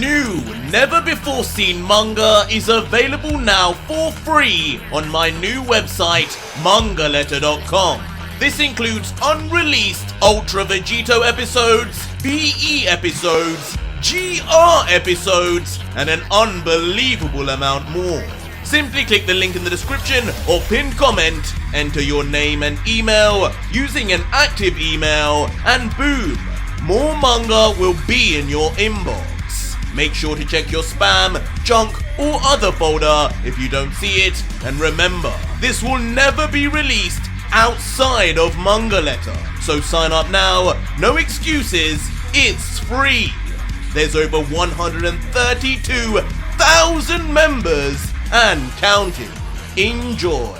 new, never-before-seen manga is available now for free on my new website, mangaletter.com. This includes unreleased Ultra Vegito episodes, VE episodes, GR episodes, and an unbelievable amount more. Simply click the link in the description or pinned comment, enter your name and email using an active email, and boom, more manga will be in your inbox. Make sure to check your spam, junk, or other folder if you don't see it, and remember, this will never be released outside of Manga Letter. So sign up now, no excuses, it's free. There's over 132,000 members and counting. Enjoy.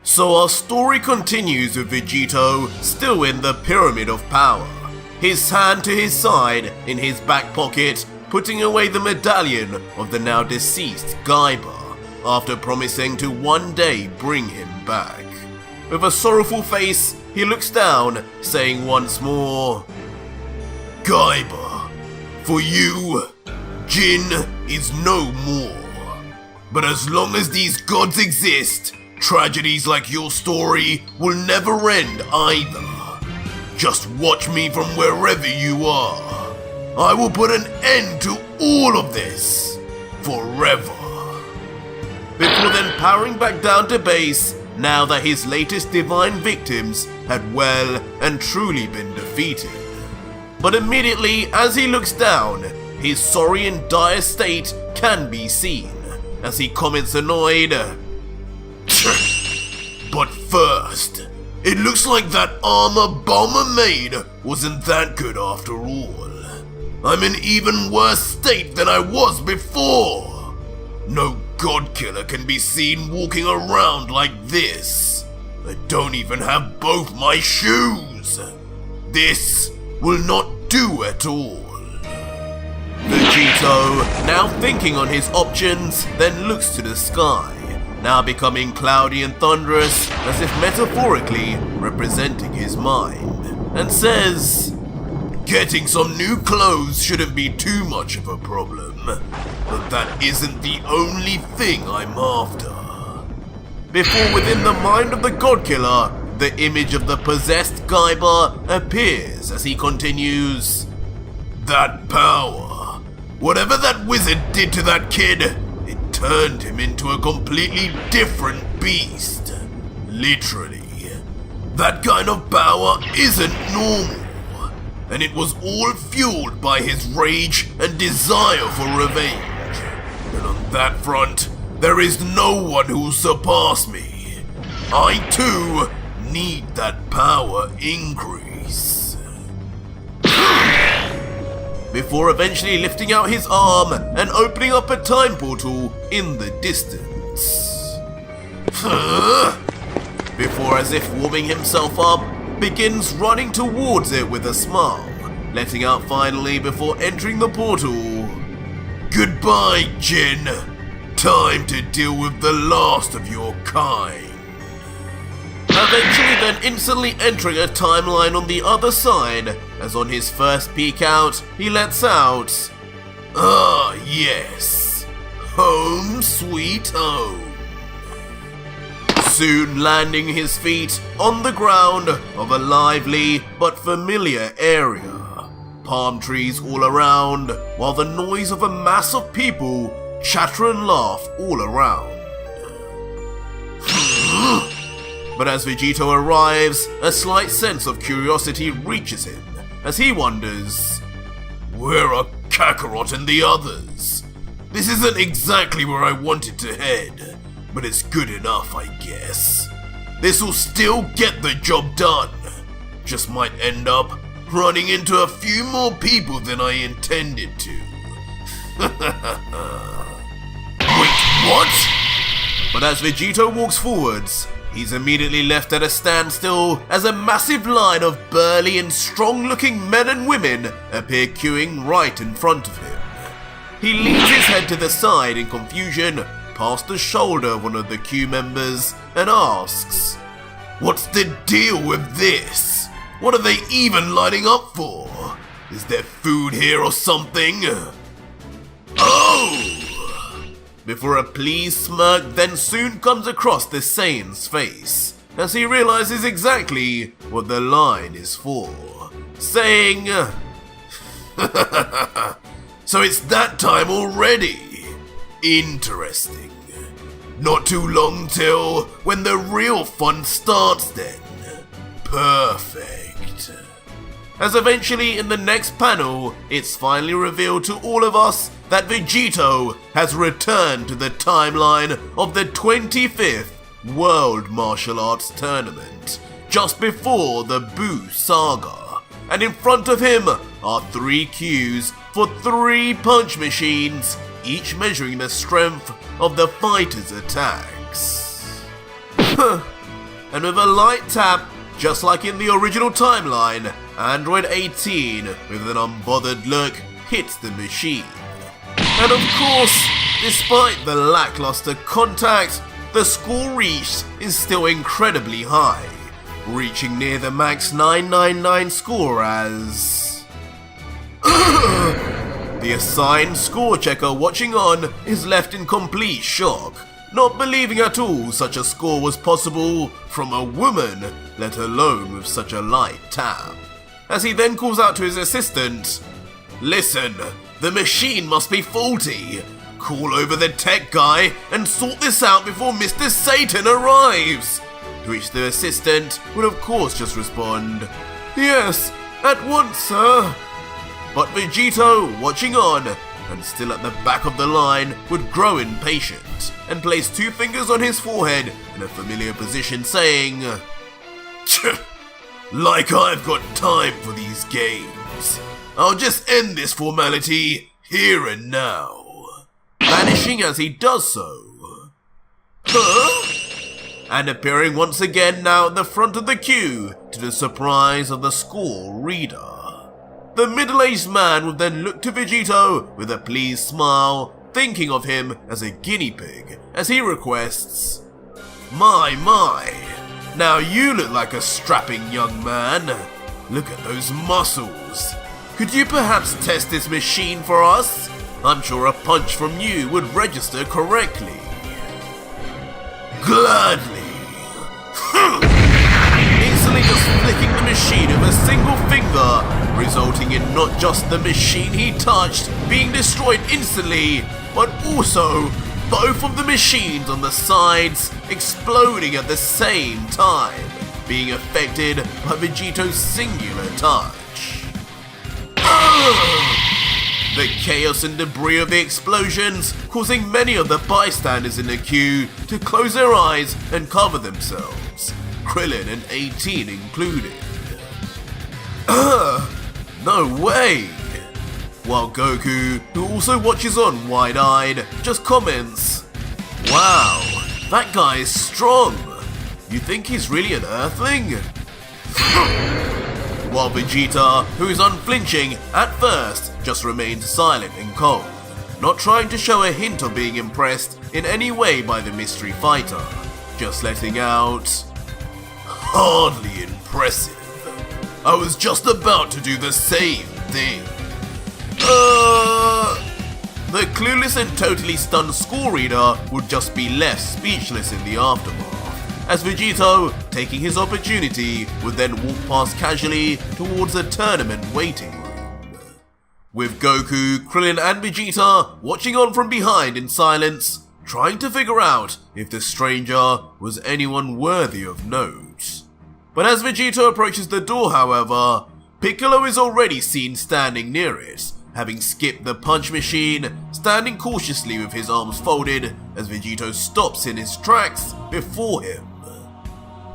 So our story continues with Vegito still in the Pyramid of Power. His hand to his side, in his back pocket, putting away the medallion of the now deceased Gaiba, after promising to one day bring him back. With a sorrowful face, he looks down, saying once more, Gaiba, for you, Jin is no more. But as long as these gods exist, tragedies like your story will never end either. Just watch me from wherever you are. I will put an end to all of this, forever. Before then powering back down to base, now that his latest divine victims had well and truly been defeated. But immediately as he looks down, his sorry and dire state can be seen, as he comments annoyed, But first, it looks like that armor Bomber made wasn't that good after all. I'm in even worse state than I was before. No god killer can be seen walking around like this. I don't even have both my shoes. This will not do at all. Vegito, now thinking on his options, then looks to the sky, now becoming cloudy and thunderous, as if metaphorically representing his mind, and says, Getting some new clothes shouldn't be too much of a problem, but that isn't the only thing I'm after. Before within the mind of the god killer, the image of the possessed Gaiba appears as he continues, That power, whatever that wizard did to that kid, it turned him into a completely different beast. Literally. That kind of power isn't normal. And it was all fueled by his rage and desire for revenge. And on that front, there is no one who'll surpass me. I too need that power increase. Before eventually lifting out his arm and opening up a time portal in the distance. Before, as if warming himself up, begins running towards it with a smile, letting out finally before entering the portal. Goodbye, Jin. Time to deal with the last of your kind. Eventually then instantly entering a timeline on the other side, as on his first peek out, he lets out, Ah yes, home sweet home. Soon landing his feet on the ground of a lively but familiar area. Palm trees all around, while the noise of a mass of people chatter and laugh all around. But as Vegito arrives, a slight sense of curiosity reaches him, as he wonders, Where are Kakarot and the others? This isn't exactly where I wanted to head. But it's good enough, I guess. This'll still get the job done. Just might end up running into a few more people than I intended to. Wait, what? But as Vegito walks forwards, he's immediately left at a standstill as a massive line of burly and strong-looking men and women appear queuing right in front of him. He leans his head to the side in confusion, past the shoulder of one of the queue members, and asks, What's the deal with this? What are they even lining up for? Is there food here or something? Oh! Before a pleased smirk then soon comes across the Saiyan's face, as he realizes exactly what the line is for, saying, "So it's that time already? Interesting. Not too long till when the real fun starts then. Perfect." As eventually in the next panel, it's finally revealed to all of us that Vegito has returned to the timeline of the 25th World Martial Arts Tournament, just before the Buu saga, and in front of him are 3 cues for 3 punch machines, each measuring the strength of the fighter's attacks. And with a light tap, just like in the original timeline, Android 18, with an unbothered look, hits the machine. And of course, despite the lackluster contact, the score reached is still incredibly high, reaching near the max 999 score as... The assigned score checker watching on is left in complete shock, not believing at all such a score was possible from a woman, let alone with such a light tap. As he then calls out to his assistant, "Listen, the machine must be faulty. Call over the tech guy and sort this out before Mr. Satan arrives." To which the assistant would of course just respond, "Yes, at once, sir." But Vegito, watching on, and still at the back of the line, would grow impatient and place 2 fingers on his forehead in a familiar position, saying, "Like I've got time for these games. I'll just end this formality here and now." Vanishing as he does so. Huh? And appearing once again now at the front of the queue, to the surprise of the score reader. The middle-aged man would then look to Vegito with a pleased smile, thinking of him as a guinea pig, as he requests, My, now you look like a strapping young man. Look at those muscles. Could you perhaps test this machine for us? I'm sure a punch from you would register correctly." Gladly. Easily just flicking the machine with a single finger, resulting in not just the machine he touched being destroyed instantly, but also both of the machines on the sides exploding at the same time, being affected by Vegito's singular touch. The chaos and debris of the explosions causing many of the bystanders in the queue to close their eyes and cover themselves, Krillin and 18 included. No way! While Goku, who also watches on wide-eyed, just comments, "Wow, that guy is strong. You think he's really an Earthling?" While Vegeta, who is unflinching at first, just remains silent and cold, not trying to show a hint of being impressed in any way by the mystery fighter, just letting out, "Hardly impressive. I was just about to do the same thing." The clueless and totally stunned score reader would just be left speechless in the aftermath, as Vegito, taking his opportunity, would then walk past casually towards a tournament waiting room. With Goku, Krillin and Vegeta watching on from behind in silence, trying to figure out if the stranger was anyone worthy of note. But as Vegito approaches the door, however, Piccolo is already seen standing near it, having skipped the punch machine, standing cautiously with his arms folded as Vegito stops in his tracks before him.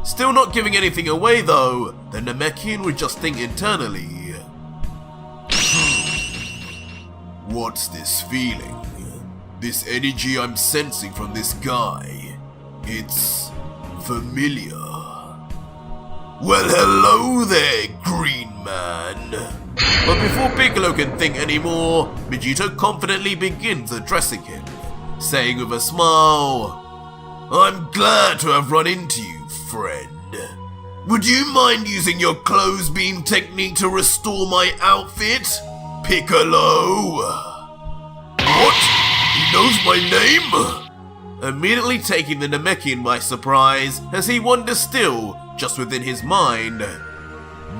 Still not giving anything away though, the Namekian would just think internally, "What's this feeling? This energy I'm sensing from this guy, it's familiar. Well, hello there, green man." But before Piccolo can think anymore, Vegito confidently begins addressing him, saying with a smile, "I'm glad to have run into you, friend. Would you mind using your clothes beam technique to restore my outfit, Piccolo?" "What? knows my name? Immediately taking the Namekian by surprise as he wonders still, just within his mind.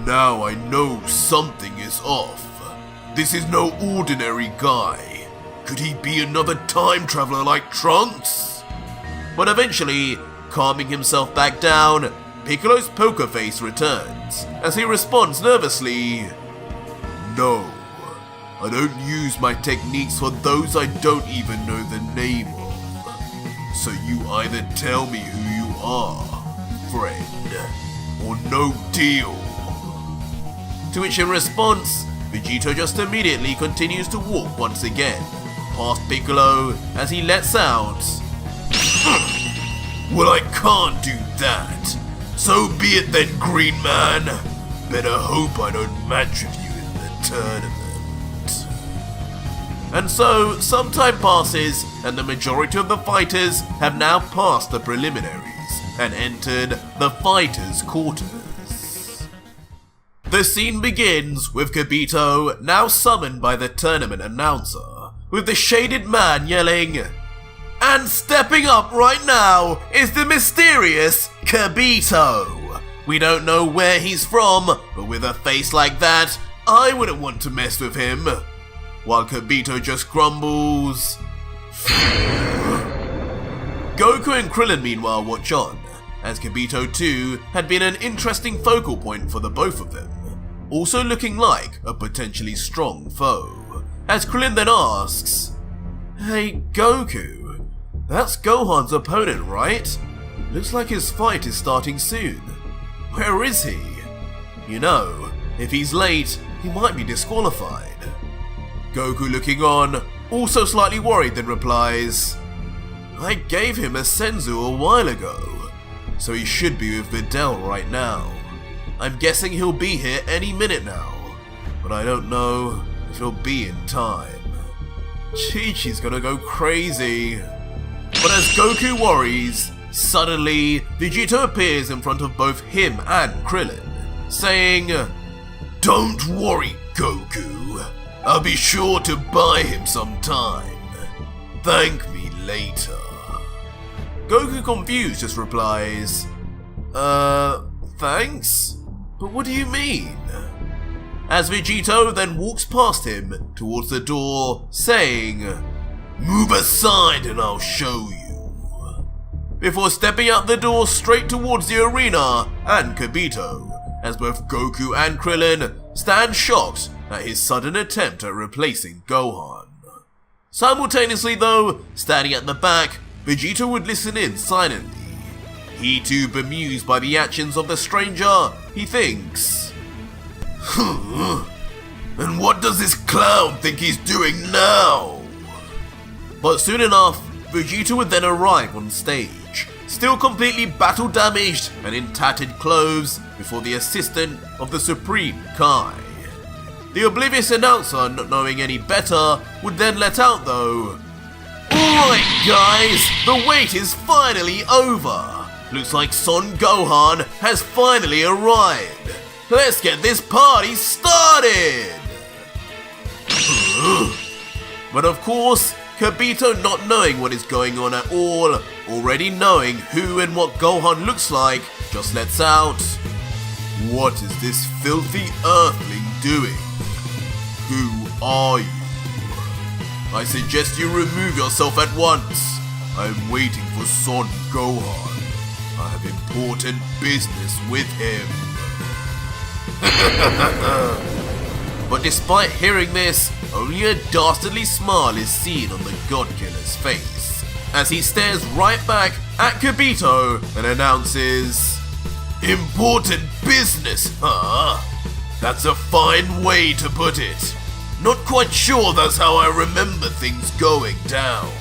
Now I know something is off. This is no ordinary guy. Could he be another time traveler like Trunks? But eventually, calming himself back down, Piccolo's poker face returns as he responds nervously, "No, I don't use my techniques for those I don't even know the name of. So you either tell me who you are, friend, or no deal." To which in response, Vegito just immediately continues to walk once again, past Piccolo as he lets out, "Well, I can't do that. So be it then, Green Man. Better hope I don't match with you in the tournament." And so, some time passes, and the majority of the fighters have now passed the preliminaries and entered the fighters' quarters. The scene begins with Kibito now summoned by the tournament announcer, with the shaded man yelling, "And stepping up right now is the mysterious Kibito. We don't know where he's from, but with a face like that, I wouldn't want to mess with him." While Kibito just grumbles. Goku and Krillin meanwhile watch on, as Kibito too had been an interesting focal point for the both of them, also looking like a potentially strong foe, as Krillin then asks, "Hey Goku, that's Gohan's opponent, right? Looks like his fight is starting soon. Where is he? You know, if he's late, he might be disqualified." Goku looking on, also slightly worried, then replies, "I gave him a Senzu a while ago, so he should be with Videl right now. I'm guessing he'll be here any minute now, but I don't know if he'll be in time. Chi-Chi's gonna go crazy." But as Goku worries, suddenly Vegito appears in front of both him and Krillin, saying, "Don't worry, Goku. I'll be sure to buy him some time. Thank me later." Goku confused just replies, Thanks? But what do you mean?" As Vegito then walks past him towards the door, saying, "Move aside and I'll show you." Before stepping out the door straight towards the arena and Kibito, as both Goku and Krillin stand shocked at his sudden attempt at replacing Gohan. Simultaneously though, standing at the back, Vegito would listen in silently. He too bemused by the actions of the stranger, he thinks, "And what does this clown think he's doing now?" But soon enough, Vegito would then arrive on stage, still completely battle damaged and in tattered clothes before the assistant of the Supreme Kai. The oblivious announcer, not knowing any better, would then let out though, "Alright guys, the wait is finally over. Looks like Son Gohan has finally arrived. Let's get this party started!" But of course, Kibito, not knowing what is going on at all, already knowing who and what Gohan looks like, just lets out, "What is this filthy earthling doing? Who are you? I suggest you remove yourself at once. I'm waiting for Son Gohan. I have important business with him." But despite hearing this, only a dastardly smile is seen on the God Killer's face, as he stares right back at Kibito and announces, "Important business, huh? That's a fine way to put it. Not quite sure that's how I remember things going down.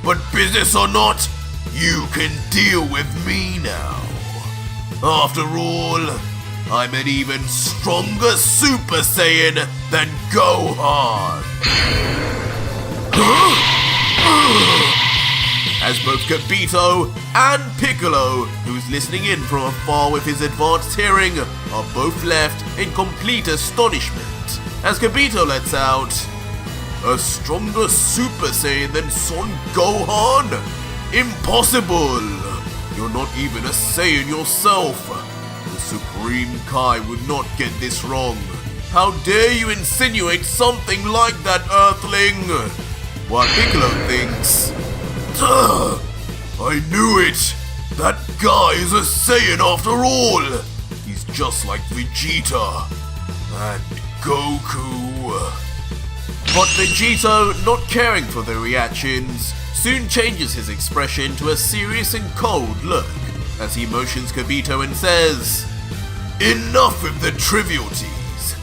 But business or not, you can deal with me now. After all, I'm an even stronger Super Saiyan than Gohan." As both Kibito and Piccolo, who's listening in from afar with his advanced hearing, are both left in complete astonishment, as Kibito lets out, A stronger Super Saiyan than Son Gohan? Impossible! You're not even a Saiyan yourself. The Supreme Kai would not get this wrong. How dare you insinuate something like that, Earthling? While Piccolo thinks, "Duh, I knew it! That guy is a Saiyan after all! He's just like Vegeta and Goku." But Vegito, not caring for the reactions, soon changes his expression to a serious and cold look as he motions Kibito and says, "Enough with the trivialities.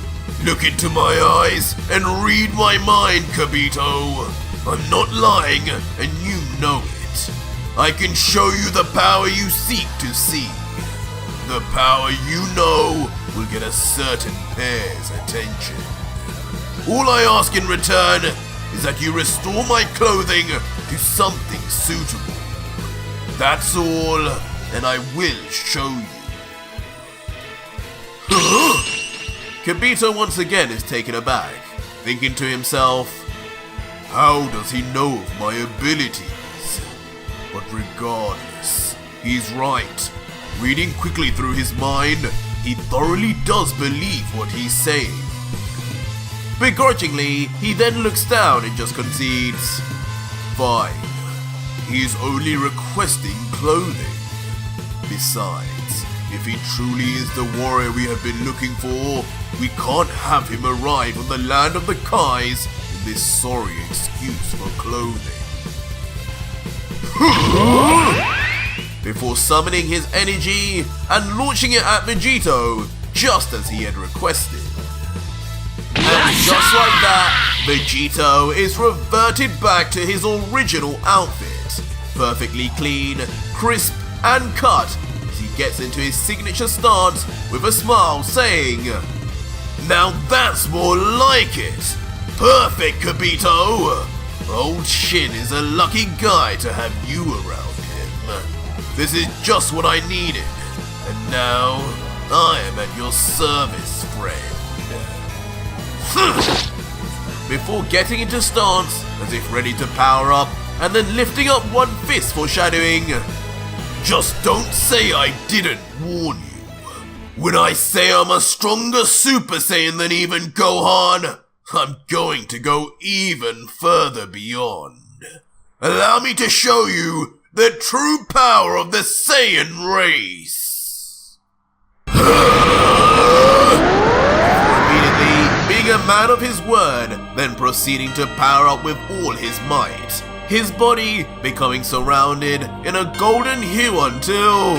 Look into my eyes and read my mind, Kibito. I'm not lying, and you know it. I can show you the power you seek to see. The power you know will get a certain pair's attention. All I ask in return is that you restore my clothing to something suitable. That's all, and I will show you." Kibito once again is taken aback, thinking to himself, how does he know of my abilities? But regardless, he's right. Reading quickly through his mind, he thoroughly does believe what he's saying. Begrudgingly, he then looks down and just concedes, "Fine, he is only requesting clothing. Besides, if he truly is the warrior we have been looking for, we can't have him arrive on the land of the Kais with this sorry excuse for clothing." Before summoning his energy and launching it at Vegito, just as he had requested. And just like that, Vegito is reverted back to his original outfit, perfectly clean, crisp, and cut, as he gets into his signature stance with a smile saying, "Now that's more like it! Perfect, Kibito! Old Shin is a lucky guy to have you around him. This is just what I needed, and now I am at your service, friend." Before getting into stance, as if ready to power up, and then lifting up one fist foreshadowing, "Just don't say I didn't warn you. When I say I'm a stronger Super Saiyan than even Gohan, I'm going to go even further beyond. Allow me to show you the true power of the Saiyan race." Immediately being a man of his word, then proceeding to power up with all his might, his body becoming surrounded in a golden hue until...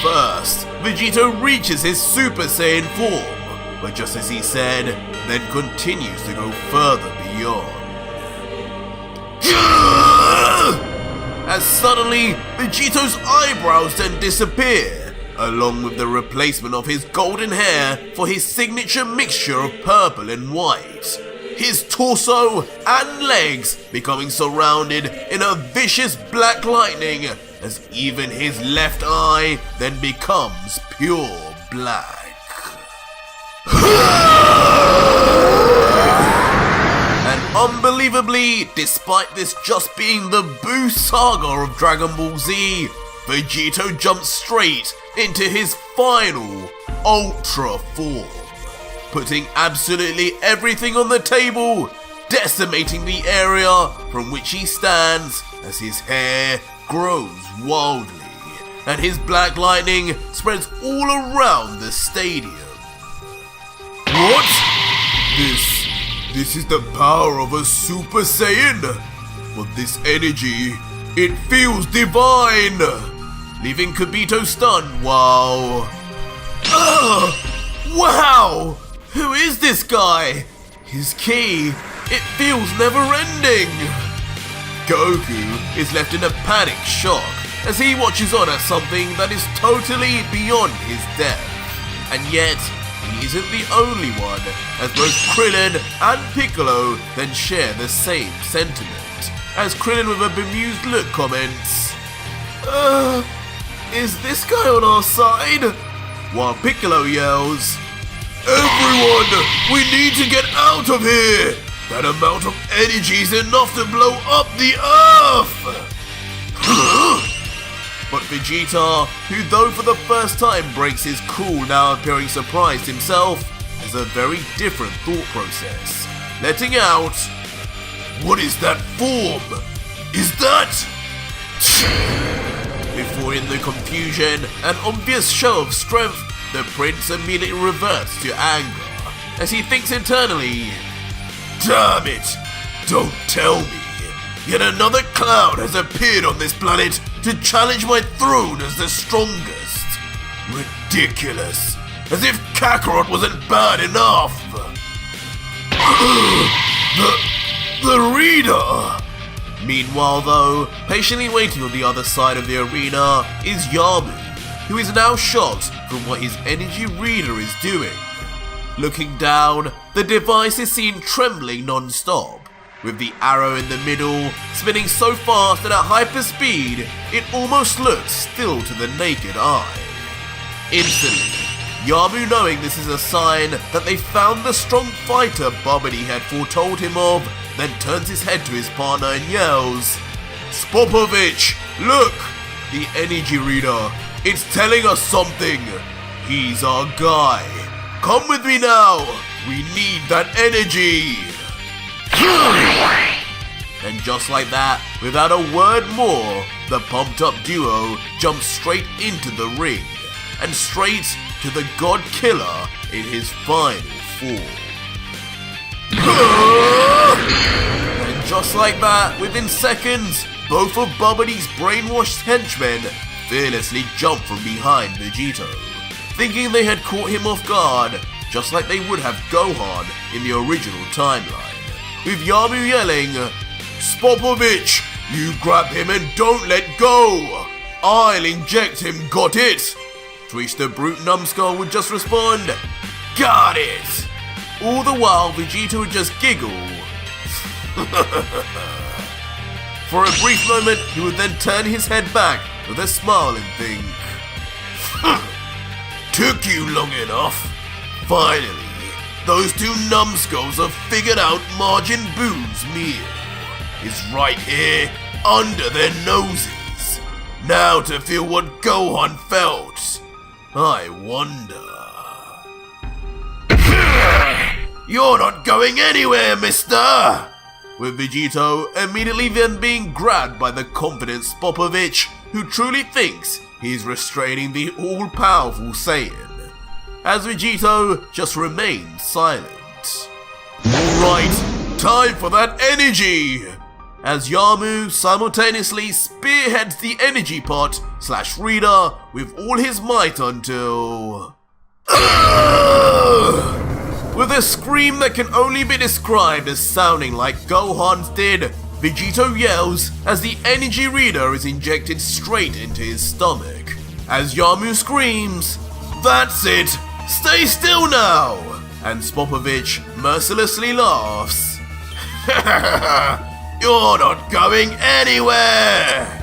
First, Vegito reaches his Super Saiyan form, but just as he said, then continues to go further beyond. As suddenly, Vegito's eyebrows then disappear, along with the replacement of his golden hair for his signature mixture of purple and white. His torso and legs becoming surrounded in a vicious black lightning, as even his left eye then becomes pure black. And unbelievably, despite this just being the Buu saga of Dragon Ball Z, Vegito jumps straight into his final Ultra form, putting absolutely everything on the table, decimating the area from which he stands as his hair grows wildly and his black lightning spreads all around the stadium. What? This is the power of a Super Saiyan, but this energy, it feels divine, leaving Kibito stunned. Wow! Who is this guy? His ki, it feels never-ending. Goku is left in a panic shock as he watches on at something that is totally beyond his depth, and yet he isn't the only one, as both Krillin and Piccolo then share the same sentiment, as Krillin with a bemused look comments, "Is this guy on our side?" While Piccolo yells, Everyone, we need to get out of here! That amount of energy is enough to blow up the Earth! But Vegeta, who though for the first time breaks his cool now appearing surprised himself, has a very different thought process, letting out, "What is that form? Is that..." Before in the confusion and obvious show of strength, the prince immediately reverts to anger, as he thinks internally, "Damn it! Don't tell me! Yet another cloud has appeared on this planet to challenge my throne as the strongest! Ridiculous! As if Kakarot wasn't bad enough!" The reader! Meanwhile though, patiently waiting on the other side of the arena is Yamu, who is now shocked from what his energy reader is doing. Looking down, the device is seen trembling non-stop, with the arrow in the middle spinning so fast that at hyper speed, it almost looks still to the naked eye. Instantly, Yamu, knowing this is a sign that they found the strong fighter Babidi had foretold him of, then turns his head to his partner and yells, "Spopovich, look! The energy reader, it's telling us something! He's our guy! Come with me now! We need that energy!" And just like that, without a word more, the pumped up duo jumps straight into the ring, and straight to the God Killer in his final form. And just like that, within seconds, both of Babidi's brainwashed henchmen fearlessly jump from behind Vegito, thinking they had caught him off guard, just like they would have Gohan in the original timeline, with Yamu yelling, "Spopovich, you grab him and don't let go! I'll inject him, got it?" To which the brute numbskull would just respond, "Got it!" All the while Vegito would just giggle. For a brief moment he would then turn his head back with a smile and think, "Took you long enough? Finally, those two numbskulls have figured out Majin Buu's meal. It's right here, under their noses. Now to feel what Gohan felt. I wonder..." "You're not going anywhere, mister!" With Vegito immediately then being grabbed by the confident Spopovich, who truly thinks he's restraining the all-powerful Saiyan, as Vegito just remains silent. "Alright, time for that energy!" As Yamu simultaneously spearheads the energy pot / reader with all his might until... With a scream that can only be described as sounding like Gohan's did, Vegito yells as the energy reader is injected straight into his stomach. As Yamu screams, "That's it! Stay still now!" And Spopovich mercilessly laughs. "You're not going anywhere!"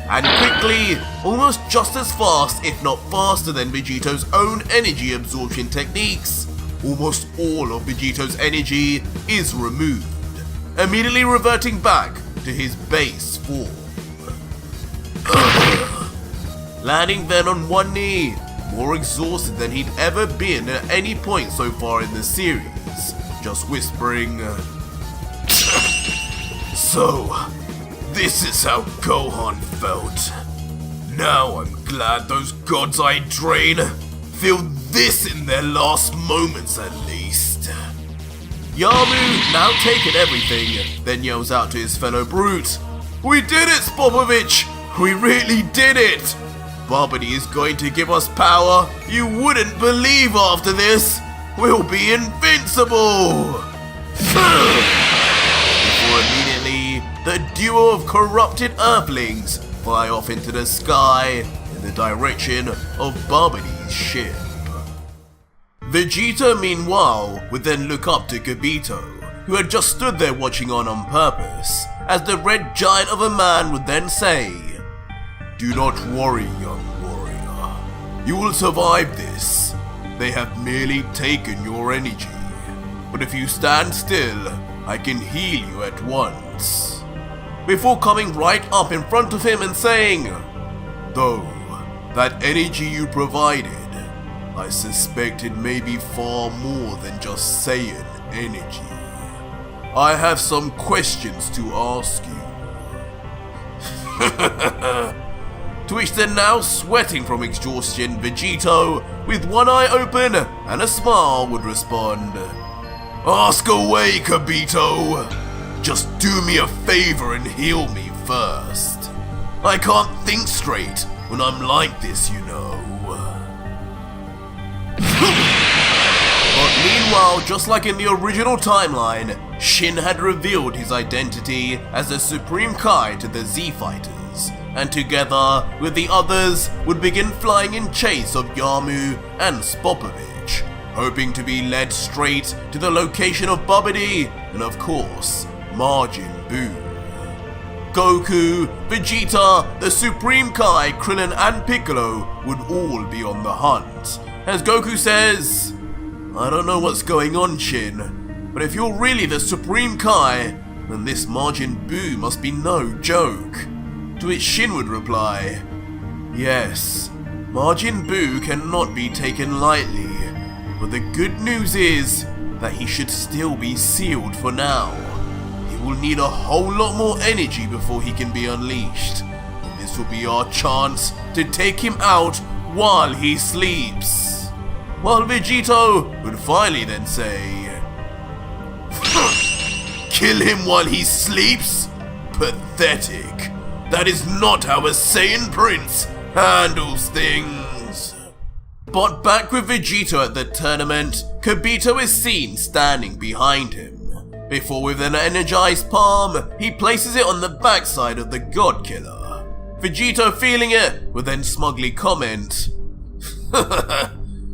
And quickly, almost just as fast if not faster than Vegito's own energy absorption techniques, almost all of Vegito's energy is removed, immediately reverting back to his base form. Landing then on one knee, more exhausted than he'd ever been at any point so far in the series, just whispering, "So, this is how Gohan felt. Now I'm glad those gods I drain feel this in their last moments at least." Yamu, now taking everything, then yells out to his fellow brute, "We did it, Spopovich! We really did it! Babidi is going to give us power you wouldn't believe after this! We'll be invincible!" Before immediately, the duo of corrupted Earthlings fly off into the sky in the direction of Babidi's ship. Vegeta, meanwhile, would then look up to Kibito, who had just stood there watching on purpose, as the red giant of a man would then say, "Do not worry, young warrior. You will survive this. they have merely taken your energy. But if you stand still, I can heal you at once. Before coming right up in front of him and saying, though, that energy you provided, I suspect it may be far more than just Saiyan energy. I have some questions to ask you. To which the now sweating from exhaustion Vegito, with one eye open and a smile, would respond, ask away, Kibito. Just do me a favor and heal me first. I can't think straight when I'm like this, you know. But meanwhile, just like in the original timeline, Shin had revealed his identity as the Supreme Kai to the Z Fighters, and together with the others would begin flying in chase of Yamu and Spopovich, hoping to be led straight to the location of Babidi and of course, Majin Buu. Goku, Vegeta, the Supreme Kai, Krillin and Piccolo would all be on the hunt, as Goku says, I don't know what's going on, Shin, but if you're really the Supreme Kai, then this Majin Buu must be no joke. To which Shin would reply, yes, Majin Buu cannot be taken lightly, but the good news is that he should still be sealed for now. He will need a whole lot more energy before he can be unleashed, and this will be our chance to take him out while he sleeps. While Vegito would finally then say, kill him while he sleeps? Pathetic. That is not how a Saiyan prince handles things. But back with Vegito at the tournament, Kibito is seen standing behind him, before with an energized palm, he places it on the backside of the God Killer. Vegito, feeling it, would then smugly comment,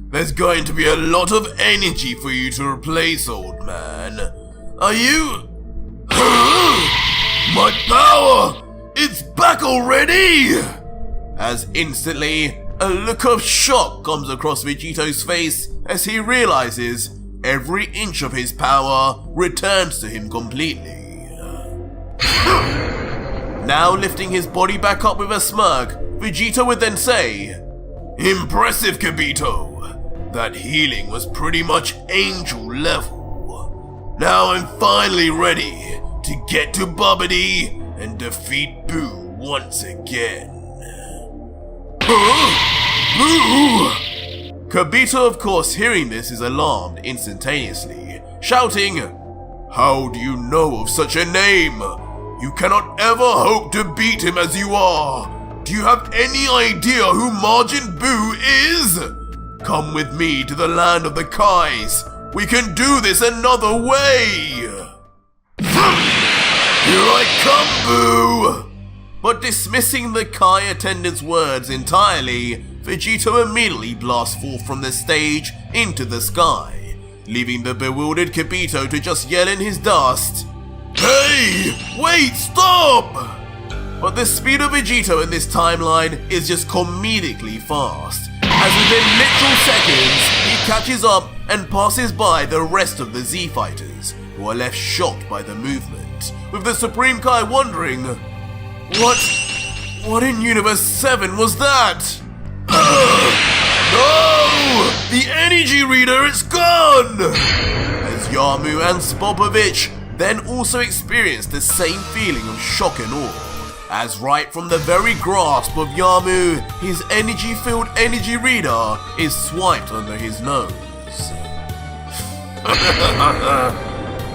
there's going to be a lot of energy for you to replace, old man. Are you... My power! It's back already! As instantly, a look of shock comes across Vegito's face as he realizes every inch of his power returns to him completely. Now lifting his body back up with a smirk, Vegito would then say, impressive, Kibito. That healing was pretty much angel level. Now I'm finally ready to get to Babidi and defeat Buu once again. Buu! Kibito, of course, hearing this is alarmed instantaneously, shouting, how do you know of such a name? You cannot ever hope to beat him as you are. Do you have any idea who Majin Buu is? Come with me to the land of the Kais. We can do this another way. Here I come, Buu! But dismissing the Kai attendant's words entirely, Vegito immediately blasts forth from the stage into the sky, leaving the bewildered Kibito to just yell in his dust, hey! Wait, stop! But the speed of Vegito in this timeline is just comedically fast, as within literal seconds, he catches up and passes by the rest of the Z Fighters, who are left shocked by the movement, with the Supreme Kai wondering, what in Universe 7 was that? No! The energy reader is gone! As Yamu and Spopovich then also experience the same feeling of shock and awe, as right from the very grasp of Yamu, his energy-filled energy reader is swiped under his nose.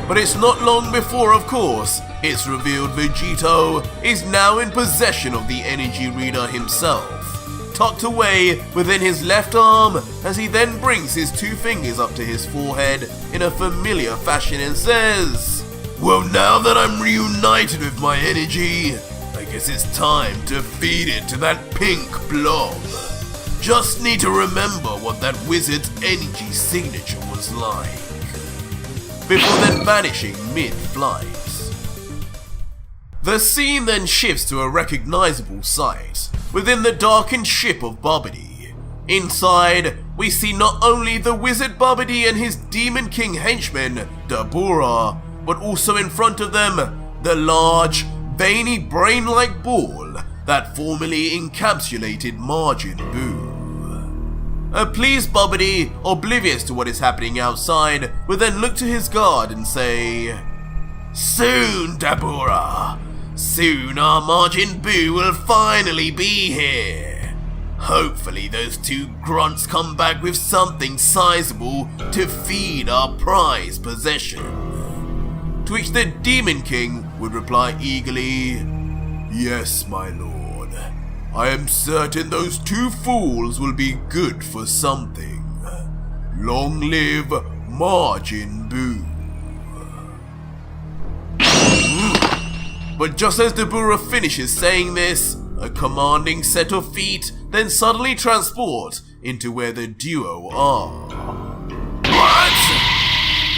But it's not long before, of course, it's revealed Vegito is now in possession of the energy reader himself, tucked away within his left arm, as he then brings his two fingers up to his forehead in a familiar fashion and says, well, now that I'm reunited with my energy, I guess it's time to feed it to that pink blob. Just need to remember what that wizard's energy signature was like, before then vanishing mid-flight. The scene then shifts to a recognizable sight within the darkened ship of Babidi, Inside, we see not only the wizard Babidi and his Demon King henchman, Dabura, but also in front of them, the large, veiny brain-like ball that formerly encapsulated Majin Buu. A pleased Babidi, oblivious to what is happening outside, would then look to his guard and say, "Soon, Dabura. Soon our Majin Buu will finally be here. Hopefully those two grunts come back with something sizable to feed our prized possession." To which the Demon King would reply eagerly, "Yes, my lord. I am certain those two fools will be good for something. Long live Majin Buu." But just as Dabura finishes saying this, a commanding set of feet then suddenly transport into where the duo are. What?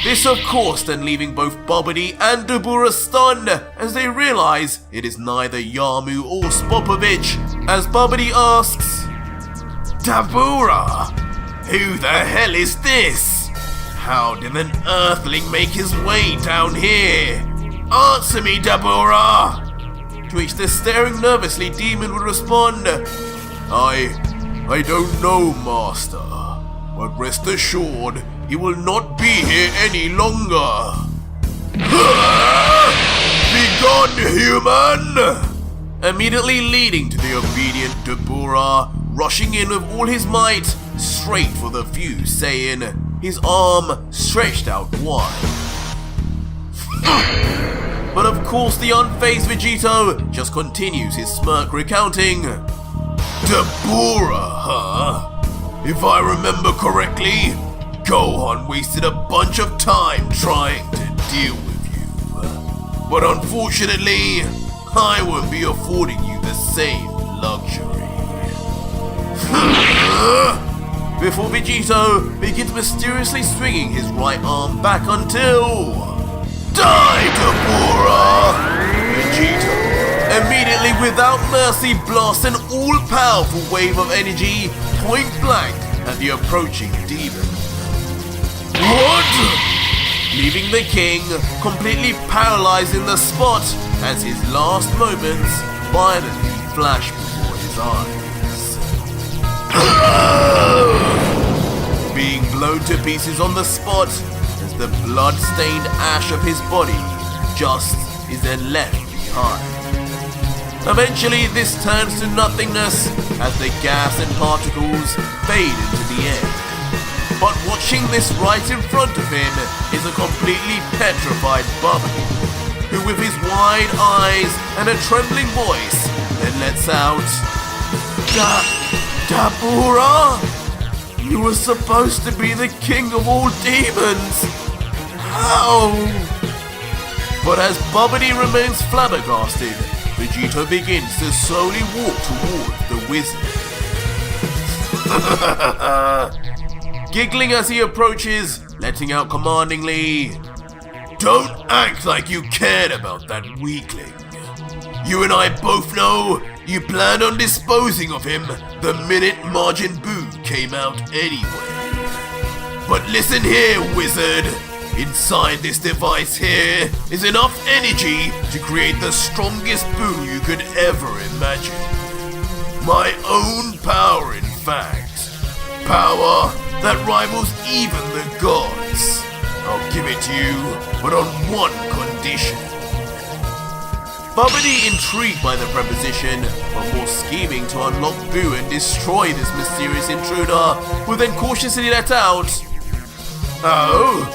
This of course then leaving both Babidi and Dabura stunned as they realize it is neither Yamu or Spopovich, as Babidi asks, "Dabura, who the hell is this? How did an earthling make his way down here? Answer me, Dabura!" To which the staring nervously demon would respond, I don't know, master, but rest assured he will not be here any longer." "Begone, human!" Immediately leading to the obedient Dabura, rushing in with all his might, straight for the fuse, saying, his arm stretched out wide. But of course the unfazed Vegito just continues his smirk, recounting, "Dabura, huh? If I remember correctly, Gohan wasted a bunch of time trying to deal with you. But unfortunately, I won't be affording you the same luxury." Before Vegito begins mysteriously swinging his right arm back until... "Die, Dabura!" Vegito, immediately without mercy, blasts an all-powerful wave of energy point blank at the approaching demon. What? Leaving the king completely paralyzed in the spot as his last moments violently flash before his eyes. Being blown to pieces on the spot as the blood-stained ash of his body just is then left behind. Eventually this turns to nothingness as the gas and particles fade into the air. But watching this right in front of him is a completely petrified Babidi, who with his wide eyes and a trembling voice then lets out, Dabura? You were supposed to be the king of all demons! How? But as Babidi remains flabbergasted, Vegito begins to slowly walk towards the wizard. Giggling as he approaches, letting out commandingly, "Don't act like you cared about that weakling. You and I both know you planned on disposing of him the minute Majin Buu came out anyway. But listen here, wizard. Inside this device here is enough energy to create the strongest Buu you could ever imagine. My own power, in fact. Power that rivals even the gods. I'll give it to you, but on one condition." Babidi, intrigued by the proposition, but more scheming to unlock Buu and destroy this mysterious intruder, will then cautiously let out, "Oh,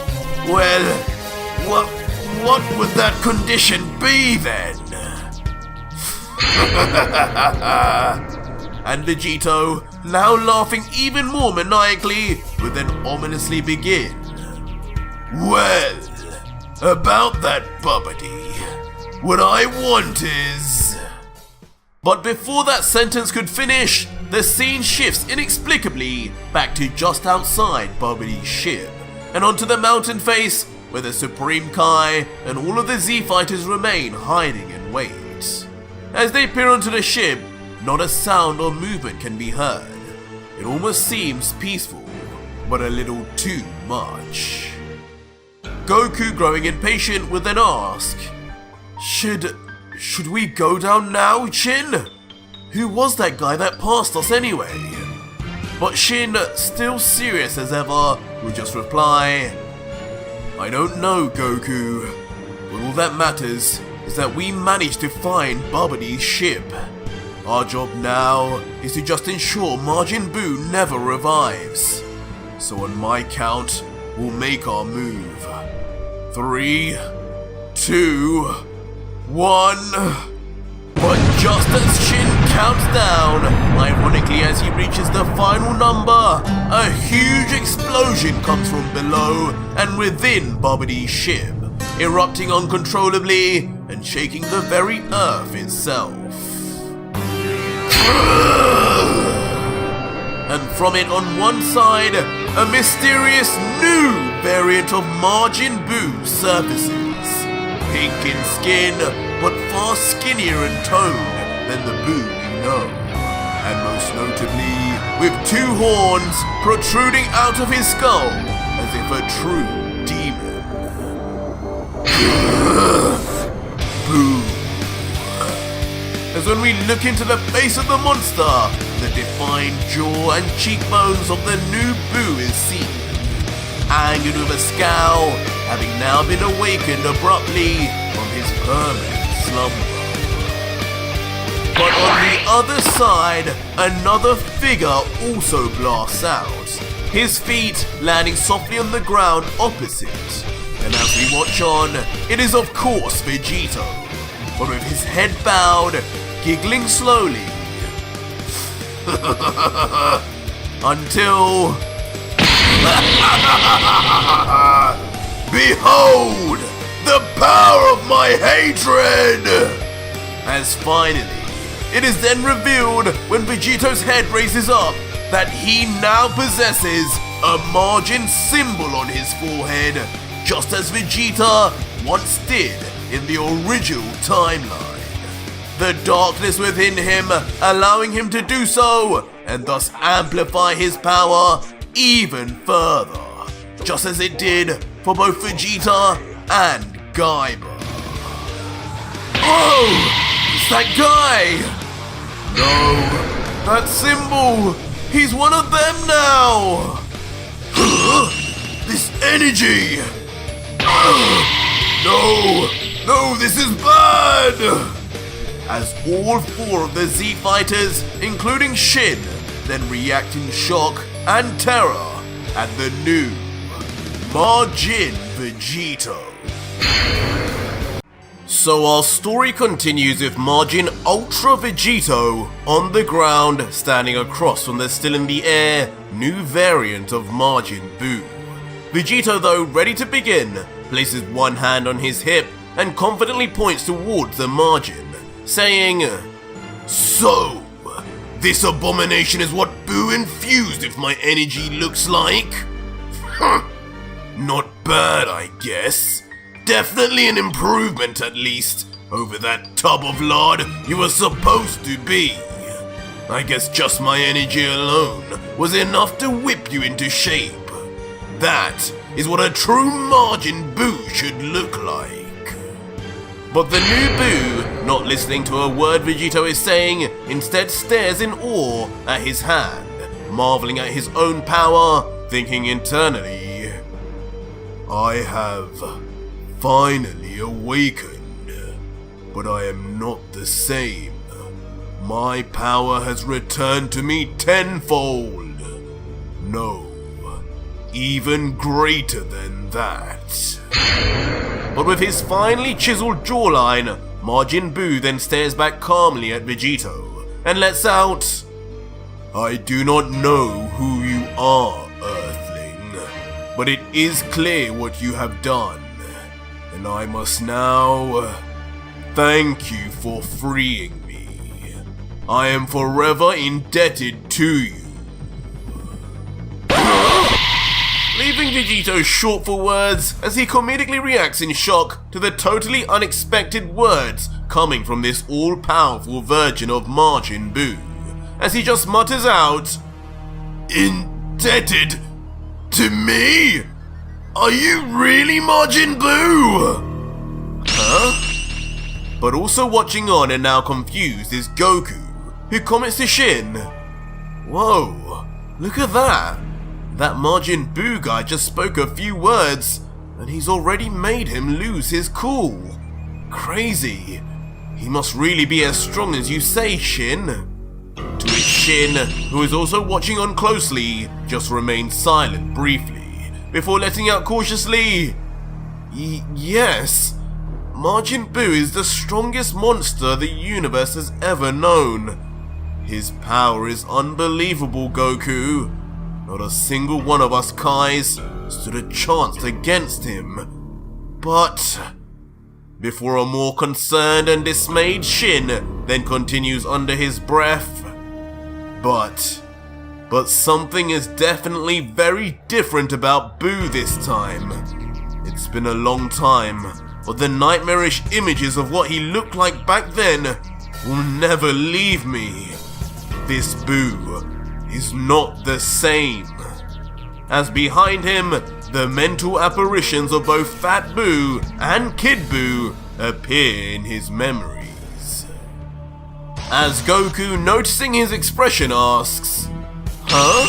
well, what would that condition be then?" And Vegito, now laughing even more maniacally, would then ominously begin, "Well, about that, Babidi, what I want is..." But before that sentence could finish, the scene shifts inexplicably back to just outside Babidi's ship, and onto the mountain face where the Supreme Kai and all of the Z-Fighters remain hiding in wait. As they peer onto the ship, not a sound or movement can be heard, It almost seems peaceful, but a little too much. Goku, growing impatient, would then ask, Should we go down now, Shin? Who was that guy that passed us anyway? But Shin, still serious as ever, would just reply, I don't know, Goku, but all that matters is that we managed to find Babidi's ship. Our job now is to just ensure Majin Buu never revives. So on my count, we'll make our move. 3, 2, 1... But just as Shin counts down, ironically as he reaches the final number, a huge explosion comes from below and within Babidi's ship, erupting uncontrollably and shaking the very earth itself. And from it on one side, a mysterious new variant of Majin Buu surfaces. Pink in skin, but far skinnier in tone than the Buu we know. And most notably, with 2 horns protruding out of his skull, as if a true demon. Boo. As when we look into the face of the monster, the defined jaw and cheekbones of the new Buu is seen. Angered with a scowl, having now been awakened abruptly from his permanent slumber. But on the other side, another figure also blasts out, his feet landing softly on the ground opposite. And as we watch on, it is of course Vegito, but with his head bowed, giggling slowly. Until... Behold! The power of my hatred! As finally, it is then revealed when Vegito's head raises up that he now possesses a Majin symbol on his forehead, just as Vegeta once did in the original timeline. The darkness within him allowing him to do so, and thus amplify his power even further, just as it did for both Vegeta and Gaiba. Oh! It's that guy! No, that symbol! He's one of them now! This energy! No, this is bad! As all 4 of the Z fighters, including Shin, then react in shock and terror at the new Majin Vegito. So our story continues with Majin Ultra Vegito on the ground, standing across from the still in the air new variant of Majin Buu. Vegito, though ready to begin, places one hand on his hip and confidently points towards the Majin, saying, So, this abomination is what Buu infused with my energy looks like? Not bad, I guess. Definitely an improvement, at least, over that tub of lard you were supposed to be. I guess just my energy alone was enough to whip you into shape. That is what a true Majin Buu should look like. But the new Buu, not listening to a word Vegito is saying, instead stares in awe at his hand, marveling at his own power, thinking internally, I have finally awakened, but I am not the same. My power has returned to me tenfold. No, even greater than that. But with his finely chiseled jawline, Majin Buu then stares back calmly at Vegito and lets out, I do not know who you are, Earthling, but it is clear what you have done, and I must now thank you for freeing me. I am forever indebted to you. Leaving Vegito short for words as he comedically reacts in shock to the totally unexpected words coming from this all-powerful version of Majin Buu, as he just mutters out, Indebted to me? Are you really Majin Buu? Huh? But also watching on and now confused is Goku, who comments to Shin. Whoa, look at that. That Majin Buu guy just spoke a few words and he's already made him lose his cool. Crazy. He must really be as strong as you say, Shin. To which Shin, who is also watching on closely, just remained silent briefly, before letting out cautiously, yes, Majin Buu is the strongest monster the universe has ever known. His power is unbelievable, Goku. Not a single one of us Kais stood a chance against him. But before a more concerned and dismayed Shin then continues under his breath, But something is definitely very different about Buu this time. It's been a long time, but the nightmarish images of what he looked like back then will never leave me. This Buu is not the same. As behind him, the mental apparitions of both Fat Buu and Kid Buu appear in his memories. As Goku, noticing his expression, asks, "Huh?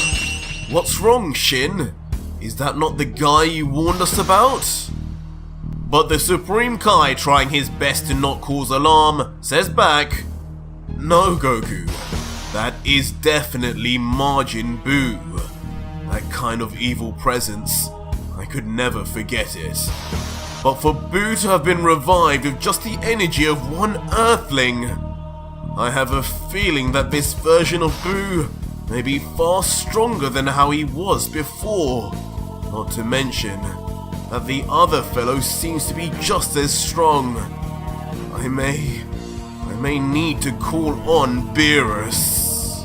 What's wrong, Shin? Is that not the guy you warned us about?" But the Supreme Kai, trying his best to not cause alarm, says back, "No, Goku, that is definitely Majin Buu. That kind of evil presence, I could never forget it. But for Buu to have been revived with just the energy of one Earthling, I have a feeling that this version of Buu may be far stronger than how he was before. Not to mention that the other fellow seems to be just as strong. I may need to call on Beerus."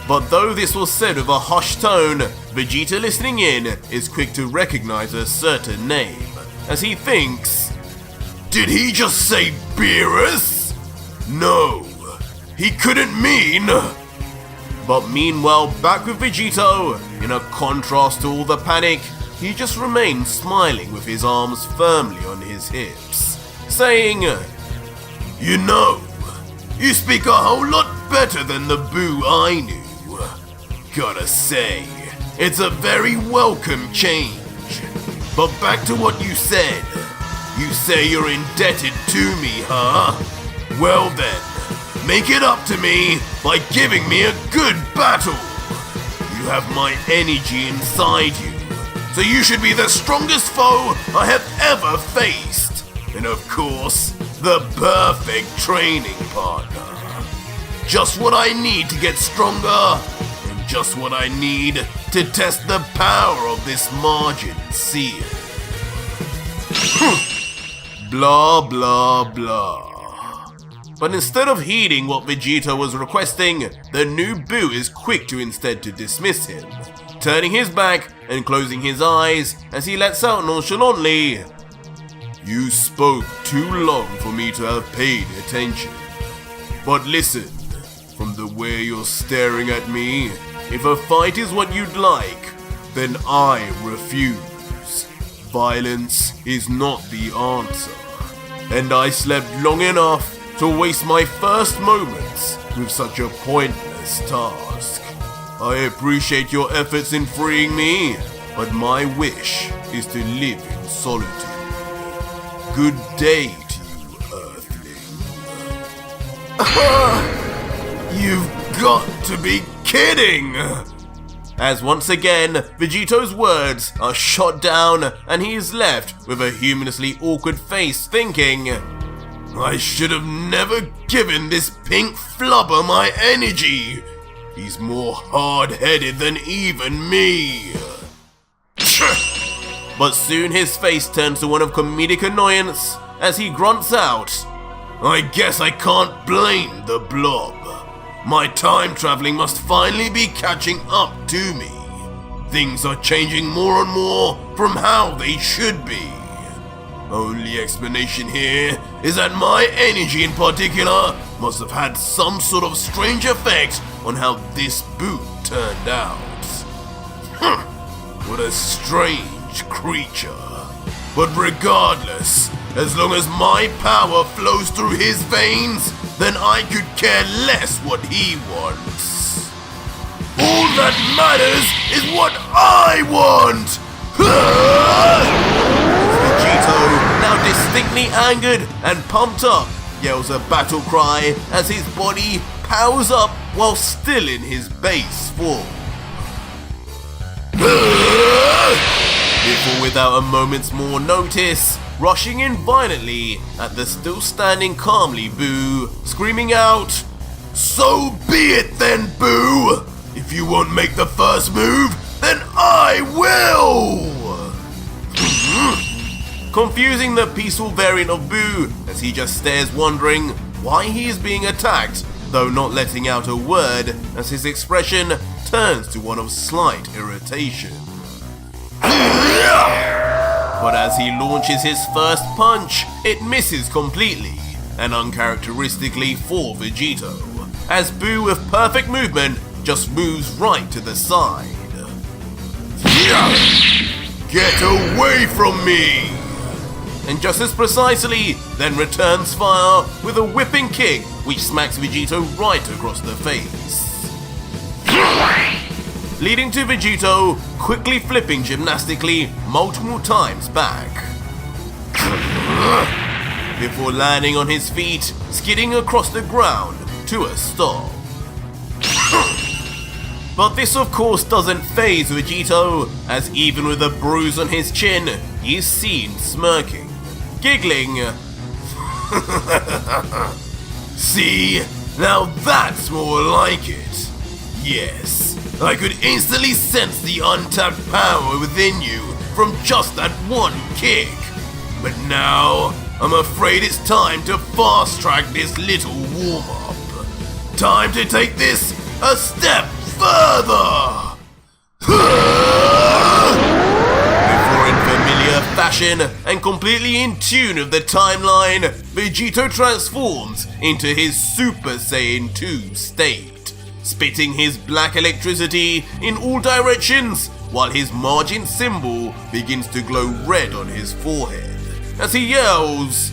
But though this was said with a hushed tone, Vegeta, listening in, is quick to recognize a certain name, as he thinks, "Did he just say Beerus? No, he couldn't mean..." But meanwhile, back with Vegito, in a contrast to all the panic, he just remains smiling with his arms firmly on his hips, saying, "You know, you speak a whole lot better than the Buu I knew. Gotta say, it's a very welcome change. But back to what you said. You say you're indebted to me, huh? Well then, make it up to me by giving me a good battle. You have my energy inside you, so you should be the strongest foe I have ever faced. And of course, the perfect training partner. Just what I need to get stronger, and just what I need to test the power of this Majin Seal." Blah blah blah. But instead of heeding what Vegeta was requesting, the new Buu is quick to instead to dismiss him, turning his back and closing his eyes as he lets out nonchalantly, "You spoke too long for me to have paid attention. But listen, from the way you're staring at me, if a fight is what you'd like, then I refuse. Violence is not the answer. And I slept long enough to waste my first moments with such a pointless task. I appreciate your efforts in freeing me, but my wish is to live in solitude. Good day to you, Earthling." You've got to be kidding! As once again, Vegito's words are shot down and he is left with a humorously awkward face thinking, "I should have never given this pink flubber my energy. He's more hard-headed than even me." But soon his face turns to one of comedic annoyance as he grunts out, "I guess I can't blame the blob. My time traveling must finally be catching up to me. Things are changing more and more from how they should be. Only explanation here is that my energy in particular must have had some sort of strange effect on how this Buu turned out. What a strange creature. But regardless, as long as my power flows through his veins, then I could care less what he wants. All that matters is what I want! Vegito, now distinctly angered and pumped up, yells a battle cry as his body powers up while still in his base form. Before, without a moment's more notice, rushing in violently at the still standing calmly Buu, screaming out, "So be it then, Buu! If you won't make the first move, then I will!" Confusing the peaceful variant of Buu as he just stares wondering why he is being attacked, though not letting out a word as his expression turns to one of slight irritation. But as he launches his first punch, it misses completely and uncharacteristically for Vegito, as Buu with perfect movement just moves right to the side. Get away from me! And just as precisely, then returns fire with a whipping kick which smacks Vegito right across the face. Leading to Vegito quickly flipping gymnastically multiple times back. Before landing on his feet, skidding across the ground to a stop. But this of course doesn't faze Vegito, as even with a bruise on his chin, he is seen smirking, giggling. See, now that's more like it. Yes, I could instantly sense the untapped power within you from just that one kick. But now, I'm afraid it's time to fast-track this little warm-up. Time to take this a step further! Before, in familiar fashion and completely in tune with the timeline, Vegito transforms into his Super Saiyan 2 state, spitting his black electricity in all directions while his margin symbol begins to glow red on his forehead as he yells,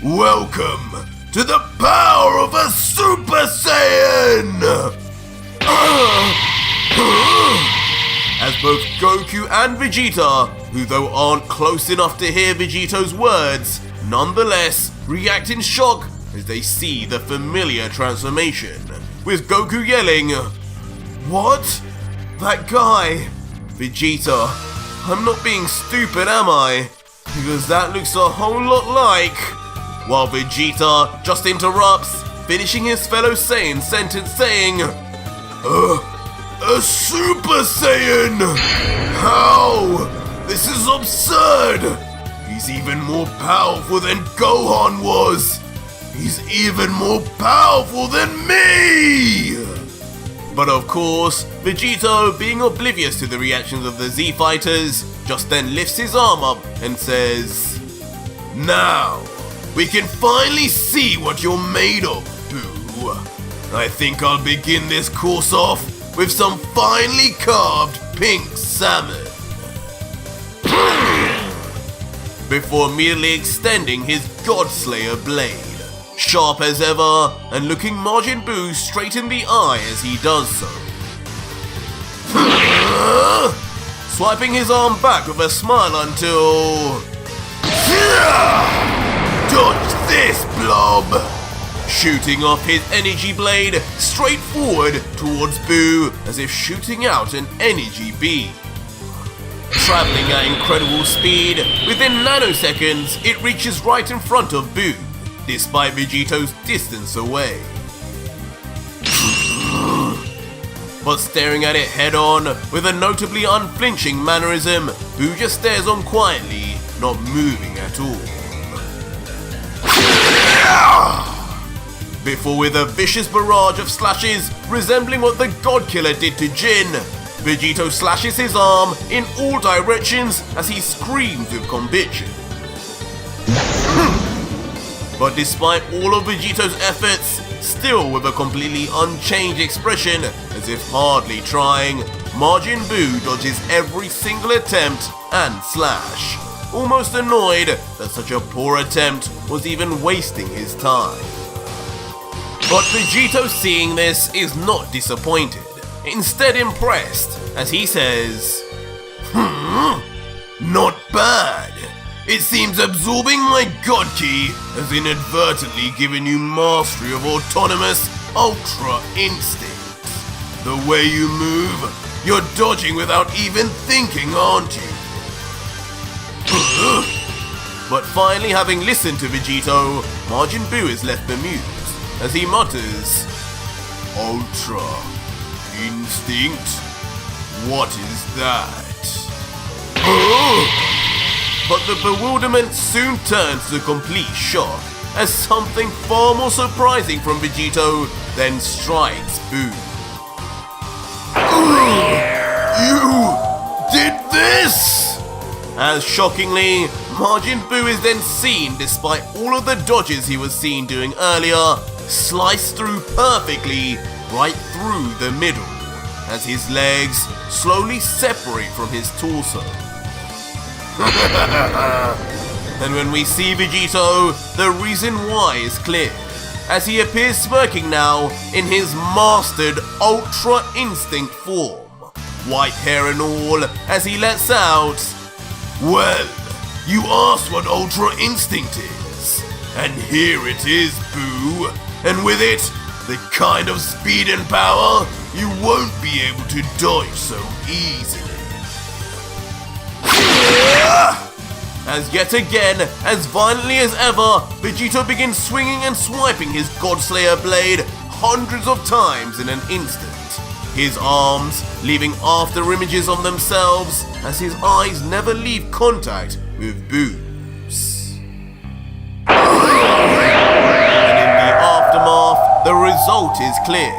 "Welcome to the power of a Super Saiyan!" As both Goku and Vegeta, who though aren't close enough to hear Vegito's words, nonetheless react in shock as they see the familiar transformation, with Goku yelling, "What? That guy? Vegeta, I'm not being stupid, am I? Because that looks a whole lot like..." While Vegeta just interrupts, finishing his fellow Saiyan sentence saying, "A Super Saiyan? How? This is absurd! He's even more powerful than Gohan was! He's even more powerful than me!" But of course, Vegito, being oblivious to the reactions of the Z fighters, just then lifts his arm up and says, "Now, we can finally see what you're made of, Buu. I think I'll begin this course off with some finely carved pink salmon." Before immediately extending his Godslayer blade, sharp as ever, and looking Majin Buu straight in the eye as he does so. Swiping his arm back with a smile until... "Dodge this, blob!" Shooting off his energy blade straight forward towards Buu as if shooting out an energy beam. Traveling at incredible speed, within nanoseconds it reaches right in front of Buu, despite Vegito's distance away. But staring at it head on, with a notably unflinching mannerism, Buu just stares on quietly, not moving at all. Before, with a vicious barrage of slashes resembling what the God Killer did to Jin, Vegito slashes his arm in all directions as he screams with conviction. But despite all of Vegito's efforts, still with a completely unchanged expression, as if hardly trying, Majin Buu dodges every single attempt and slash, almost annoyed that such a poor attempt was even wasting his time. But Vegito, seeing this, is not disappointed, instead impressed, as he says, not bad. It seems absorbing my God Key has inadvertently given you mastery of autonomous Ultra Instinct. The way you move, you're dodging without even thinking, aren't you? But finally, having listened to Vegito, Majin Buu is left bemused, as he mutters, Ultra Instinct? What is that? But the bewilderment soon turns to complete shock, as something far more surprising from Vegito then strikes Buu. You did this! As shockingly, Majin Buu is then seen, despite all of the dodges he was seen doing earlier, sliced through perfectly right through the middle, as his legs slowly separate from his torso. And when we see Vegito, the reason why is clear, as he appears smirking now in his mastered Ultra Instinct form, white hair and all, as he lets out, well, you asked what Ultra Instinct is, and here it is, Boo, and with it, the kind of speed and power you won't be able to dodge so easily. As yet again, as violently as ever, Vegito begins swinging and swiping his Godslayer blade hundreds of times in an instant, his arms leaving after images on themselves as his eyes never leave contact with Boo's. And in the aftermath, the result is clear,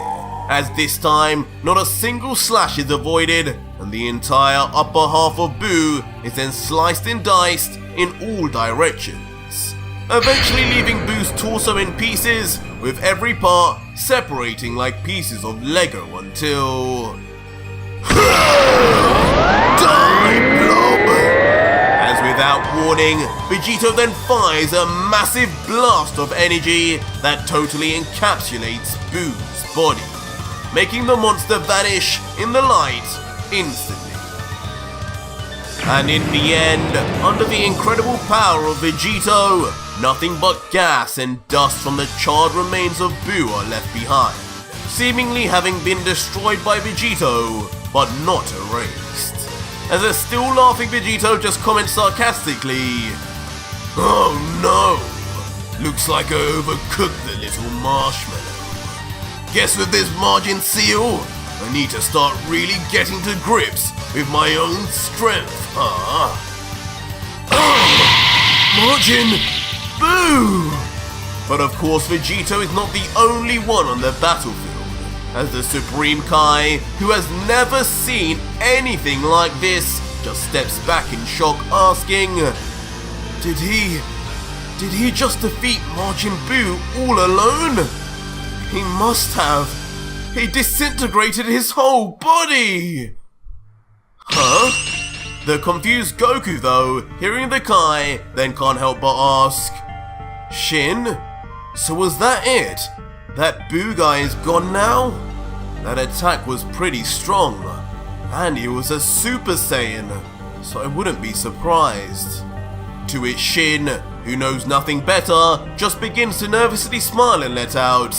as this time not a single slash is avoided, and the entire upper half of Buu is then sliced and diced in all directions, eventually leaving Buu's torso in pieces, with every part separating like pieces of Lego until... Die, blob! As without warning, Vegito then fires a massive blast of energy that totally encapsulates Buu's body, making the monster vanish in the light instantly. And in the end, under the incredible power of Vegito, nothing but gas and dust from the charred remains of Buu are left behind, seemingly having been destroyed by Vegito, but not erased. As a still laughing Vegito just comments sarcastically, oh no, looks like I overcooked the little marshmallow. Guess with this margin seal, I need to start really getting to grips with my own strength, huh? Majin Buu! But of course Vegito is not the only one on the battlefield, as the Supreme Kai, who has never seen anything like this, just steps back in shock asking, Did he just defeat Majin Buu all alone? He must have. He disintegrated his whole body! Huh? The confused Goku, though, hearing the Kai, then can't help but ask, Shin? So was that it? That Buu guy is gone now? That attack was pretty strong, and he was a Super Saiyan, so I wouldn't be surprised. To which Shin, who knows nothing better, just begins to nervously smile and let out,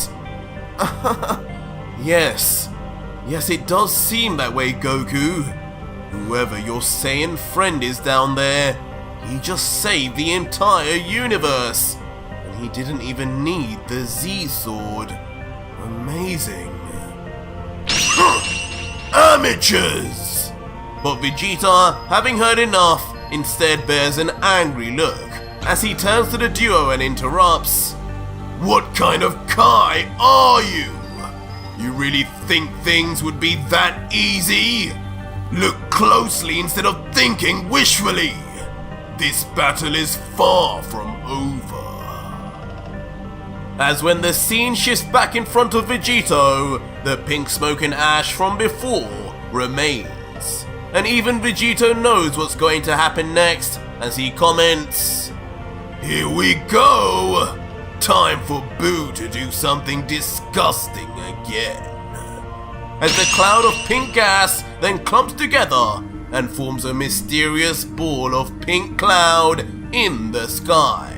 Yes, it does seem that way, Goku. Whoever your Saiyan friend is down there, he just saved the entire universe, and he didn't even need the Z-Sword. Amazing. Amateurs! But Vegeta, having heard enough, instead bears an angry look, as he turns to the duo and interrupts, What kind of Kai are you? You really think things would be that easy? Look closely instead of thinking wishfully. This battle is far from over. as when the scene shifts back in front of Vegito, the pink smoke and ash from before remains. And even Vegito knows what's going to happen next as he comments, "Here we go! Time for Buu to do something disgusting again." As the cloud of pink gas then clumps together and forms a mysterious ball of pink cloud in the sky.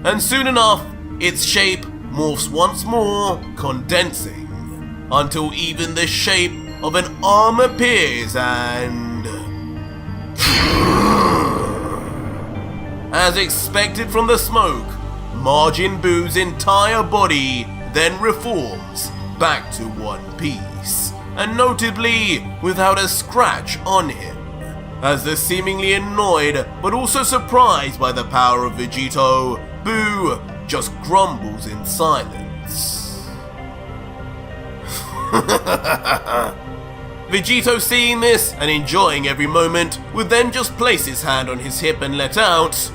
And soon enough, its shape morphs once more, condensing, until even the shape of an arm appears and... As expected from the smoke, Majin Buu's entire body then reforms back to one piece, and notably without a scratch on him, as the seemingly annoyed but also surprised by the power of Vegito, Buu just grumbles in silence. Vegito, seeing this and enjoying every moment, would then just place his hand on his hip and let out,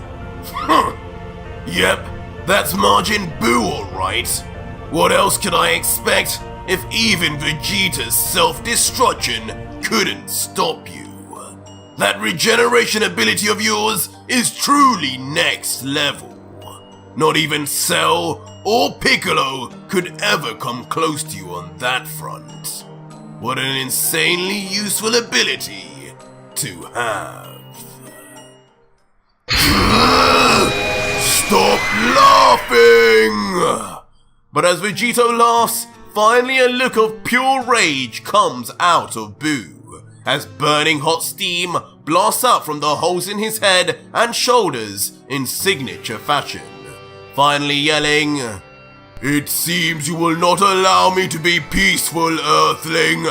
"Yep, that's Majin Buu alright. What else could I expect if even Vegeta's self-destruction couldn't stop you? That regeneration ability of yours is truly next level. Not even Cell or Piccolo could ever come close to you on that front. What an insanely useful ability to have." Stop laughing! But as Vegito laughs, finally a look of pure rage comes out of Buu, as burning hot steam blasts out from the holes in his head and shoulders in signature fashion, finally yelling, "It seems you will not allow me to be peaceful, Earthling.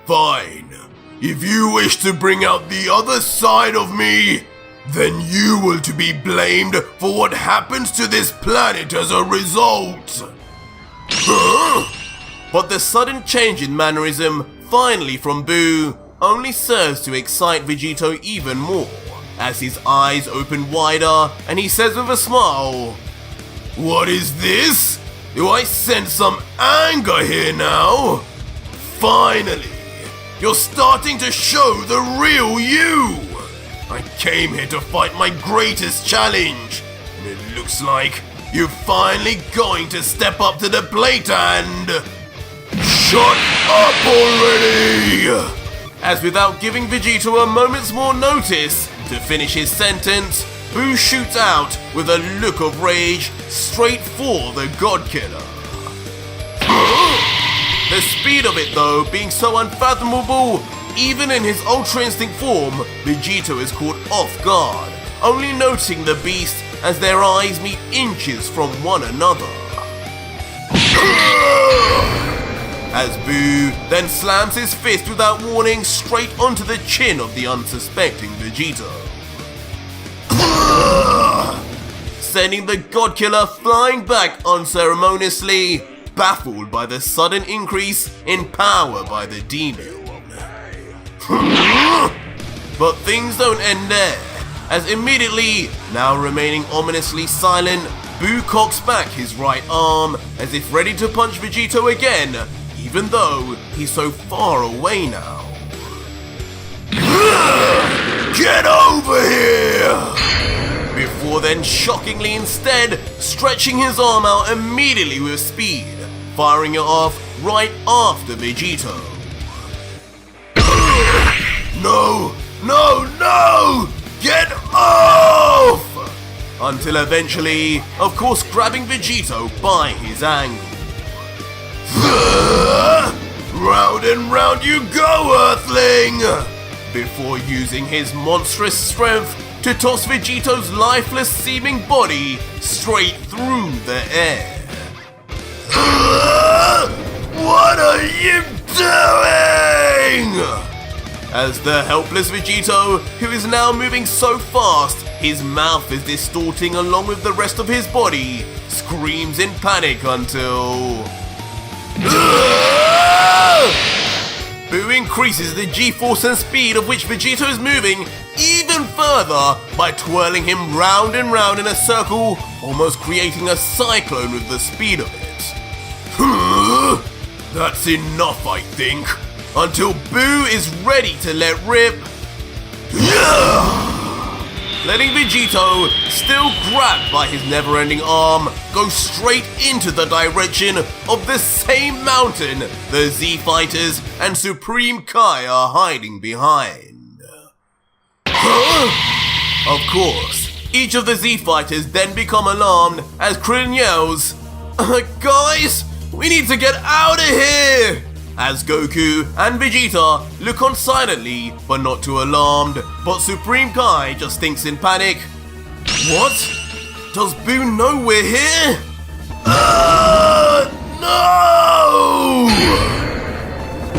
Fine. If you wish to bring out the other side of me, then you will to be blamed for what happens to this planet as a result." But the sudden change in mannerism, finally from Buu, only serves to excite Vegito even more, as his eyes open wider and he says with a smile, "What is this? Do I sense some anger here now? Finally, you're starting to show the real you. I came here to fight my greatest challenge, and it looks like you're finally going to step up to the plate and... Shut up already!" As without giving Vegito a moment's more notice to finish his sentence, Buu shoots out with a look of rage straight for the God Killer. The speed of it though being so unfathomable, even in his Ultra Instinct form, Vegito is caught off guard, only noting the beast as their eyes meet inches from one another. As Buu then slams his fist without warning straight onto the chin of the unsuspecting Vegito, sending the God Killer flying back unceremoniously, baffled by the sudden increase in power by the demon. But things don't end there, as immediately, now remaining ominously silent, Buu cocks back his right arm as if ready to punch Vegito again, even though he's so far away now. Get over here! Before then shockingly instead stretching his arm out immediately with speed, firing it off right after Vegito. No! No! No! Get off! Until eventually, of course, grabbing Vegito by his ankle. Round and round you go, Earthling! Before using his monstrous strength to toss Vegito's lifeless seeming body straight through the air. What are you doing? As the helpless Vegito, who is now moving so fast, his mouth is distorting along with the rest of his body, screams in panic until... Buu increases the G-force and speed of which Vegito is moving even further further by twirling him round and round in a circle, almost creating a cyclone with the speed of it. That's enough, I think, until Buu is ready to let rip. Letting Vegito, still grabbed by his never-ending arm, go straight into the direction of the same mountain the Z-Fighters and Supreme Kai are hiding behind. Of course, each of the Z-Fighters then become alarmed as Krillin yells, "Guys, we need to get out of here!" As Goku and Vegeta look on silently but not too alarmed, but Supreme Kai just thinks in panic, "What? Does Buu know we're here? No!"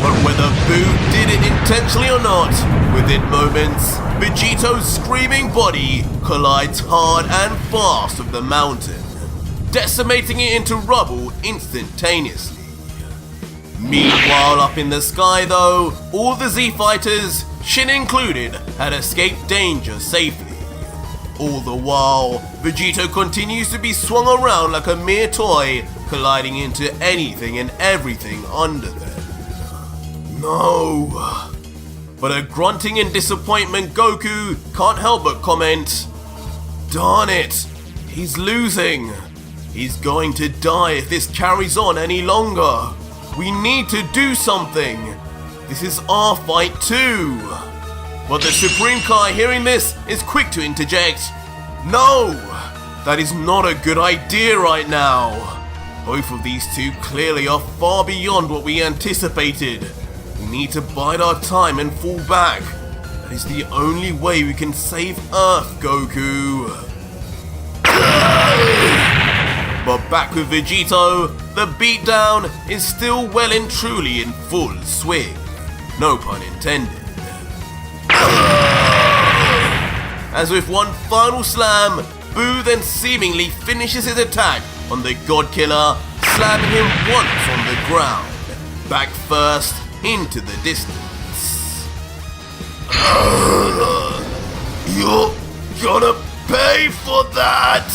But whether Buu did it intentionally or not, within moments, Vegito's screaming body collides hard and fast with the mountain, decimating it into rubble instantaneously. Meanwhile, up in the sky though, all the Z-Fighters, Shin included, had escaped danger safely. All the while, Vegito continues to be swung around like a mere toy, colliding into anything and everything under them. No. But a grunting in disappointment Goku can't help but comment, "Darn it, he's losing. He's going to die if this carries on any longer. We need to do something. This is our fight too." But the Supreme Kai, hearing this, is quick to interject, "No, that is not a good idea right now. Both of these two clearly are far beyond what we anticipated. We need to bide our time and fall back. That is the only way we can save Earth, Goku." But back with Vegito, the beatdown is still well and truly in full swing. No pun intended. As with one final slam, Buu then seemingly finishes his attack on the God Killer, slamming him once on the ground, back first into the distance. "You're gonna pay for that!"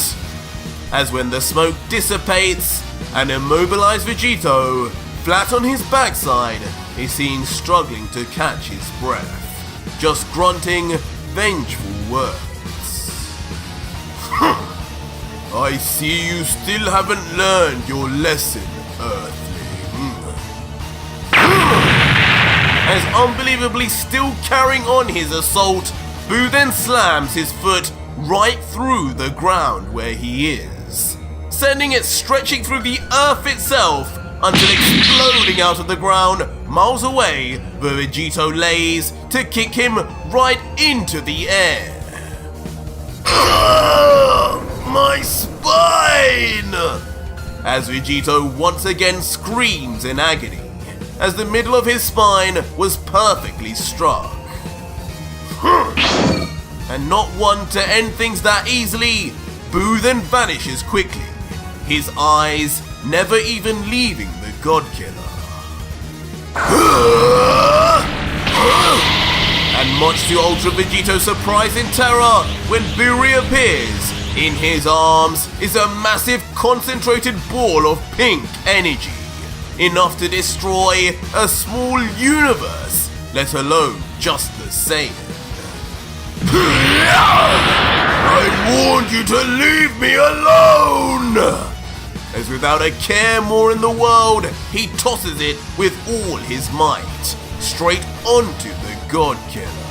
As when the smoke dissipates, an immobilized Vegito, flat on his backside, is seen struggling to catch his breath, just grunting vengeful words. "I see you still haven't learned your lesson, Earthling." As unbelievably still carrying on his assault, Buu then slams his foot right through the ground where he is, sending it stretching through the earth itself until exploding out of the ground miles away, where Vegito lays to kick him right into the air. My spine! As Vegito once again screams in agony, as the middle of his spine was perfectly struck. And not one to end things that easily, Buu then vanishes quickly, his eyes never even leaving the God Killer. And much to Ultra Vegito's surprise and terror, when Buu reappears, in his arms is a massive concentrated ball of pink energy, enough to destroy a small universe, let alone just the Saiyan. "I warned you to leave me alone!" As without a care more in the world, he tosses it with all his might, straight onto the God Killer.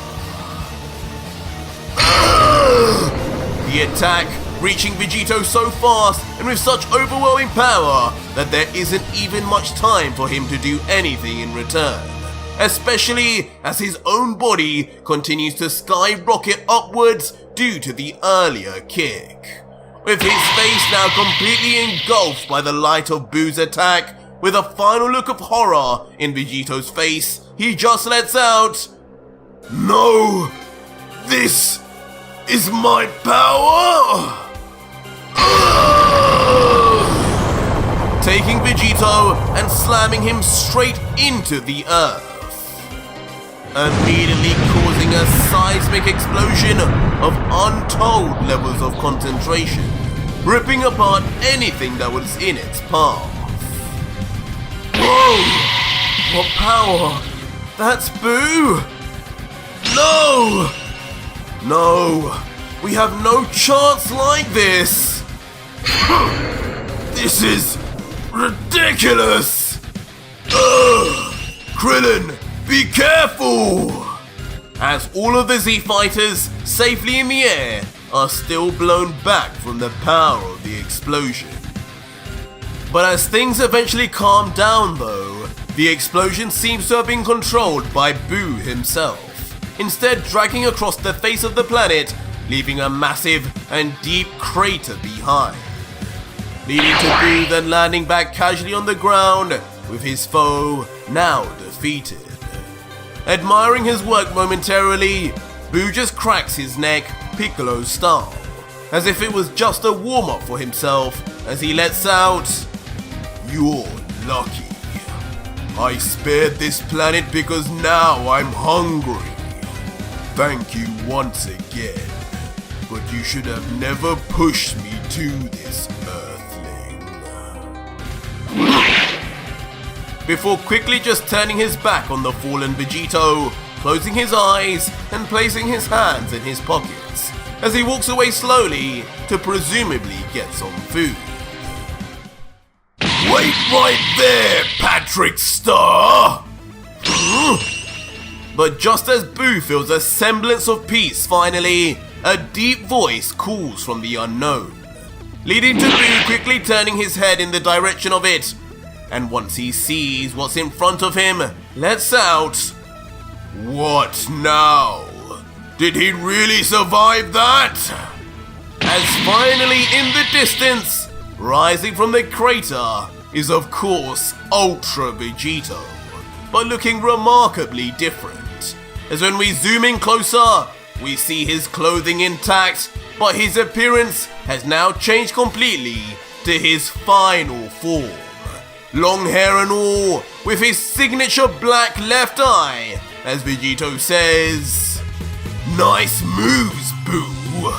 The attack reaching Vegito so fast and with such overwhelming power that there isn't even much time for him to do anything in return, especially as his own body continues to skyrocket upwards due to the earlier kick. With his face now completely engulfed by the light of Buu's attack, with a final look of horror in Vegito's face, he just lets out, "No! This is my power!" Taking Vegito and slamming him straight into the earth, immediately causing causing a seismic explosion of untold levels of concentration, ripping apart anything that was in its path. Whoa! What power? That's Buu! No! No! We have no chance like this! This is ridiculous! Ugh! Krillin, be careful! As all of the Z fighters, safely in the air, are still blown back from the power of the explosion. But as things eventually calm down though, the explosion seems to have been controlled by Buu himself, instead dragging across the face of the planet, leaving a massive and deep crater behind, leading to Buu then landing back casually on the ground with his foe now defeated. Admiring his work momentarily, Buu just cracks his neck Piccolo style, as if it was just a warm-up for himself as he lets out, "You're lucky. I spared this planet because now I'm hungry. Thank you once again, but you should have never pushed me to this earthling." Before quickly just turning his back on the fallen Vegito, closing his eyes and placing his hands in his pockets as he walks away slowly to presumably get some food. "Wait right there, Patrick Star!" But just as Buu feels a semblance of peace finally, a deep voice calls from the unknown, leading to Buu quickly turning his head in the direction of it, and once he sees what's in front of him, lets out, "What now? Did he really survive that?" As finally in the distance, rising from the crater, is of course Ultra Vegito, but looking remarkably different, as when we zoom in closer, we see his clothing intact, but his appearance has now changed completely to his final form. Long hair and all, with his signature black left eye, as Vegito says, "Nice moves, Buu.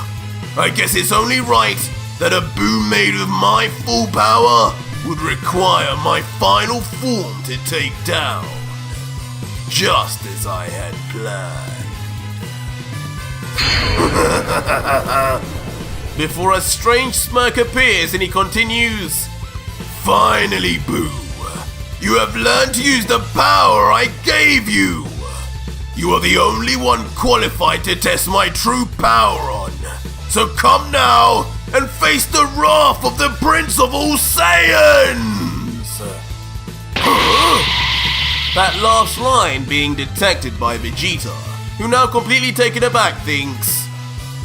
I guess it's only right that a Buu made with my full power would require my final form to take down. Just as I had planned." Before a strange smirk appears and he continues, "Finally, Buu, you have learned to use the power I gave you. You are the only one qualified to test my true power on. So come now and face the wrath of the Prince of all Saiyans!" That last line being detected by Vegeta, who now completely taken aback thinks,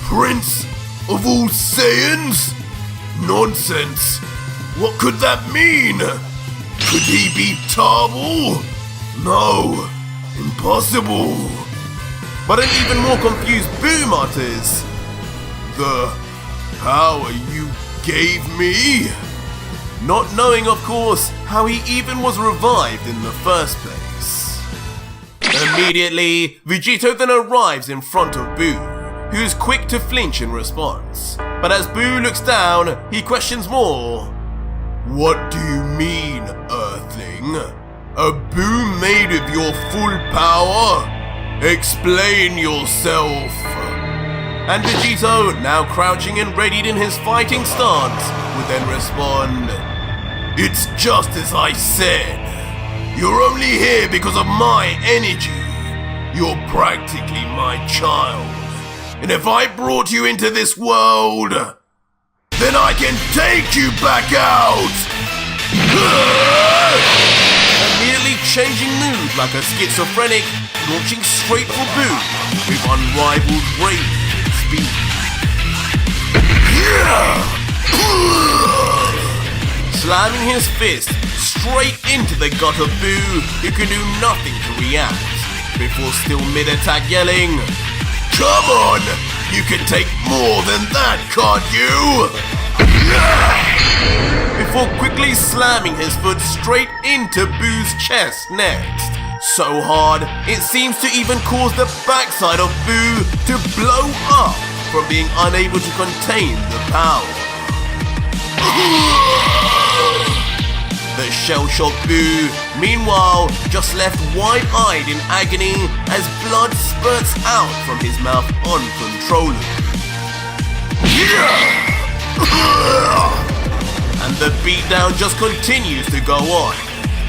"Prince of all Saiyans? Nonsense! What could that mean? Could he be Table? No, impossible." But an even more confused Buu mutters, "The power you gave me?" Not knowing, of course, how he even was revived in the first place. Immediately, Vegito then arrives in front of Buu, who's quick to flinch in response. But as Buu looks down, he questions more. "What do you mean, Earthling? A Buu made of your full power? Explain yourself." And Vegito, now crouching and readied in his fighting stance, would then respond, "It's just as I said. You're only here because of my energy. You're practically my child. And if I brought you into this world, then I can take you back out!" Immediately changing mood like a schizophrenic, launching straight for Buu with unrivaled rage and speed. Slamming his fist straight into the gut of Buu, who can do nothing to react, before still mid-attack yelling, "Come on! You can take more than that, can't you?" Before quickly slamming his foot straight into Buu's chest next, So hard, it seems to even cause the backside of Buu to blow up from being unable to contain the power. The shell-shocked Buu, meanwhile, just left wide-eyed in agony as blood spurts out from his mouth uncontrollably. And the beatdown just continues to go on,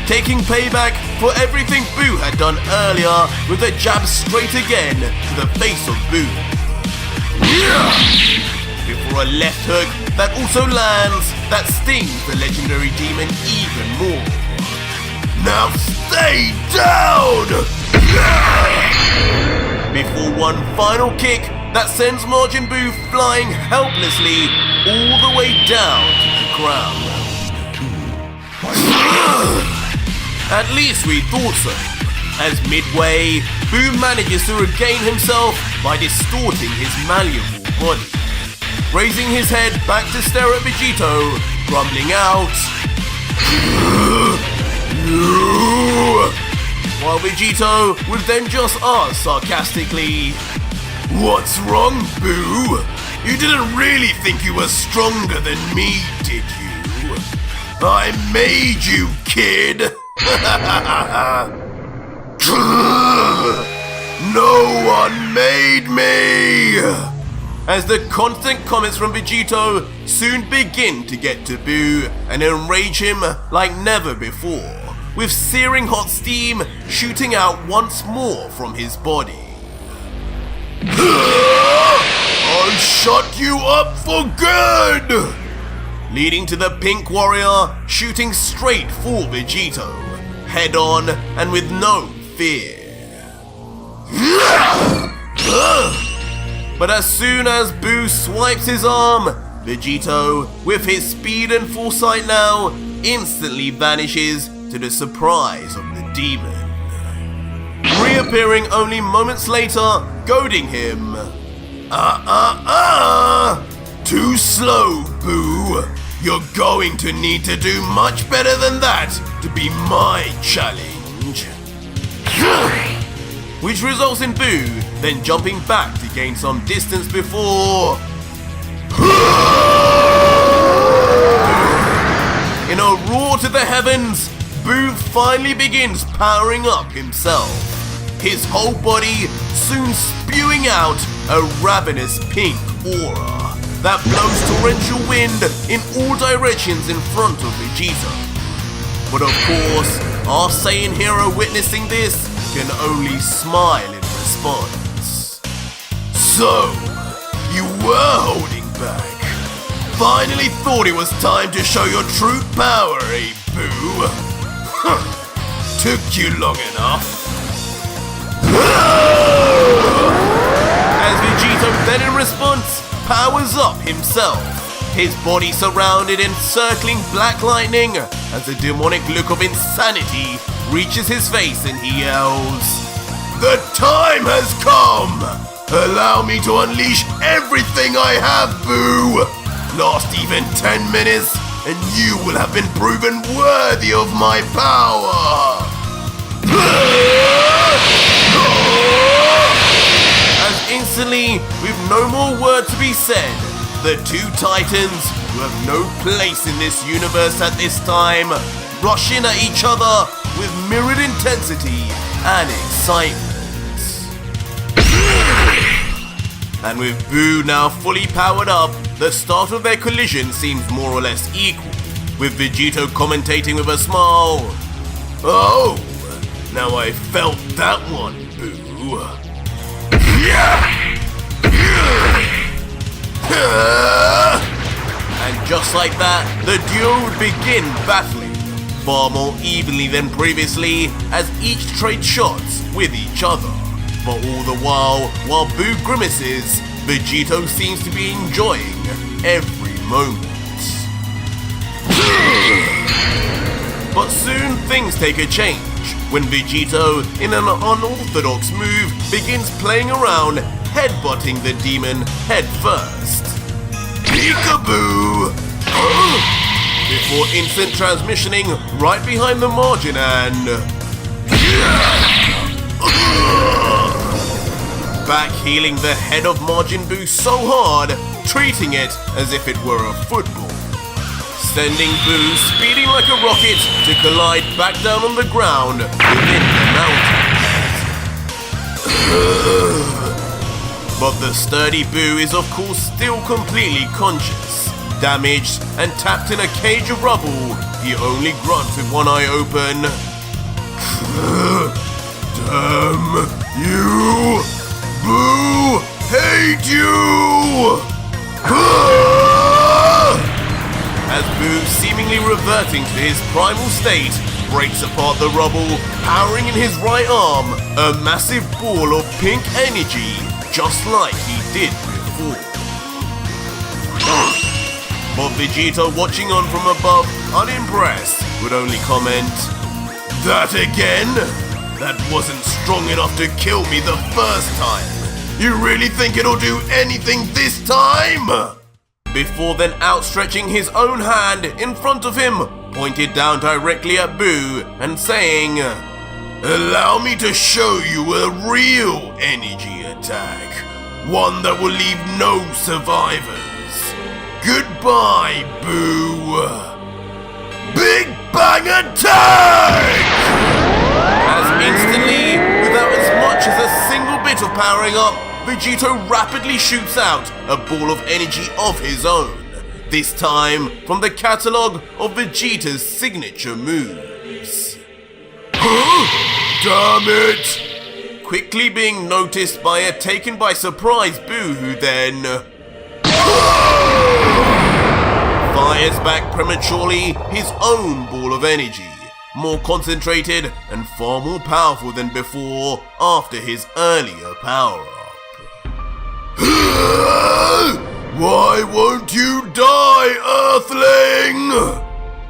taking payback for everything Buu had done earlier with a jab straight again to the face of Buu. Before a left hook that also lands, that stings the legendary demon even more. Now stay down! Before one final kick that sends Majin Buu flying helplessly all the way down to the ground. At least we thought so, as midway, Buu manages to regain himself by distorting his malleable body, raising his head back to stare at Vegito, grumbling out, while Vegito would then just ask sarcastically, "What's wrong, Buu? You didn't really think you were stronger than me, did you? I made you, kid!" No one made me! As the constant comments from Vegito soon begin to get to Buu and enrage him like never before, with searing hot steam shooting out once more from his body. I'll shut you up for good! Leading to the Pink Warrior shooting straight for Vegito, head on and with no fear. But as soon as Buu swipes his arm, Vegito, with his speed and foresight now, instantly vanishes to the surprise of the demon, reappearing only moments later, goading him. Too slow, Buu. You're going to need to do much better than that to be my challenge. Which results in Buu then jumping back to gain some distance before... In a roar to the heavens, Buu finally begins powering up himself, his whole body soon spewing out a ravenous pink aura that blows torrential wind in all directions in front of Vegito. But of course, our Saiyan hero witnessing this can only smile in response. So, you were holding back. Finally thought it was time to show your true power, eh, Buu? Took you long enough. As Vegito then in response powers up himself, his body surrounded in circling black lightning as a demonic look of insanity reaches his face and he yells, "The time has come! Allow me to unleash everything I have, Buu! Last even 10 minutes and you will have been proven worthy of my power!" As instantly, with no more word to be said, the two titans, who have no place in this universe at this time, rush in at each other with mirrored intensity and excitement. And with Buu now fully powered up, the start of their collision seems more or less equal, with Vegito commentating with a smile, "Oh, now I felt that one, Buu." And just like that, the duo would begin battling, far more evenly than previously, as each trades shots with each other. But all the while Buu grimaces, Vegito seems to be enjoying every moment. But soon things take a change when Vegito, in an unorthodox move, begins playing around, headbutting the demon head first. Peekaboo! Before instant transmissioning right behind the margin and... Back healing the head of Majin Buu so hard, treating it as if it were a football. Sending Buu speeding like a rocket to collide back down on the ground within the mountains. But the sturdy Buu is of course still completely conscious. Damaged and tapped in a cage of rubble, he only grunts with one eye open. Damn you! Buu! Hate you! As Buu, seemingly reverting to his primal state, breaks apart the rubble, powering in his right arm a massive ball of pink energy, just like he did before. But Vegito, watching on from above, unimpressed, would only comment, "That again? That wasn't strong enough to kill me the first time. You really think it'll do anything this time?" Before then outstretching his own hand in front of him, pointed down directly at Buu and saying, "Allow me to show you a real energy attack. One that will leave no survivors. Goodbye, Buu. Big Bang Attack!" As instantly, without as much as a single bit of powering up, Vegito rapidly shoots out a ball of energy of his own, this time from the catalogue of Vegeta's signature moves. Damn it! Quickly being noticed by a taken by surprise Buu, who then fires back prematurely his own ball of energy, more concentrated and far more powerful than before after his earlier power-up. Why won't you die, Earthling?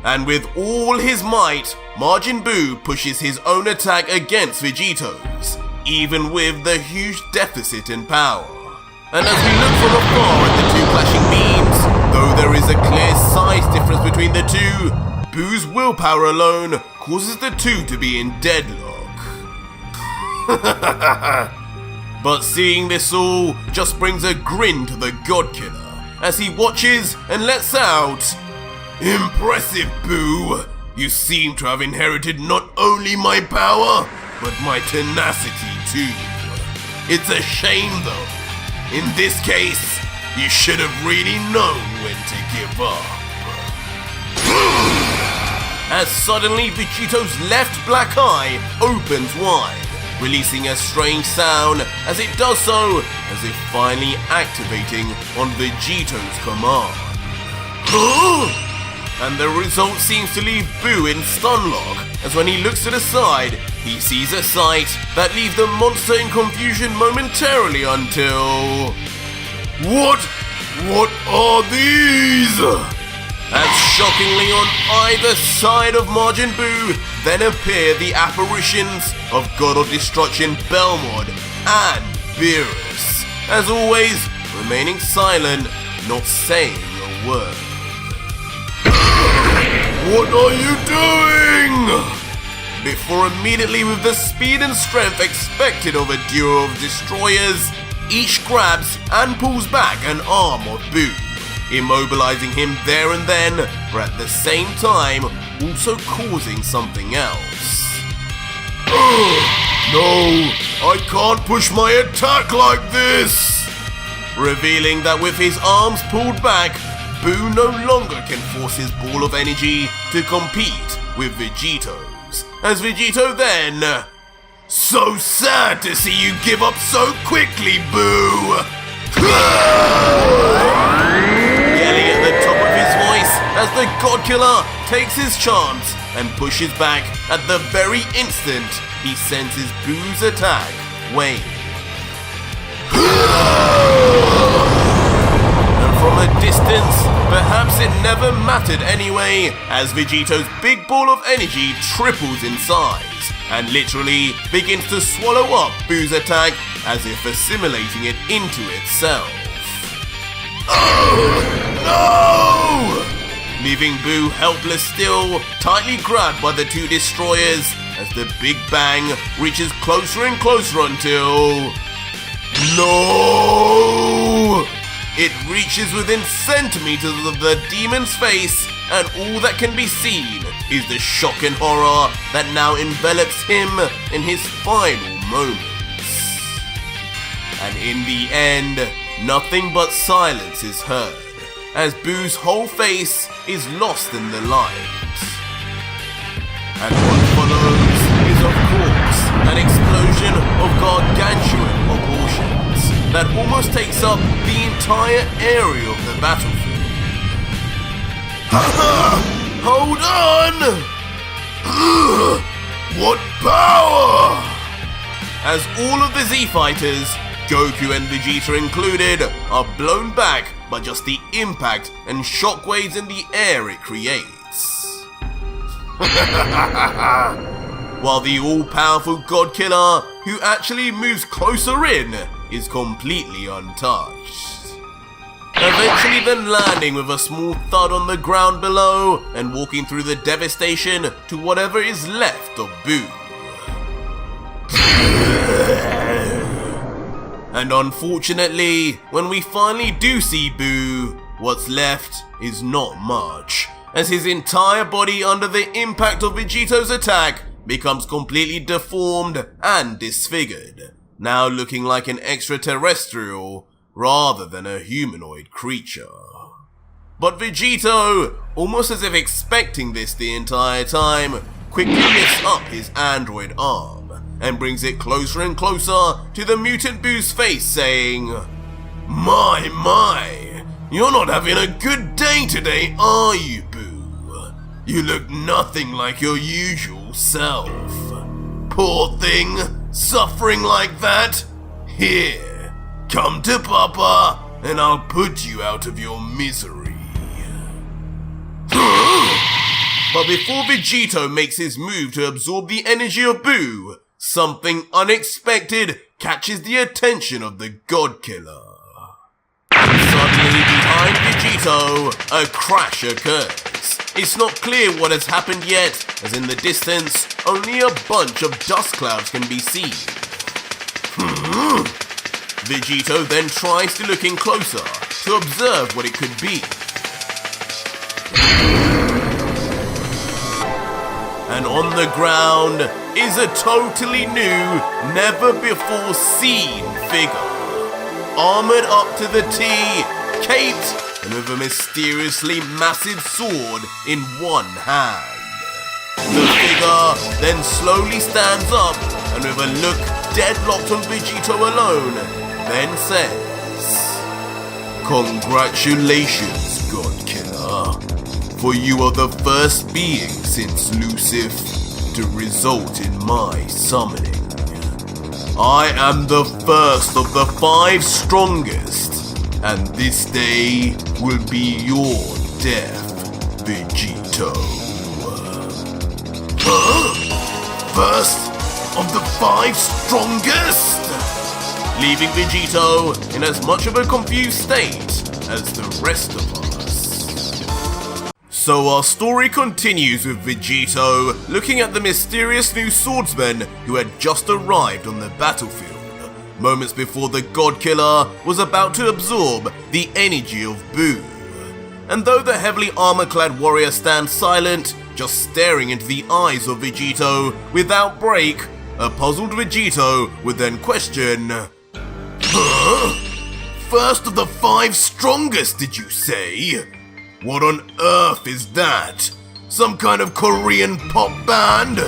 And with all his might, Majin Buu pushes his own attack against Vegito's, even with the huge deficit in power. And as we look from afar at the two clashing beams, though there is a clear size difference between the two, Buu's willpower alone causes the two to be in deadlock. But seeing this all just brings a grin to the God Killer as he watches and lets out, "Impressive, Buu. You seem to have inherited not only my power, but my tenacity too. It's a shame though. In this case, you should have really known when to give up." As suddenly Vegito's left black eye opens wide, releasing a strange sound as it does so, as if finally activating on Vegito's command. And the result seems to leave Buu in stunlock, as when he looks to the side, he sees a sight that leaves the monster in confusion momentarily until... What are these? As shockingly on either side of Majin Buu then appear the apparitions of God of Destruction Belmod and Beerus, as always remaining silent, not saying a word. What are you doing? Before immediately with the speed and strength expected of a duo of destroyers, each grabs and pulls back an arm of Buu, immobilizing him there and then, but at the same time also causing something else. No, I can't push my attack like this! Revealing that with his arms pulled back, Buu no longer can force his ball of energy to compete with Vegito's, as Vegito then... So sad to see you give up so quickly, Buu! Yelling at the top of his voice as the God Killer takes his chance and pushes back at the very instant he senses Buu's attack wane. And from a distance, perhaps it never mattered anyway, as Vegito's big ball of energy triples in size and literally begins to swallow up Buu's attack as if assimilating it into itself. Oh, no! leaving Buu helpless still, tightly grabbed by the two destroyers as the Big Bang reaches closer and closer until... No! It reaches within centimeters of the demon's face, and all that can be seen is the shock and horror that now envelops him in his final moments. And in the end, nothing but silence is heard, as Buu's whole face is lost in the light. And what follows is, of course, an explosion of gargantuan proportions that almost takes up the entire area of the battlefield. Hold on! What power! As all of the Z fighters, Goku and Vegeta included, are blown back by just the impact and shockwaves in the air it creates. While the all-powerful God Killer, who actually moves closer in, is completely untouched. Eventually then landing with a small thud on the ground below and walking through the devastation to whatever is left of Buu. And unfortunately, when we finally do see Buu, what's left is not much, as his entire body under the impact of Vegito's attack becomes completely deformed and disfigured, now looking like an extraterrestrial rather than a humanoid creature. But Vegito, almost as if expecting this the entire time, quickly lifts up his android arm and brings it closer and closer to the mutant Buu's face, saying, My, you're not having a good day today, are you, Buu? You look nothing like your usual self. Poor thing, suffering like that? Here, come to Papa, and I'll put you out of your misery. But before Vegito makes his move to absorb the energy of Buu, something unexpected catches the attention of the God Killer. Suddenly behind Vegito, a crash occurs. It's not clear what has happened yet, as in the distance, only a bunch of dust clouds can be seen. Vegito then tries to look in closer to observe what it could be. And on the ground is a totally new, never-before-seen figure. Armored up to the T, caped, and with a mysteriously massive sword in one hand. The figure then slowly stands up, and with a look deadlocked on Vegito alone, then says, Congratulations, God Killer, for you are the first being since Lucif to result in my summoning. I am the first of the 5 strongest, and this day will be your death, Vegito. First of the 5 strongest? Leaving Vegito in as much of a confused state as the rest of us. So our story continues with Vegito looking at the mysterious new swordsman who had just arrived on the battlefield, moments before the God Killer was about to absorb the energy of Buu. And though the heavily armor-clad warrior stands silent, just staring into the eyes of Vegito without break, a puzzled Vegito would then question, Huh? First of the 5 strongest, did you say? What on earth is that? Some kind of Korean pop band?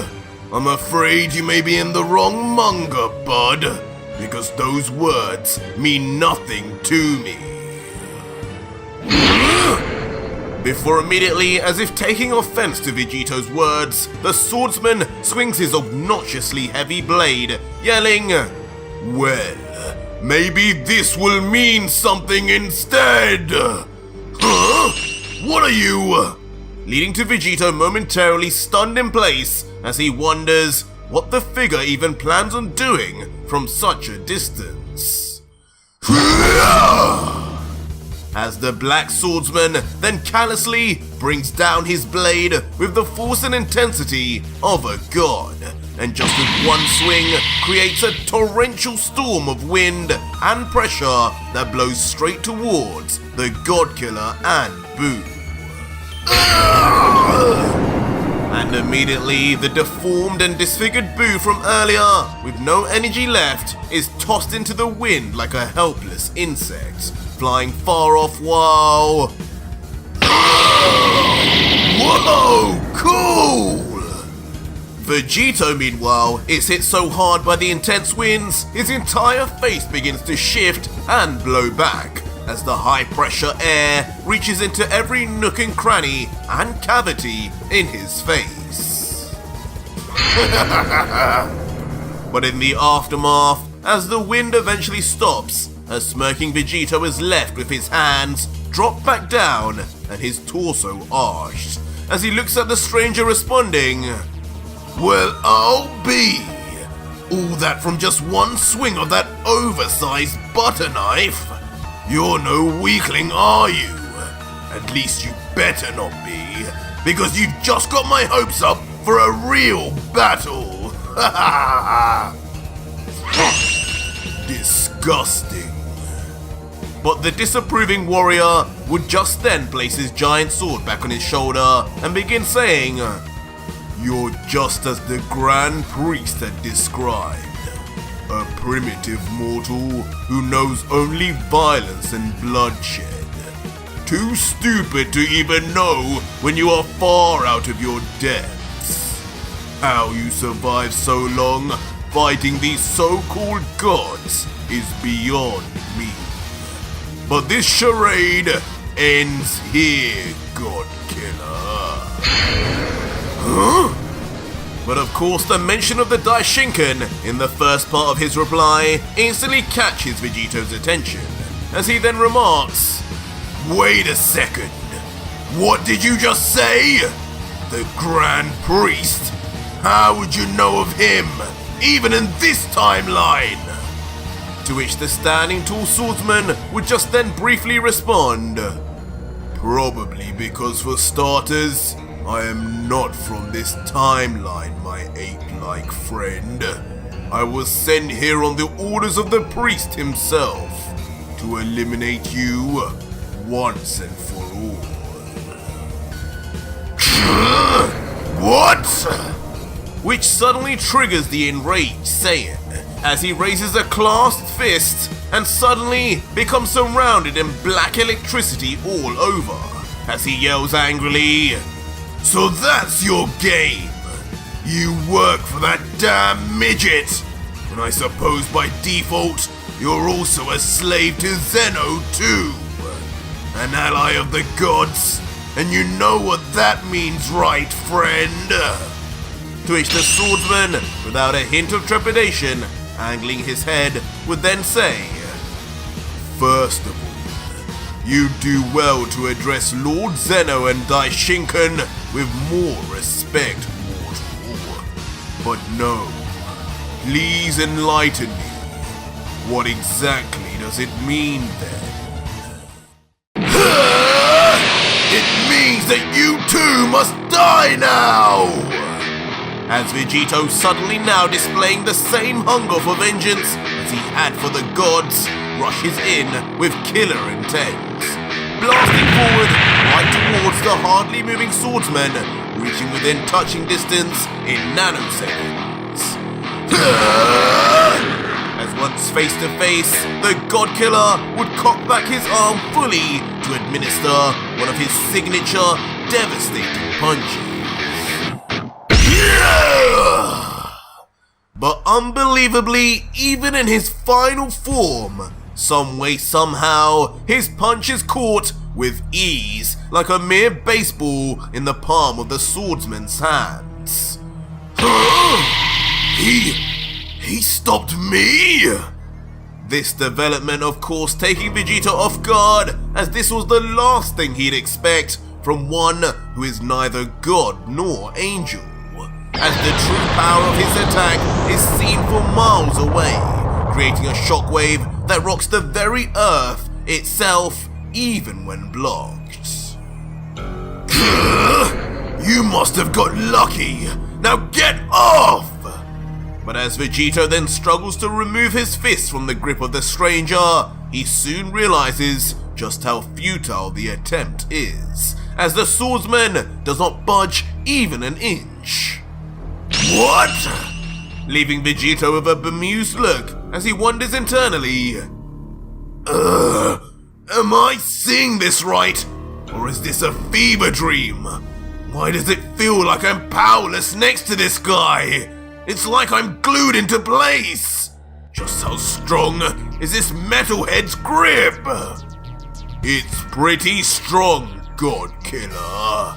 I'm afraid you may be in the wrong manga, bud, because those words mean nothing to me. Before immediately, as if taking offense to Vegito's words, the swordsman swings his obnoxiously heavy blade, yelling, Well, maybe this will mean something instead! Huh? What are you? Leading to Vegito momentarily stunned in place as he wonders what the figure even plans on doing from such a distance. as the black swordsman then callously brings down his blade with the force and intensity of a god, and just with one swing creates a torrential storm of wind and pressure that blows straight towards the God Killer and Buu. And immediately, the deformed and disfigured Buu from earlier, with no energy left, is tossed into the wind like a helpless insect, flying far off while... Whoa! Cool! Vegito, meanwhile, is hit so hard by the intense winds, his entire face begins to shift and blow back, as the high-pressure air reaches into every nook and cranny and cavity in his face. But in the aftermath, as the wind eventually stops, a smirking Vegito is left with his hands dropped back down and his torso arched, as he looks at the stranger responding, "Well, I'll be! All that from just one swing of that oversized butter knife? You're no weakling, are you? At least you better not be, because you've just got my hopes up for a real battle." Disgusting. But the disapproving warrior would just then place his giant sword back on his shoulder and begin saying, "You're just as the Grand Priest had described. A primitive mortal who knows only violence and bloodshed. Too stupid to even know when you are far out of your depths. How you survive so long fighting these so-called gods is beyond me. But this charade ends here, God Killer." Huh? But of course, the mention of the Daishinkan in the first part of his reply instantly catches Vegito's attention, as he then remarks, "Wait a second, what did you just say? The Grand Priest? How would you know of him, even in this timeline?" To which the standing tall swordsman would just then briefly respond, "Probably because for starters, I am not from this timeline, my ape-like friend. I was sent here on the orders of the priest himself to eliminate you once and for all." What? Which suddenly triggers the enraged Saiyan, as he raises a clasped fist and suddenly becomes surrounded in black electricity all over, as he yells angrily, "So that's your game! You work for that damn midget! And I suppose by default, you're also a slave to Zeno too! An ally of the gods, and you know what that means, right, friend?" To which the swordsman, without a hint of trepidation, angling his head, would then say, "First of all, you do well to address Lord Zeno and Daishinkan with more respect, mortal. But no, please enlighten me. What exactly does it mean then?" "It means that you too must die now!" As Vegito, suddenly now displaying the same hunger for vengeance as he had for the gods, rushes in with killer intent, blasting forward right towards the hardly moving swordsman, reaching within touching distance in nanoseconds. As once face to face, the God Killer would cock back his arm fully to administer one of his signature devastating punches. But unbelievably, even in his final form, some way somehow, his punch is caught with ease, like a mere baseball in the palm of the swordsman's hands. He stopped me? This development, of course, taking Vegito off guard, as this was the last thing he'd expect from one who is neither god nor angel, as the true power of his attack is seen from miles away, creating a shockwave that rocks the very earth itself even when blocked. You must have got lucky! Now get off! But as Vegito then struggles to remove his fist from the grip of the stranger, he soon realizes just how futile the attempt is, as the swordsman does not budge even an inch. What? Leaving Vegito with a bemused look as he wonders internally, am I seeing this right? Or is this a fever dream? Why does it feel like I'm powerless next to this guy? It's like I'm glued into place! Just how strong is this metalhead's grip? It's pretty strong, God Killer.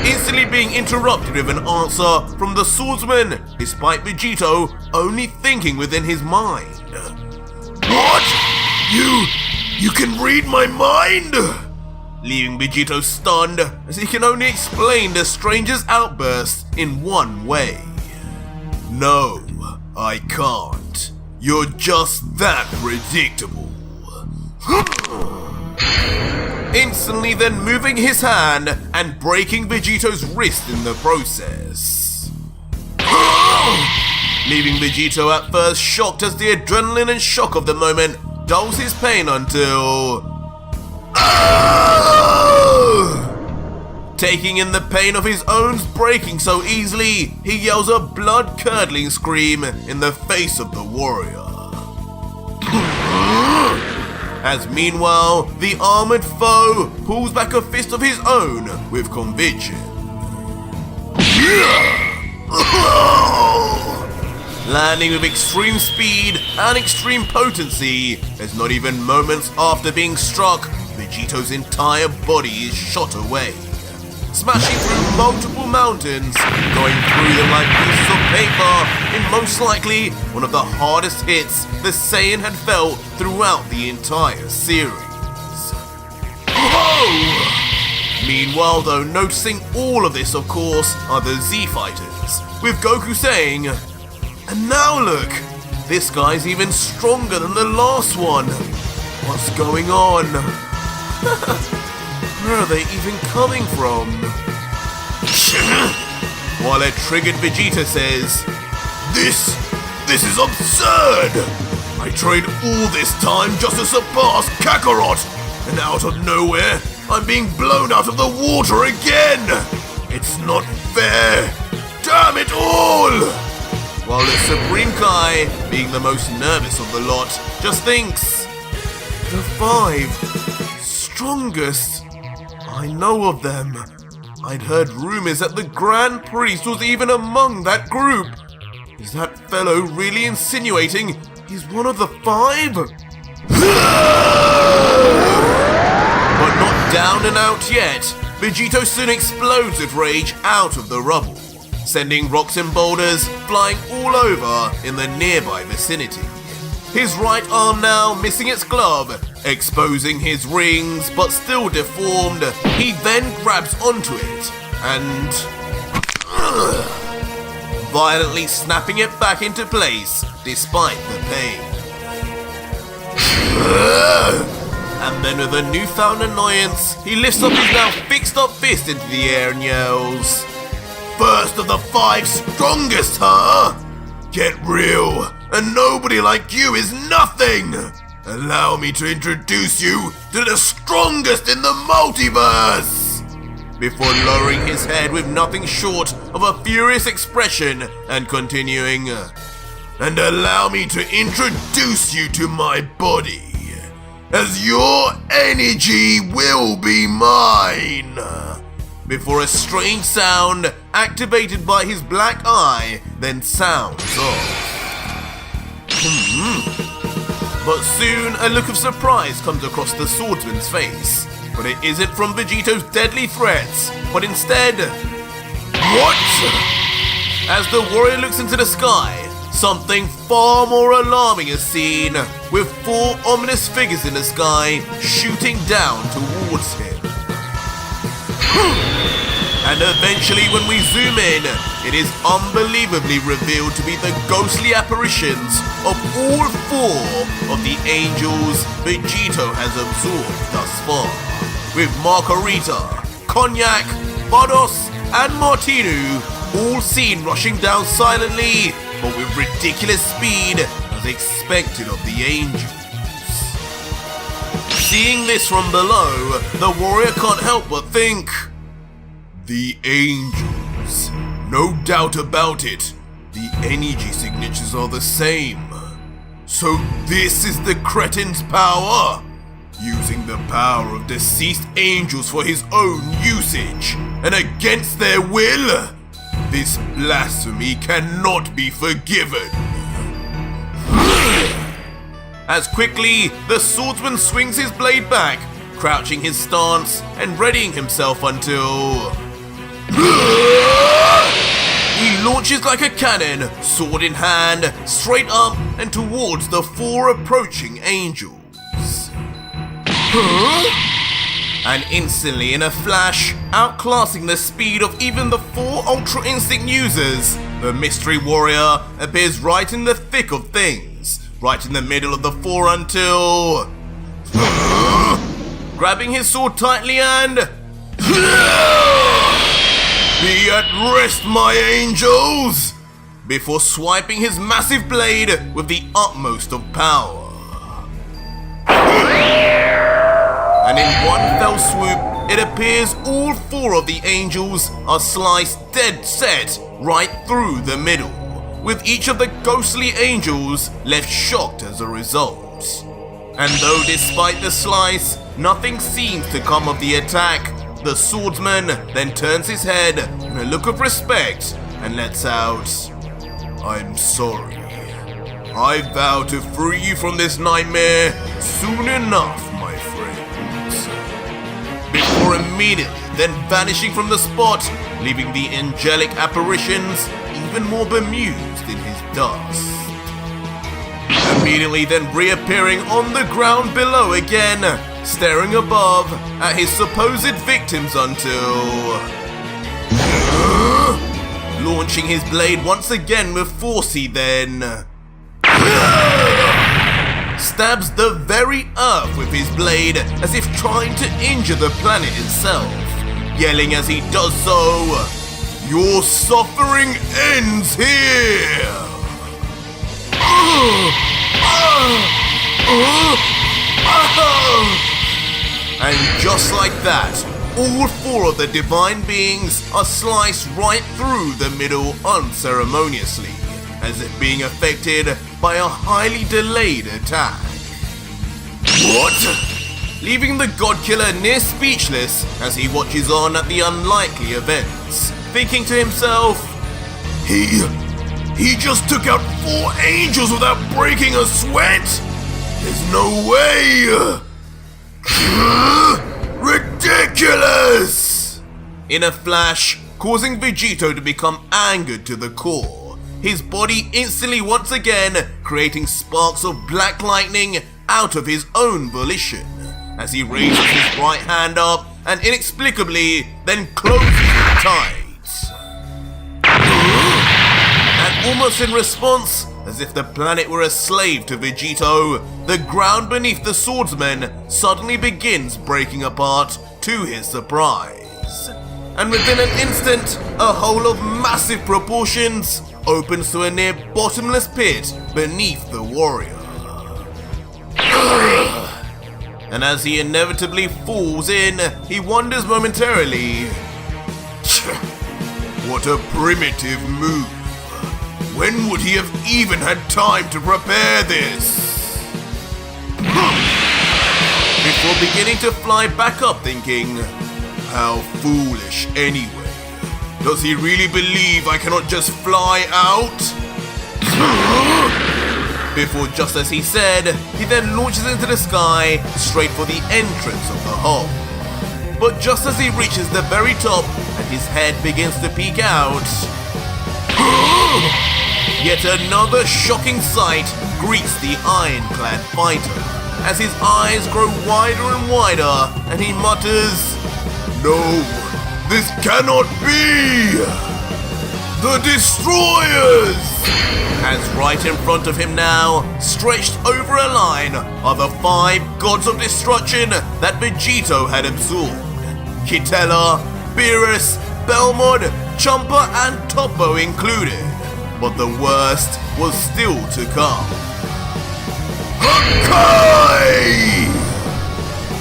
Instantly being interrupted with an answer from the swordsman, despite Vegito only thinking within his mind. What? You can read my mind? Leaving Vegito stunned as he can only explain the stranger's outburst in one way. No, I can't. You're just that predictable. Instantly then moving his hand and breaking Vegito's wrist in the process. Leaving Vegito at first shocked as the adrenaline and shock of the moment dulls his pain until... Taking in the pain of his own breaking so easily, he yells a blood-curdling scream in the face of the warrior. As meanwhile, the armored foe pulls back a fist of his own with conviction. Landing with extreme speed and extreme potency, as not even moments after being struck, Vegito's entire body is shot away, smashing through multiple mountains, going through them like pieces of paper in most likely one of the hardest hits the Saiyan had felt throughout the entire series. Oh! Meanwhile though, noticing all of this of course are the Z fighters, with Goku saying, "And now look, this guy's even stronger than the last one. What's going on?" Where are they even coming from? While a triggered Vegeta says, This is absurd! I trained all this time just to surpass Kakarot, and out of nowhere, I'm being blown out of the water again! It's not fair! Damn it all! While the Supreme Kai, being the most nervous of the lot, just thinks, the 5 strongest. I know of them. I'd heard rumors that the Grand Priest was even among that group. Is that fellow really insinuating he's one of the 5? But not down and out yet. Vegito soon explodes with rage out of the rubble, sending rocks and boulders flying all over in the nearby vicinity. His right arm now missing its glove, exposing his rings but still deformed, he then grabs onto it and violently snapping it back into place despite the pain. And then with a newfound annoyance, he lifts up his now fixed up fist into the air and yells, "First of the 5 strongest, huh? Get real, and nobody like you is nothing! Allow me to introduce you to the strongest in the multiverse!" Before lowering his head with nothing short of a furious expression and continuing, "And allow me to introduce you to my body, as your energy will be mine!" Before a strange sound activated by his black eye then sounds off. But soon a look of surprise comes across the swordsman's face, but it isn't from Vegito's deadly threats, but instead, what? As the warrior looks into the sky, something far more alarming is seen, with 4 ominous figures in the sky shooting down towards him. And eventually when we zoom in, it is unbelievably revealed to be the ghostly apparitions of all 4 of the angels Vegito has absorbed thus far, with Margarita, Cognac, Vados, and Martinu all seen rushing down silently, but with ridiculous speed as expected of the angels. Seeing this from below, the warrior can't help but think, the angels. No doubt about it, the energy signatures are the same. So this is the cretin's power? Using the power of deceased angels for his own usage, and against their will? This blasphemy cannot be forgiven. As quickly, the swordsman swings his blade back, crouching his stance and readying himself until... He launches like a cannon, sword in hand, straight up and towards the 4 approaching angels. And instantly, in a flash, outclassing the speed of even the 4 Ultra Instinct users, the mystery warrior appears right in the thick of things, right in the middle of the 4 until... Grabbing his sword tightly and... Be at rest, my angels! Before swiping his massive blade with the utmost of power. And in one fell swoop, it appears all 4 of the angels are sliced dead set right through the middle, with each of the ghostly angels left shocked as a result. And though despite the slice, nothing seems to come of the attack, the swordsman then turns his head in a look of respect and lets out, I'm sorry. I vow to free you from this nightmare soon enough, my friends. Before immediately then vanishing from the spot, leaving the angelic apparitions even more bemused in his dust. Immediately then reappearing on the ground below again, staring above at his supposed victims until... Launching his blade once again with force, he then... stabs the very earth with his blade as if trying to injure the planet itself, yelling as he does so, your suffering ends here! And just like that, all 4 of the divine beings are sliced right through the middle unceremoniously, as if being affected by a highly delayed attack. What? Leaving the God-Killer near speechless as he watches on at the unlikely events, thinking to himself, He just took out 4 angels without breaking a sweat? There's no way! Ridiculous! In a flash, causing Vegito to become angered to the core, his body instantly once again creating sparks of black lightning out of his own volition, as he raises his right hand up and inexplicably then closes it tight. And almost in response, as if the planet were a slave to Vegito, the ground beneath the swordsman suddenly begins breaking apart to his surprise. And within an instant, a hole of massive proportions opens to a near bottomless pit beneath the warrior. And as he inevitably falls in, he wonders momentarily, what a primitive move. When would he have even had time to prepare this? Before beginning to fly back up thinking, how foolish anyway. Does he really believe I cannot just fly out? Before, just as he said, he then launches into the sky straight for the entrance of the hole. But just as he reaches the very top and his head begins to peek out, yet another shocking sight greets the ironclad fighter as his eyes grow wider and wider and he mutters, No, This cannot be! The Destroyers! As right in front of him now, stretched over a line, are the 5 gods of destruction that Vegito had absorbed. Kitella, Beerus, Belmod, Champa and Topo included. But the worst was still to come. Hakai!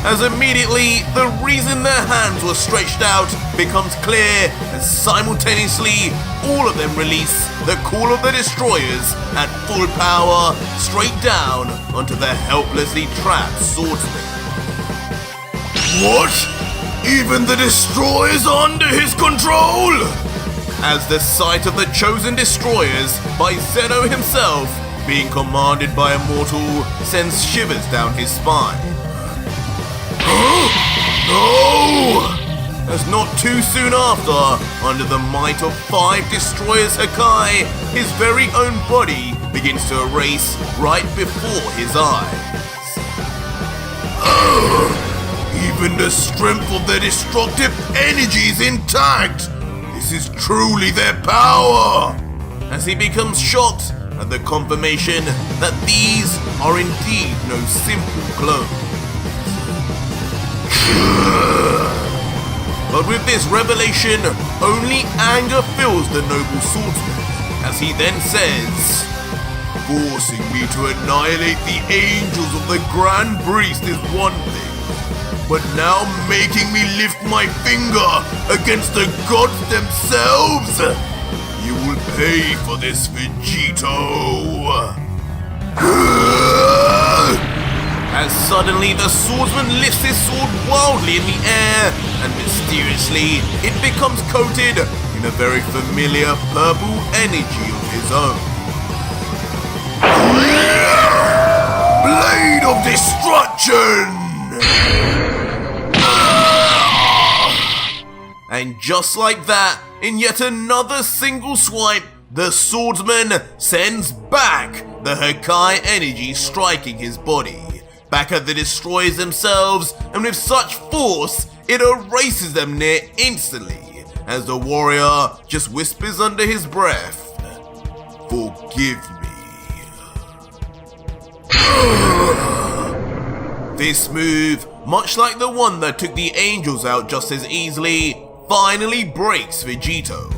As immediately, the reason their hands were stretched out becomes clear as simultaneously all of them release the Call of the Destroyers at full power straight down onto the helplessly trapped swordsman. What? Even the Destroyers are under his control? As the sight of the chosen Destroyers by Zeno himself being commanded by a mortal sends shivers down his spine. No! As not too soon after, under the might of 5 Destroyers Hakai, his very own body begins to erase right before his eyes. Even the strength of their destructive energy is intact! This is truly their power! As he becomes shocked at the confirmation that these are indeed no simple clones. But with this revelation, only anger fills the noble swordsman, as he then says, forcing me to annihilate the angels of the Grand Priest is one thing, but now making me lift my finger against the gods themselves? You will pay for this, Vegito! As suddenly the swordsman lifts his sword wildly in the air, and mysteriously it becomes coated in a very familiar purple energy of his own. Blade of Destruction! And just like that, in yet another single swipe, the swordsman sends back the Hakai energy striking his body. Back at the Destroyers themselves, and with such force, it erases them near instantly, as the warrior just whispers under his breath, forgive me. This move, much like the one that took the angels out just as easily, finally breaks Vegito,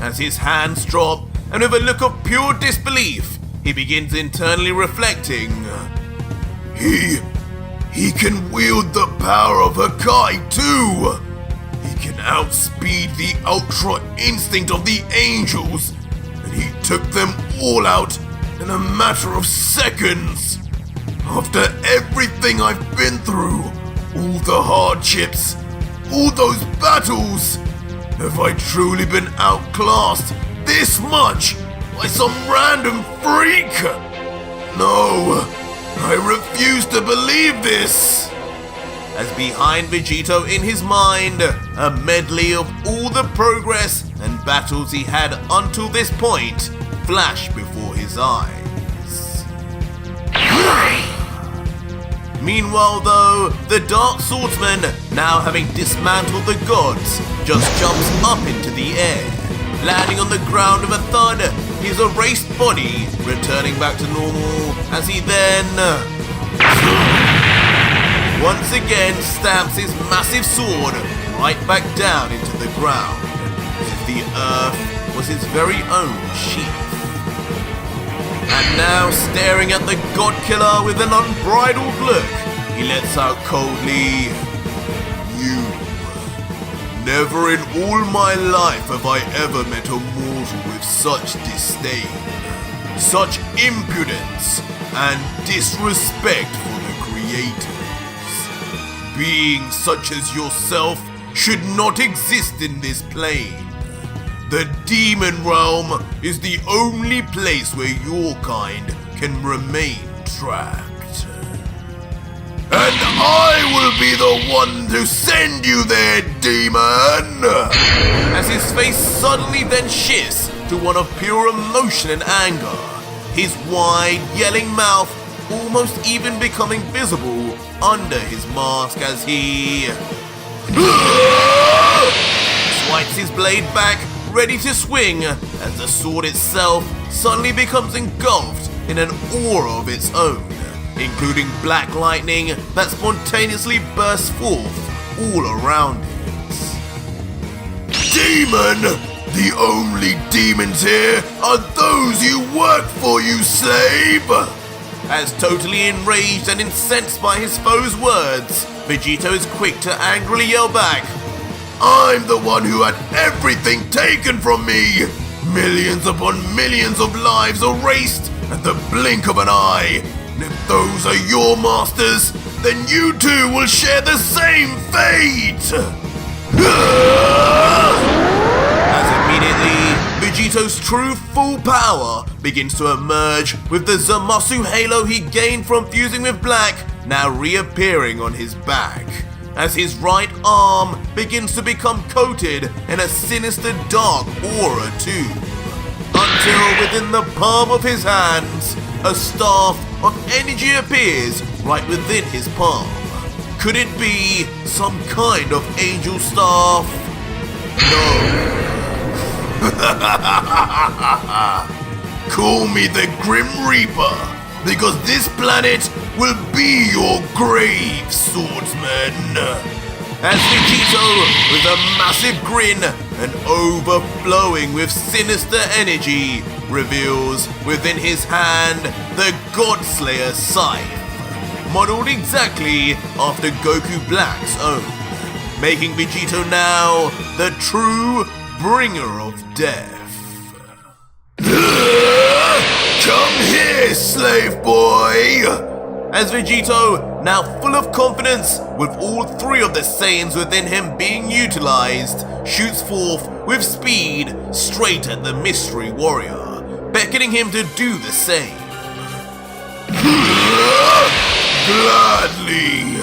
as his hands drop, and with a look of pure disbelief, he begins internally reflecting, He can wield the power of Hakai too! He can outspeed the ultra instinct of the angels, and he took them all out in a matter of seconds! After everything I've been through, all the hardships, all those battles, have I truly been outclassed this much by some random freak? No! I refuse to believe this! As behind Vegito in his mind, a medley of all the progress and battles he had until this point flash before his eyes. Meanwhile though, the Dark Swordsman, now having dismantled the gods, just jumps up into the air, landing on the ground with a thud, his erased body returning back to normal as he then once again stamps his massive sword right back down into the ground, as if the earth was his very own sheath. And now, staring at the God Killer with an unbridled look, he lets out coldly, "You. Never in all my life have I ever met a mortal with such disdain, such impudence, and disrespect for the creators. Beings such as yourself should not exist in this plane. The demon realm is the only place where your kind can remain trapped. And I will be the one to send you there, demon!" As his face suddenly then shifts to one of pure emotion and anger, his wide, yelling mouth almost even becoming visible under his mask as he swipes his blade back, ready to swing, as the sword itself suddenly becomes engulfed in an aura of its own, including black lightning that spontaneously bursts forth all around it. Demon! The only demons here are those you work for, you slave! As totally enraged and incensed by his foe's words, Vegito is quick to angrily yell back, I'm the one who had everything taken from me! Millions upon millions of lives erased at the blink of an eye! And if those are your masters, then you too will share the same fate! As immediately, Vegito's true full power begins to emerge with the Zamasu halo he gained from fusing with Black now reappearing on his back, as his right arm begins to become coated in a sinister dark aura too, until within the palm of his hands, a staff of energy appears right within his palm. Could it be some kind of angel staff? No. Call me the Grim Reaper, because this planet will be your grave, swordsman. As Vegito, with a massive grin and overflowing with sinister energy, reveals within his hand the Godslayer scythe, modeled exactly after Goku Black's own, making Vegito now the true bringer of death. Come here, slave boy! As Vegito, now full of confidence, with all three of the Saiyans within him being utilized, shoots forth with speed straight at the mystery warrior, beckoning him to do the same. Gladly!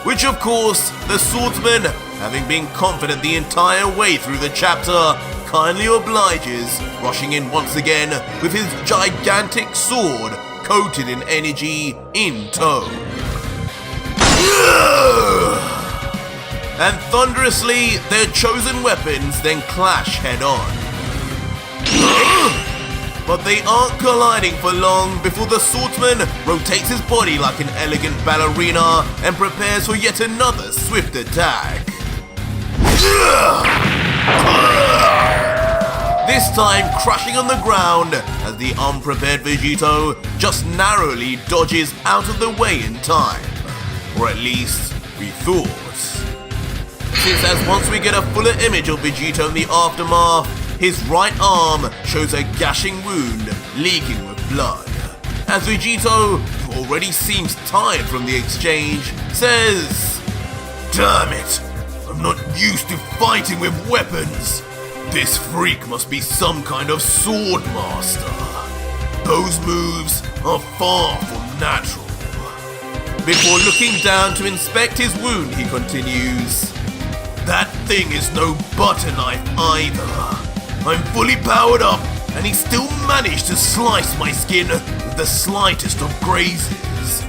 Which of course, the swordsman, having been confident the entire way through the chapter, kindly obliges, rushing in once again with his gigantic sword coated in energy in tow. And thunderously, their chosen weapons then clash head on. But they aren't colliding for long before the swordsman rotates his body like an elegant ballerina and prepares for yet another swift attack. This time crashing on the ground as the unprepared Vegito just narrowly dodges out of the way in time. Or at least, we thought. Since as once we get a fuller image of Vegito in the aftermath, his right arm shows a gashing wound leaking with blood. As Vegito, who already seems tired from the exchange, says, Damn it! I'm not used to fighting with weapons! This freak must be some kind of sword master. Those moves are far from natural. Before looking down to inspect his wound, he continues, That thing is no butter knife either. I'm fully powered up, and he still managed to slice my skin with the slightest of grazes.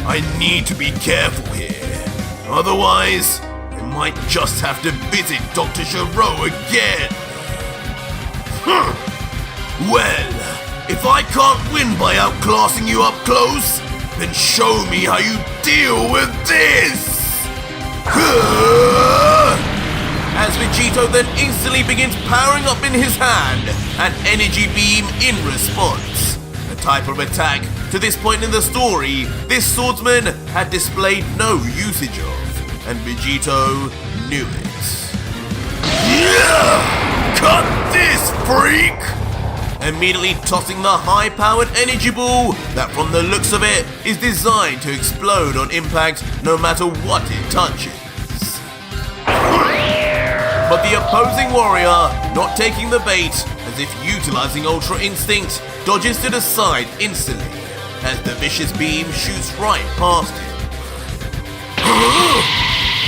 I need to be careful here. Otherwise, I might just have to visit Dr. Gero again. Well, if I can't win by outclassing you up close, then show me how you deal with this! As Vegito then instantly begins powering up in his hand an energy beam in response. A type of attack to this point in the story this swordsman had displayed no usage of, and Vegito knew it. Yeah! Cut this, freak! Immediately tossing the high-powered energy ball that from the looks of it is designed to explode on impact no matter what it touches. But the opposing warrior, not taking the bait, as if utilizing Ultra Instinct, dodges to the side instantly, as the vicious beam shoots right past him.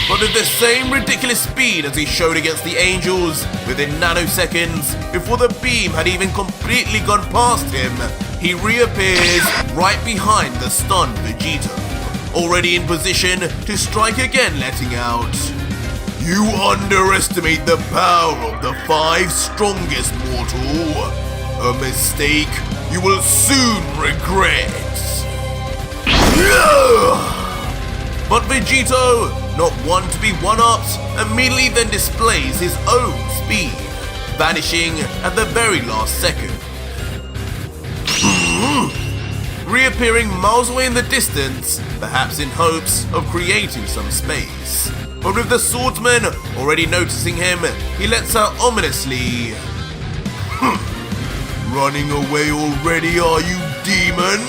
But at the same ridiculous speed as he showed against the Angels, within nanoseconds, before the beam had even completely gone past him, he reappears right behind the stunned Vegito, already in position to strike again, letting out, You underestimate the power of the 5 strongest, mortal. A mistake you will soon regret. But Vegito, not one to be one-upped, immediately then displays his own speed, vanishing at the very last second. Reappearing miles away in the distance, perhaps in hopes of creating some space. But with the swordsman already noticing him, he lets out ominously, "Running away already, are you, demon?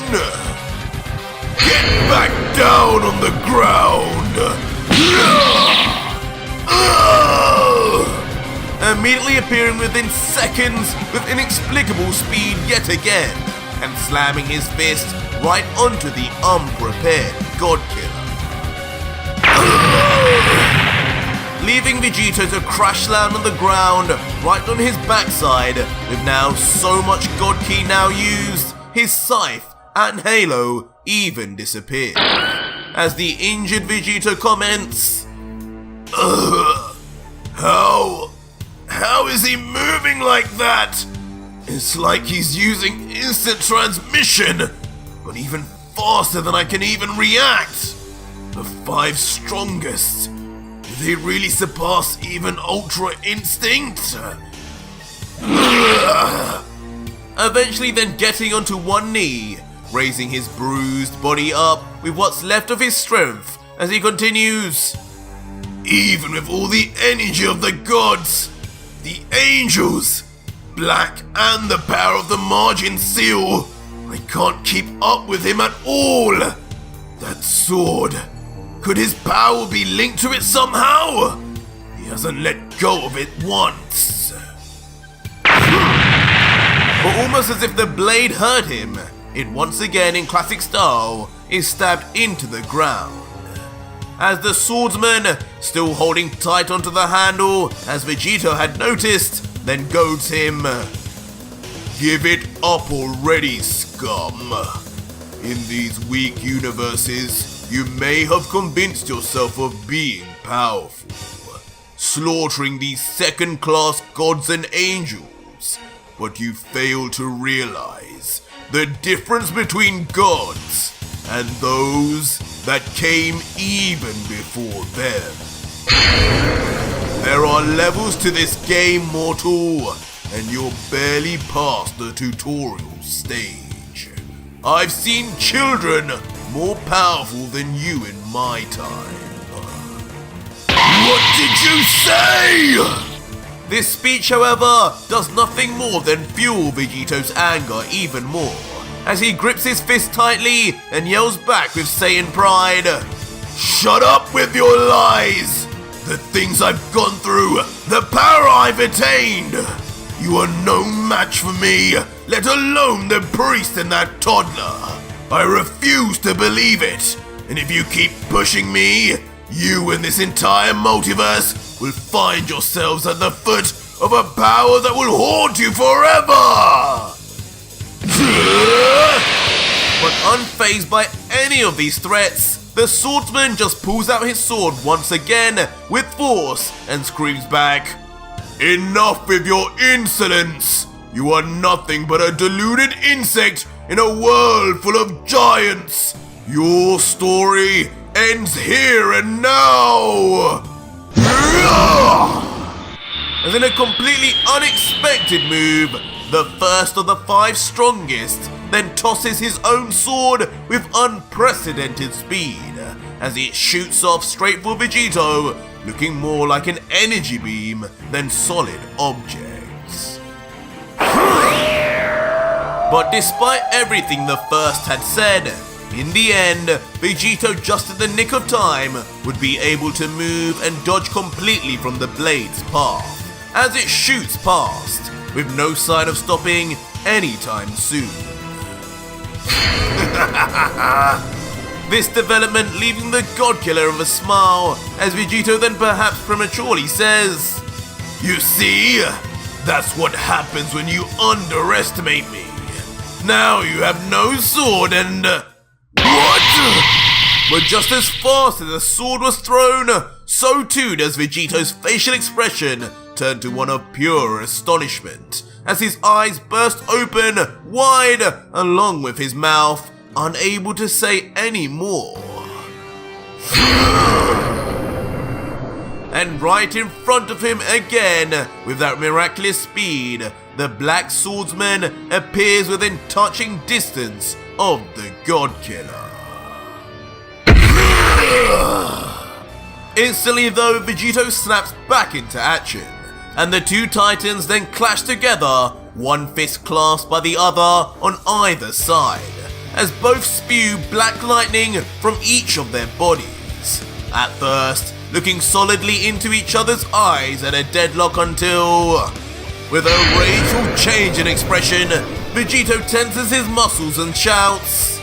Get back down on the ground!" Immediately appearing within seconds with inexplicable speed yet again, and slamming his fist right onto the unprepared God Killer. Leaving Vegito to crash land on the ground, right on his backside, with now so much God Ki now used, his scythe and halo even disappear. As the injured Vegito comments, How is he moving like that? It's like he's using instant transmission, but even faster than I can even react. The 5 strongest. Do they really surpass even Ultra Instinct? Eventually then getting onto one knee, raising his bruised body up with what's left of his strength as he continues, "Even with all the energy of the gods, the angels, Black and the power of the Majin seal, I can't keep up with him at all. That sword, could his power be linked to it somehow? He hasn't let go of it once." But almost as if the blade hurt him, it once again in classic style is stabbed into the ground. As the swordsman, still holding tight onto the handle, as Vegito had noticed, then goads him, "Give it up already, scum. In these weak universes, you may have convinced yourself of being powerful, slaughtering these second-class gods and angels, but you fail to realize the difference between gods and those that came even before them. There are levels to this game, mortal, and you're barely past the tutorial stage. I've seen children more powerful than you in my time." "What did you say?" This speech, however, does nothing more than fuel Vegito's anger even more, as he grips his fist tightly and yells back with Saiyan pride, "Shut up with your lies! The things I've gone through, the power I've attained! You are no match for me, let alone the priest and that toddler! I refuse to believe it, and if you keep pushing me, you and this entire multiverse will find yourselves at the foot of a power that will haunt you forever!" But unfazed by any of these threats, the swordsman just pulls out his sword once again with force and screams back, "Enough with your insolence! You are nothing but a deluded insect in a world full of giants! Your story ends here and now!" As in a completely unexpected move, the first of the 5 strongest then tosses his own sword with unprecedented speed, as it shoots off straight for Vegito, looking more like an energy beam than solid objects. But despite everything the first had said, in the end, Vegito just in the nick of time would be able to move and dodge completely from the blade's path, as it shoots past, with no sign of stopping anytime soon. This development leaving the God Killer of a smile, as Vegito then perhaps prematurely says, "You see, that's what happens when you underestimate me. Now you have no sword and..." What? But just as fast as the sword was thrown, so too does Vegito's facial expression turn to one of pure astonishment, as his eyes burst open wide along with his mouth, unable to say any more. And right in front of him again, with that miraculous speed, the Black Swordsman appears within touching distance of the God Killer. Instantly though, Vegito snaps back into action, and the two titans then clash together, one fist clasped by the other on either side, as both spew black lightning from each of their bodies. At first, looking solidly into each other's eyes at a deadlock until, with a rageful change in expression, Vegito tenses his muscles and shouts,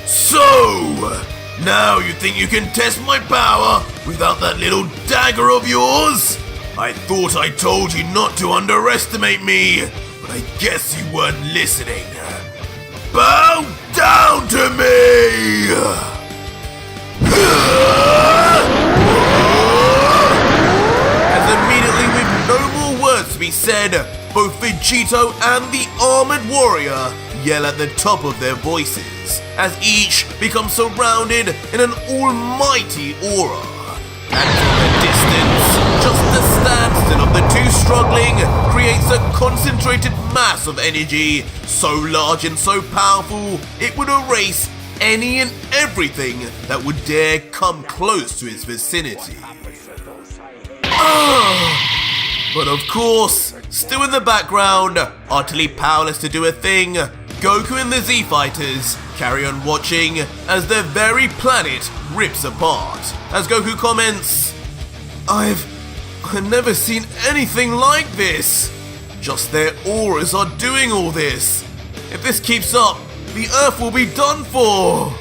"So, now you think you can test my power without that little dagger of yours? I thought I told you not to underestimate me, but I guess you weren't listening. Bow down to me!" As immediately, with no more words to be said, both Vegito and the armored warrior yell at the top of their voices, as each becomes surrounded in an almighty aura. And from a distance, just the standstill of the two struggling creates a concentrated mass of energy so large and so powerful it would erase any and everything that would dare come close to its vicinity. But of course, still in the background, utterly powerless to do a thing, Goku and the Z-Fighters carry on watching as their very planet rips apart, as Goku comments, I've never seen anything like this. Just their auras are doing all this. If this keeps up, the Earth will be done for.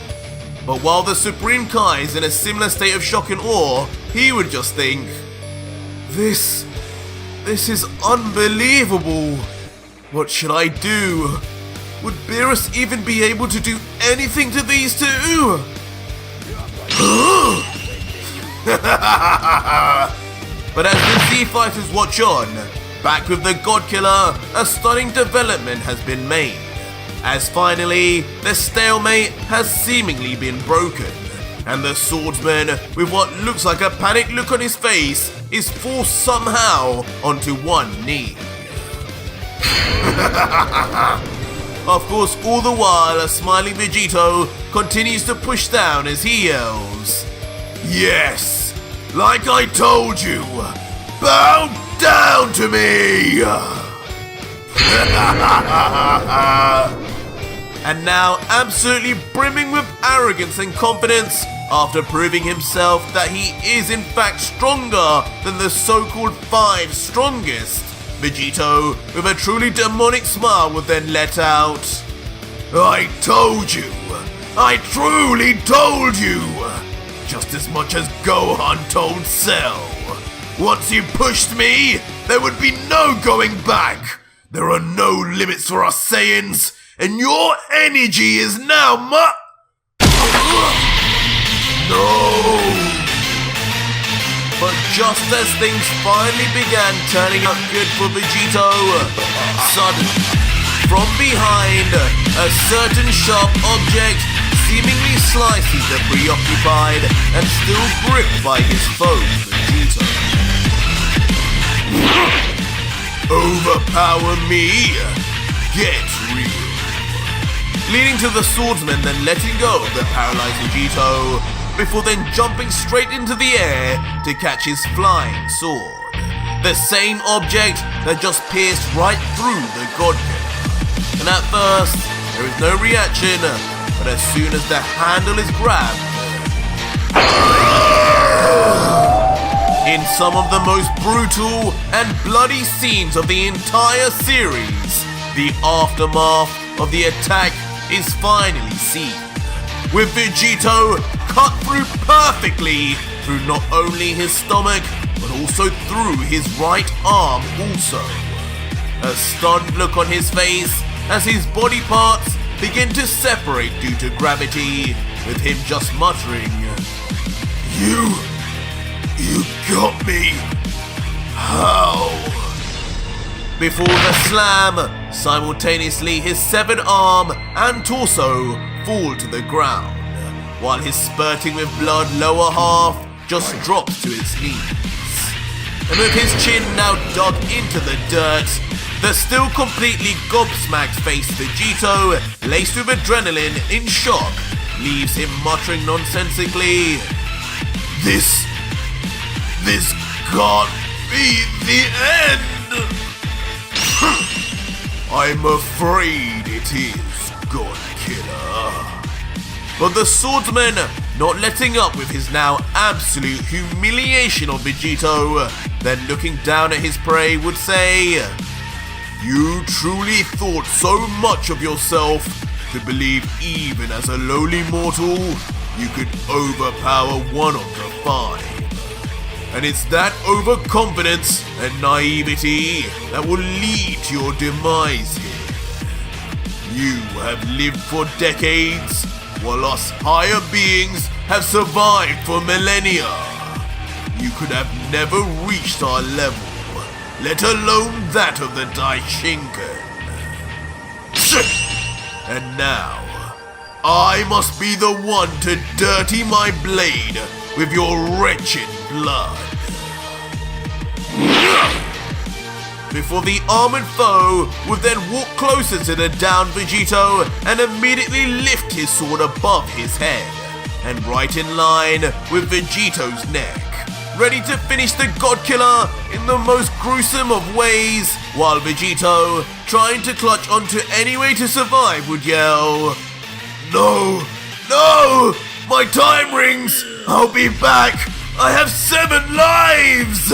But while the Supreme Kai is in a similar state of shock and awe, he would just think, This is unbelievable. What should I do? Would Beerus even be able to do anything to these two? But as the Z-Fighters watch on, back with the God Killer, a stunning development has been made, as finally, the stalemate has seemingly been broken, and the swordsman, with what looks like a panicked look on his face, is forced somehow onto one knee. Of course, all the while, a smiling Vegito continues to push down as he yells, "Yes, like I told you, bow down to me!" And now, absolutely brimming with arrogance and confidence, after proving himself that he is in fact stronger than the so-called 5 strongest, Vegito, with a truly demonic smile, would then let out, "I told you! I truly told you! Just as much as Gohan told Cell. Once you pushed me, there would be no going back! There are no limits for us Saiyans, and your energy is now No! But just as things finally began turning out good for Vegito, suddenly, from behind, a certain sharp object seemingly slices the preoccupied and still gripped by his foe, Vegito. Overpower me! Get real! Leading to the swordsman then letting go of the paralyzed Vegito, before then jumping straight into the air to catch his flying sword. The same object that just pierced right through the God Killer. And at first, there is no reaction, but as soon as the handle is grabbed, in some of the most brutal and bloody scenes of the entire series, the aftermath of the attack is finally seen, with Vegito cut through perfectly through not only his stomach, but also through his right arm also. A stunned look on his face as his body parts begin to separate due to gravity, with him just muttering, You got me! How? Before the slam, simultaneously his severed arm and torso fall to the ground, while his spurting with blood lower half just drops to its knees. And with his chin now dug into the dirt, the still completely gobsmacked faced Vegito, laced with adrenaline in shock, leaves him muttering nonsensically, This can't be the end! I'm afraid it is, God Killer. But the swordsman, not letting up with his now absolute humiliation of Vegito, then looking down at his prey would say, You truly thought so much of yourself to believe even as a lowly mortal, you could overpower one of the five. And it's that overconfidence and naivety that will lead to your demise here. You have lived for decades, while us higher beings have survived for millennia. You could have never reached our level, let alone that of the Daishinkan. And now, I must be the one to dirty my blade with your wretched blood. Before the armored foe would then walk closer to the downed Vegito and immediately lift his sword above his head, and right in line with Vegito's neck, ready to finish the God Killer in the most gruesome of ways, while Vegito, trying to clutch onto any way to survive, would yell, No! No! My time rings! I'll be back! I have 7 lives!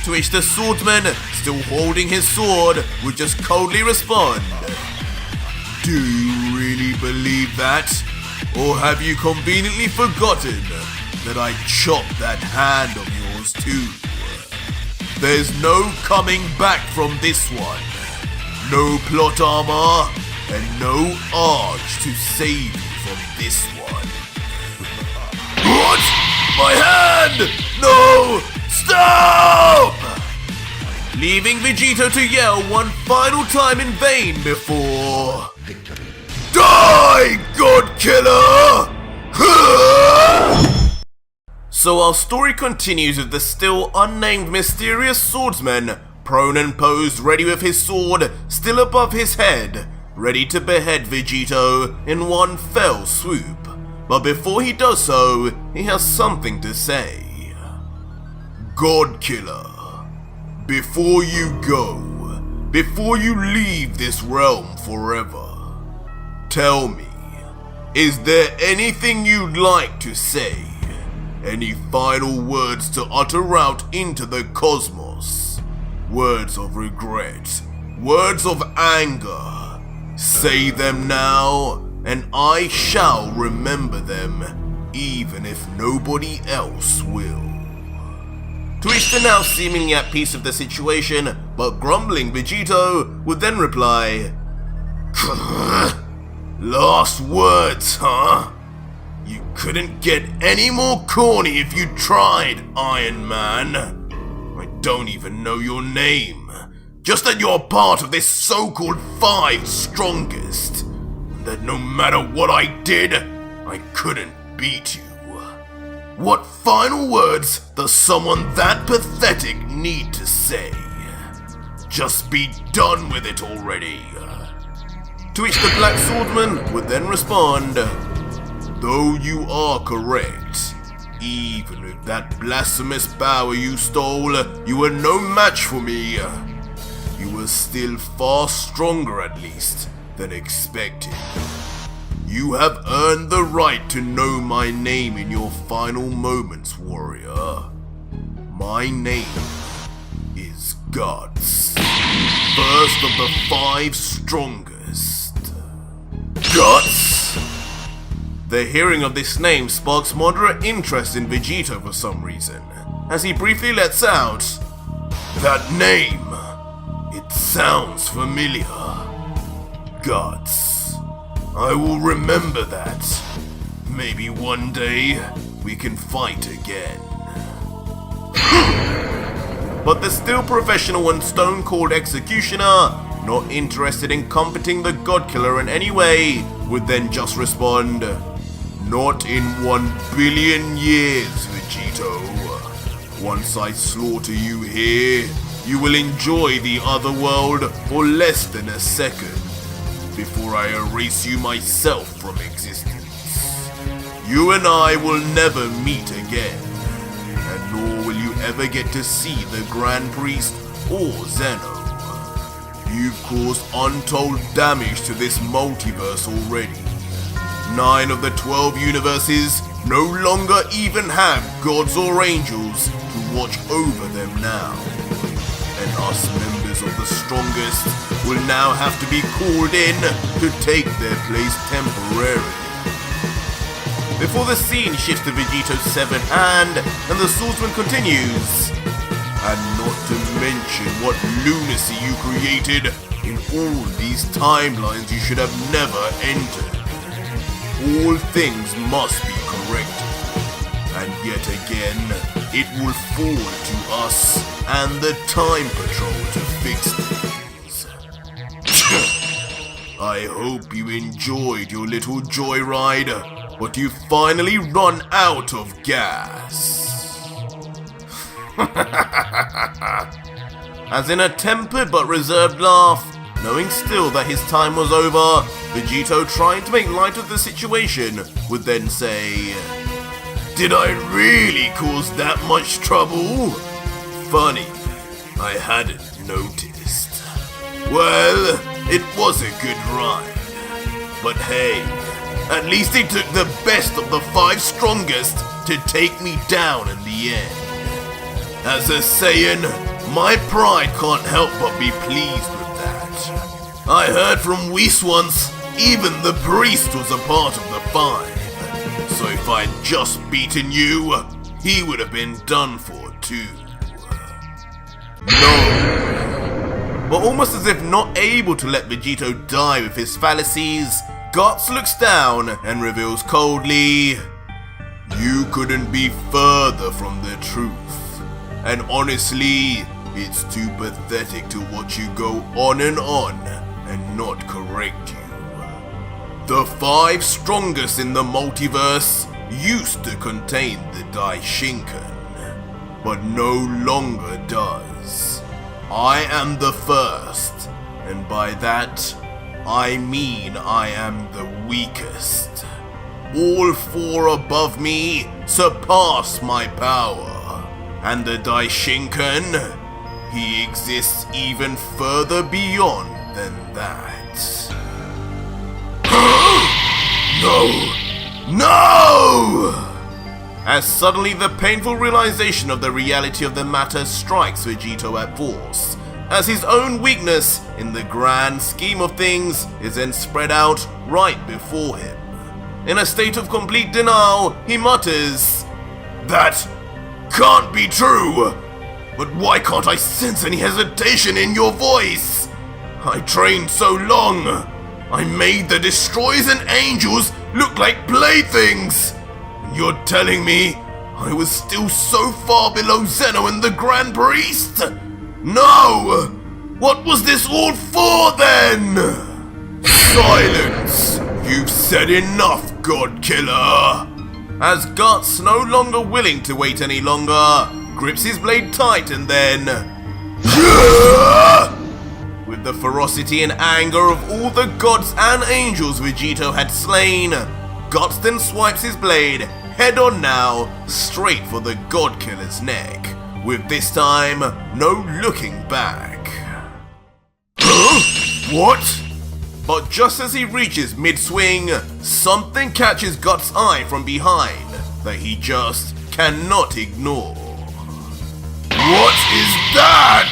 To which the swordsman, still holding his sword, would just coldly respond, Do you really believe that? Or have you conveniently forgotten that I chopped that hand of yours too? There's no coming back from this one. No plot armor, and no Arch to save you from this one. What? My hand! No! Stop! Leaving Vegito to yell one final time in vain before... Victory. Die, God Killer! So our story continues with the still unnamed mysterious swordsman, prone and posed ready with his sword still above his head, ready to behead Vegito in one fell swoop. But before he does so, he has something to say. God Killer, before you go, before you leave this realm forever, tell me, is there anything you'd like to say? Any final words to utter out into the cosmos? Words of regret, words of anger. Say them now, and I shall remember them, even if nobody else will. To which the now seemingly at peace with the situation, but grumbling Vegito would then reply, Last words, huh? You couldn't get any more corny if you tried, Iron Man. I don't even know your name. Just that you're part of this so-called 5 strongest. And that no matter what I did, I couldn't beat you. What final words does someone that pathetic need to say? Just be done with it already. To which the Black Swordman would then respond, Though you are correct, even with that blasphemous power you stole, you were no match for me. You were still far stronger at least than expected. You have earned the right to know my name in your final moments, warrior. My name is Guts, first of the 5 strongest. Guts? The hearing of this name sparks moderate interest in Vegito for some reason, as he briefly lets out, That name, it sounds familiar. Guts. I will remember that. Maybe one day, we can fight again. But the still professional and stone-cold executioner, not interested in comforting the god killer in any way, would then just respond, "Not in 1 billion years, Vegito. Once I slaughter you here, you will enjoy the other world for less than a second, before I erase you myself from existence. You and I will never meet again, and nor will you ever get to see the Grand Priest or Zeno. You've caused untold damage to this multiverse already. 9 of the 12 universes no longer even have gods or angels to watch over them now. And us members of the strongest will now have to be called in to take their place temporarily." Before the scene shifts to Vegito's severed hand and the swordsman continues, "And not to mention what lunacy you created in all these timelines you should have never entered. All things must be corrected, and yet again, it will fall to us and the Time Patrol to fix things. I hope you enjoyed your little joyride, but you've finally run out of gas." As in a tempered but reserved laugh, knowing still that his time was over, Vegito, trying to make light of the situation, would then say, "Did I really cause that much trouble? Funny, I hadn't noticed. Well, it was a good ride. But hey, at least it took the best of the 5 strongest to take me down in the end. As a Saiyan, my pride can't help but be pleased with that. I heard from Whis once, even the priest was a part of the 5. So if I'd just beaten you, he would have been done for too. No." But almost as if not able to let Vegito die with his fallacies, Guts looks down and reveals coldly, "You couldn't be further from the truth. And honestly, it's too pathetic to watch you go on and not correct you. The 5 strongest in the multiverse used to contain the Daishinkan, but no longer does. I am the first, and by that, I mean I am the weakest. All 4 above me surpass my power, and the Daishinkan, he exists even further beyond than that." No! As suddenly the painful realization of the reality of the matter strikes Vegito at force, as his own weakness in the grand scheme of things is then spread out right before him. In a state of complete denial, he mutters, "That can't be true! But why can't I sense any hesitation in your voice? I trained so long. I made the destroyers and angels look like playthings. And you're telling me I was still so far below Zeno and the Grand Priest? No! What was this all for then?" "Silence! You've said enough, God Killer!" As Guts, no longer willing to wait any longer, grips his blade tight and then... With the ferocity and anger of all the gods and angels Vegito had slain, Guts then swipes his blade, head on now, straight for the God Killer's neck, with this time no looking back. Huh? What? But just as he reaches mid-swing, something catches Guts' eye from behind that he just cannot ignore. What is that?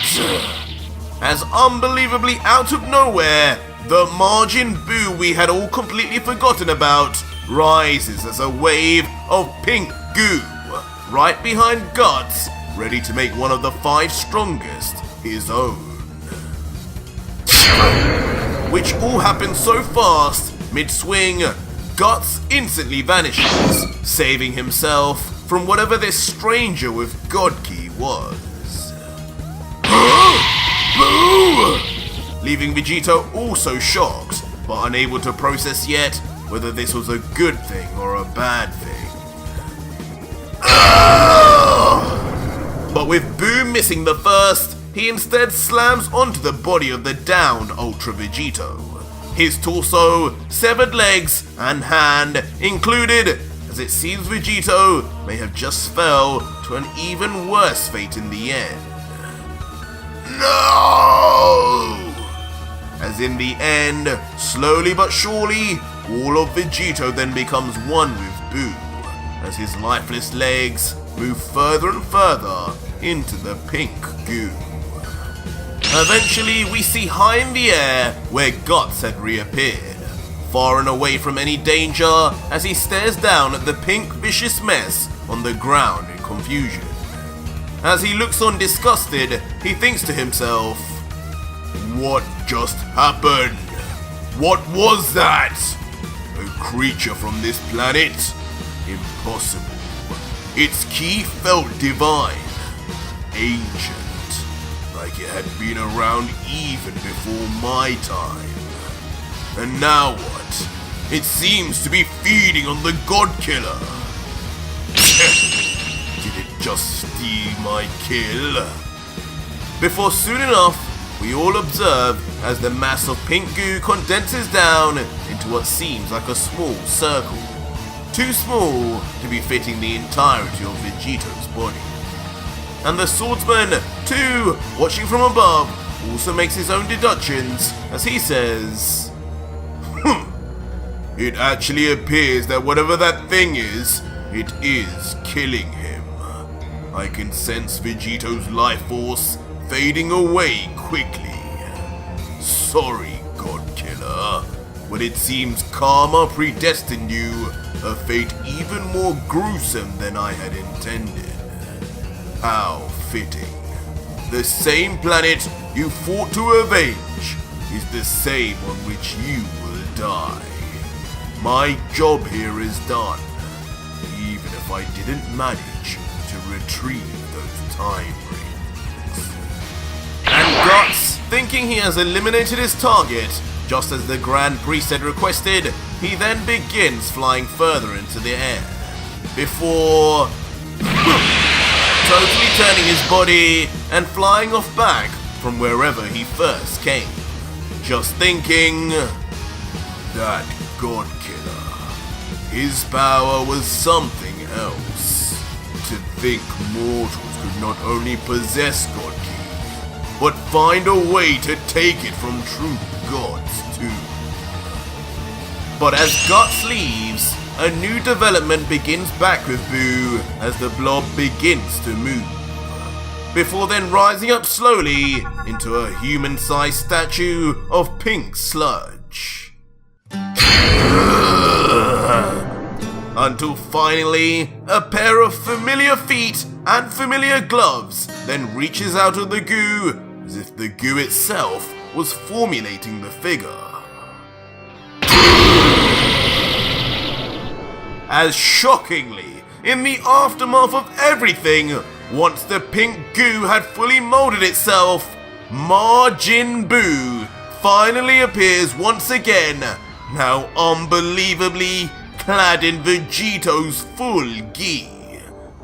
As unbelievably out of nowhere, the Majin Buu we had all completely forgotten about rises as a wave of pink goo right behind Guts, ready to make one of the 5 strongest his own. Which all happened so fast, mid-swing, Guts instantly vanishes, saving himself from whatever this stranger with God Key was. Boo! Leaving Vegito also shocked, but unable to process yet whether this was a good thing or a bad thing. But with Buu missing the first, he instead slams onto the body of the downed Ultra Vegito. His torso, severed legs, and hand included, as it seems Vegito may have just fell to an even worse fate in the end. No! As in the end, slowly but surely, all of Vegito then becomes one with Buu, as his lifeless legs move further and further into the pink goo. Eventually, we see high in the air where Guts had reappeared, far and away from any danger as he stares down at the pink vicious mess on the ground in confusion. As he looks on disgusted, he thinks to himself, "What just happened? What was that? A creature from this planet? Impossible. Its key felt divine, ancient, like it had been around even before my time. And now what? It seems to be feeding on the God Killer. Did it just steal my kill?" Before soon enough, we all observe as the mass of pink goo condenses down into what seems like a small circle. Too small to be fitting the entirety of Vegito's body. And the swordsman, too, watching from above, also makes his own deductions as he says, "It actually appears that whatever that thing is, it is killing him. I can sense Vegito's life force fading away quickly. Sorry, God Killer, but it seems karma predestined you a fate even more gruesome than I had intended. How fitting. The same planet you fought to avenge is the same on which you will die. My job here is done, even if I didn't manage to retrieve those time rings." And Guts, thinking he has eliminated his target, just as the Grand Priest had requested, he then begins flying further into the air, before totally turning his body and flying off back from wherever he first came. Just thinking, that God Killer, his power was something else. To think mortals could not only possess God Key, but find a way to take it from true gods too. But as Guts leaves, a new development begins back with Buu as the blob begins to move, before then rising up slowly into a human-sized statue of pink sludge. Until finally, a pair of familiar feet and familiar gloves then reaches out of the goo as if the goo itself was formulating the figure. As shockingly, in the aftermath of everything, once the pink goo had fully molded itself, Majin Buu finally appears once again, now unbelievably clad in Vegito's full gi.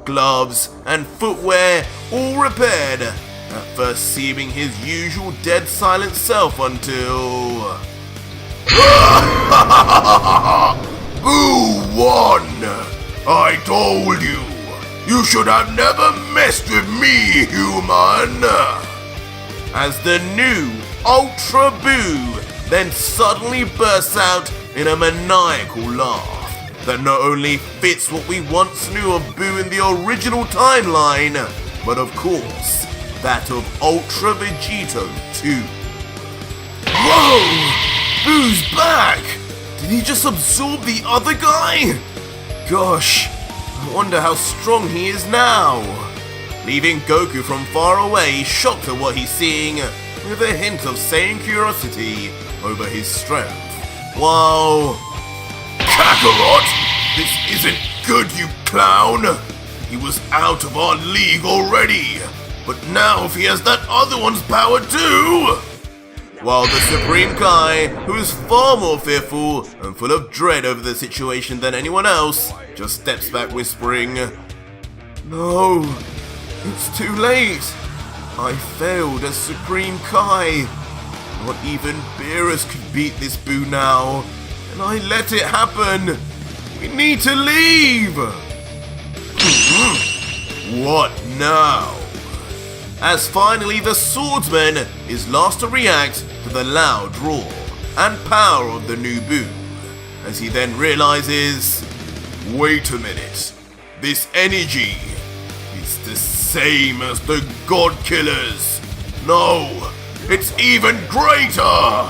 Gloves and footwear all repaired, at first seeming his usual dead silent self until... Buu won! I told you! You should have never messed with me, human! As the new Ultra Buu then suddenly bursts out in a maniacal laugh that not only fits what we once knew of Buu in the original timeline, but of course, that of Ultra Vegito too. Whoa! Buu's back! Did he just absorb the other guy? Gosh, I wonder how strong he is now. Leaving Goku from far away shocked at what he's seeing, with a hint of sane curiosity over his strength. While... Kakarot! This isn't good, you clown! He was out of our league already! But now if he has that other one's power too! While the Supreme Kai, who is far more fearful and full of dread over the situation than anyone else, just steps back whispering, "No, it's too late. I failed as Supreme Kai. Not even Beerus could beat this Buu now, and I let it happen. We need to leave." What now? As finally the swordsman is last to react to the loud roar and power of the new Buu, as he then realizes, wait a minute, this energy is the same as the God Killers. No, it's even greater!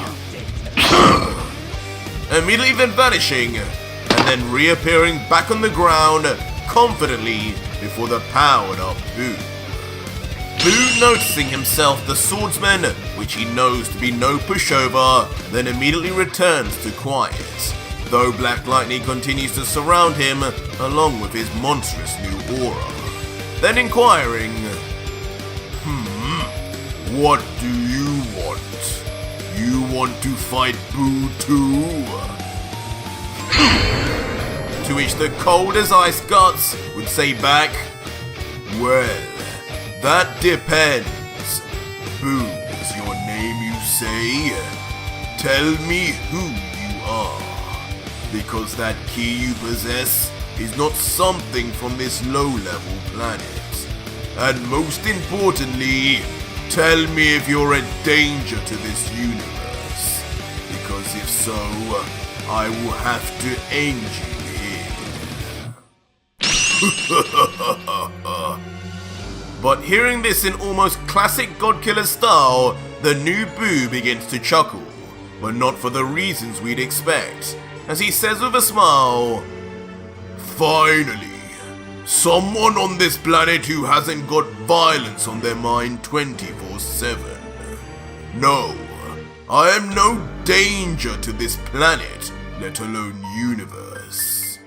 Immediately then vanishing, and then reappearing back on the ground confidently before the powered up Buu. Buu, noticing himself the swordsman, which he knows to be no pushover, then immediately returns to quiet, though Black Lightning continues to surround him along with his monstrous new aura. Then inquiring, what do you want? You want to fight Buu too? To which the cold as ice Guts would say back, well, that depends. Buu is your name, you say? Tell me who you are. Because that key you possess is not something from this low-level planet. And most importantly, tell me if you're a danger to this universe. Because if so, I will have to end you. But hearing this in almost classic Godkiller style, the new Buu begins to chuckle, but not for the reasons we'd expect, as he says with a smile, finally, someone on this planet who hasn't got violence on their mind 24/7. No, I am no danger to this planet, let alone universe.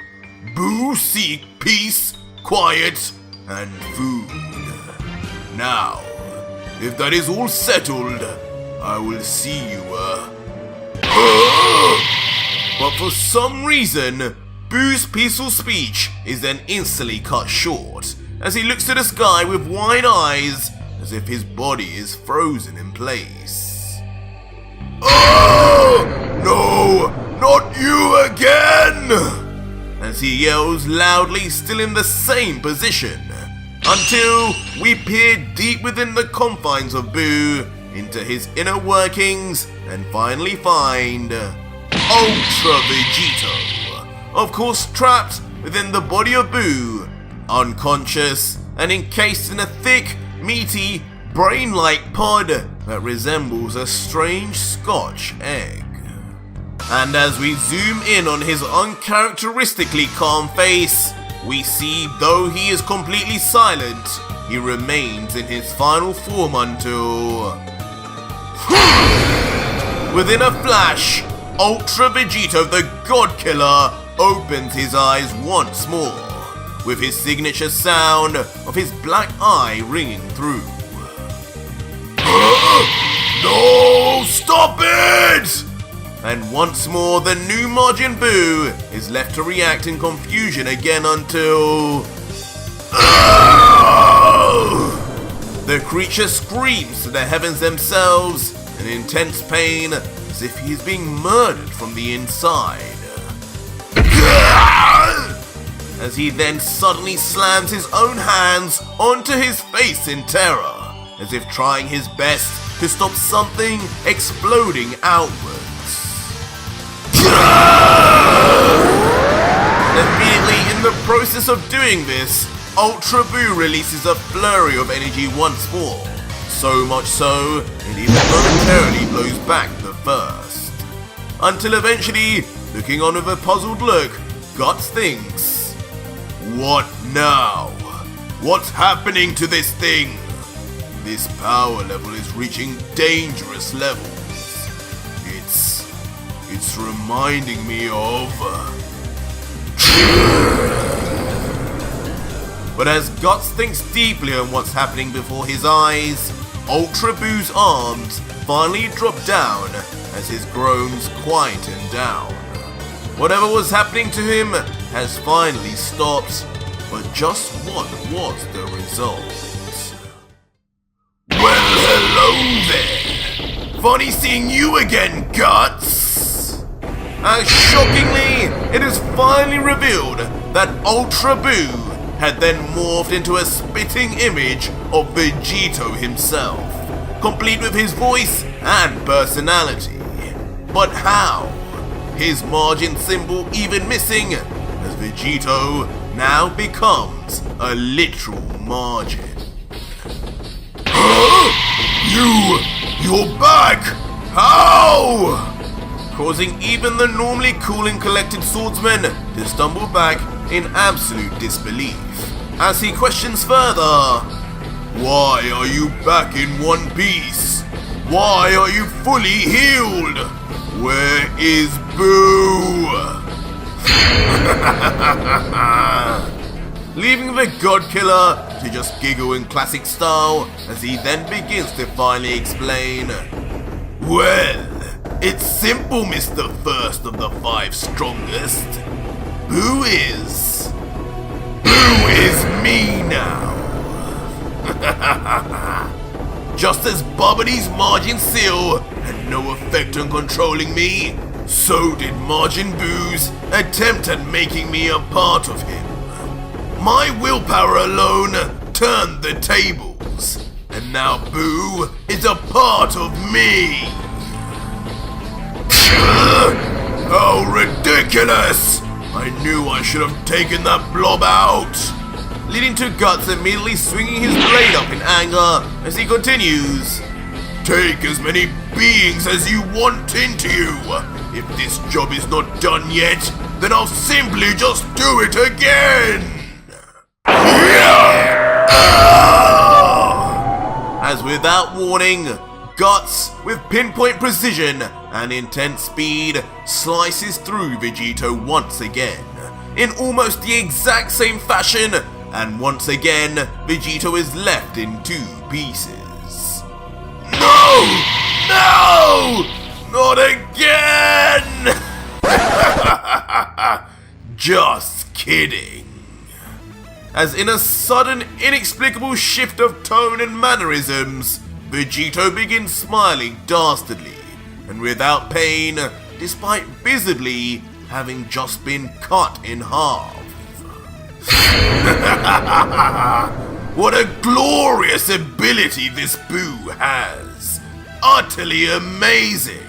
Buu seek peace, quiet, and food. Now, if that is all settled, I will see you, But for some reason, Buu's peaceful speech is then instantly cut short, as he looks to the sky with wide eyes, as if his body is frozen in place. No, not you again! As he yells loudly, still in the same position, until we peer deep within the confines of Buu into his inner workings and finally find Ultra Vegito, of course trapped within the body of Buu, unconscious and encased in a thick, meaty, brain-like pod that resembles a strange Scotch egg. And as we zoom in on his uncharacteristically calm face, we see though he is completely silent, he remains in his final form until... Within a flash, Ultra Vegito the God Killer opens his eyes once more, with his signature sound of his black eye ringing through. No, stop it! And once more the new Majin Buu is left to react in confusion again until... The creature screams to the heavens themselves in intense pain as if he is being murdered from the inside. As he then suddenly slams his own hands onto his face in terror, as if trying his best to stop something exploding outwards. Immediately in the process of doing this, Ultra Buu releases a flurry of energy once more, so much so it even momentarily blows back the first. Until eventually, looking on with a puzzled look, Guts thinks, what now? What's happening to this thing? This power level is reaching dangerous levels. It's reminding me of But as Guts thinks deeply on what's happening before his eyes, Ultra Buu's arms finally drop down as his groans quieten down. Whatever was happening to him has finally stopped, but just what was the result? Well, hello there! Funny seeing you again, Guts! As shockingly, it is finally revealed that Ultra Buu had then morphed into a spitting image of Vegito himself, complete with his voice and personality. But how? His margin symbol even missing, as Vegito now becomes a literal margin. Huh? You're back! How? Causing even the normally cool and collected swordsman to stumble back in absolute disbelief, as he questions further. Why are you back in one piece? Why are you fully healed? Where is Buu? Leaving the God Killer to just giggle in classic style as he then begins to finally explain. Well, it's simple, Mr. First of the Five Strongest. Buu is me now. Just as Bubbity's margin seal had no effect on controlling me, so did Majin Buu's attempt at making me a part of him. My willpower alone turned the tables, and now Buu is a part of me. How ridiculous! I knew I should have taken that blob out! Leading to Guts immediately swinging his blade up in anger as he continues. Take as many beings as you want into you! If this job is not done yet, then I'll simply just do it again! As without warning, Guts, with pinpoint precision and intense speed, slices through Vegito once again, in almost the exact same fashion, and once again, Vegito is left in two pieces. No! No! Not again! Just kidding. As in a sudden, inexplicable shift of tone and mannerisms, Vegito begins smiling dastardly, and without pain, despite visibly having just been cut in half. What a glorious ability this Buu has! Utterly amazing!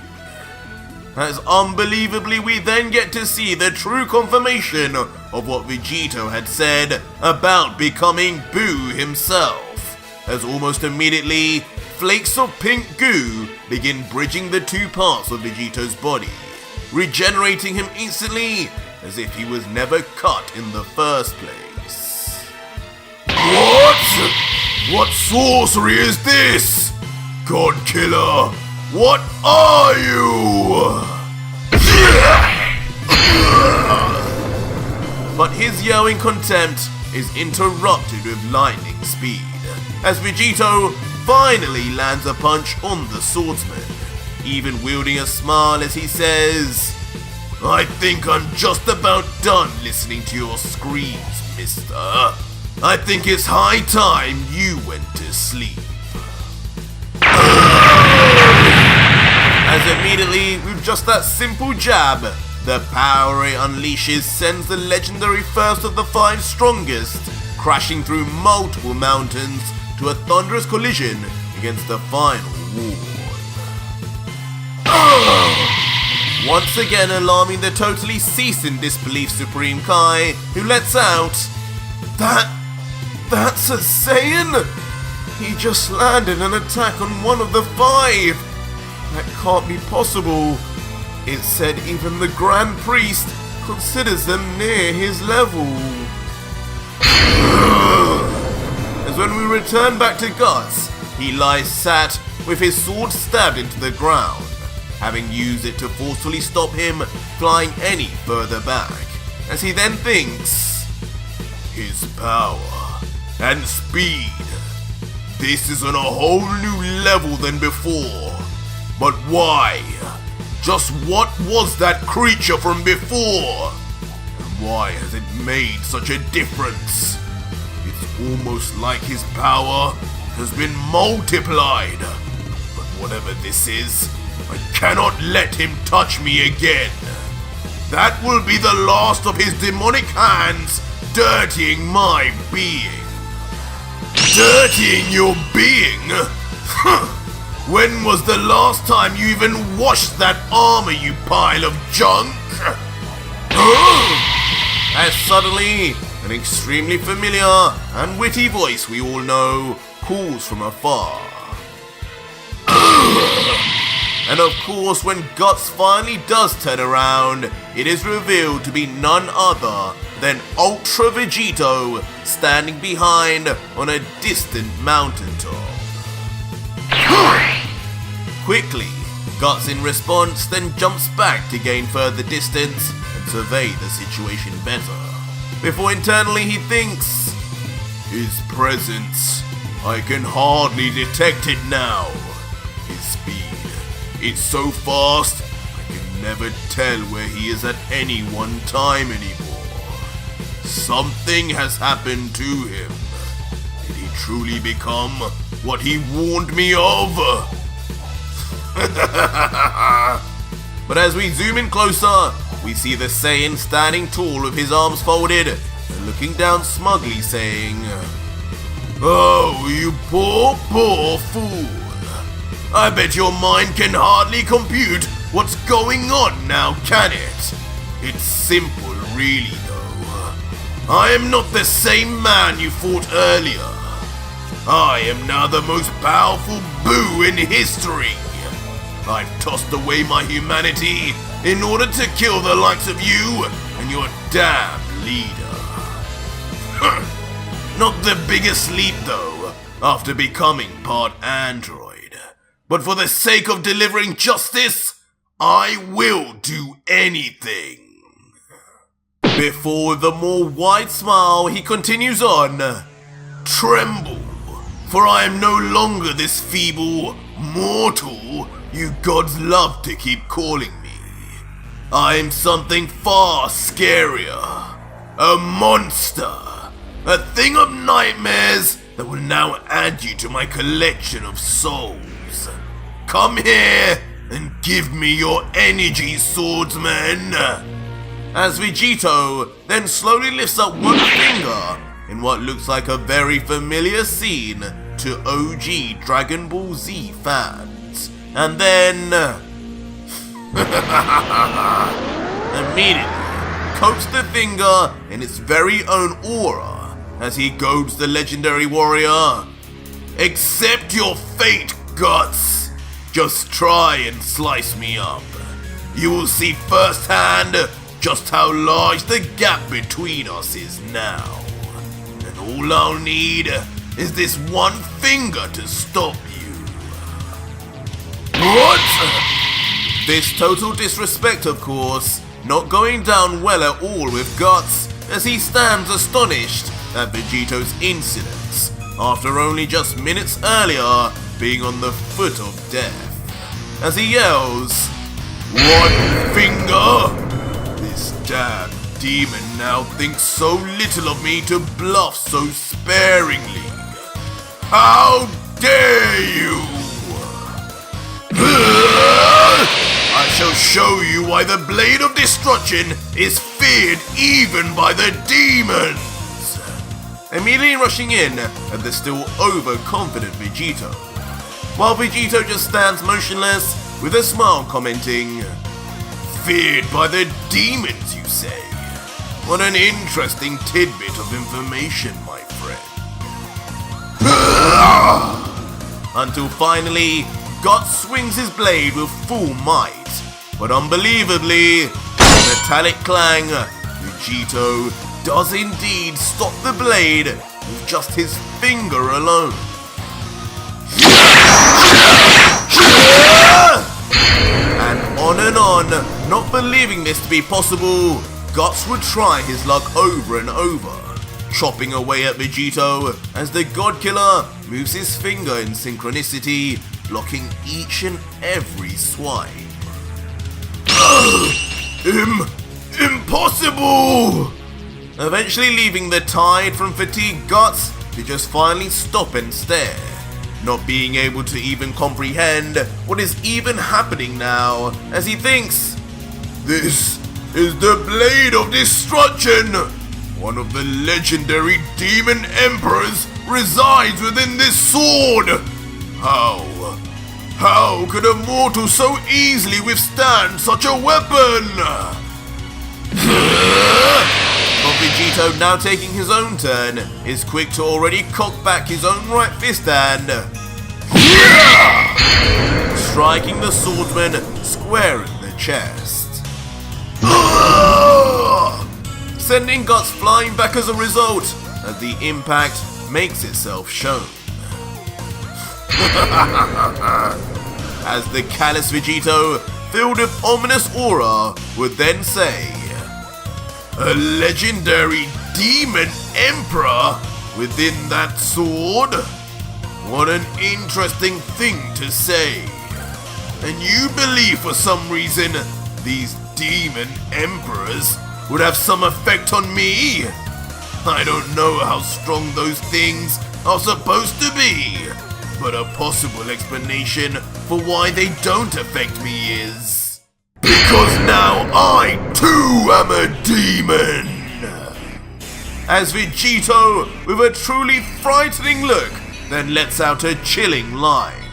As unbelievably we then get to see the true confirmation of what Vegito had said about becoming Buu himself, as almost immediately, flakes of pink goo begin bridging the two parts of Vegito's body, regenerating him instantly as if he was never cut in the first place. What? What sorcery is this? God Killer, what are you? But his yelling contempt is interrupted with lightning speed, as Vegito finally lands a punch on the swordsman, even wielding a smile as he says, I think I'm just about done listening to your screams, mister. I think it's high time you went to sleep. As immediately, with just that simple jab, the power it unleashes sends the legendary first of the five strongest crashing through multiple mountains to a thunderous collision against the final wall. Once again alarming the totally ceased in disbelief Supreme Kai, who lets out, That's a Saiyan? He just landed an attack on one of the five! That can't be possible. It said even the Grand Priest considers them near his level. As when we return back to Guts, he lies sat with his sword stabbed into the ground, having used it to forcefully stop him flying any further back, as he then thinks, his power and speed. This is on a whole new level than before. But why? Just what was that creature from before? And why has it made such a difference? It's almost like his power has been multiplied. But whatever this is, I cannot let him touch me again. That will be the last of his demonic hands dirtying my being. Dirtying your being? When was the last time you even washed that armor, you pile of junk? As suddenly, an extremely familiar and witty voice we all know calls from afar. And of course, when Guts finally does turn around, it is revealed to be none other than Ultra Vegito standing behind on a distant mountaintop. Quickly, Guts in response then jumps back to gain further distance and survey the situation better. Before internally he thinks, his presence, I can hardly detect it now. His speed, it's so fast, I can never tell where he is at any one time anymore. Something has happened to him. Did he truly become what he warned me of? But as we zoom in closer, we see the Saiyan standing tall with his arms folded and looking down smugly saying, "Oh, you poor, poor fool. I bet your mind can hardly compute what's going on now, can it? It's simple really though. I am not the same man you fought earlier. I am now the most powerful Buu in history. I've tossed away my humanity in order to kill the likes of you and your damn leader." Not the biggest leap though, after becoming part android. But for the sake of delivering justice, I will do anything. Before with a more wide smile, he continues on, "Tremble, for I am no longer this feeble mortal you gods love to keep calling me. I am something far scarier. A monster. A thing of nightmares that will now add you to my collection of souls. Come here and give me your energy, swordsman." As Vegito then slowly lifts up one finger in what looks like a very familiar scene to OG Dragon Ball Z fans. And then immediately coats the finger in its very own aura as he goads the legendary warrior. "Accept your fate, Guts. Just try and slice me up. You will see firsthand just how large the gap between us is now. And all I'll need is this one finger to stop you." What? This total disrespect, of course, not going down well at all with Guts as he stands astonished at Vegito's incidents after only just minutes earlier being on the foot of death. As he yells, "One finger? This damn demon now thinks so little of me to bluff so sparingly. How dare you! I shall show you why the Blade of Destruction is feared even by the demons!" Immediately rushing in at the still overconfident Vegito, while Vegito just stands motionless with a smile commenting, "Feared by the demons, you say? What an interesting tidbit of information, my friend." Until finally, Guts swings his blade with full might, but unbelievably, with a metallic clang, Vegito does indeed stop the blade with just his finger alone. And on, not believing this to be possible, Guts would try his luck over and over, chopping away at Vegito as the God Killer moves his finger in synchronicity, blocking each and every swipe. Impossible! Eventually leaving the tired from fatigue Guts to just finally stop and stare, not being able to even comprehend what is even happening now, as he thinks, "This is the Blade of Destruction! One of the legendary demon emperors resides within this sword! How could a mortal so easily withstand such a weapon?" But Vegito, now taking his own turn, is quick to already cock back his own right fist and striking the swordsman square in the chest, sending Guts flying back as a result, as the impact makes itself shown. As the callous Vegito, filled with ominous aura, would then say, "A legendary demon emperor within that sword? What an interesting thing to say. And you believe for some reason these demon emperors would have some effect on me? I don't know how strong those things are supposed to be, but a possible explanation for why they don't affect me is because now I too am a demon!" As Vegito, with a truly frightening look, then lets out a chilling line,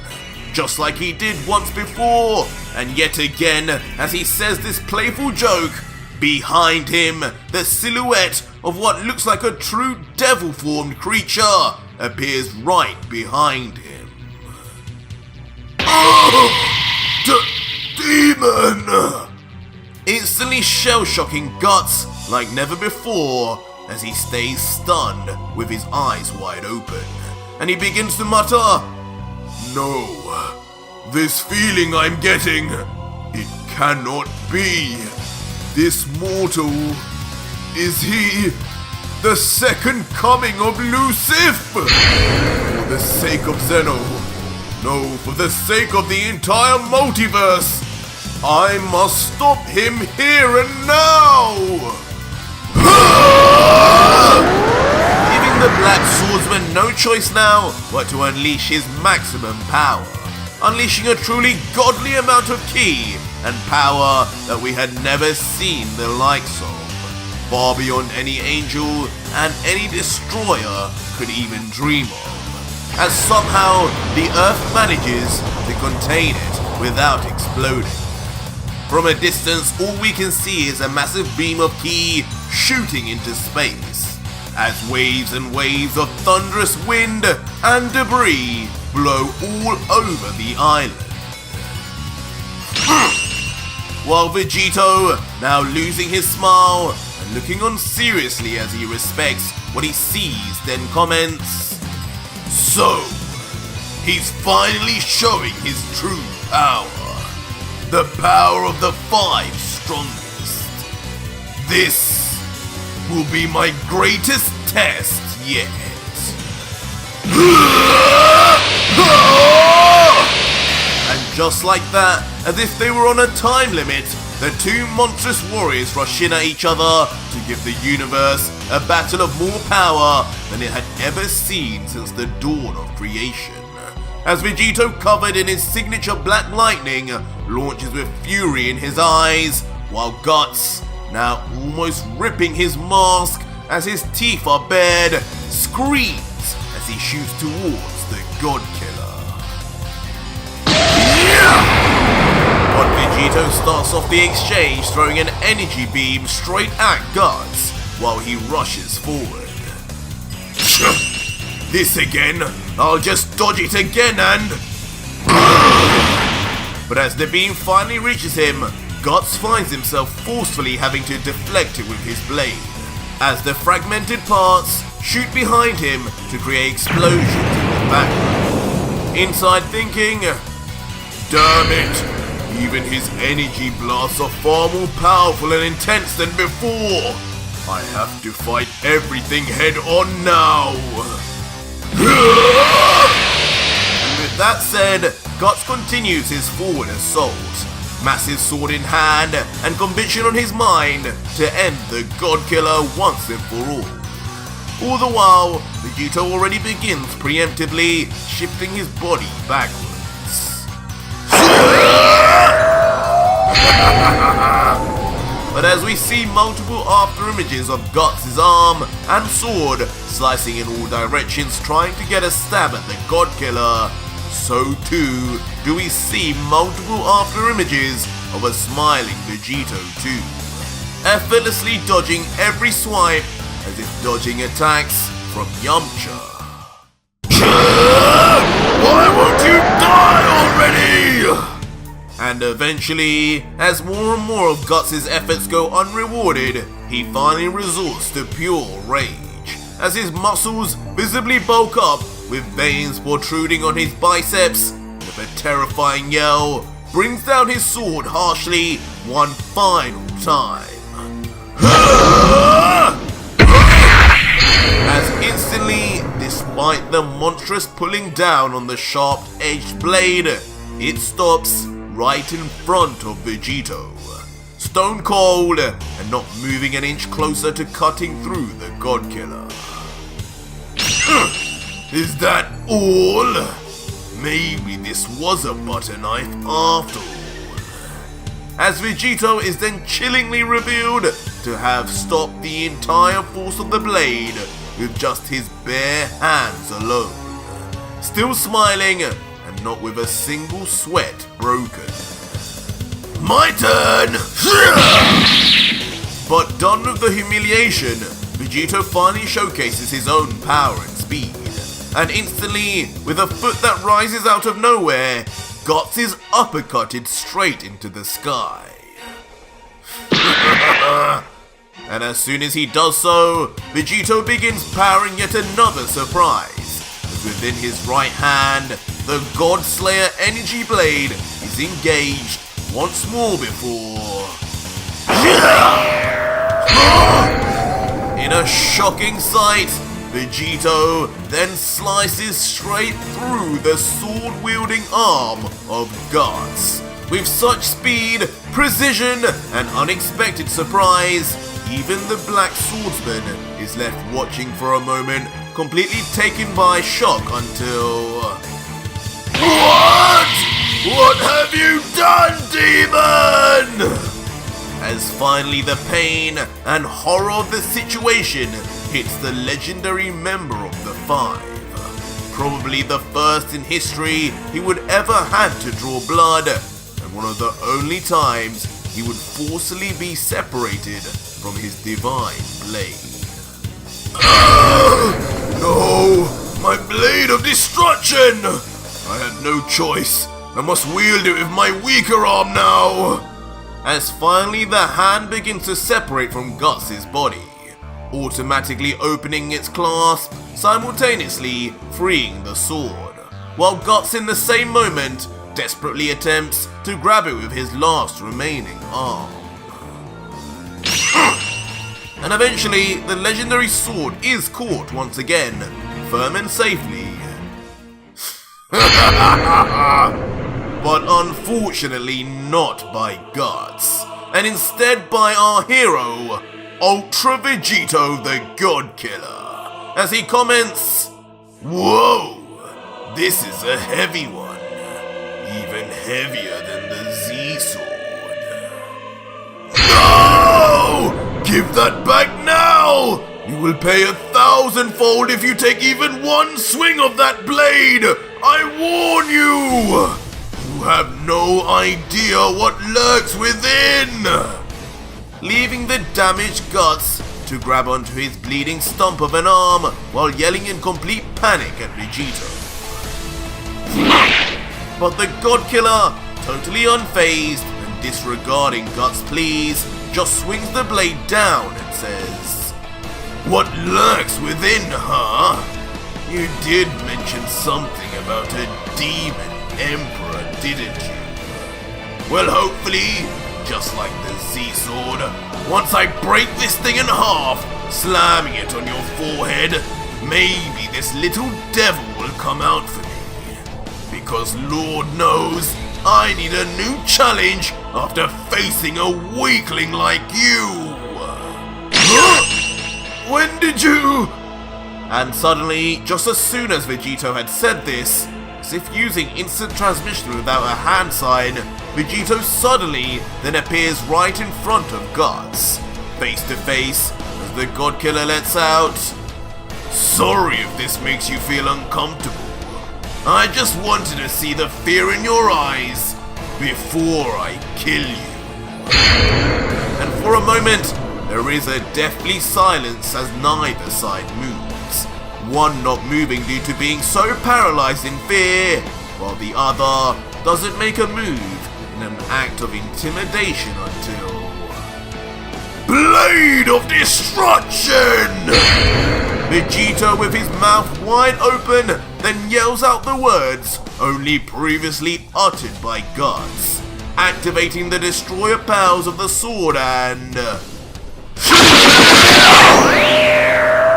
just like he did once before, and yet again, as he says this playful joke, behind him, the silhouette of what looks like a true devil-formed creature appears right behind him. Demon! Instantly shell-shocking Guts like never before, as he stays stunned with his eyes wide open, and he begins to mutter, "No, this feeling I'm getting, it cannot be. This mortal, is he the second coming of Lucifer? For the sake of Zeno, no, for the sake of the entire multiverse, I must stop him here and now!" Giving the Black Swordsman no choice now but to unleash his maximum power, unleashing a truly godly amount of ki and power that we had never seen the likes of, far beyond any angel and any destroyer could even dream of, as somehow the Earth manages to contain it without exploding. From a distance, all we can see is a massive beam of ki shooting into space, as waves and waves of thunderous wind and debris blow all over the island. While Vegito, now losing his smile and looking on seriously as he respects what he sees, then comments, "So, he's finally showing his true power. The power of the 5 strongest. This will be my greatest test yet." And just like that, as if they were on a time limit, the two monstrous warriors rush in at each other to give the universe a battle of more power than it had ever seen since the dawn of creation. As Vegito, covered in his signature black lightning, launches with fury in his eyes, while Guts, now almost ripping his mask as his teeth are bared, screams as he shoots towards the God Killer. But Vegito starts off the exchange, throwing an energy beam straight at Guts while he rushes forward. "This again? I'll just dodge it again and..." But as the beam finally reaches him, Guts finds himself forcefully having to deflect it with his blade, as the fragmented parts shoot behind him to create explosions in the background. Inside thinking, "Damn it, Even his energy blasts are far more powerful and intense than before. I have to fight everything head on now. And with that said, Guts continues his forward assault, massive sword in hand and conviction on his mind to end the God Killer once and for all. All the while, Vegito already begins preemptively shifting his body backwards. But as we see multiple after images of Guts' arm and sword slicing in all directions trying to get a stab at the God Killer, so too do we see multiple after images of a smiling Vegito too, effortlessly dodging every swipe as if dodging attacks from Yamcha. Why won't you die already? And eventually, as more and more of Guts' efforts go unrewarded, he finally resorts to pure rage, as his muscles visibly bulk up with veins protruding on his biceps. With a terrifying yell, brings down his sword harshly one final time. As instantly, despite the monstrous pulling down on the sharp-edged blade, it stops right in front of Vegito, stone cold and not moving an inch closer to cutting through the God Killer. Is that all? Maybe this was a butter knife after all. As Vegito is then chillingly revealed to have stopped the entire force of the blade with just his bare hands alone, still smiling and not with a single sweat broken. My turn! But done with the humiliation, Vegito finally showcases his own power and speed, and instantly, with a foot that rises out of nowhere, Guts is uppercutted straight into the sky. And as soon as he does so, Vegito begins powering yet another surprise, as within his right hand, the God Slayer energy blade is engaged once more before... In a shocking sight, Vegito then slices straight through the sword-wielding arm of Guts. With such speed, precision, and unexpected surprise, even the Black Swordsman is left watching for a moment, completely taken by shock until... What? What have you done, demon? As finally the pain and horror of the situation hits the legendary member of the Five. Probably the first in history he would ever have to draw blood, and one of the only times he would forcibly be separated from his divine blade. No! My blade of destruction! I had no choice. I must wield it with my weaker arm now! As finally the hand begins to separate from Guts' body, automatically opening its clasp, simultaneously freeing the sword, while Guts in the same moment desperately attempts to grab it with his last remaining arm. And eventually, the legendary sword is caught once again, firm and safely. But unfortunately not by Guts, and instead by our hero, Ultra Vegito the God Killer, as he comments, "Whoa, this is a heavy one, even heavier than the Z-Sword. No! Give that back now! You will pay 1,000-fold if you take even one swing of that blade! I warn you! You have no idea what lurks within!" Leaving the damaged Guts to grab onto his bleeding stump of an arm while yelling in complete panic at Vegito. But the God Killer, totally unfazed and disregarding Guts' pleas, just swings the blade down and says, "What lurks within, huh? You did mention something about a demon emperor, didn't you? Well, hopefully, just like the Z-Sword, once I break this thing in half, slamming it on your forehead, maybe this little devil will come out for me. Because Lord knows, I need a new challenge after facing a weakling like you. When did you... And suddenly, just as soon as Vegito had said this, as if using instant transmission without a hand sign, Vegito suddenly then appears right in front of Guts, face to face, as the God Killer lets out, "Sorry if this makes you feel uncomfortable. I just wanted to see the fear in your eyes before I kill you." And for a moment, there is a deathly silence as neither side moves, one not moving due to being so paralyzed in fear, while the other doesn't make a move in an act of intimidation until... Blade of Destruction! Vegito, with his mouth wide open, then yells out the words only previously uttered by Guts, activating the destroyer powers of the sword and...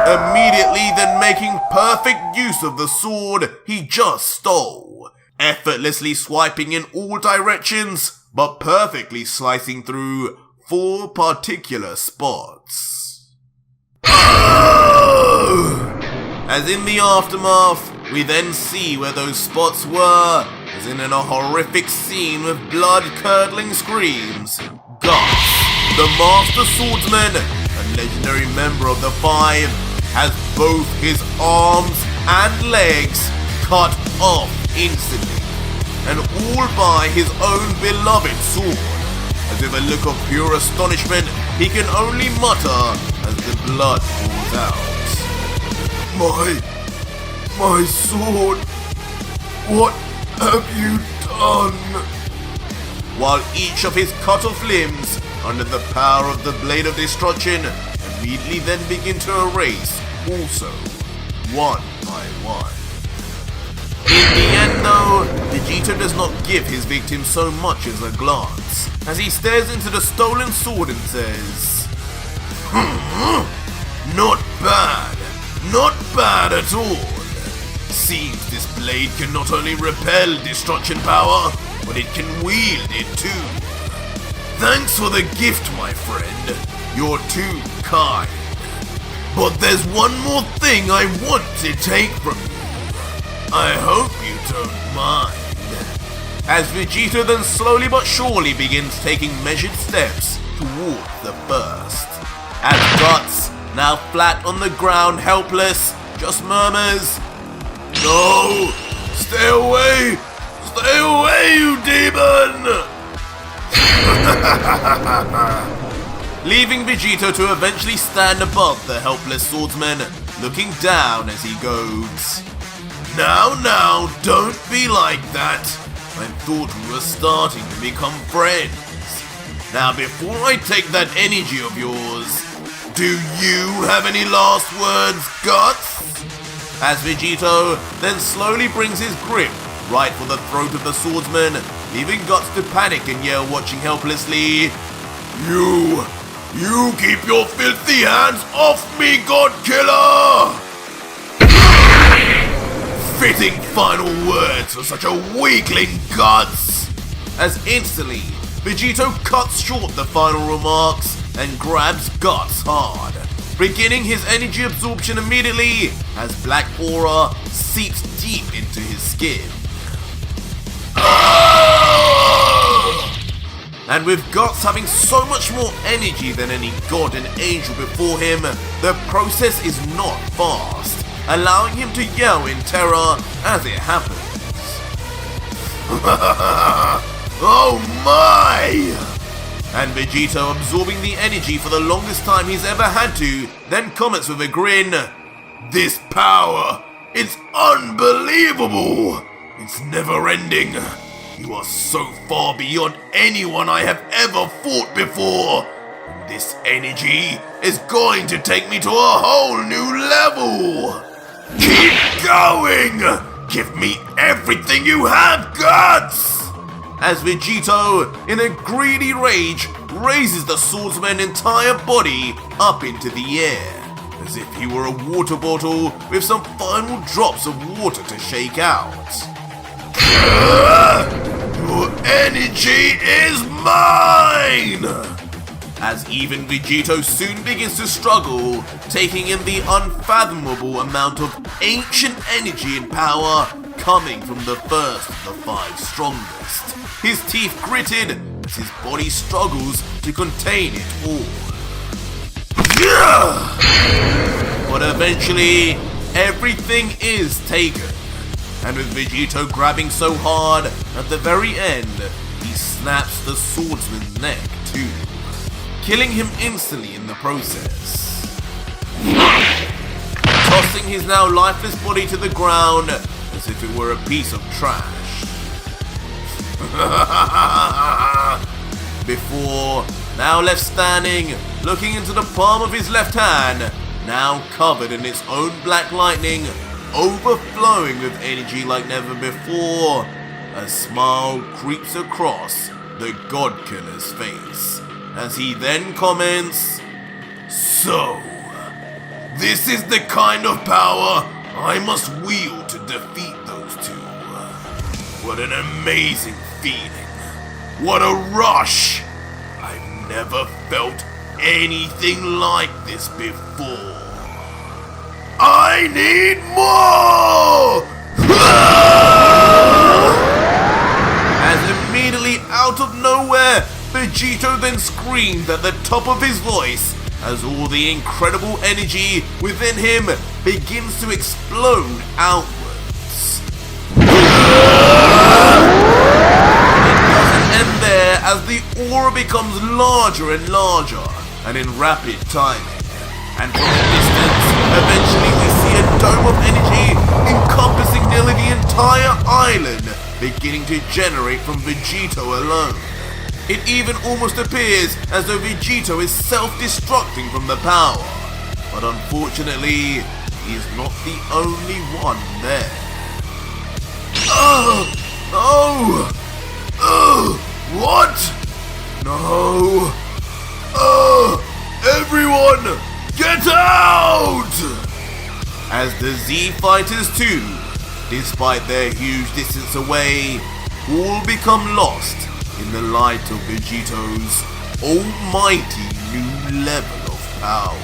immediately then making perfect use of the sword he just stole, effortlessly swiping in all directions, but perfectly slicing through 4 particular spots. As in the aftermath, we then see where those spots were, as in a horrific scene with blood-curdling screams. Guts, the Master Swordsman, a legendary member of the Five, has both his arms and legs cut off instantly, and all by his own beloved sword, as with a look of pure astonishment he can only mutter as the blood pours out. My sword, what have you done? While each of his cut off limbs, under the power of the Blade of Destruction, immediately then begin to erase, also, one by one. In the end though, Vegito does not give his victim so much as a glance, as he stares into the stolen sword and says, Not bad at all. Seems this blade can not only repel destruction power, but it can wield it too. Thanks for the gift, my friend. You're too kind. But there's one more thing I want to take from you. I hope you don't mind. As Vegito then slowly but surely begins taking measured steps towards the burst. As Guts, now flat on the ground helpless, just murmurs, "No! Stay away! Stay away, you demon!" Leaving Vegito to eventually stand above the helpless swordsman, looking down as he goes, Now, don't be like that. I thought we were starting to become friends. Now, before I take that energy of yours, do you have any last words, Guts? As Vegito then slowly brings his grip right for the throat of the swordsman, leaving Guts to panic and yell, watching helplessly, You keep your filthy hands off me, God Killer! Fitting final words for such a weakling, Guts! As instantly, Vegito cuts short the final remarks and grabs Guts hard, beginning his energy absorption immediately as black aura seeps deep into his skin. And with Guts having so much more energy than any god and angel before him, the process is not fast, allowing him to yell in terror as it happens. Oh my! And Vegito, absorbing the energy for the longest time he's ever had to, then comments with a grin, This power, it's unbelievable! It's never ending. You are so far beyond anyone I have ever fought before. And this energy is going to take me to a whole new level. Keep going! Give me everything you have, Guts! as Vegito, in a greedy rage, raises the swordsman's entire body up into the air, as if he were a water bottle with some final drops of water to shake out. Your energy is mine! As even Vegito soon begins to struggle, taking in the unfathomable amount of ancient energy and power coming from the first of the 5 strongest. His teeth gritted as his body struggles to contain it all. But eventually, everything is taken. And with Vegito grabbing so hard, at the very end, he snaps the swordsman's neck too, killing him instantly in the process. Tossing his now lifeless body to the ground as if it were a piece of trash. Before, now left standing, looking into the palm of his left hand, now covered in its own black lightning, overflowing with energy like never before, a smile creeps across the God Killer's face, as he then comments, "So, this is the kind of power I must wield to defeat those two. What an amazing feeling. What a rush. I've never felt anything like this before. I need more!" As immediately out of nowhere, Vegito then screamed at the top of his voice as all the incredible energy within him begins to explode outwards. It doesn't end there as the aura becomes larger and larger and in rapid timing. And from a distance, eventually we see a dome of energy encompassing nearly the entire island beginning to generate from Vegito alone. It even almost appears as though Vegito is self-destructing from the power. But unfortunately, he is not the only one there. What? No! Everyone! Get out! As the Z Fighters too, despite their huge distance away, all become lost in the light of Vegito's almighty new level of power.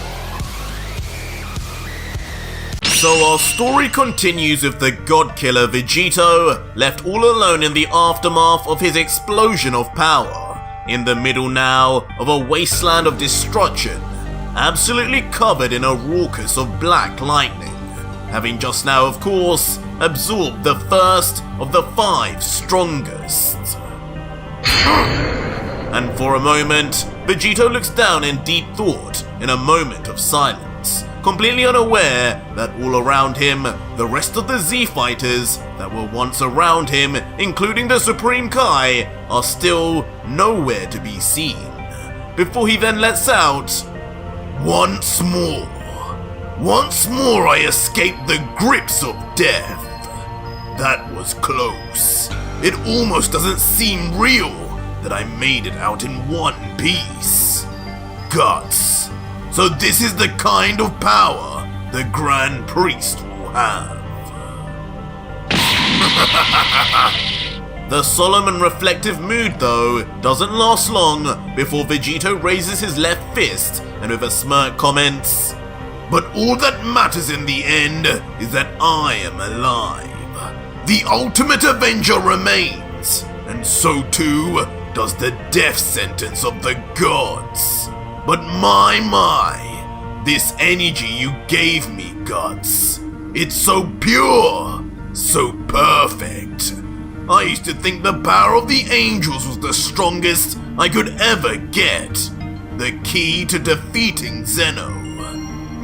So our story continues with the God Killer Vegito left all alone in the aftermath of his explosion of power, in the middle now of a wasteland of destruction, absolutely covered in a raucous of black lightning, having just now, of course, absorbed the first of the 5 strongest. And for a moment, Vegito looks down in deep thought in a moment of silence, completely unaware that all around him, the rest of the Z Fighters that were once around him, including the Supreme Kai, are still nowhere to be seen. Before he then lets out, Once more I escaped the grips of death. That was close. It almost doesn't seem real that I made it out in one piece. Guts. So this is the kind of power the Grand Priest will have. The solemn and reflective mood, though, doesn't last long before Vegito raises his left fist and with a smirk comments, "But all that matters in the end is that I am alive. The ultimate avenger remains, and so too does the death sentence of the gods. But my, this energy you gave me, Guts, it's so pure, so perfect. I used to think the power of the angels was the strongest I could ever get, the key to defeating Zeno.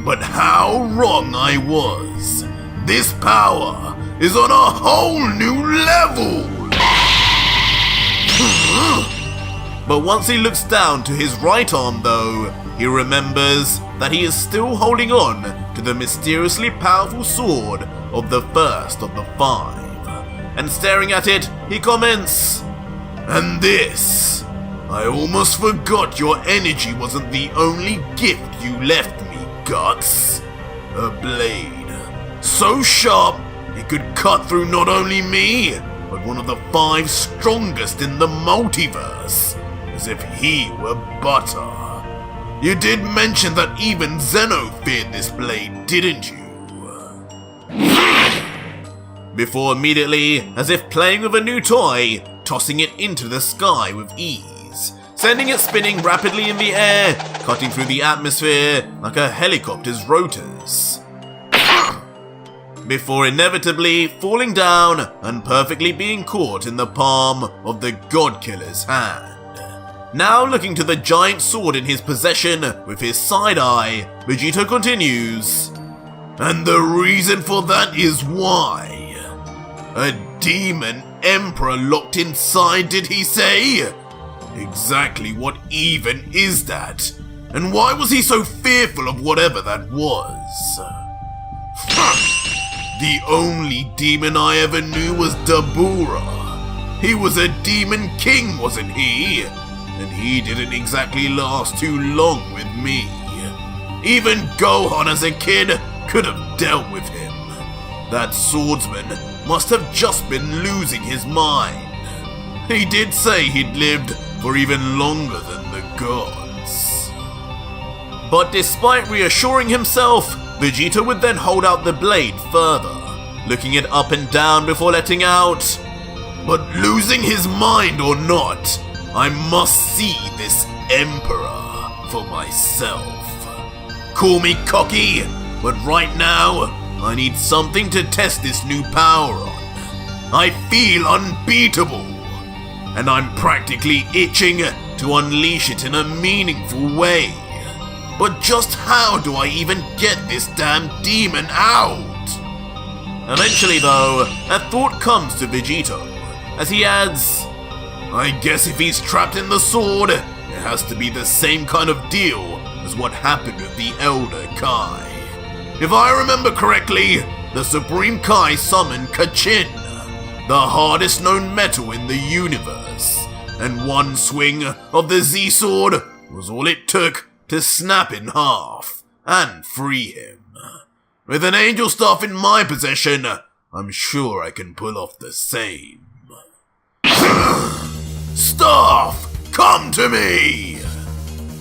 But how wrong I was. This power is on a whole new level." But once he looks down to his right arm though, he remembers that he is still holding on to the mysteriously powerful sword of the first of the 5. And staring at it, he comments, And this, I almost forgot your energy wasn't the only gift you left me, Guts. A blade, so sharp it could cut through not only me, but one of the 5 strongest in the multiverse, as if he were butter. You did mention that even Zeno feared this blade, didn't you? Before immediately, as if playing with a new toy, tossing it into the sky with ease, sending it spinning rapidly in the air, cutting through the atmosphere like a helicopter's rotors. Before inevitably falling down and perfectly being caught in the palm of the God Killer's hand. Now looking to the giant sword in his possession with his side eye, Vegito continues, and the reason for that is why. A demon emperor locked inside, did he say? Exactly what even is that? And why was he so fearful of whatever that was? The only demon I ever knew was Dabura. He was a demon king, wasn't he? And he didn't exactly last too long with me. Even Gohan as a kid could have dealt with him. That swordsman must have just been losing his mind. He did say he'd lived for even longer than the gods. But despite reassuring himself, Vegito would then hold out the blade further, looking it up and down before letting out, but losing his mind or not, I must see this emperor for myself. Call me cocky, but right now, I need something to test this new power on. I feel unbeatable, and I'm practically itching to unleash it in a meaningful way. But just how do I even get this damn demon out? Eventually though, a thought comes to Vegito, as he adds, I guess if he's trapped in the sword, it has to be the same kind of deal as what happened with the Elder Kai. If I remember correctly, the Supreme Kai summoned Kachin, the hardest known metal in the universe, and one swing of the Z-Sword was all it took to snap in half and free him. With an angel staff in my possession, I'm sure I can pull off the same. Staff, come to me!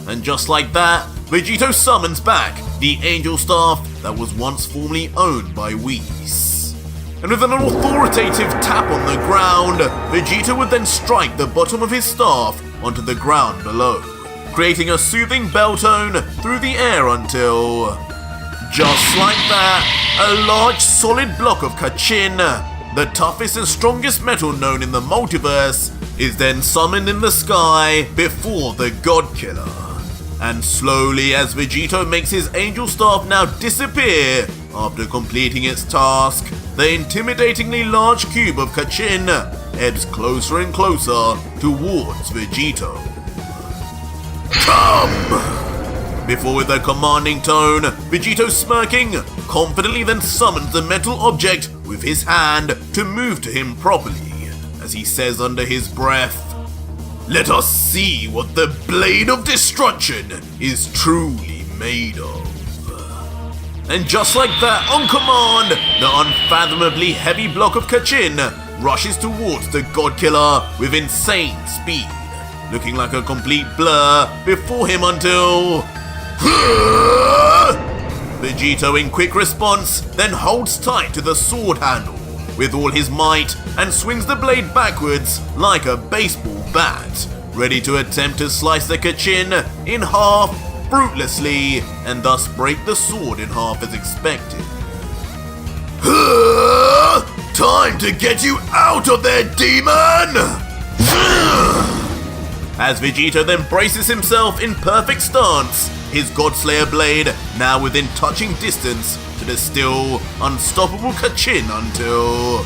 And just like that, Vegito summons back the angel staff that was once formerly owned by Whis. And with an authoritative tap on the ground, Vegito would then strike the bottom of his staff onto the ground below, creating a soothing bell tone through the air until, just like that, a large solid block of Kachin, the toughest and strongest metal known in the multiverse, is then summoned in the sky before the God Killer. And slowly as Vegito makes his angel staff now disappear after completing its task, the intimidatingly large cube of Kachin ebbs closer and closer towards Vegito. Come! Before with a commanding tone, Vegito smirking, confidently then summons the metal object with his hand to move to him properly, as he says under his breath, let us see what the Blade of Destruction is truly made of. And just like that, on command, the unfathomably heavy block of Kachin rushes towards the God Killer with insane speed, looking like a complete blur before him until... Vegito in quick response then holds tight to the sword handle with all his might and swings the blade backwards like a baseball bat, ready to attempt to slice the Kachin in half fruitlessly and thus break the sword in half as expected. Time to get you out of there, demon! As Vegito then braces himself in perfect stance, his Godslayer blade now within touching distance to the still unstoppable Kachin until...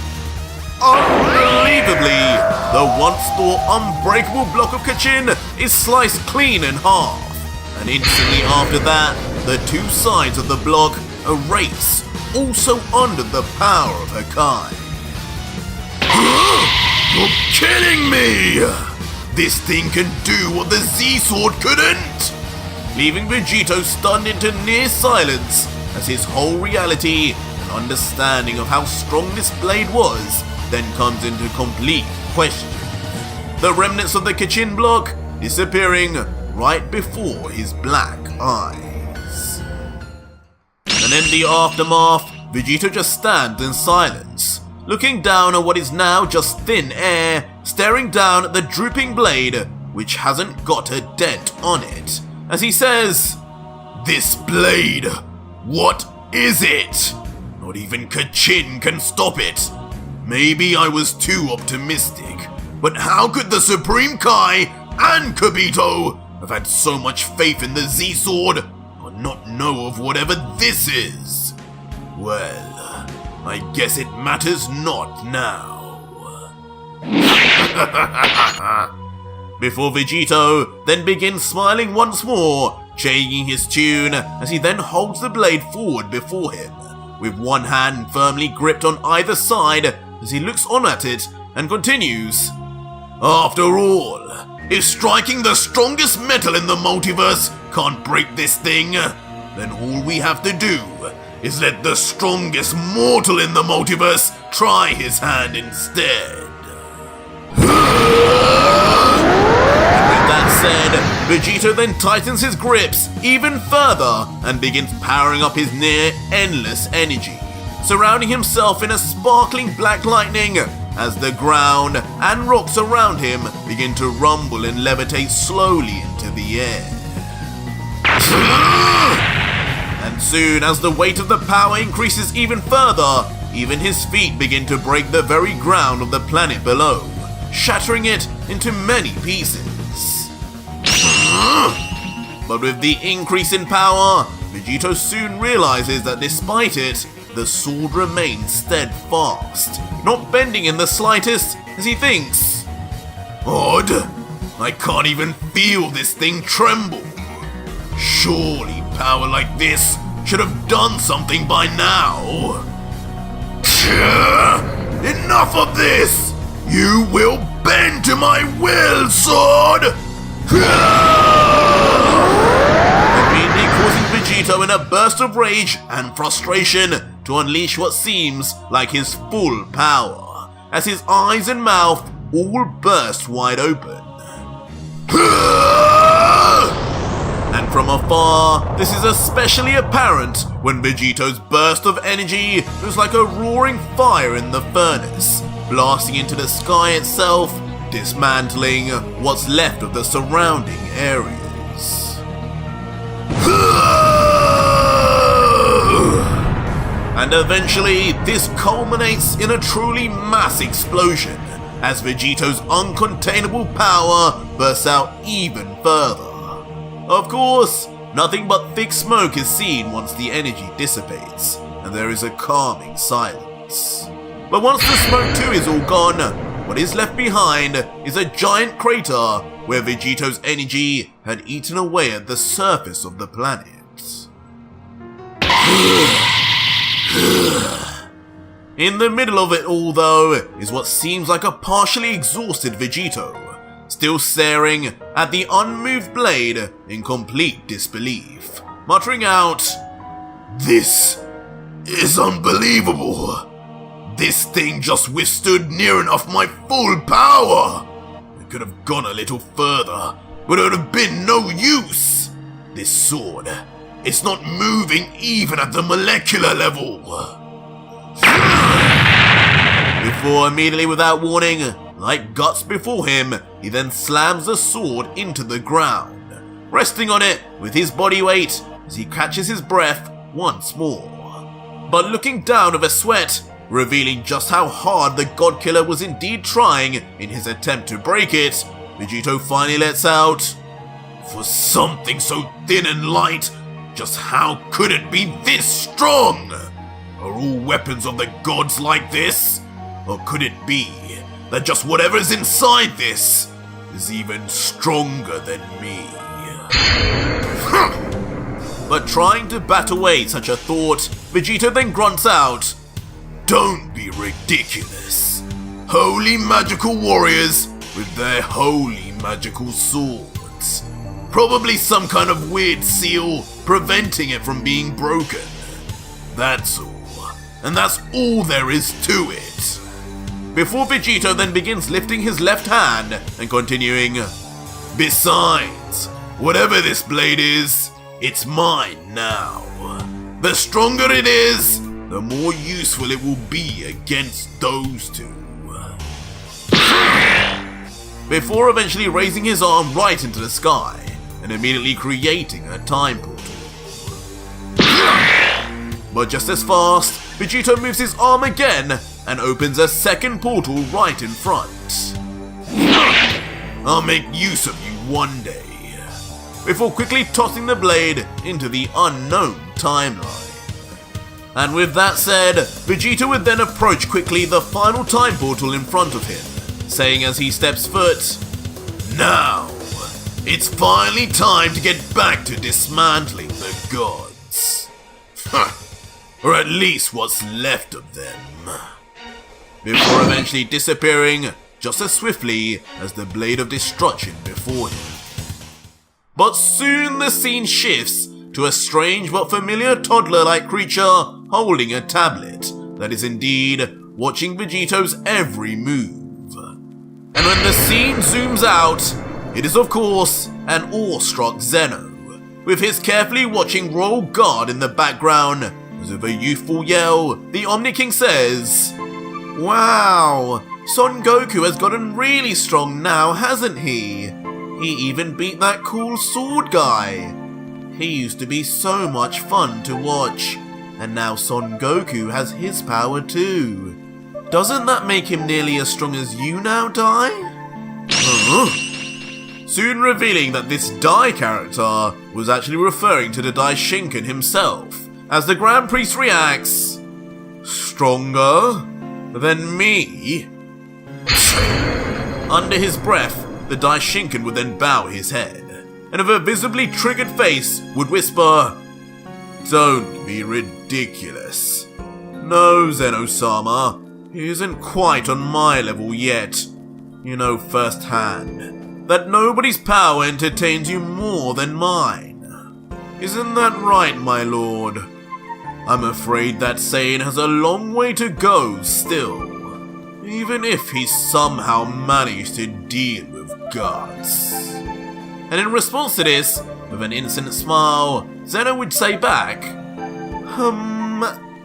Unbelievably, the once thought unbreakable block of Kachin is sliced clean in half, and instantly after that, the two sides of the block erase, also under the power of her kind. You're kidding me! This thing can do what the Z-Sword couldn't! Leaving Vegito stunned into near silence as his whole reality and understanding of how strong this blade was then comes into complete question. The remnants of the kitchen block disappearing right before his black eyes. And in the aftermath, Vegito just stands in silence, looking down at what is now just thin air, staring down at the drooping blade, which hasn't got a dent on it, as he says, "This blade, what is it? Not even Kachin can stop it. Maybe I was too optimistic, but how could the Supreme Kai and Kibito have had so much faith in the Z-Sword, but not know of whatever this is? Well, I guess it matters not now." Before Vegito then begins smiling once more, changing his tune as he then holds the blade forward before him, with one hand firmly gripped on either side as he looks on at it and continues, "After all, if striking the strongest metal in the multiverse can't break this thing, then all we have to do is let the strongest mortal in the multiverse try his hand instead." With that said, Vegito then tightens his grips even further and begins powering up his near endless energy, surrounding himself in a sparkling black lightning as the ground and rocks around him begin to rumble and levitate slowly into the air. And soon as the weight of the power increases even further, even his feet begin to break the very ground of the planet below, shattering it into many pieces. But with the increase in power, Vegito soon realizes that despite it, the sword remains steadfast, not bending in the slightest, as he thinks, "Odd, I can't even feel this thing tremble. Surely power like this should have done something by now. Enough of this! You will bend to my will, sword!" Immediately causing Vegito in a burst of rage and frustration to unleash what seems like his full power, as his eyes and mouth all burst wide open. And from afar, this is especially apparent when Vegito's burst of energy was like a roaring fire in the furnace, blasting into the sky itself, dismantling what's left of the surrounding areas. And eventually, this culminates in a truly mass explosion, as Vegito's uncontainable power bursts out even further. Of course, nothing but thick smoke is seen once the energy dissipates, and there is a calming silence. But once the smoke too is all gone, what is left behind is a giant crater where Vegito's energy had eaten away at the surface of the planet. In the middle of it all, though, is what seems like a partially exhausted Vegito, still staring at the unmoved blade in complete disbelief, muttering out, "This is unbelievable. This thing just withstood near enough my full power. It could have gone a little further, but it would have been no use. This sword, it's not moving even at the molecular level." Before immediately without warning, like guts before him, he then slams the sword into the ground, resting on it with his body weight as he catches his breath once more. But looking down with a sweat, revealing just how hard the God Killer was indeed trying in his attempt to break it, Vegito finally lets out, "For something so thin and light, just how could it be this strong? Are all weapons of the gods like this? Or could it be that just whatever is inside this is even stronger than me?" But trying to bat away such a thought, Vegito then grunts out, "Don't be ridiculous. Holy magical warriors with their holy using magical swords. Probably some kind of weird seal preventing it from being broken. That's all. And that's all there is to it. Before Vegito then begins lifting his left hand and continuing, "Besides, whatever this blade is, it's mine now. The stronger it is, the more useful it will be against those two." Before eventually raising his arm right into the sky and immediately creating a time portal. But just as fast, Vegito moves his arm again and opens a second portal right in front. "I'll make use of you one day," before quickly tossing the blade into the unknown timeline. And with that said, Vegito would then approach quickly the final time portal in front of him, saying as he steps foot, "Now, it's finally time to get back to dismantling the gods. Or at least what's left of them." Before eventually disappearing just as swiftly as the blade of destruction before him. But soon the scene shifts to a strange but familiar toddler-like creature holding a tablet that is indeed watching Vegito's every move. And when the scene zooms out, it is of course an awestruck Zeno, with his carefully watching royal guard in the background. As with a youthful yell, the Omni King says, "Wow, Son Goku has gotten really strong now, hasn't he? He even beat that cool sword guy. He used to be so much fun to watch, and now Son Goku has his power too. Doesn't that make him nearly as strong as you now, Dai?" Soon revealing that this Dai character was actually referring to the Daishinkan himself, as the Grand Priest reacts, "Stronger than me?" Under his breath, the Daishinkan would then bow his head, and with a visibly triggered face would whisper, "Don't be ridiculous. No, Zeno-sama, he isn't quite on my level yet. You know firsthand that nobody's power entertains you more than mine. Isn't that right, my lord? I'm afraid that Saiyan has a long way to go still, even if he somehow managed to deal with gods." And in response to this, with an innocent smile, Zeno would say back,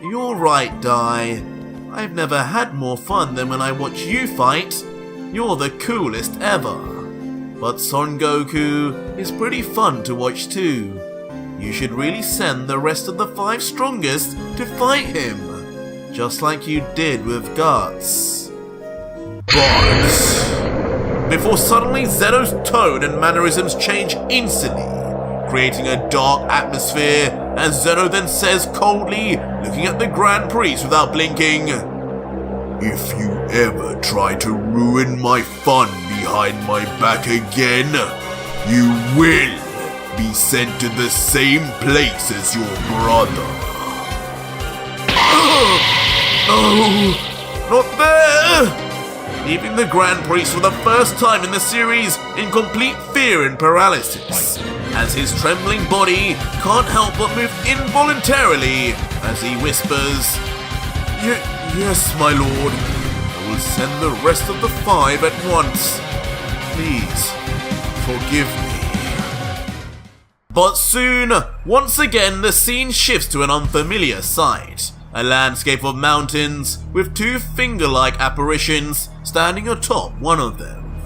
"You're right, Dai. I've never had more fun than when I watch you fight. You're the coolest ever. But Son Goku is pretty fun to watch too. You should really send the rest of the 5 strongest to fight him, just like you did with Guts." But before suddenly Zeno's tone and mannerisms change instantly, creating a dark atmosphere, and Zeno then says coldly, looking at the Grand Priest without blinking, "If you ever try to ruin my fun behind my back again, you will be sent to the same place as your brother." No, not there! Leaving the Grand Priest for the first time in the series in complete fear and paralysis, as his trembling body can't help but move involuntarily as he whispers, Yes, my lord. I will send the rest of the 5 at once. Please, forgive me." But soon, once again, the scene shifts to an unfamiliar sight. A landscape of mountains with 2 finger-like apparitions standing atop one of them.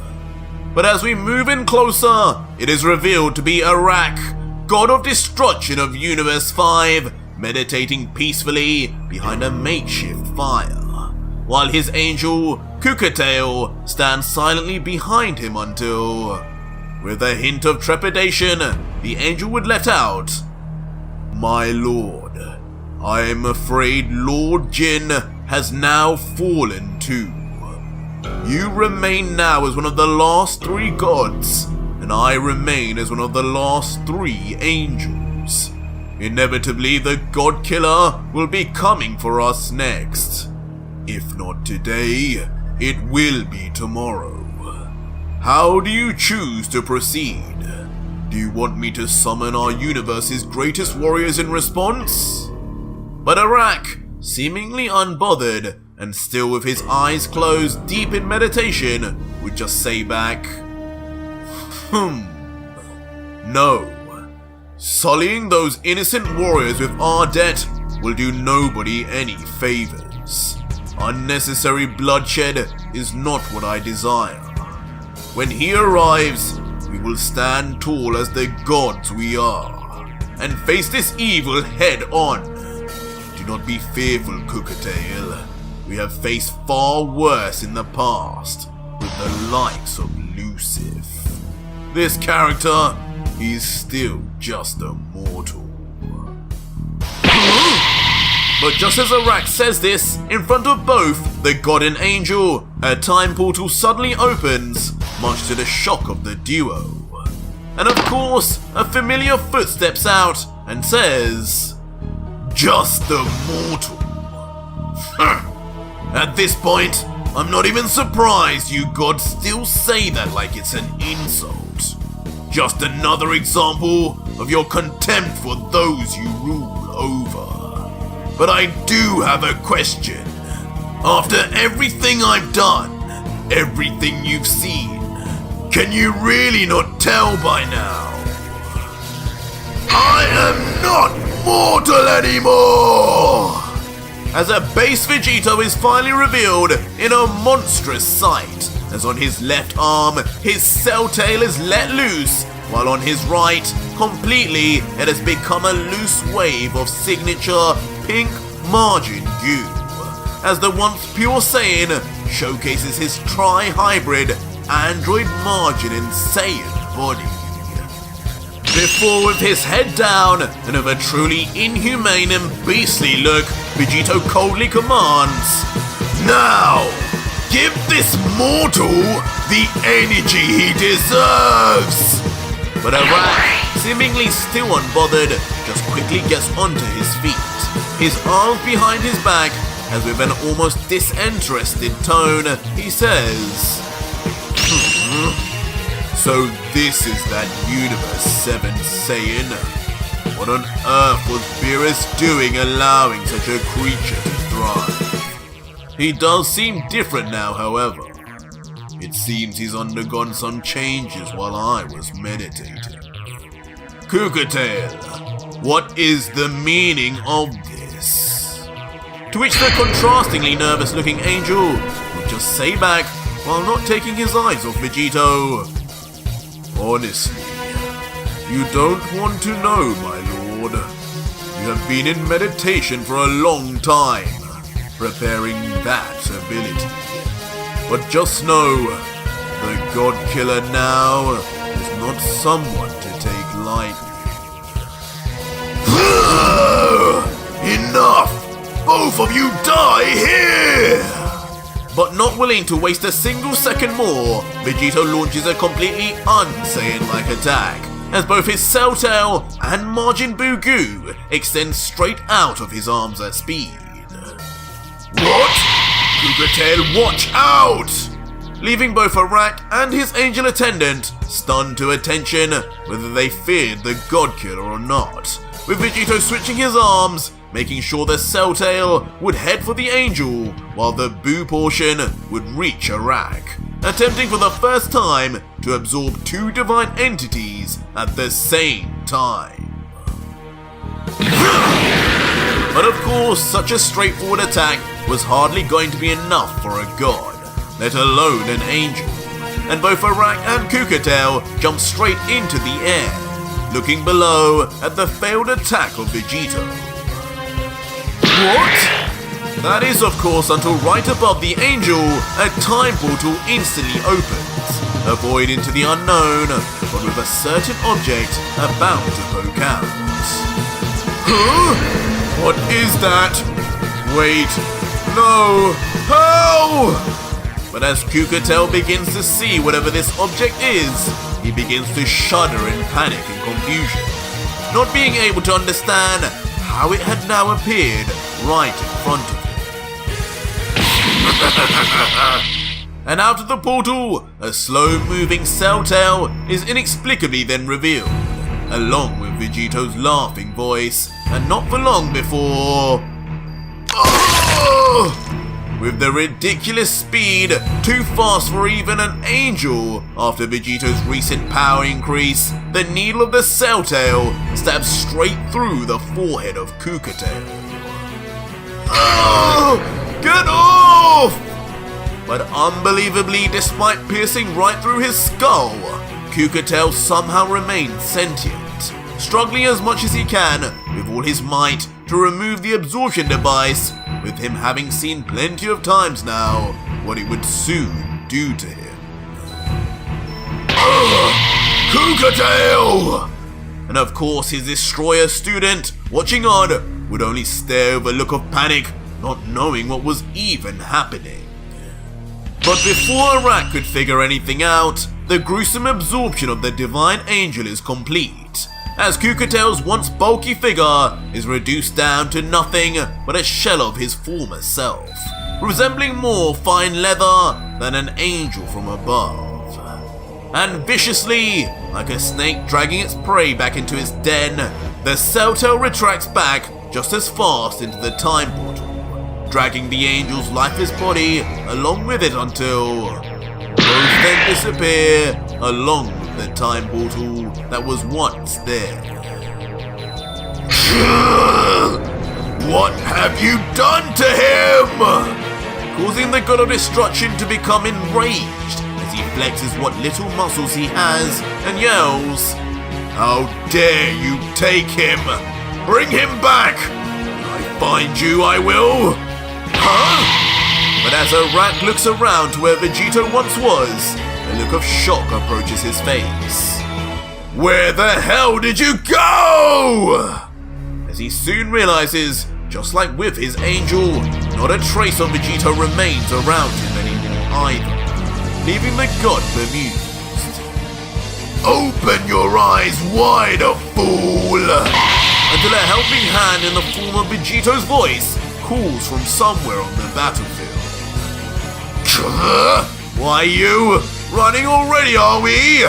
But as we move in closer, it is revealed to be Arak, god of destruction of Universe 5, meditating peacefully behind a makeshift fire, while his angel, Kukatail, stands silently behind him until, with a hint of trepidation, the angel would let out, "My lord, I am afraid Lord Jin has now fallen too. You remain now as one of the last 3 gods, and I remain as one of the last 3 angels. Inevitably, the God Killer will be coming for us next. If not today, it will be tomorrow. How do you choose to proceed? Do you want me to summon our universe's greatest warriors in response? But Arak, seemingly unbothered and still with his eyes closed deep in meditation, would just say back, No. Sullying those innocent warriors with our debt will do nobody any favors. Unnecessary bloodshed is not what I desire. When he arrives, we will stand tall as the gods we are, and face this evil head on. Do not be fearful, Cookatail. We have faced far worse in the past, with the likes of Lucifer. This character, he's still just a mortal. But just as Arak says this, in front of both the god and angel, a time portal suddenly opens, much to the shock of the duo. And of course, a familiar foot steps out and says, Just a mortal. At this point, I'm not even surprised you gods still say that like it's an insult. Just another example of your contempt for those you rule over. But I do have a question. After everything I've done, everything you've seen, can you really not tell by now? I am not mortal anymore! As a base Vegito is finally revealed in a monstrous sight, as on his left arm, his cell tail is let loose, while on his right, completely, it has become a loose wave of signature pink Majin Buu, as the once pure Saiyan showcases his tri-hybrid android Majin and Saiyan body. Before, with his head down and of a truly inhumane and beastly look, Vegito coldly commands, Now, give this mortal the energy he deserves! But Arak, seemingly still unbothered, just quickly gets onto his feet, his arms behind his back, as with an almost disinterested tone, he says, So this is that Universe 7 Saiyan. What on earth was Beerus doing allowing such a creature to thrive? He does seem different now, however. It seems he's undergone some changes while I was meditating. Cookatail, what is the meaning of this? To which the contrastingly nervous-looking angel would just say back while not taking his eyes off Vegito, Honestly, you don't want to know, my lord. You have been in meditation for a long time, preparing that ability. But just know, the God Killer now is not someone to take lightly. Enough! Both of you die here! But not willing to waste a single second more, Vegito launches a completely un-Saiyan-like attack, as both his Cell Tail and Majin Buu Goo extend straight out of his arms at speed. What? Cookatail, watch out! Leaving both Arak and his angel attendant stunned to attention, whether they feared the God Killer or not, with Vegito switching his arms, making sure the Cell Tail would head for the angel, while the Buu portion would reach Arak, attempting for the first time to absorb two divine entities at the same time. But of course, such a straightforward attack was hardly going to be enough for a god, let alone an angel, and both Arak and Cookatail jumped straight into the air, looking below at the failed attack of Vegito. What? That is, of course, until right above the angel, a time portal instantly opens, a void into the unknown, but with a certain object about to poke out. Huh? What is that? Wait, no, how? But as Cookatail begins to see whatever this object is, he begins to shudder in panic and confusion, not being able to understand how it had now appeared right in front of him. and out of the portal, a slow-moving cell tail is inexplicably then revealed, along with Vegito's laughing voice, and not for long before... With the ridiculous speed, too fast for even an angel, after Vegito's recent power increase, the needle of the cell tail stabs straight through the forehead of Kukatail. Get off! But unbelievably, despite piercing right through his skull, Kukatail somehow remains sentient, struggling as much as he can with all his might to remove the absorption device, with him having seen plenty of times now what it would soon do to him. Kukatail! And of course his destroyer student, watching on, would only stare with a look of panic, not knowing what was even happening. But before Arak could figure anything out, the gruesome absorption of the divine angel is complete, as Kukatail's once bulky figure is reduced down to nothing but a shell of his former self, resembling more fine leather than an angel from above. And viciously, like a snake dragging its prey back into its den, the cell tail retracts back just as fast into the time portal, dragging the angel's lifeless body along with it until both then disappear along with the time portal that was once there. What have you done to him? Causing the god of destruction to become enraged as he flexes what little muscles he has and yells, "How dare you take him! Bring him back! I find you, I will!" Huh? But as Arak looks around to where Vegito once was, a look of shock approaches his face. Where the hell did you go? As he soon realizes, just like with his angel, not a trace of Vegito remains around him anymore either, leaving the god bemused. Open your eyes wide, a fool! Until a helping hand in the form of Vegito's voice calls from somewhere on the battlefield. Why you? Running already, are we?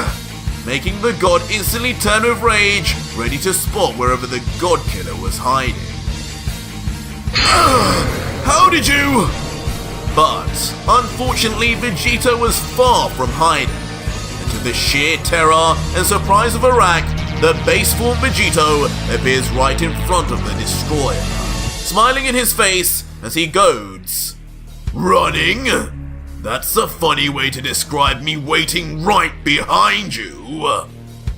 Making the god instantly turn with rage, ready to spot wherever the god killer was hiding. How did you? But unfortunately, Vegito was far from hiding, and to the sheer terror and surprise of Arak, the base form Vegito appears right in front of the destroyer, smiling in his face as he goads, "Running? That's a funny way to describe me waiting right behind you.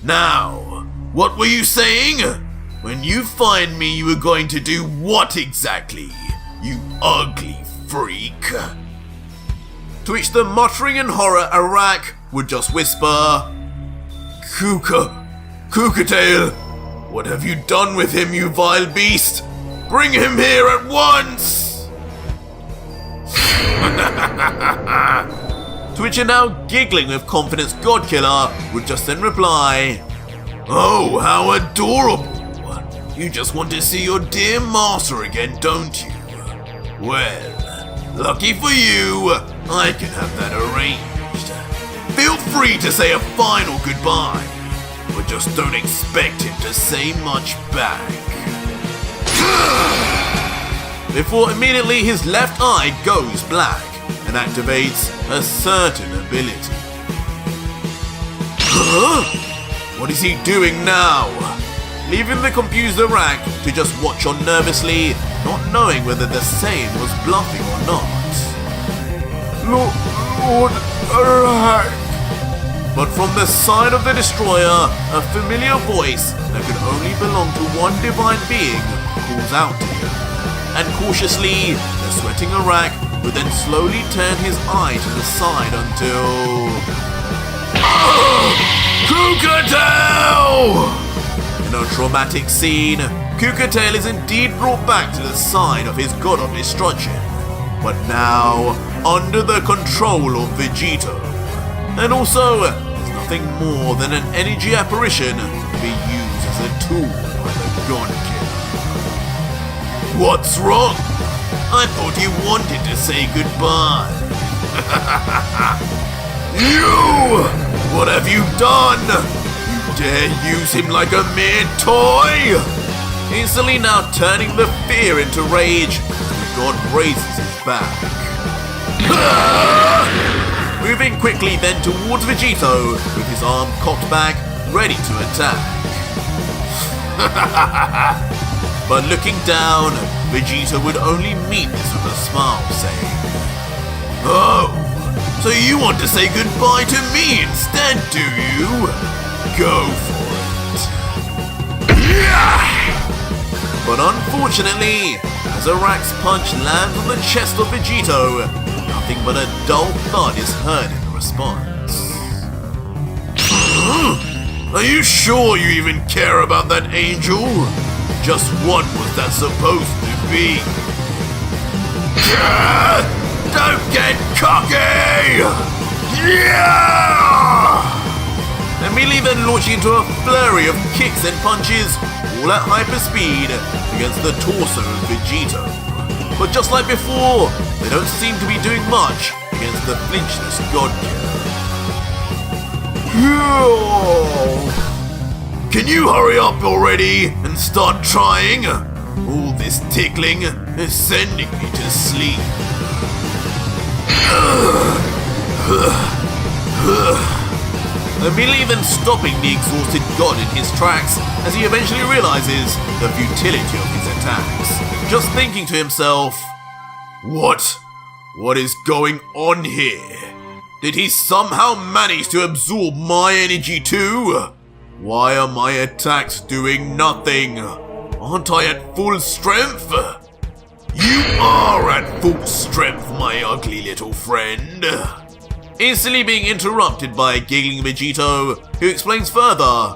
Now, what were you saying? When you find me, you were going to do what exactly, you ugly freak?" To which the muttering in horror Arak would just whisper, Kukatail, what have you done with him, you vile beast? Bring him here at once! To which a now giggling with confidence godkiller would just then reply, "Oh, how adorable! You just want to see your dear master again, don't you? Well, lucky for you, I can have that arranged. Feel free to say a final goodbye, but just don't expect him to say much back." Before immediately his left eye goes black and activates a certain ability. Huh? What is he doing now? Leaving the confused Arak to just watch on nervously, not knowing whether the Saiyan was bluffing or not. Lord Arak. But from the side of the destroyer, a familiar voice that could only belong to one divine being calls out to him. And cautiously, the sweating Arak would then slowly turn his eye to the side until... Kukatail! In a traumatic scene, Kukatail is indeed brought back to the side of his god of destruction, but now under the control of Vegito. And also, is nothing more than an energy apparition to be used as a tool by the god killer. What's wrong? I thought you wanted to say goodbye. You! What have you done? You dare use him like a mere toy? Instantly now turning the fear into rage, the god raises his back. Moving quickly then towards Vegito, with his arm cocked back, ready to attack. But looking down, Vegito would only meet this with a smile, saying, "Oh, so you want to say goodbye to me instead, do you? Go for it." But unfortunately, as Arak's punch lands on the chest of Vegito, nothing but a dull thud is heard in response. Are you sure you even care about that angel? Just what was that supposed to be? Don't get cocky! Yeah! Immediately then launching into a flurry of kicks and punches, all at hyperspeed, against the torso of Vegito. But just like before, they don't seem to be doing much against the flinchless god killer. Can you hurry up already and start trying? All this tickling is sending me to sleep. Immediately then stopping the exhausted god in his tracks as he eventually realizes the futility of his attacks. Just thinking to himself, What is going on here? Did he somehow manage to absorb my energy too? Why are my attacks doing nothing? Aren't I at full strength? You are at full strength, my ugly little friend. Instantly being interrupted by a giggling Vegito, who explains further.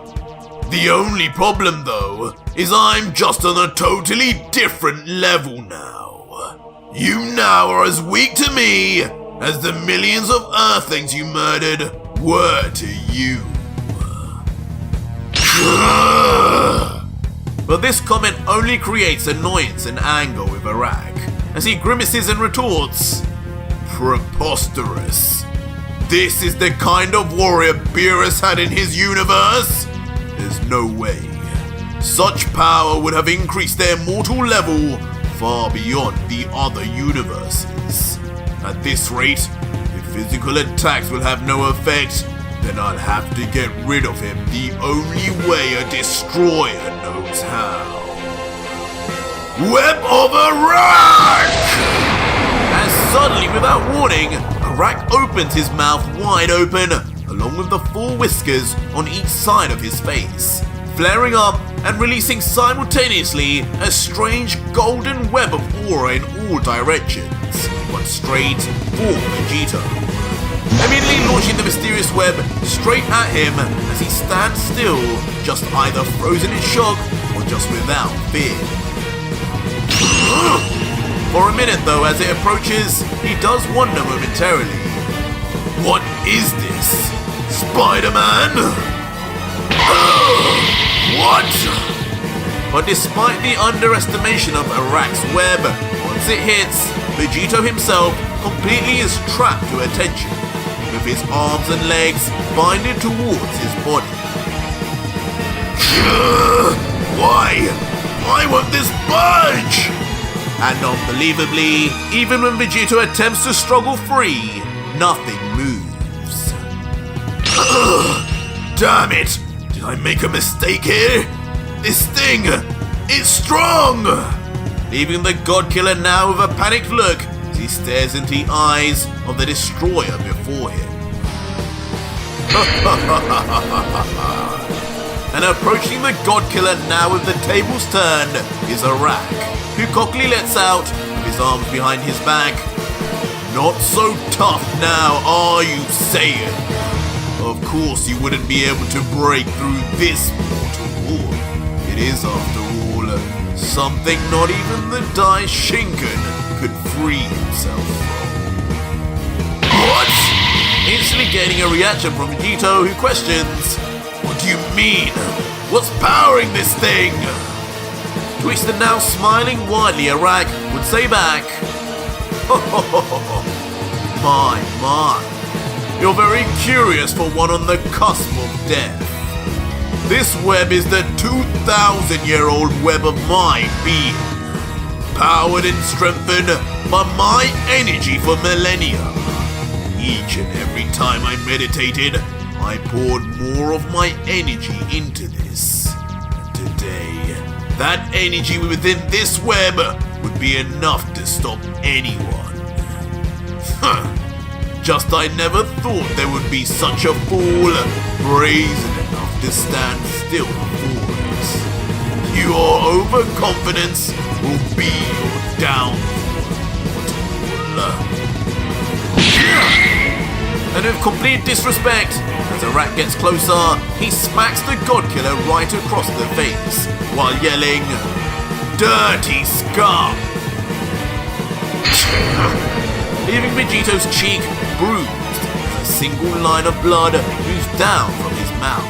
The only problem though, is I'm just on a totally different level now. You now are as weak to me as the millions of Earthlings you murdered were to you. But this comment only creates annoyance and anger with Arak, as he grimaces and retorts, Preposterous. This is the kind of warrior Beerus had in his universe? There's no way. Such power would have increased their mortal level far beyond the other universes. At this rate, if physical attacks will have no effect, then I'll have to get rid of him the only way a destroyer knows how. Web of Arak! As suddenly, without warning, Arak opens his mouth wide open, along with the 4 whiskers on each side of his face, flaring up and releasing simultaneously a strange golden web of aura in all directions, but straight for Vegito. Immediately launching the mysterious web straight at him as he stands still, just either frozen in shock or just without fear. For a minute though, as it approaches, he does wonder momentarily. What is this? Spider-Man? What? But despite the underestimation of Arak's web, once it hits, Vegito himself completely is trapped to attention, with his arms and legs binded towards his body. Why won't this budge? And unbelievably, even when Vegito attempts to struggle free, nothing moves. Damn it! Did I make a mistake here? This thing, it's strong! Leaving the God Killer now with a panicked look as he stares into the eyes of the destroyer before him. And approaching the God Killer now with the tables turned is Arak, who cockily lets out, with his arms behind his back, Not so tough now, are you, Saiyan? Of course you wouldn't be able to break through this mortal wall. It is, after all, something not even the Dai Shinken could free himself from. What? Instantly gaining a reaction from Vegito, who questions, what do you mean? What's powering this thing? To which the now smiling widely Arak would say back, My. You're very curious for one on the cusp of death. This web is the 2,000-year-old web of my being, powered and strengthened by my energy for millennia. Each and every time I meditated, I poured more of my energy into this. Today, that energy within this web would be enough to stop anyone. Just I never thought there would be such a fool brazen enough to stand still before it. Your overconfidence will be your downfall. And with complete disrespect, as a rat gets closer, he smacks the God Killer right across the face, while yelling, "Dirty scum!" leaving Vegito's cheek bruised as a single line of blood oozed down from his mouth.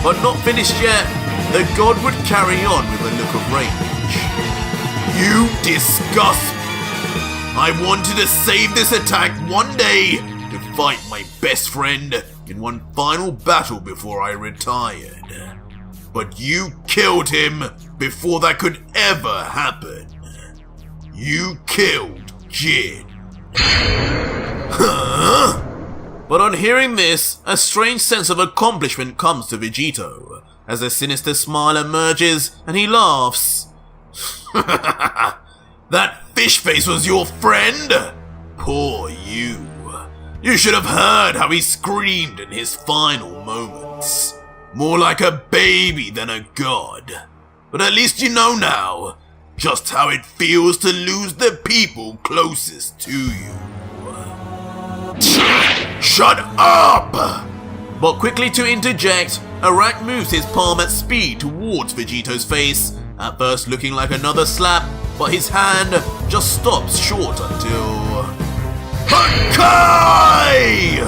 But not finished yet, the god would carry on with a look of rage. "You disgust me! I wanted to save this attack one day to fight my best friend in one final battle before I retired. But you killed him before that could ever happen. You killed Jin." Huh? But on hearing this, a strange sense of accomplishment comes to Vegito, as a sinister smile emerges and he laughs. "That fish face was your friend? Poor you. You should have heard how he screamed in his final moments. More like a baby than a god. But at least you know now just how it feels to lose the people closest to you." "Shut up!" But quickly to interject, Arak moves his palm at speed towards Vegito's face, at first looking like another slap, but his hand just stops short until... Hakai!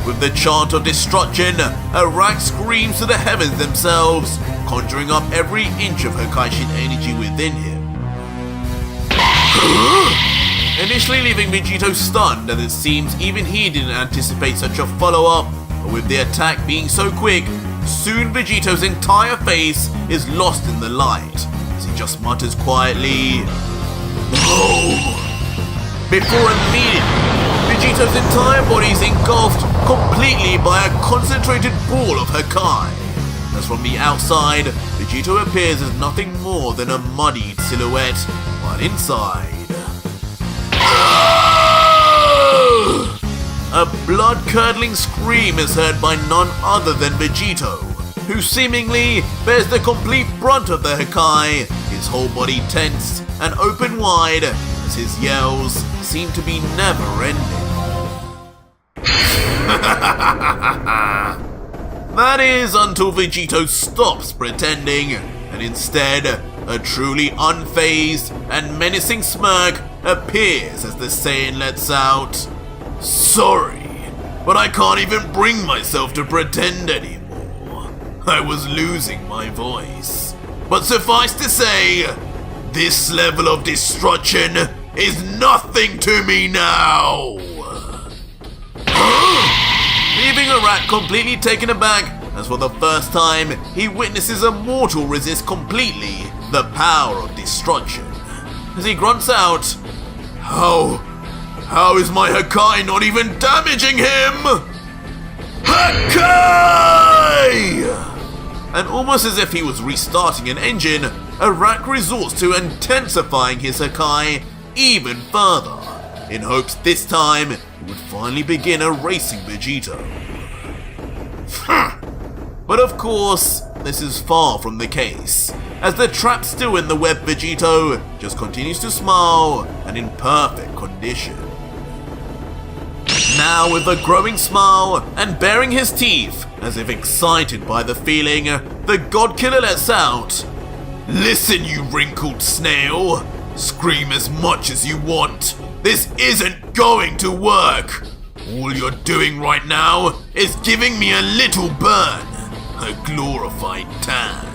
With the chant of destruction, Arak screams to the heavens themselves, conjuring up every inch of Hakaishin energy within him. Initially leaving Vegito stunned, as it seems even he didn't anticipate such a follow-up, but with the attack being so quick, soon Vegito's entire face is lost in the light, as he just mutters quietly, "No!" Before immediately, Vegito's entire body is engulfed completely by a concentrated ball of Hakai. As from the outside, Vegito appears as nothing more than a muddied silhouette, while inside... A blood-curdling scream is heard by none other than Vegito, who seemingly bears the complete brunt of the Hakai, his whole body tense and open wide as his yells seem to be never-ending. That is until Vegito stops pretending, and instead, a truly unfazed and menacing smirk appears as the Saiyan lets out, "Sorry, but I can't even bring myself to pretend anymore. I was losing my voice. But suffice to say, this level of destruction is nothing to me now." Leaving Arak completely taken aback, as for the first time he witnesses a mortal resist completely the power of destruction, as he grunts out, How is my Hakai not even damaging him? Hakai! And almost as if he was restarting an engine, Arak resorts to intensifying his Hakai even further, in hopes this time he would finally begin erasing Vegito. But of course, this is far from the case, as the trap still in the web Vegito just continues to smile and in perfect condition. Now with a growing smile and baring his teeth, as if excited by the feeling, the God Killer lets out, "Listen, you wrinkled snail! Scream as much as you want! This isn't going to work! All you're doing right now is giving me a little burn, a glorified tan,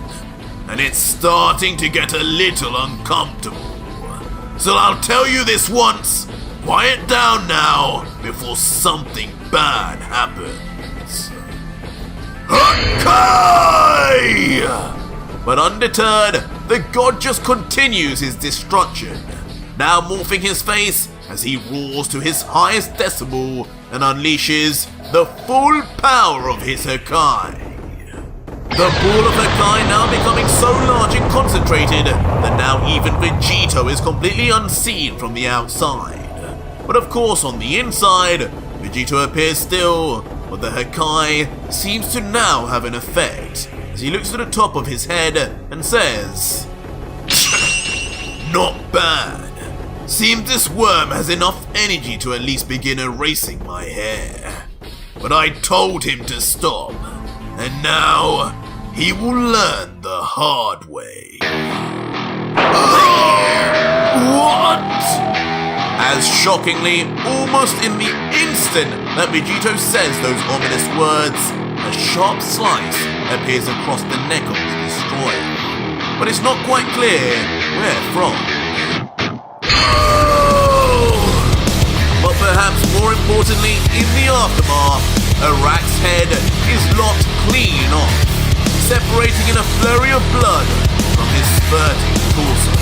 and it's starting to get a little uncomfortable. So I'll tell you this once. Quiet down now before something bad happens. Hakai! But undeterred, the god just continues his destruction, now morphing his face as he roars to his highest decibel and unleashes the full power of his Hakai. The ball of Hakai now becoming so large and concentrated that now even Vegito is completely unseen from the outside. But of course on the inside, Vegito appears still, but the Hakai seems to now have an effect as he looks to the top of his head and says, "Not bad. Seems this worm has enough energy to at least begin erasing my hair. But I told him to stop, and now he will learn the hard way." What? As shockingly, almost in the instant that Vegito says those ominous words, a sharp slice appears across the neck of the destroyer. But it's not quite clear where from. But perhaps more importantly, in the aftermath, Arak's head is lopped clean off, separating in a flurry of blood from his spurting torso.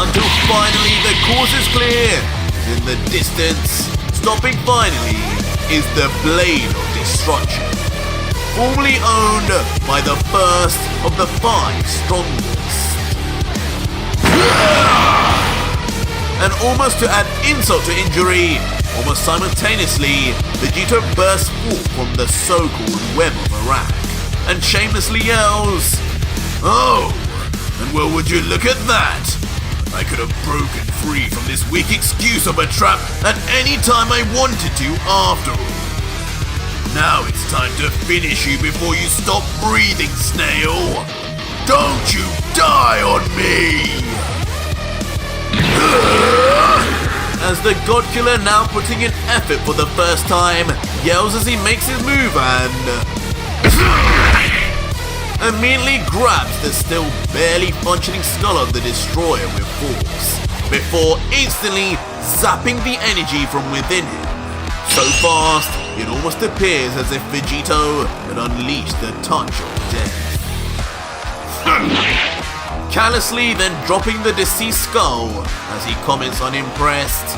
Until finally the course is clear. In the distance, stopping finally, is the Blade of Destruction, formerly owned by the first of the 5 strongest. And almost to add insult to injury, almost simultaneously, Vegito bursts forth from the so-called web of Arak and shamelessly yells, "Oh, and well would you look at that? I could have broken free from this weak excuse of a trap at any time I wanted to after all. Now it's time to finish you before you stop breathing, snail. Don't you die on me!" As the God Killer, now putting in effort for the first time, yells as he makes his move and immediately grabs the still barely functioning skull of the destroyer with force, before instantly zapping the energy from within him. So fast, it almost appears as if Vegito had unleashed the touch of death. Callously then dropping the deceased skull as he comments unimpressed,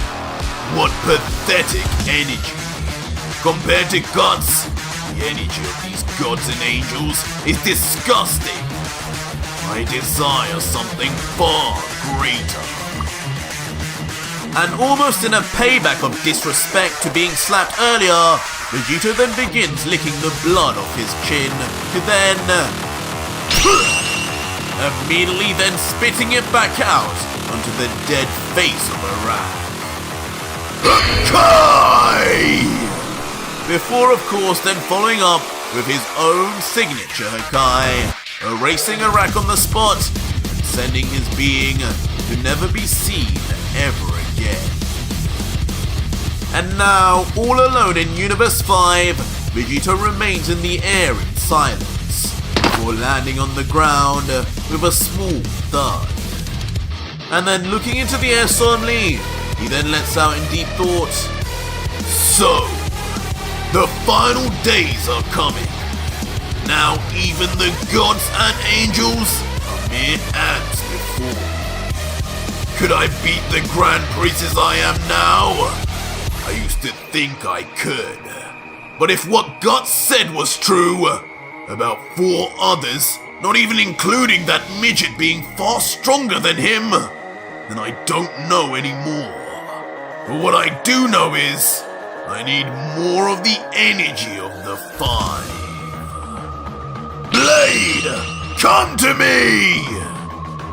"What pathetic energy. Compared to gods, the energy of these gods and angels is disgusting. I desire something far greater." And almost in a payback of disrespect to being slapped earlier, Vegito then begins licking the blood off his chin, to then immediately then spitting it back out onto the dead face of Arak. Hakai! Before of course then following up with his own signature Hakai, erasing Arak on the spot and sending his being to never be seen ever again. And now, all alone in Universe 5, Vegito remains in the air in silence, before landing on the ground with a small thud. And then looking into the air solemnly, he then lets out in deep thought, "So, the final days are coming. Now even the gods and angels are mere ants before me. Could I beat the grand priest as I am now? I used to think I could. But if what God said was true, about 4 others, not even including that midget being far stronger than him, then I don't know anymore. But what I do know is, I need more of the energy of the 5. Blade, come to me!"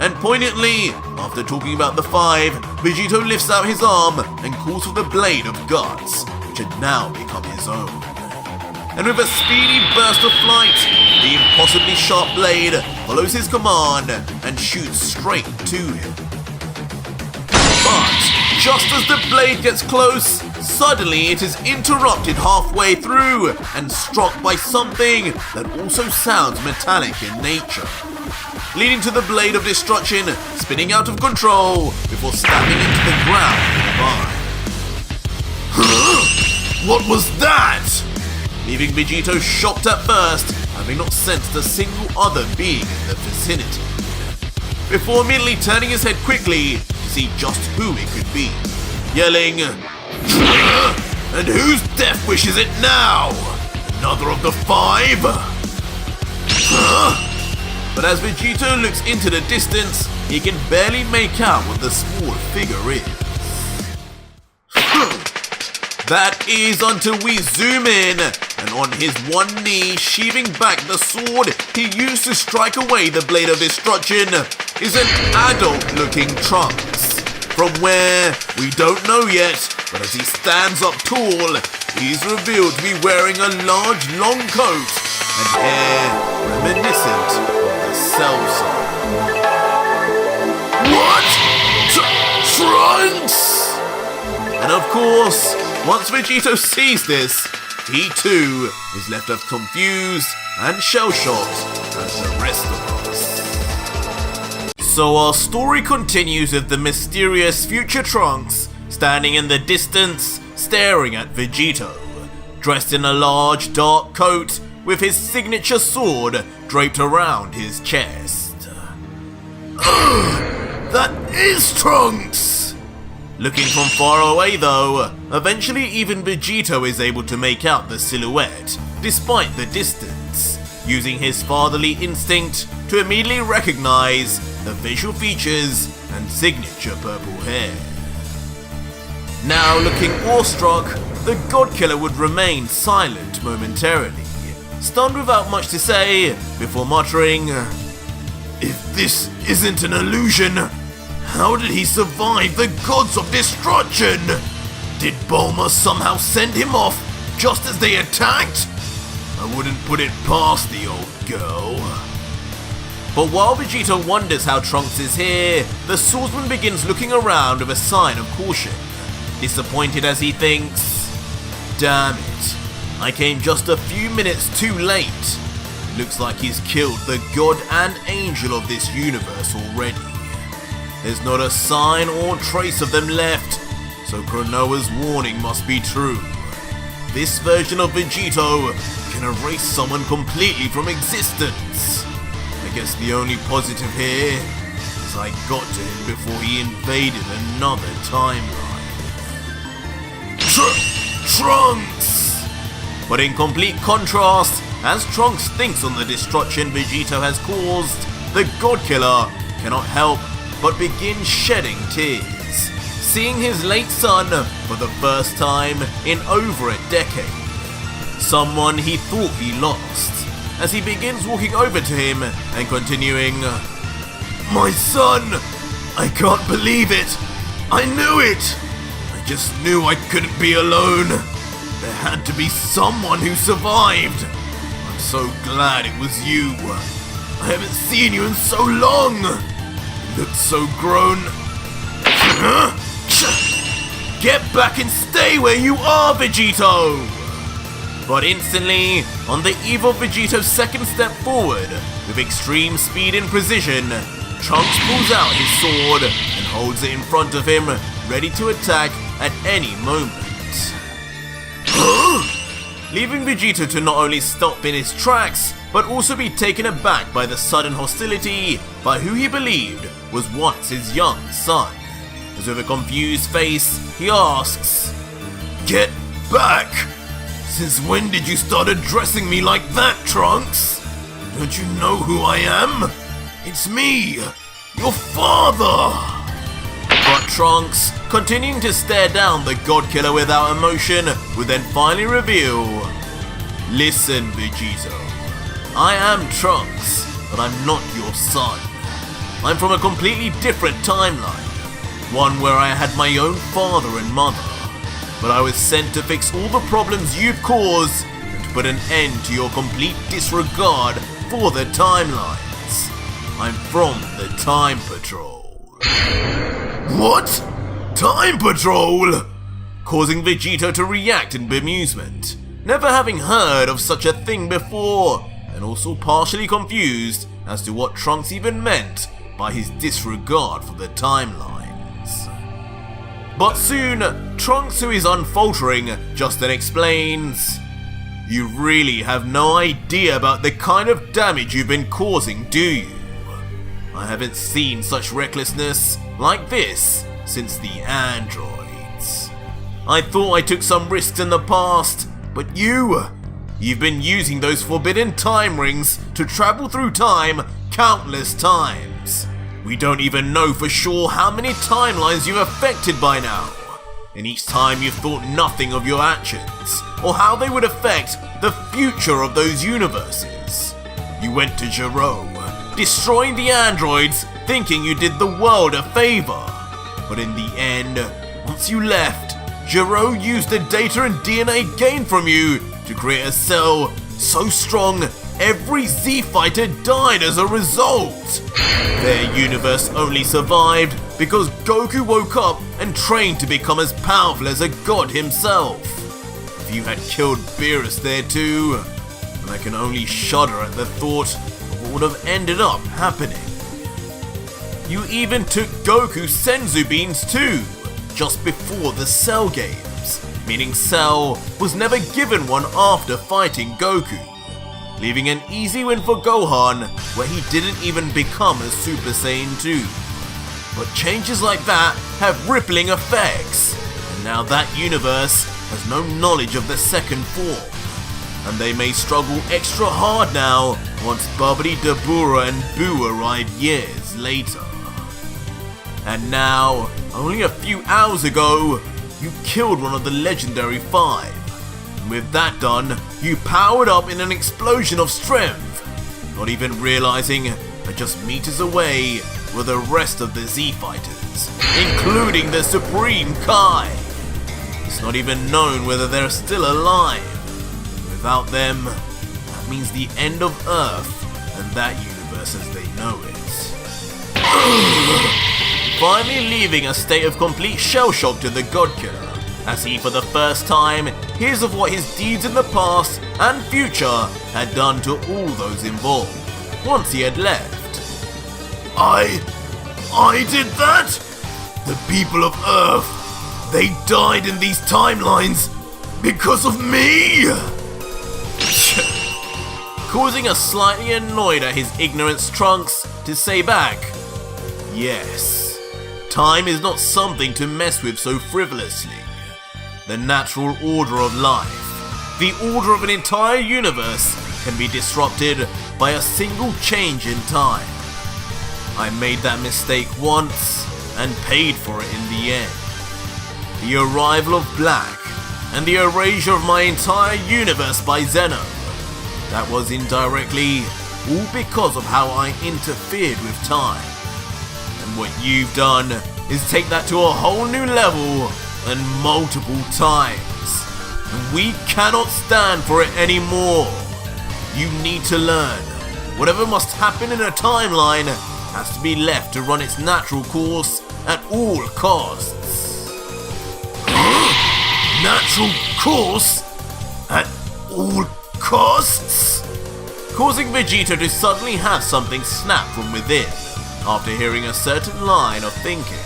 And poignantly, after talking about the 5, Vegito lifts out his arm and calls for the Blade of Gods, which had now become his own. And with a speedy burst of flight, the impossibly sharp blade follows his command and shoots straight to him. But just as the blade gets close, suddenly it is interrupted halfway through and struck by something that also sounds metallic in nature. leading to the blade of destruction spinning out of control before stabbing into the ground nearby. What was that? Leaving Vegito shocked at first, having not sensed a single other being in the vicinity. Before immediately turning his head quickly to see just who it could be, yelling, "And whose death wish is it now? Another of the 5? But as Vegito looks into the distance, he can barely make out what the small figure is. That is until we zoom in, and on his one knee, sheathing back the sword he used to strike away the blade of destruction, is an adult-looking Trunks. From where, we don't know yet, but as he stands up tall, he's revealed to be wearing a large long coat and hair reminiscent of the Cell Sign. What? Trunks? And of course, once Vegito sees this, he too is left as confused and shell-shocked as the rest of us. So our story continues with the mysterious future Trunks standing in the distance, staring at Vegito, dressed in a large dark coat with his signature sword draped around his chest. That is Trunks! Looking from far away though, eventually even Vegito is able to make out the silhouette, despite the distance, using his fatherly instinct to immediately recognize the facial features and signature purple hair. Now looking awestruck, the God Killer would remain silent momentarily, stunned without much to say, before muttering, "If this isn't an illusion, how did he survive the gods of destruction? Did Bulma somehow send him off just as they attacked? I wouldn't put it past the old girl." But while Vegito wonders how Trunks is here, the swordsman begins looking around with a sign of caution, disappointed as he thinks, "Damn it, I came just a few minutes too late. Looks like he's killed the god and angel of this universe already. There's not a sign or trace of them left, so Konoha's warning must be true. This version of Vegito can erase someone completely from existence. I guess the only positive here is I got to him before he invaded another timeline." Trunks! But in complete contrast, as Trunks thinks on the destruction Vegito has caused, the God Killer cannot help but begin shedding tears, seeing his late son for the first time in over a decade. Someone he thought he lost, as he begins walking over to him and continuing, "My son! I can't believe it! I knew it! I just knew I couldn't be alone. There had to be someone who survived. I'm so glad it was you. I haven't seen you in so long. You look so grown. Get back and stay where you are, Vegito!" But instantly, on the eve of Vegito's second step forward, with extreme speed and precision, Trunks pulls out his sword and holds it in front of him, ready to attack at any moment. Leaving Vegito to not only stop in his tracks, but also be taken aback by the sudden hostility by who he believed was once his young son. As with a confused face, he asks, "Get back? Since when did you start addressing me like that, Trunks? Don't you know who I am? It's me, your father!" But Trunks, continuing to stare down the God Killer without emotion, would then finally reveal, "Listen, Vegito. I am Trunks, but I'm not your son. I'm from a completely different timeline, one where I had my own father and mother. But I was sent to fix all the problems you've caused and to put an end to your complete disregard for the timelines. I'm from the Time Patrol." What? Time Patrol? Causing Vegito to react in bemusement, never having heard of such a thing before, and also partially confused as to what Trunks even meant by his disregard for the timelines. But soon, Trunks, who is unfaltering, just then explains, "You really have no idea about the kind of damage you've been causing, do you? I haven't seen such recklessness like this since the androids. I thought I took some risks in the past, but you've been using those forbidden time rings to travel through time countless times. We don't even know for sure how many timelines you've affected by now, and each time you've thought nothing of your actions, or how they would affect the future of those universes. You went to Gero, destroying the androids, thinking you did the world a favor. But in the end, once you left, Gero used the data and DNA gained from you to create a cell so strong every Z fighter died as a result. Their universe only survived because Goku woke up and trained to become as powerful as a god himself. If you had killed Beerus there too, then I can only shudder at the thought of what would have ended up happening. You even took Goku's Senzu beans too, just before the Cell games, meaning Cell was never given one after fighting Goku, leaving an easy win for Gohan where he didn't even become a Super Saiyan 2. But changes like that have rippling effects, and now that universe has no knowledge of the second form, and they may struggle extra hard now once Babidi, Dabura and Buu arrive years later. And now, only a few hours ago, you killed one of the legendary 5. And with that done, you powered up in an explosion of strength, not even realizing that just meters away were the rest of the Z fighters, including the Supreme Kai. It's not even known whether they're still alive. Without them, that means the end of Earth and that universe as they know it. Finally leaving a state of complete shell-shock to the God Killer, as he for the first time hears of what his deeds in the past and future had done to all those involved, once he had left. I did that? The people of Earth, they died in these timelines because of me? Causing a slightly annoyed at his ignorance Trunks to say back, yes. Time is not something to mess with so frivolously. The natural order of life, the order of an entire universe, can be disrupted by a single change in time. I made that mistake once and paid for it in the end. The arrival of Black and the erasure of my entire universe by Zeno. That was indirectly all because of how I interfered with time. And what you've done is take that to a whole new level and multiple times. And we cannot stand for it anymore. You need to learn. Whatever must happen in a timeline has to be left to run its natural course at all costs. Natural course? At all costs? Causing Vegito to suddenly have something snap from within. After hearing a certain line of thinking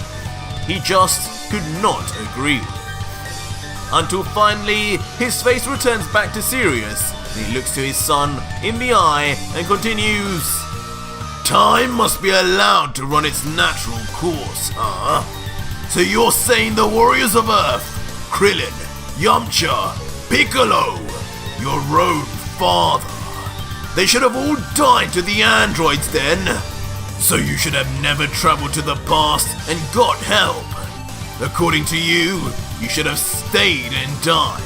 he just could not agree with. Until finally, his face returns back to serious, and he looks to his son in the eye and continues, "Time must be allowed to run its natural course, huh? So you're saying the warriors of Earth, Krillin, Yamcha, Piccolo, your own father, they should have all died to the androids then? So you should have never traveled to the past and got help. According to you, you should have stayed and died.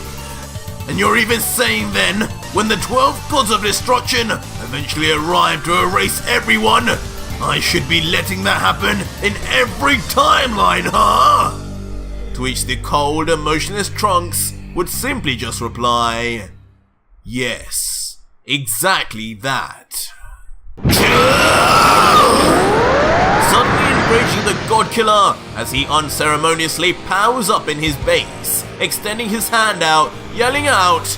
And you're even saying then, when the 12 gods of destruction eventually arrive to erase everyone, I should be letting that happen in every timeline, huh?" To which the cold, emotionless Trunks would simply just reply, "Yes, exactly that." Suddenly enraging the God Killer as he unceremoniously powers up in his base, extending his hand out, yelling out,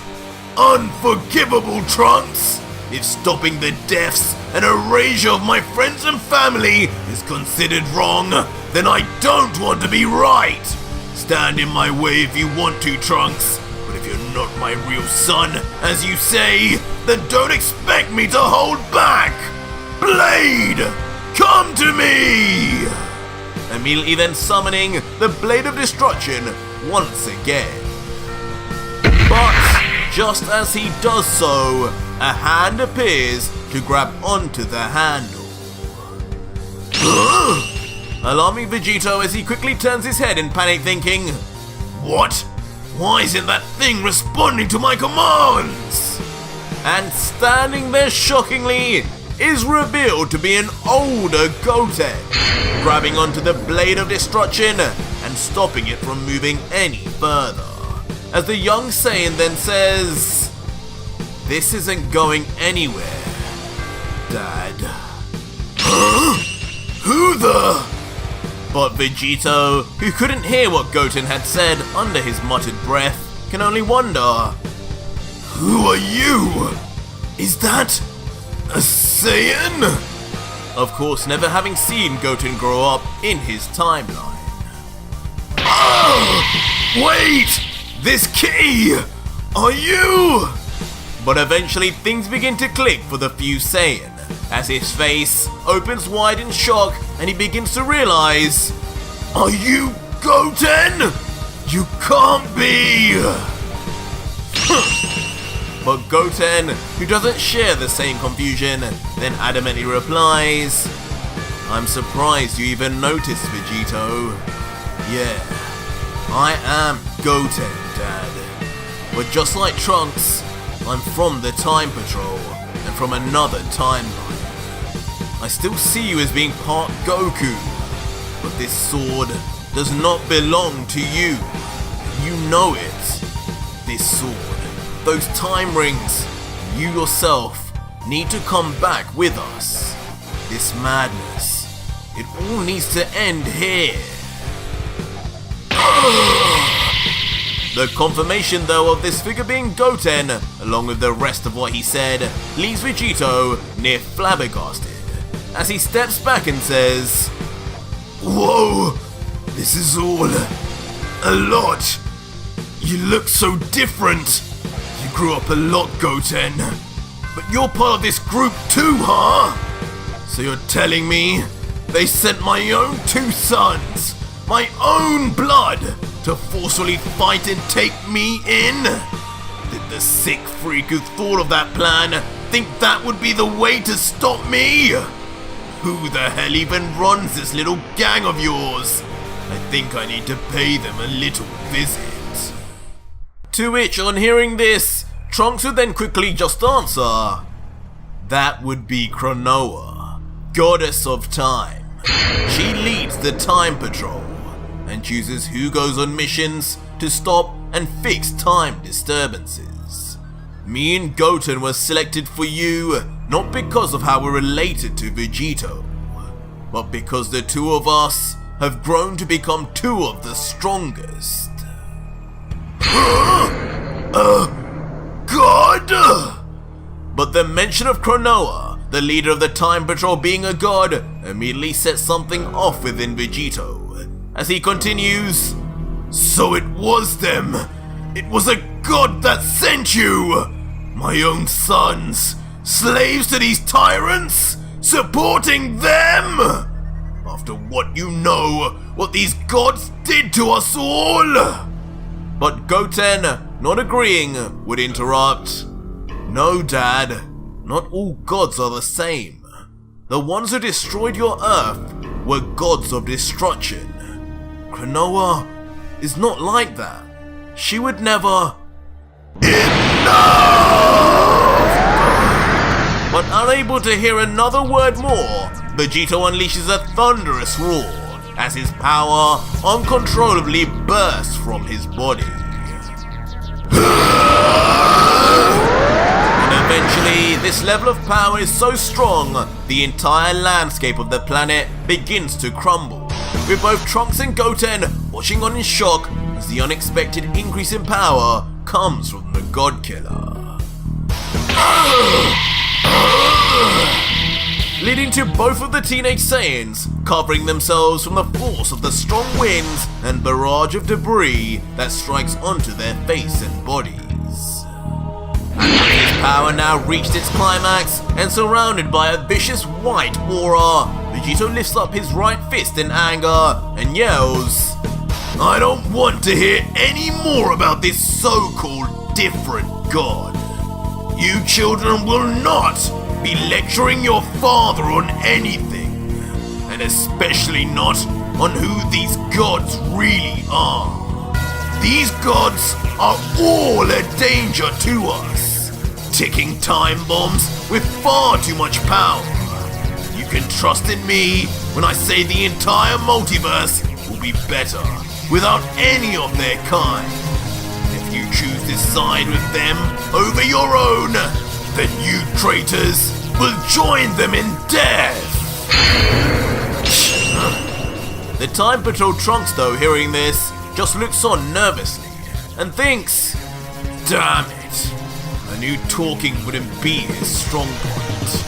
"Unforgivable, Trunks! If stopping the deaths and erasure of my friends and family is considered wrong, then I don't want to be right. Stand in my way if you want to, Trunks, but if you're not my real son, as you say, then don't expect me to hold back. Blade, come to me! Immediately then summoning the Blade of Destruction once again. But just as he does so, a hand appears to grab onto the handle. Alarming Vegito as he quickly turns his head in panic, thinking, "What? Why isn't that thing responding to my commands?" And standing there shockingly is revealed to be an older Goten, grabbing onto the Blade of Destruction and stopping it from moving any further. As the young Saiyan then says, "This isn't going anywhere, Dad." Huh? Who the? But Vegito, who couldn't hear what Goten had said under his muttered breath, can only wonder, "Who are you? Is that a Saiyan?" Of course, never having seen Goten grow up in his timeline. Oh, wait! This key! Are you? But eventually things begin to click for the fused Saiyan, as his face opens wide in shock and he begins to realize, "Are you Goten? You can't be!" But Goten, who doesn't share the same confusion, then adamantly replies, "I'm surprised you even noticed, Vegito. Yeah, I am Goten, Dad. But just like Trunks, I'm from the Time Patrol and from another timeline. I still see you as being part Goku, but this sword does not belong to you. You know it. This sword, those time rings, you yourself need to come back with us. This madness, it all needs to end here." The confirmation though of this figure being Goten, along with the rest of what he said, leaves Vegito near flabbergasted, as he steps back and says, "Whoa, this is all a lot. You look so different. You grew up a lot, Goten. But you're part of this group too, huh? So you're telling me they sent my own two sons, my own blood, to forcefully fight and take me in? Did the sick freak who thought of that plan think that would be the way to stop me? Who the hell even runs this little gang of yours? I think I need to pay them a little visit." To which, on hearing this, Trunks would then quickly just answer, "That would be Kronoa, goddess of time. She leads the Time Patrol and chooses who goes on missions to stop and fix time disturbances. Me and Goten were selected for you not because of how we're related to Vegito, but because the two of us have grown to become two of the strongest." God! But the mention of Kronoa, the leader of the Time Patrol being a god, immediately sets something off within Vegito, as he continues, "So it was them. It was a god that sent you. My own sons, slaves to these tyrants, supporting them. After what you know, what these gods did to us all." But Goten, not agreeing, would interrupt, "No, Dad, not all gods are the same. The ones who destroyed your Earth were gods of destruction. Kronoa is not like that. She would never..." Enough! But unable to hear another word more, Vegito unleashes a thunderous roar as his power uncontrollably bursts from his body. And eventually, this level of power is so strong, the entire landscape of the planet begins to crumble, with both Trunks and Goten watching on in shock as the unexpected increase in power comes from the God Killer. leading to both of the teenage Saiyans covering themselves from the force of the strong winds and barrage of debris that strikes onto their face and bodies. And with his power now reached its climax and surrounded by a vicious white aura, Vegito lifts up his right fist in anger and yells, "I don't want to hear any more about this so-called different god. You children will not be lecturing your father on anything, and especially not on who these gods really are. These gods are all a danger to us, ticking time bombs with far too much power. You can trust in me when I say the entire multiverse will be better without any of their kind. If you choose to side with them over your own, then you traitors will join them in death." The Time Patrol Trunks, though, hearing this, just looks on nervously and thinks, "Damn it, I knew talking wouldn't be his strong point.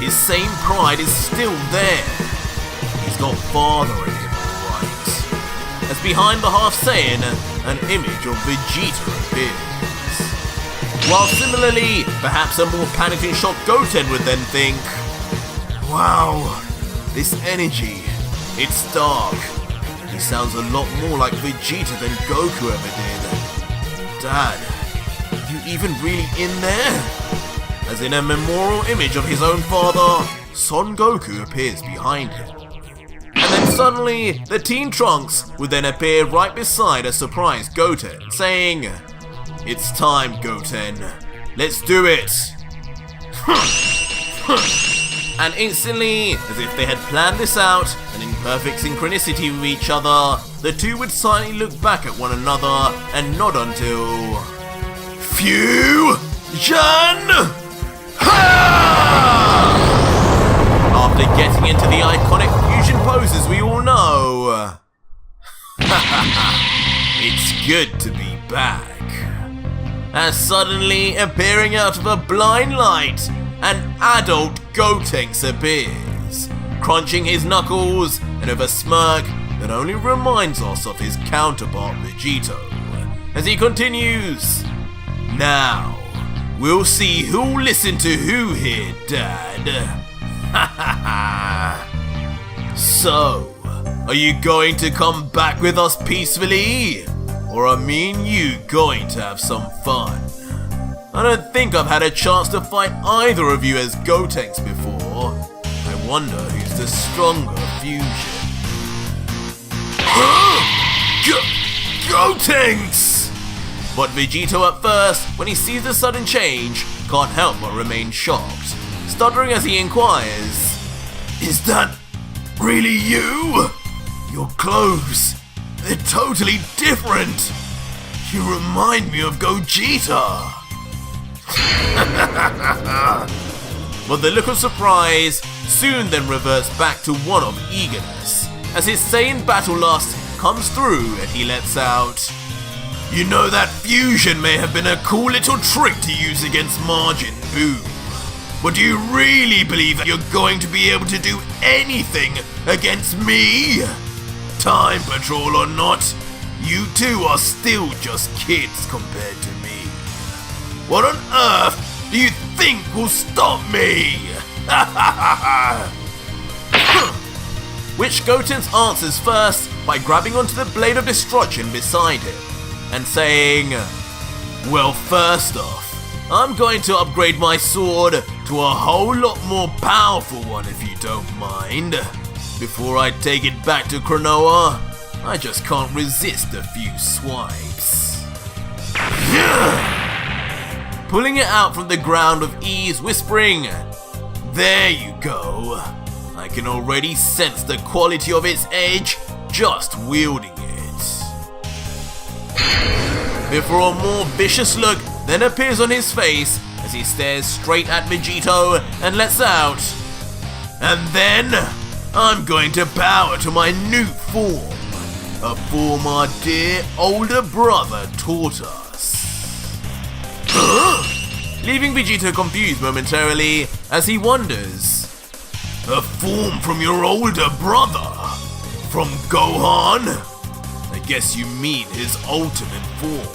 His same pride is still there. He's got father in him, right?" As behind the Half Saiyan, an image of Vegito appears. While similarly, perhaps a more panicked and shocked Goten would then think, "Wow, this energy, it's dark. He sounds a lot more like Vegeta than Goku ever did. Dad, are you even really in there?" As in a memorial image of his own father, Son Goku appears behind him. And then suddenly, the Teen Trunks would then appear right beside a surprised Goten, saying, "It's time, Goten. Let's do it." And instantly, as if they had planned this out, and in perfect synchronicity with each other, the two would silently look back at one another and nod until Fusion! After getting into the iconic fusion poses we all know. It's good to be back. As suddenly, appearing out of a blind light, an adult Gotenks appears, crunching his knuckles and with a smirk that only reminds us of his counterpart Vegito, as he continues, "Now, we'll see who'll listen to who here, Dad." So, are you going to come back with us peacefully? Or are me and you going to have some fun? I don't think I've had a chance to fight either of you as Gotenks before. I wonder who's the stronger fusion. Gotenks! But Vegito at first, when he sees the sudden change, can't help but remain shocked, stuttering as he inquires, "Is that really you? Your clothes, they're totally different. You remind me of Gogeta." But the look of surprise soon then reverts back to one of eagerness, as his Saiyan battle lust comes through and he lets out, "You know, that fusion may have been a cool little trick to use against Majin Buu. But do you really believe that you're going to be able to do anything against me? Time Patrol or not, you two are still just kids compared to me. What on earth do you think will stop me?" Which Gotenks answers first by grabbing onto the blade of destruction beside him and saying, "Well, first off, I'm going to upgrade my sword to a whole lot more powerful one if you don't mind. Before I take it back to Konoha, I just can't resist a few swipes." Pulling it out from the ground with ease, whispering, "There you go. I can already sense the quality of its edge just wielding it." Before a more vicious look then appears on his face as he stares straight at Vegito and lets out, "And then I'm going to power to my new form, a form our dear older brother taught us." leaving Vegito confused momentarily as he wonders. A form from your older brother? From Gohan? I guess you mean his ultimate form.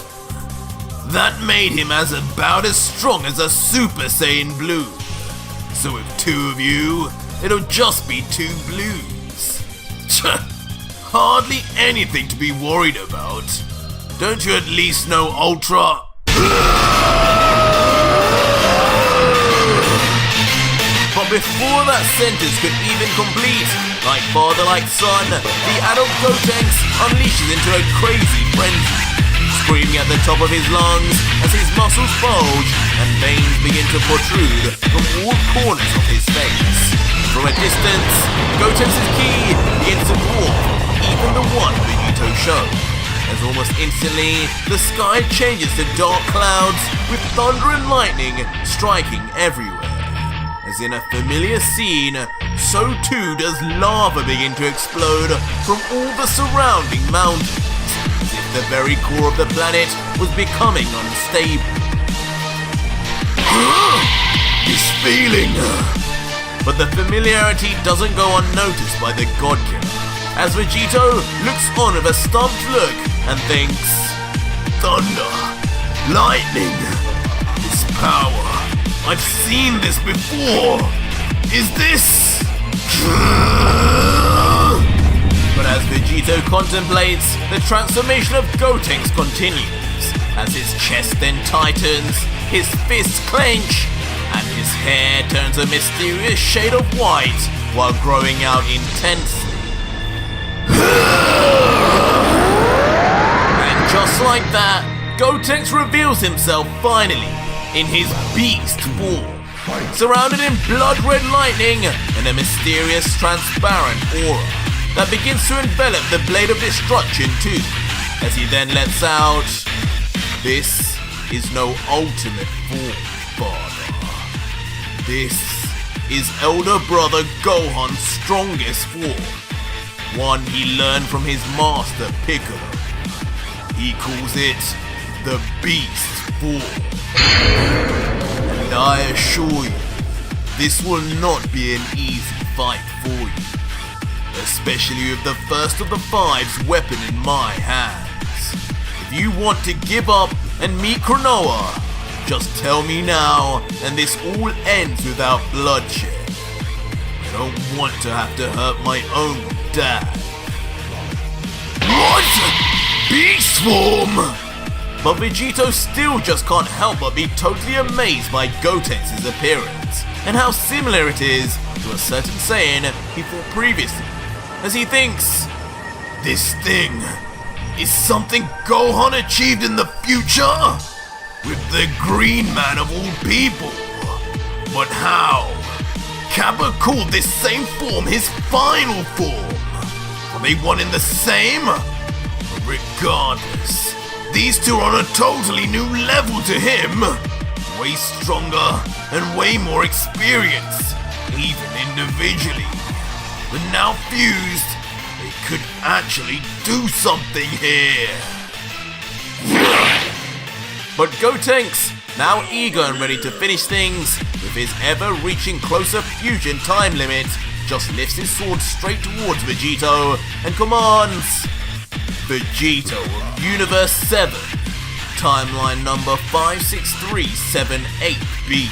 That made him about as strong as a Super Saiyan Blue. So with two of you, it'll just be two blues. Hardly anything to be worried about. Don't you at least know Ultra? But before that sentence could even complete, like father like son, the adult Gotenks unleashes into a crazy frenzy, screaming at the top of his lungs as his muscles bulge and veins begin to protrude from all corners of his face. From a distance, Gotenks' ki begins to dwarf even the one Vegito showed, as almost instantly the sky changes to dark clouds with thunder and lightning striking everywhere. As in a familiar scene, so too does lava begin to explode from all the surrounding mountains, as if the very core of the planet was becoming unstable. This feeling! But the familiarity doesn't go unnoticed by the God Killer, as Vegito looks on with a stumped look and thinks, thunder, lightning, this power. I've seen this before! Is this... But as Vegito contemplates, the transformation of Gotenks continues, as his chest then tightens, his fists clench, and his hair turns a mysterious shade of white while growing out intensely. And just like that, Gotenks reveals himself finally, in his beast form, surrounded in blood-red lightning and a mysterious transparent aura that begins to envelop the Blade of Destruction too, as he then lets out, "This is no ultimate form, father. This is elder brother Gohan's strongest form, one he learned from his master Piccolo. He calls it the Beast Form. And I assure you, this will not be an easy fight for you, especially with the first of the five's weapon in my hands. If you want to give up and meet Kronoa, just tell me now, and this all ends without bloodshed. I don't want to have to hurt my own dad." What? Beast form? But Vegito still just can't help but be totally amazed by Gotenks' appearance, and how similar it is to a certain Saiyan he fought previously, as he thinks, this thing is something Gohan achieved in the future? With the Green Man of all people. But how? Kappa called this same form his final form. Are they one and the same? But regardless, these two are on a totally new level to him. Way stronger and way more experienced, even individually. But now fused, they could actually do something here. But Gotenks, now eager and ready to finish things, with his ever-reaching closer fusion time limit, just lifts his sword straight towards Vegito and commands, "Vegito of Universe 7, timeline number 56378B.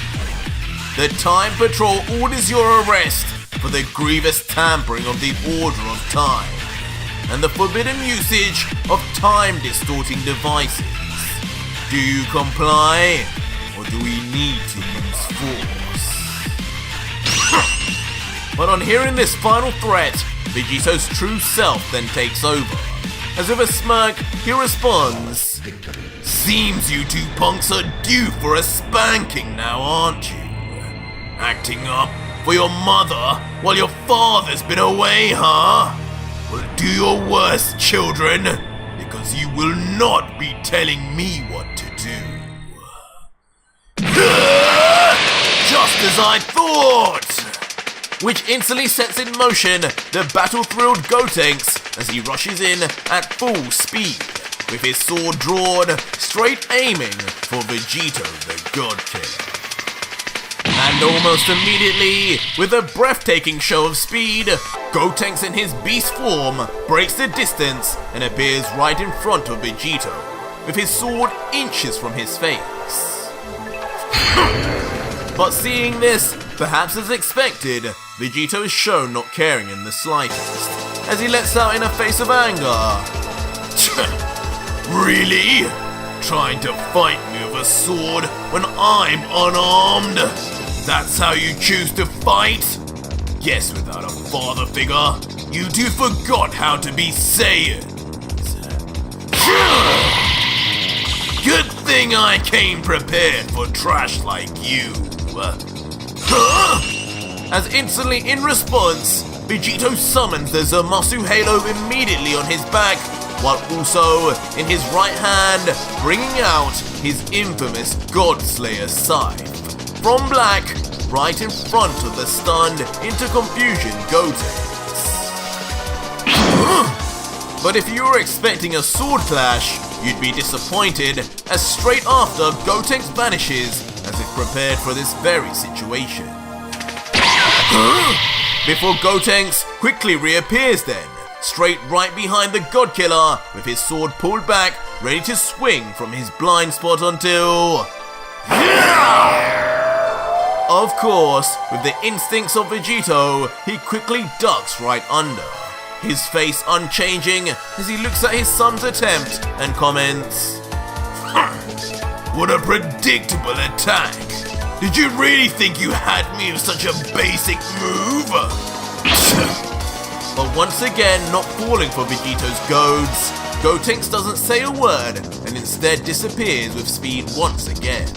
The Time Patrol orders your arrest for the grievous tampering of the Order of Time, and the forbidden usage of time-distorting devices. Do you comply, or do we need to use force?" But on hearing this final threat, Vegito's true self then takes over. As with a smirk, he responds, "Seems you two punks are due for a spanking now, aren't you? Acting up for your mother while your father's been away, huh? Well, do your worst, children, because you will not be telling me what to do." Just as I thought! Which instantly sets in motion the battle-thrilled Gotenks as he rushes in at full speed, with his sword drawn, straight aiming for Vegito the God Killer. And almost immediately, with a breathtaking show of speed, Gotenks in his beast form breaks the distance and appears right in front of Vegito, with his sword inches from his face. But seeing this, perhaps as expected, Vegito is shown not caring in the slightest, as he lets out in a face of anger. Really? Trying to fight me with a sword when I'm unarmed? That's how you choose to fight? Guess without a father figure, you two forgot how to be Saiyans. Good thing I came prepared for trash like you. As instantly in response, Vegito summons the Zamasu Halo immediately on his back, while also in his right hand bringing out his infamous Godslayer scythe. From black, right in front of the stunned into confusion Gotenks. But if you were expecting a sword clash, you'd be disappointed, as straight after Gotenks vanishes as if prepared for this very situation. Before Gotenks quickly reappears then, straight right behind the God Killer with his sword pulled back, ready to swing from his blind spot until... Of course, with the instincts of Vegito, he quickly ducks right under, his face unchanging as he looks at his son's attempt and comments, "What a predictable attack! Did you really think you had me with such a basic move?" But once again, not falling for Vegito's goads, Gotenks doesn't say a word and instead disappears with speed once again.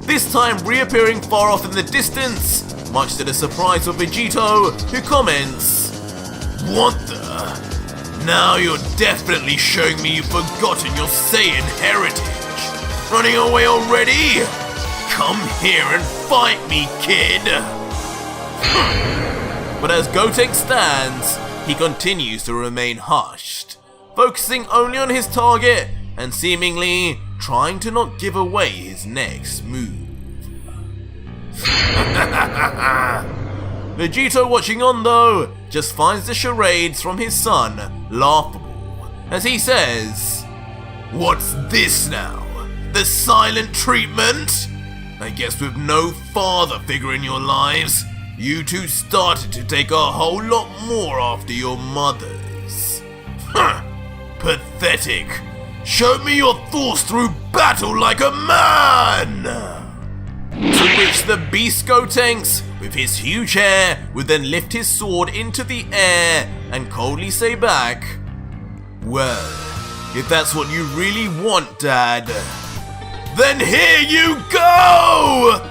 This time reappearing far off in the distance, much to the surprise of Vegito, who comments, "What the? Now you're definitely showing me you've forgotten your Saiyan heritage. Running away already? Come here and fight me, kid!" But as Gotenks stands, he continues to remain hushed, focusing only on his target and seemingly trying to not give away his next move. Vegito, watching on though, just finds the charades from his son laughable, as he says, "What's this now? The silent treatment? I guess with no father figure in your lives, you two started to take a whole lot more after your mothers. Pathetic. Show me your thoughts through battle like a man!" To which the beast Gotenks, with his huge hair, would then lift his sword into the air and coldly say back, "Well, if that's what you really want, Dad, then here you go!"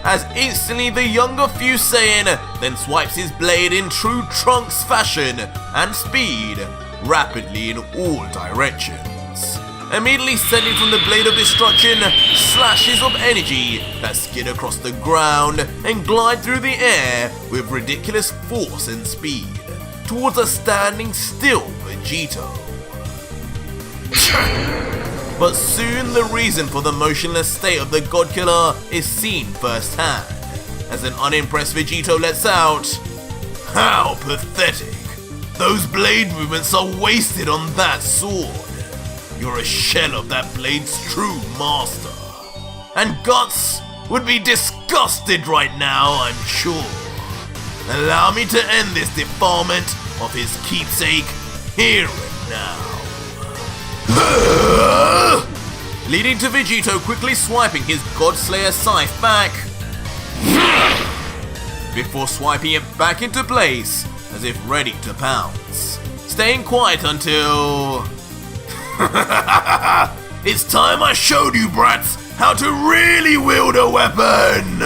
As instantly the younger Fuse Saiyan then swipes his blade in true Trunks fashion and speed, rapidly in all directions, immediately sending from the blade of destruction slashes of energy that skid across the ground and glide through the air with ridiculous force and speed towards a standing still Vegito. But soon the reason for the motionless state of the God Killer is seen firsthand, as an unimpressed Vegito lets out, "How pathetic! Those blade movements are wasted on that sword. You're a shell of that blade's true master. And Guts would be disgusted right now, I'm sure. Allow me to end this defilement of his keepsake here and now." Leading to Vegito quickly swiping his Godslayer scythe back, before swiping it back into place as if ready to pounce, staying quiet until... "It's time I showed you brats how to really wield a weapon!"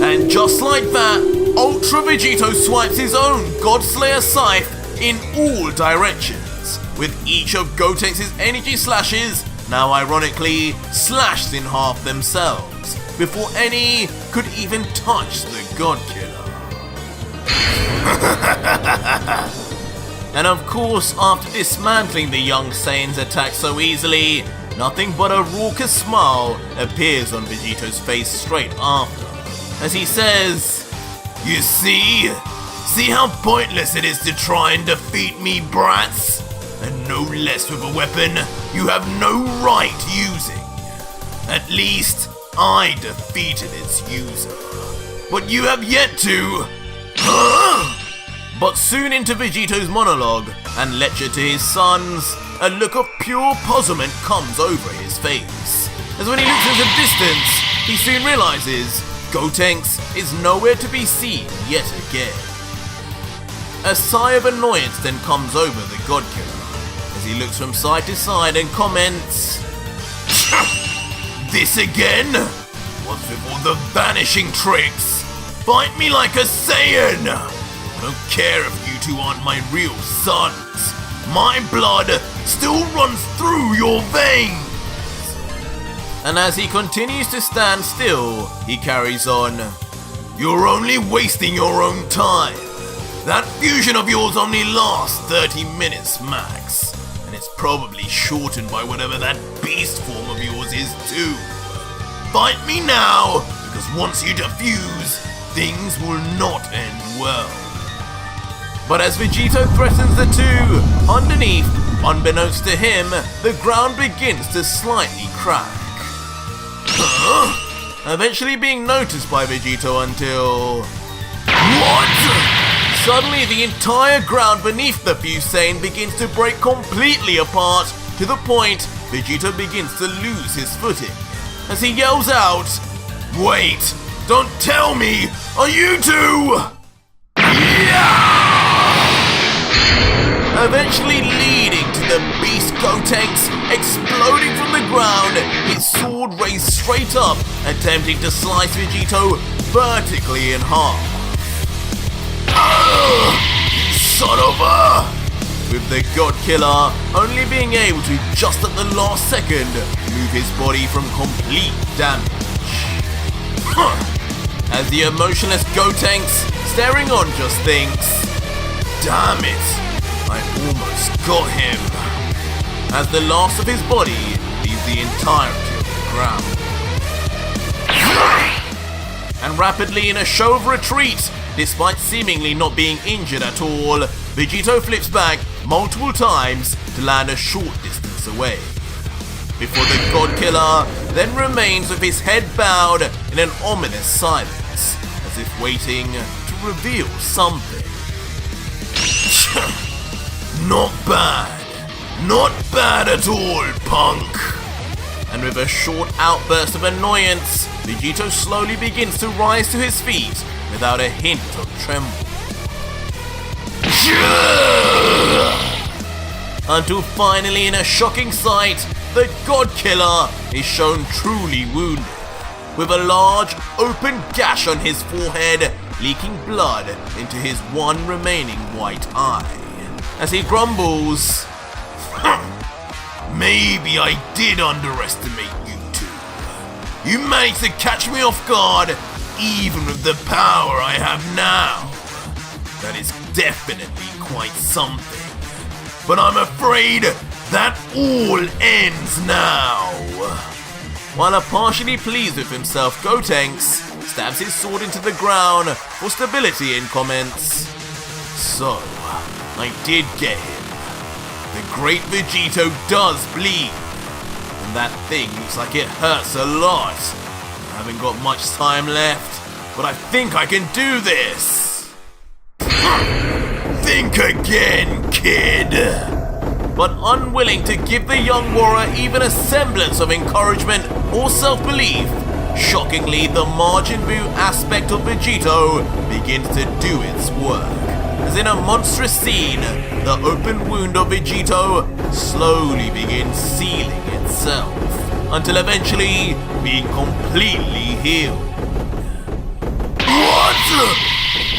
And just like that, Ultra Vegito swipes his own Godslayer scythe in all directions, with each of Gotenks' energy slashes now ironically slashed in half themselves, before any could even touch the God Killer. And of course, after dismantling the young Saiyan's attack so easily, nothing but a raucous smile appears on Vegito's face straight after, as he says, "You see? See how pointless it is to try and defeat me, brats? And no less with a weapon you have no right using. At least, I defeated its user. But you have yet to... Huh?" But soon into Vegito's monologue and lecture to his sons, a look of pure puzzlement comes over his face, as when he looks into the distance, he soon realizes Gotenks is nowhere to be seen yet again. A sigh of annoyance then comes over the God Killer, as he looks from side to side and comments, "This again? What's with all the vanishing tricks? Fight me like a Saiyan! I don't care if you two aren't my real sons. My blood still runs through your veins." And as he continues to stand still, he carries on, "You're only wasting your own time. That fusion of yours only lasts 30 minutes max, and it's probably shortened by whatever that beast form of yours is too. Fight me now, because once you defuse, things will not end well." But as Vegito threatens the two, underneath, unbeknownst to him, the ground begins to slightly crack. Eventually being noticed by Vegito until... What?! Suddenly the entire ground beneath the Fusane begins to break completely apart, to the point Vegito begins to lose his footing, as he yells out, "Wait! Don't tell me! Are you two?" Yeah! Eventually leading to the beast Gotenks exploding from the ground, his sword raised straight up, attempting to slice Vegito vertically in half. Son of a... With the God Killer only being able to, just at the last second, move his body from complete damage. As the emotionless Gotenks, staring on, just thinks, "Damn it, I almost got him." As the last of his body leaves the entirety of the ground. And rapidly, in a show of retreat, despite seemingly not being injured at all, Vegito flips back multiple times to land a short distance away, before the God Killer then remains with his head bowed in an ominous silence, as if waiting to reveal something. "Not bad. Not bad at all, punk." And with a short outburst of annoyance, Vegito slowly begins to rise to his feet without a hint of tremble. Until finally, in a shocking sight, the God Killer is shown truly wounded, with a large open gash on his forehead leaking blood into his one remaining white eye, as he grumbles, "Maybe I did underestimate you two. You managed to catch me off guard even with the power I have now. That is definitely quite something. But I'm afraid that all ends now." While partially pleased with himself, Gotenks stabs his sword into the ground for stability and comments, "So, I did get him. The great Vegito does bleed, and that thing looks like it hurts a lot. I haven't got much time left, but I think I can do this." "Think again, kid." But unwilling to give the young warrior even a semblance of encouragement or self-belief, shockingly the Majin Buu aspect of Vegito begins to do its work, as in a monstrous scene, the open wound of Vegito slowly begins sealing itself, until eventually being completely healed. What?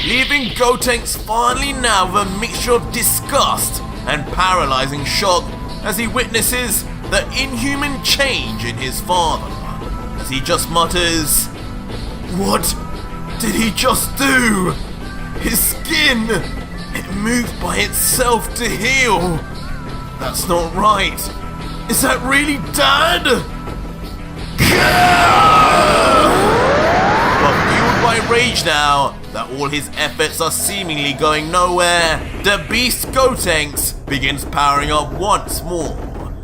Leaving Gotenks finally now with a mixture of disgust and paralyzing shock as he witnesses the inhuman change in his father, as he just mutters, "What did he just do? His skin! It moved by itself to heal! That's not right! Is that really Dad? But fueled by rage now, that all his efforts are seemingly going nowhere, the beast Gotenks begins powering up once more,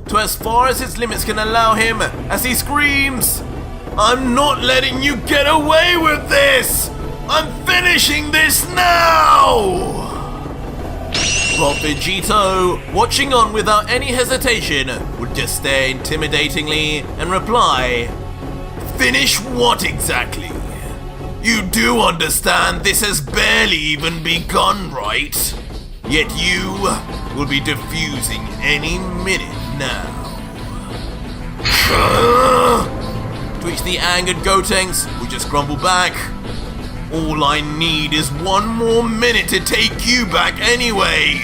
to as far as his limits can allow him, as he screams, "I'm not letting you get away with this! I'm finishing this now!" But Vegito, watching on without any hesitation, would just stare intimidatingly and reply, "Finish what exactly? You do understand this has barely even begun, right? Yet you will be defusing any minute now." To which the angered Gotenks will just grumble back, "All I need is one more minute to take you back anyway."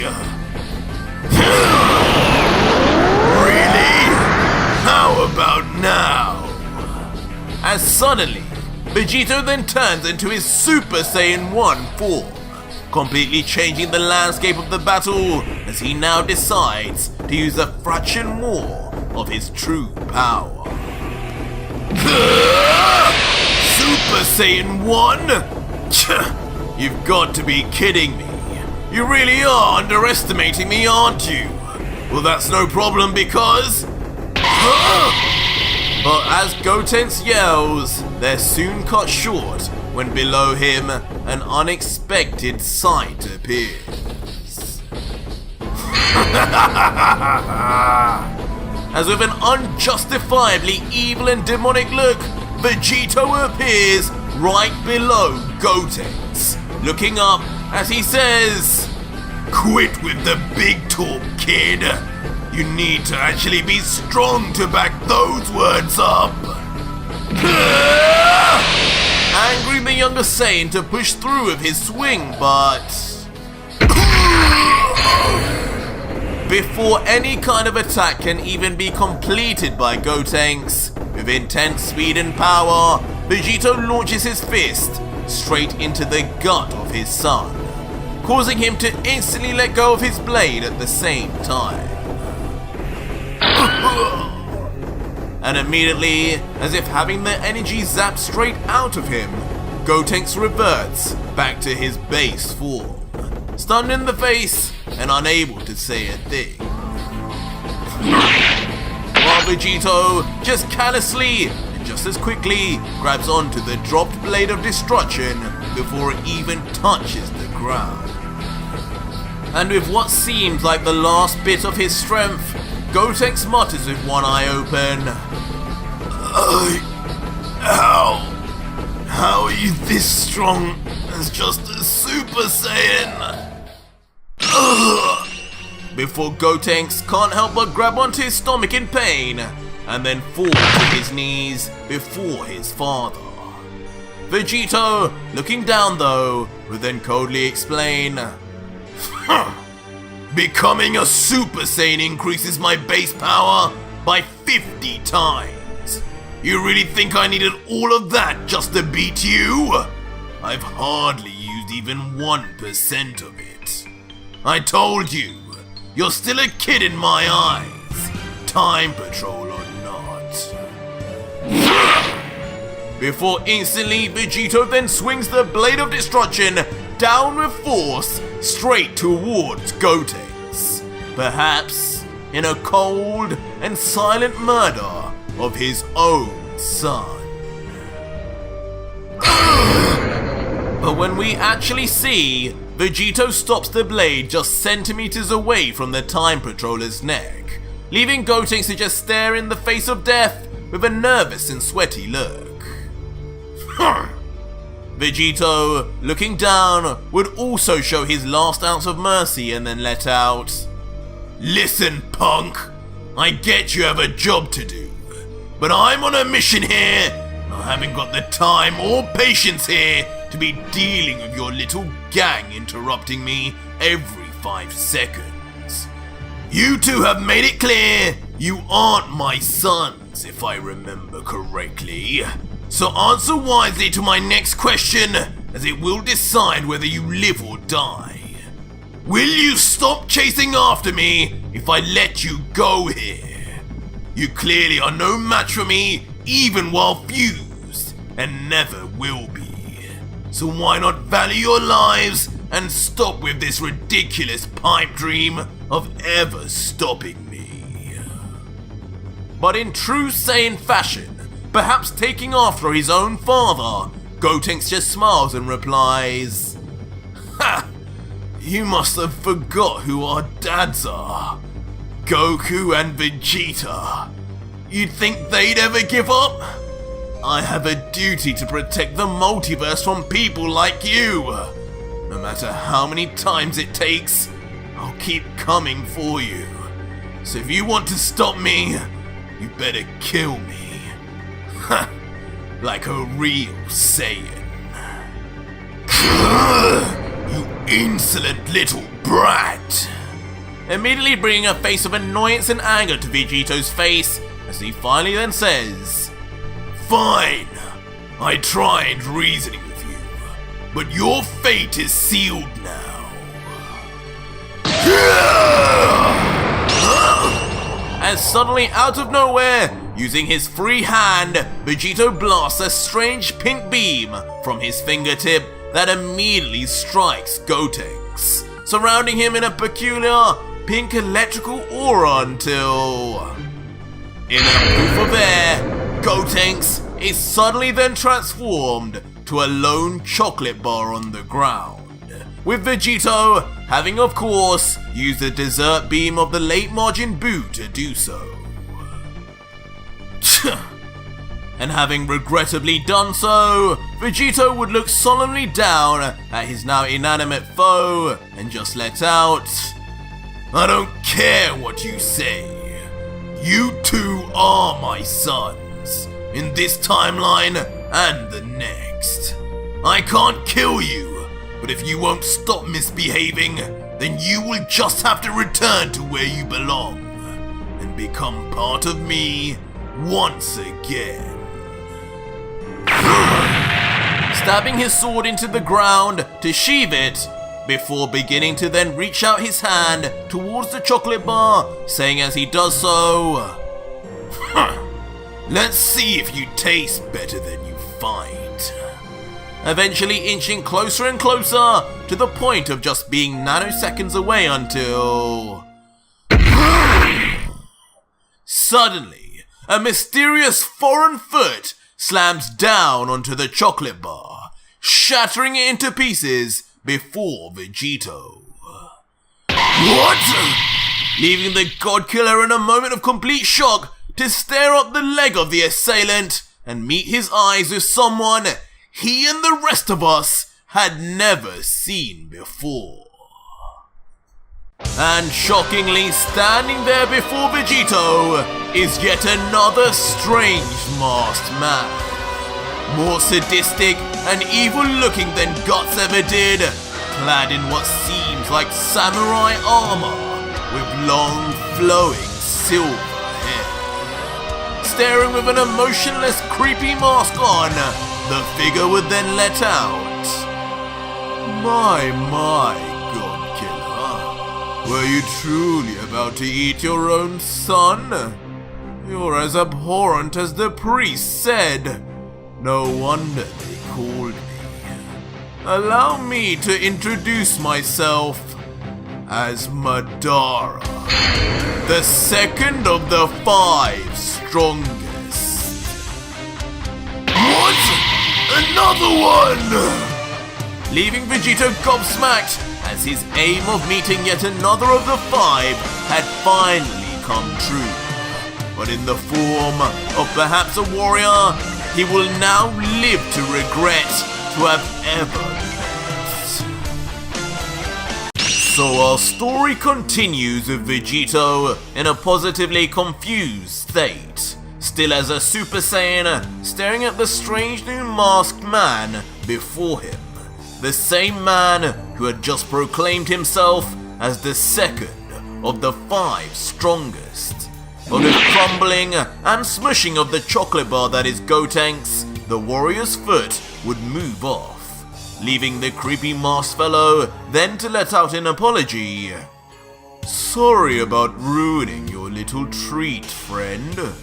Really? How about now? As suddenly, Vegito then turns into his Super Saiyan 1 form, completely changing the landscape of the battle as he now decides to use a fraction more of his true power. Super Saiyan 1? You've got to be kidding me. You really are underestimating me, aren't you? Well, that's no problem because... But as Gotenks yells, they're soon cut short when below him an unexpected sight appears. As with an unjustifiably evil and demonic look, Vegito appears right below Gotenks, looking up as he says, "Quit with the big talk, kid. You need to actually be strong to back those words up." Angering the younger Saiyan to push through with his swing, but... before any kind of attack can even be completed by Gotenks, with intense speed and power, Vegito launches his fist straight into the gut of his son, causing him to instantly let go of his blade at the same time. And immediately, as if having the energy zapped straight out of him, Gotenks reverts back to his base form, stunned in the face and unable to say a thing. While Vegito just callously and just as quickly grabs onto the dropped blade of destruction before it even touches the ground. And with what seems like the last bit of his strength, Gotenks mutters with one eye open, How are you this strong as just a Super Saiyan?" Before Gotenks can't help but grab onto his stomach in pain, and then fall to his knees before his father. Vegito, looking down though, would then coldly explain, "Becoming a Super Saiyan increases my base power by 50 times. You really think I needed all of that just to beat you? I've hardly used even 1% of it. I told you, you're still a kid in my eyes, Time Patrol or not." Before instantly, Vegito then swings the Blade of Destruction down with force straight towards Gotenks, perhaps in a cold and silent murder of his own son. But when we actually see, Vegito stops the blade just centimeters away from the Time Patroller's neck, leaving Gotenks to just stare in the face of death with a nervous and sweaty look. Vegito, looking down, would also show his last ounce of mercy and then let out, "Listen, punk, I get you have a job to do, but I'm on a mission here, and I haven't got the time or patience here to be dealing with your little gang interrupting me every 5 seconds. You two have made it clear you aren't my sons, if I remember correctly. So answer wisely to my next question as it will decide whether you live or die. Will you stop chasing after me if I let you go here? You clearly are no match for me, even while fused, and never will be. So why not value your lives and stop with this ridiculous pipe dream of ever stopping me? But in true Saiyan fashion, perhaps taking after his own father, Gotenks just smiles and replies, "Ha! You must have forgot who our dads are. Goku and Vegeta. You'd think they'd ever give up? I have a duty to protect the multiverse from people like you. No matter how many times it takes, I'll keep coming for you. So if you want to stop me, you better kill me. Ha! Like a real Saiyan." "You insolent little brat!" Immediately bringing a face of annoyance and anger to Vegito's face, as he finally then says, "Fine, I tried reasoning with you, but your fate is sealed now." As suddenly out of nowhere, using his free hand, Vegito blasts a strange pink beam from his fingertip that immediately strikes Gotenks, surrounding him in a peculiar pink electrical aura until, in a poof of air, Gotenks is suddenly then transformed to a lone chocolate bar on the ground, with Vegito having of course used the dessert beam of the late Majin Buu to do so. And having regrettably done so, Vegito would look solemnly down at his now inanimate foe and just let out, "I don't care what you say. You two are my sons, in this timeline and the next. I can't kill you, but if you won't stop misbehaving, then you will just have to return to where you belong and become part of me once again." Stabbing his sword into the ground to sheath it, before beginning to then reach out his hand towards the chocolate bar, saying as he does so, "Let's see if you taste better than you fight." Eventually inching closer and closer to the point of just being nanoseconds away until... Suddenly, a mysterious foreign foot slams down onto the chocolate bar, shattering it into pieces before Vegito. What? Leaving the God Killer in a moment of complete shock to stare up the leg of the assailant and meet his eyes with someone he and the rest of us had never seen before. And shockingly standing there before Vegito is yet another strange masked man. More sadistic and evil looking than Guts ever did, clad in what seems like samurai armor with long flowing silver hair. Staring with an emotionless creepy mask on, the figure would then let out, My, God Killer, were you truly about to eat your own son? You're as abhorrent as the priest said. No wonder they called me. Allow me to introduce myself as Madara, the second of the 5 strongest. What? Another one! Leaving Vegito gobsmacked as his aim of meeting yet another of the 5 had finally come true. But in the form of perhaps a warrior, he will now live to regret to have ever met. So our story continues with Vegito in a positively confused state, still as a Super Saiyan, staring at the strange new masked man before him. The same man who had just proclaimed himself as the second of the 5 strongest. But with crumbling and smushing of the chocolate bar that is Gotenks, the warrior's foot would move off, leaving the creepy masked fellow then to let out an apology. "Sorry about ruining your little treat, friend.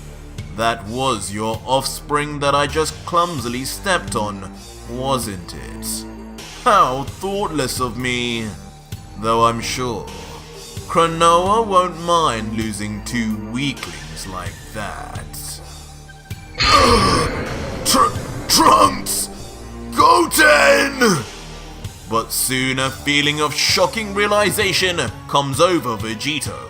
That was your offspring that I just clumsily stepped on, wasn't it? How thoughtless of me. Though I'm sure Cronoa won't mind losing two weaklings like that." Trunks! Goten! But soon a feeling of shocking realization comes over Vegito,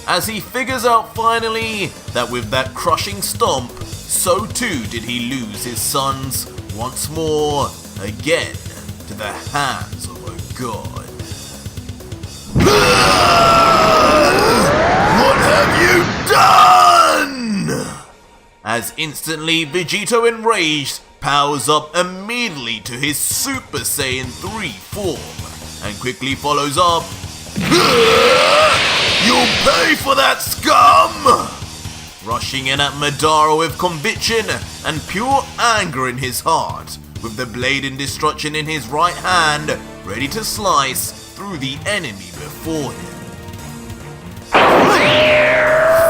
as he figures out finally that with that crushing stomp, so too did he lose his sons once more, again, to the hands of a god. What have you done? As instantly Vegito, enraged, powers up immediately to his Super Saiyan 3 form, and quickly follows up, "You'll pay for that, scum!" Rushing in at Madara with conviction and pure anger in his heart, with the blade in destruction in his right hand, ready to slice through the enemy before him.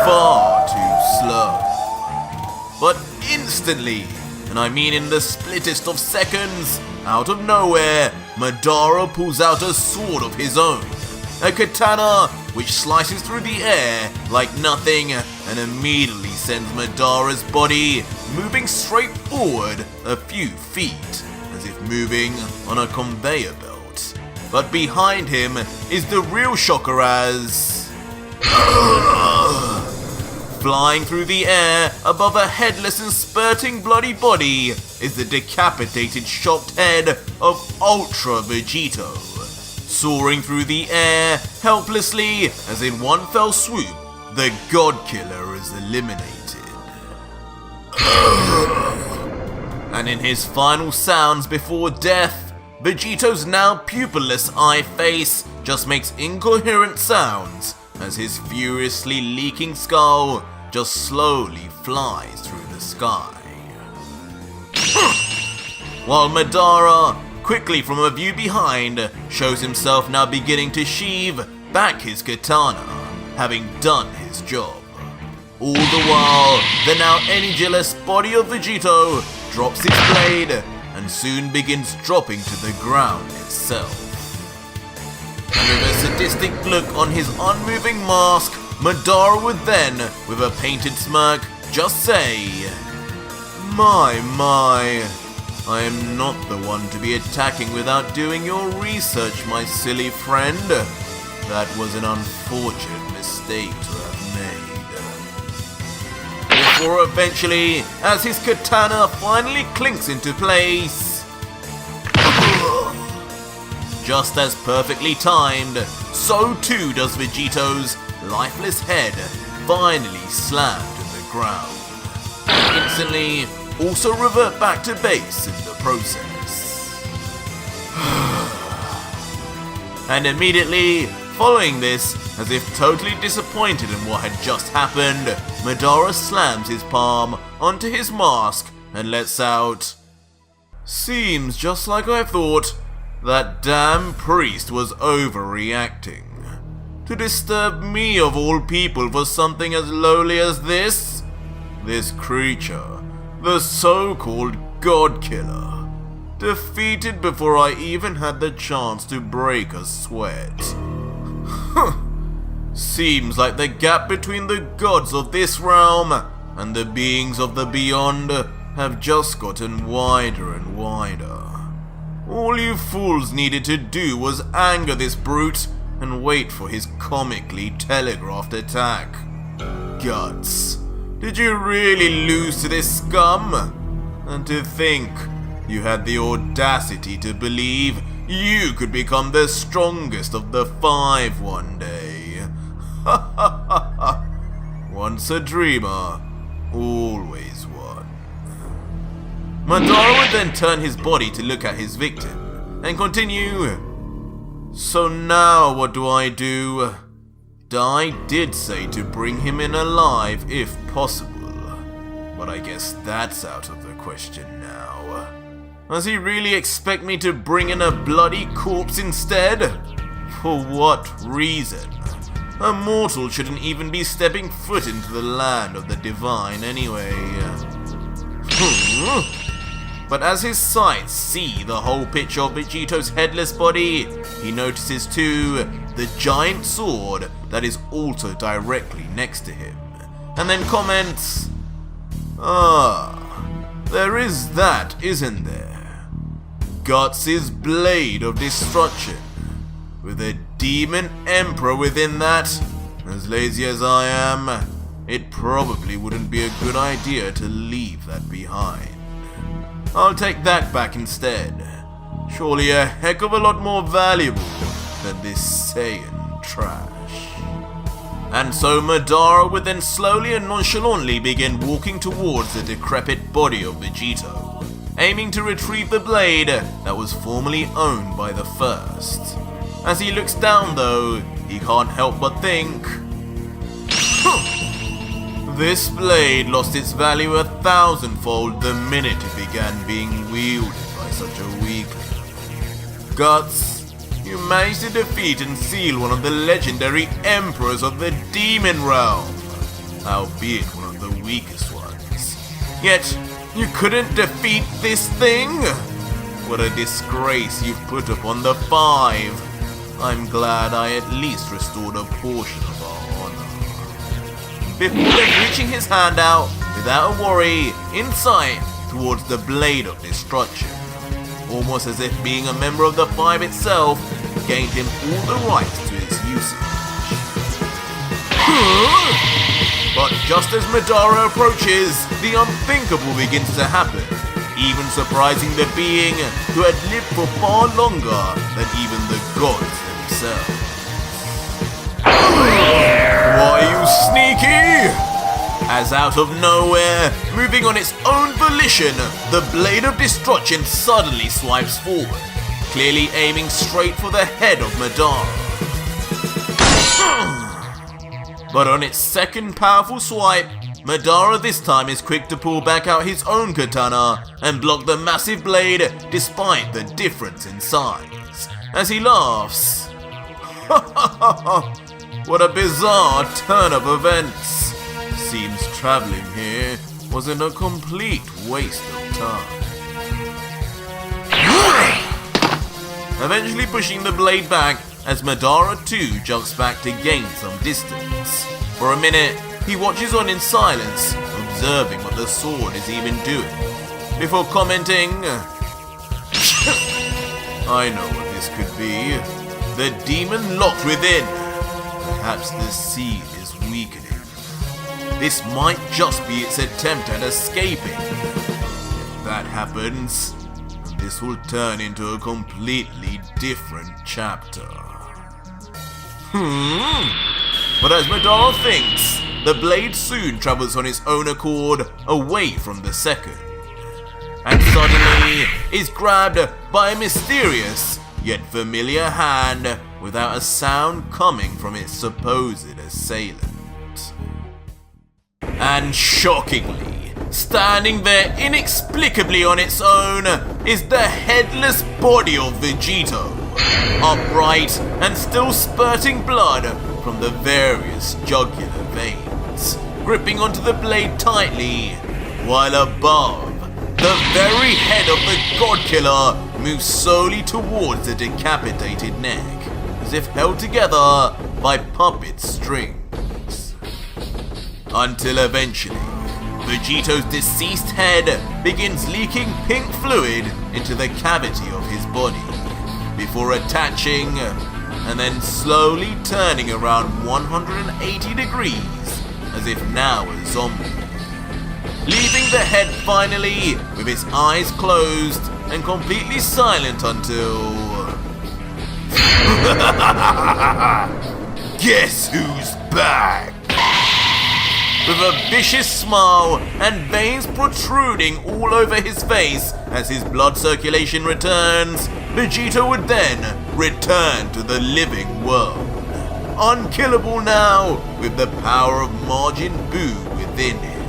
Far too slow. But instantly, and I mean in the splittest of seconds, out of nowhere, Madara pulls out a sword of his own, a katana which slices through the air like nothing and immediately sends Madara's body moving straight forward a few feet, as if moving on a conveyor belt. But behind him is the real shocker, as flying through the air above a headless and spurting bloody body is the decapitated chopped head of Ultra Vegito, soaring through the air helplessly as in one fell swoop the God Killer is eliminated. And in his final sounds before death, Vegito's now pupilless eye face just makes incoherent sounds as his furiously leaking skull just slowly flies through the sky. While Madara, quickly from a view behind, shows himself now beginning to sheathe back his katana, having done his job. All the while, the now energyless body of Vegito drops its blade and soon begins dropping to the ground itself. And with a sadistic look on his unmoving mask, Madara would then, with a painted smirk, just say, My, I am not the one to be attacking without doing your research, my silly friend. That was an unfortunate mistake to have made." Before eventually, as his katana finally clinks into place, just as perfectly timed, so too does Vegito's lifeless head finally slam to the ground, and instantly also revert back to base in the process. And immediately following this, as if totally disappointed in what had just happened, Madara slams his palm onto his mask and lets out, "Seems just like I thought. That damn priest was overreacting. To disturb me of all people for something as lowly as this? This creature, the so-called God Killer, defeated before I even had the chance to break a sweat. Seems like the gap between the gods of this realm and the beings of the beyond have just gotten wider and wider. All you fools needed to do was anger this brute and wait for his comically telegraphed attack. Guts. Did you really lose to this scum? And to think you had the audacity to believe you could become the strongest of the five one day. Ha ha ha ha. Once a dreamer, always one. Madara would then turn his body to look at his victim and continue. So now what do? I did say to bring him in alive if possible, but I guess that's out of the question now. Does he really expect me to bring in a bloody corpse instead? For what reason? A mortal shouldn't even be stepping foot into the land of the divine anyway. But as his sights see the whole picture of Vegito's headless body, he notices too the giant sword that is also directly next to him, and then comments, there is that, isn't there? Guts' blade of destruction, with a demon emperor within that. As lazy as I am, it probably wouldn't be a good idea to leave that behind. I'll take that back instead. Surely a heck of a lot more valuable than this Saiyan trash. And so Madara would then slowly and nonchalantly begin walking towards the decrepit body of Vegito, aiming to retrieve the blade that was formerly owned by the first. As he looks down though, he can't help but think, this blade lost its value 1,000-fold the minute it began being wielded by such a weakling. Guts, you managed to defeat and seal one of the legendary emperors of the demon realm, albeit one of the weakest ones. Yet, you couldn't defeat this thing? What a disgrace you've put upon the Five. I'm glad I at least restored a portion of our honor. Before then reaching his hand out, without a worry, in sight, towards the blade of destruction. Almost as if being a member of the Five itself gained him all the rights to its usage. But just as Madara approaches, the unthinkable begins to happen, even surprising the being who had lived for far longer than even the gods themselves. Why, you sneaky! As out of nowhere, moving on its own volition, the blade of destruction suddenly swipes forward, clearly aiming straight for the head of Madara. But on its second powerful swipe, Madara this time is quick to pull back out his own katana and block the massive blade despite the difference in size, as he laughs. What a bizarre turn of events. Seems traveling here wasn't a complete waste of time. Eventually pushing the blade back as Madara too jumps back to gain some distance. For a minute, he watches on in silence, observing what the sword is even doing, before commenting, I know what this could be. The demon locked within. Perhaps the seed is weakening. This might just be its attempt at escaping. If that happens, this will turn into a completely different chapter. But as Madara thinks, the blade soon travels on its own accord away from the second, and suddenly is grabbed by a mysterious yet familiar hand without a sound coming from its supposed assailant. And shockingly, standing there inexplicably on its own, is the headless body of Vegito, upright and still spurting blood from the various jugular veins, gripping onto the blade tightly, while above, the very head of the God Killer moves slowly towards the decapitated neck, as if held together by puppet strings. Until eventually, Vegito's deceased head begins leaking pink fluid into the cavity of his body, before attaching and then slowly turning around 180 degrees as if now a zombie, leaving the head finally with its eyes closed and completely silent until... Guess who's back? With a vicious smile and veins protruding all over his face as his blood circulation returns, Vegito would then return to the living world, unkillable now with the power of Majin Buu within him.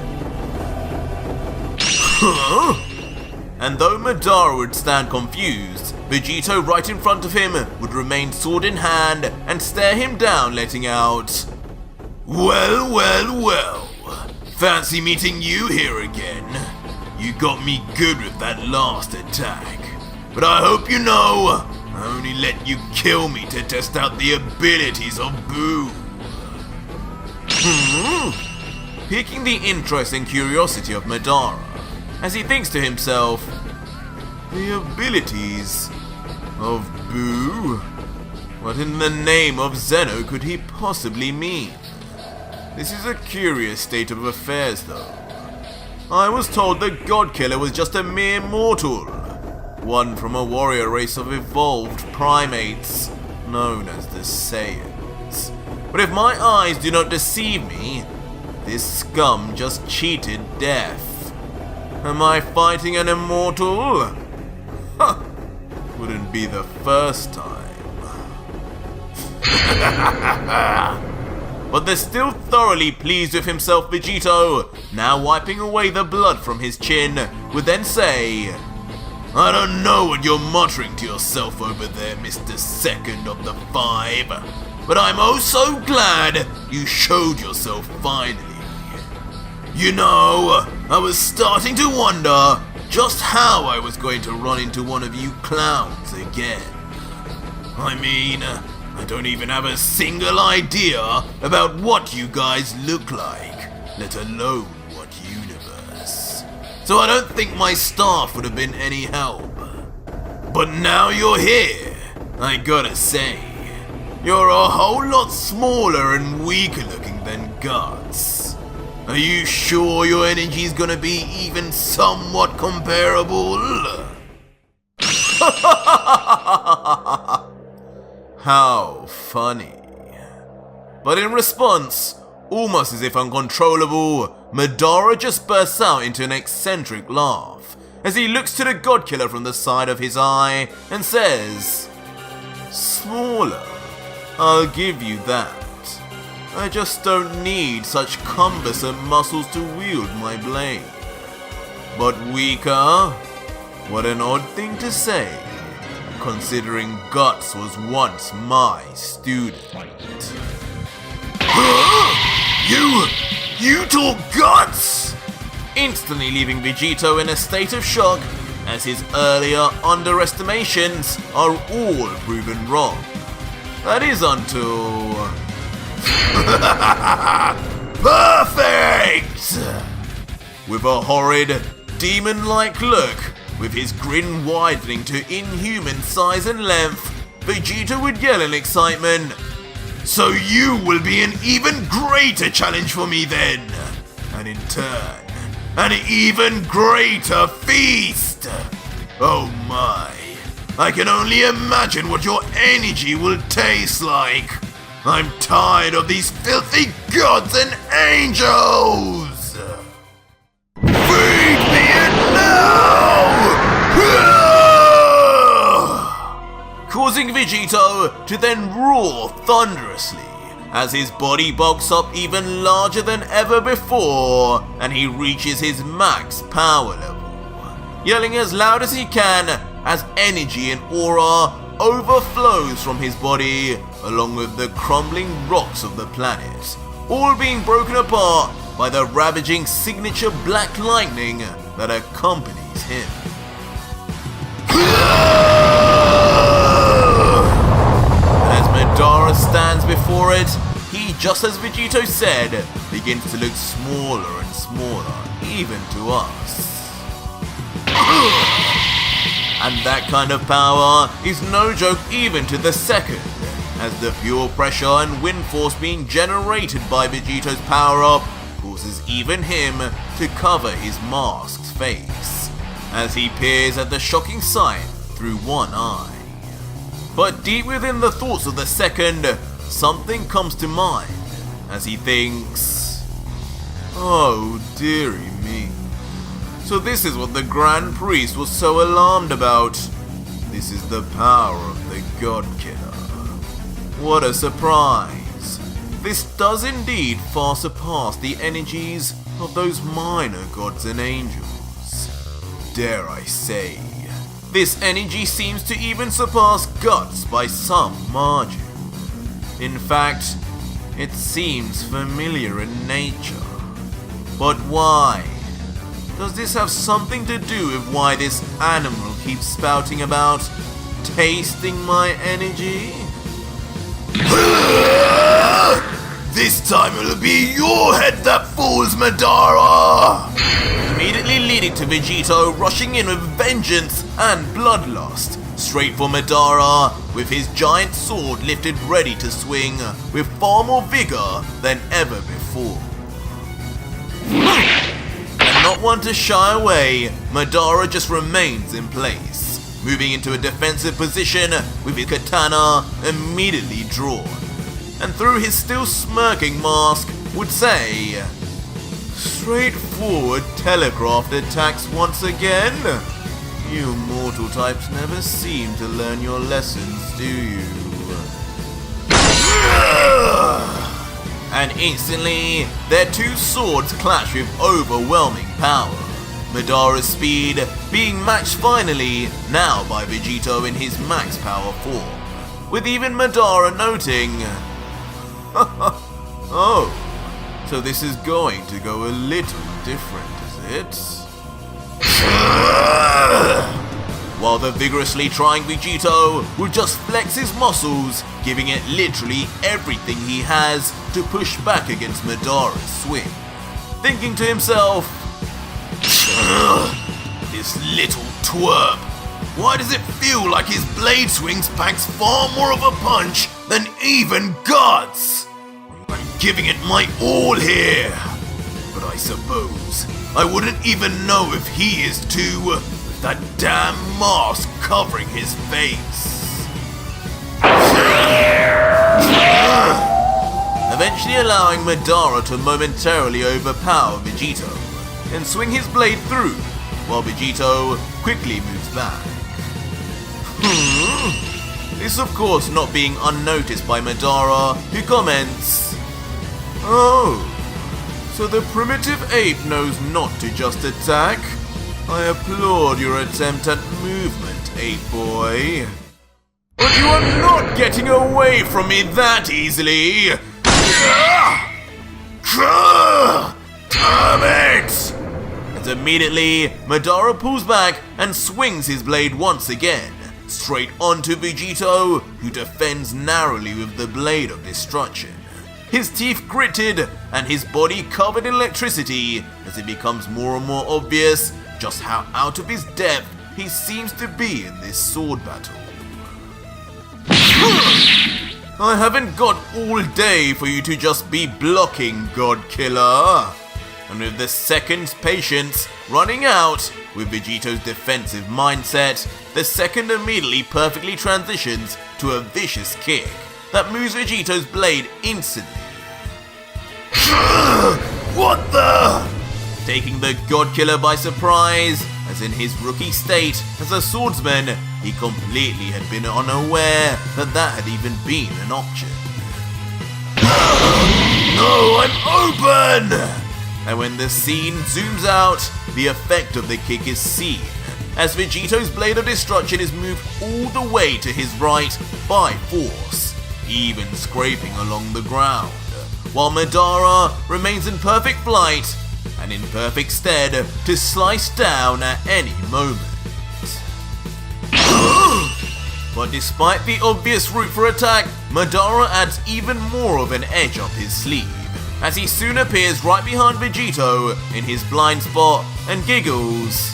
and though Madara would stand confused, Vegito right in front of him would remain sword in hand and stare him down, letting out, "Well, well, well, fancy meeting you here again. You got me good with that last attack, but I hope you know I only let you kill me to test out the abilities of Buu." Piquing the interest and curiosity of Madara, as he thinks to himself, the abilities of Buu? What in the name of Zeno could he possibly mean? This is a curious state of affairs though. I was told the God Killer was just a mere mortal, one from a warrior race of evolved primates known as the Saiyans. But if my eyes do not deceive me, this scum just cheated death. Am I fighting an immortal? Huh, wouldn't be the first time. But the still thoroughly pleased with himself Vegito, now wiping away the blood from his chin, would then say, "I don't know what you're muttering to yourself over there, Mr. Second of the Five, but I'm oh so glad you showed yourself finally. You know, I was starting to wonder just how I was going to run into one of you clowns again. I mean, I don't even have a single idea about what you guys look like, let alone what universe. So I don't think my staff would have been any help. But now you're here, I gotta say, you're a whole lot smaller and weaker looking than Guts. Are you sure your energy's gonna be even somewhat comparable?" How funny. But in response, almost as if uncontrollable, Madara just bursts out into an eccentric laugh as he looks to the God Killer from the side of his eye and says, "Smaller, I'll give you that. I just don't need such cumbersome muscles to wield my blade. But weaker? What an odd thing to say, considering Guts was once my student." You talk Guts? Instantly leaving Vegito in a state of shock, as his earlier underestimations are all proven wrong. That is until... Perfect! With a horrid, demon-like look, with his grin widening to inhuman size and length, Vegito would yell in excitement, "So you will be an even greater challenge for me then, and in turn, an even greater feast! Oh my, I can only imagine what your energy will taste like! I'm tired of these filthy gods and angels! Feed me it now!" Causing Vegito to then roar thunderously as his body bulks up even larger than ever before and he reaches his max power level, yelling as loud as he can as energy and aura overflows from his body along with the crumbling rocks of the planet, all being broken apart by the ravaging signature black lightning that accompanies him. As Madara stands before it, he, just as Vegito said, begins to look smaller and smaller, even to us. And that kind of power is no joke even to the second, as the pure pressure and wind force being generated by Vegito's power-up causes even him to cover his masked face, as he peers at the shocking sight through one eye. But deep within the thoughts of the second, something comes to mind, as he thinks, "Oh dearie me. So this is what the Grand Priest was so alarmed about. This is the power of the God Killer. What a surprise. This does indeed far surpass the energies of those minor gods and angels. dare I say. This energy seems to even surpass Guts by some margin. In fact, it seems familiar in nature. But why? Does this have something to do with why this animal keeps spouting about tasting my energy? This time it'll be your head that falls, Madara! Immediately leading to Vegito rushing in with vengeance and bloodlust, straight for Madara, with his giant sword lifted ready to swing with far more vigor than ever before. And not one to shy away, Madara just remains in place, moving into a defensive position with his katana immediately drawn, and through his still smirking mask would say, straightforward telegraphed attacks once again? You mortal types never seem to learn your lessons, do you? And instantly, their two swords clash with overwhelming power. Madara's speed being matched finally, now by Vegito in his max power form, with even Madara noting, oh, so this is going to go a little different, is it? While the vigorously trying Vegito would just flex his muscles, giving it literally everything he has to push back against Madara's swing, thinking to himself, this little twerp, why does it feel like his blade swings packs far more of a punch than even Guts? I'm giving it my all here, but I suppose I wouldn't even know if he is too, with that damn mask covering his face. Eventually allowing Madara to momentarily overpower Vegito and swing his blade through, while Vegito quickly moves back. This of course not being unnoticed by Madara, who comments, oh, so the primitive ape knows not to just attack? I applaud your attempt at movement, ape boy. But you are not getting away from me that easily! Damn it! As immediately, Madara pulls back and swings his blade once again, straight onto Vegito, who defends narrowly with the Blade of Destruction. His teeth gritted and his body covered in electricity as it becomes more and more obvious just how out of his depth he seems to be in this sword battle. I haven't got all day for you to just be blocking, God Killer. And with the second's patience running out with Vegito's defensive mindset, the second immediately perfectly transitions to a vicious kick that moves Vegito's blade instantly. What the? Taking the God Killer by surprise, as in his rookie state as a swordsman, he completely had been unaware that had even been an option. No, I'm open! And when the scene zooms out, the effect of the kick is seen, as Vegito's Blade of Destruction is moved all the way to his right by force, even scraping along the ground, while Madara remains in perfect flight and in perfect stead to slice down at any moment. But despite the obvious route for attack, Madara adds even more of an edge up his sleeve, as he soon appears right behind Vegito in his blind spot and giggles.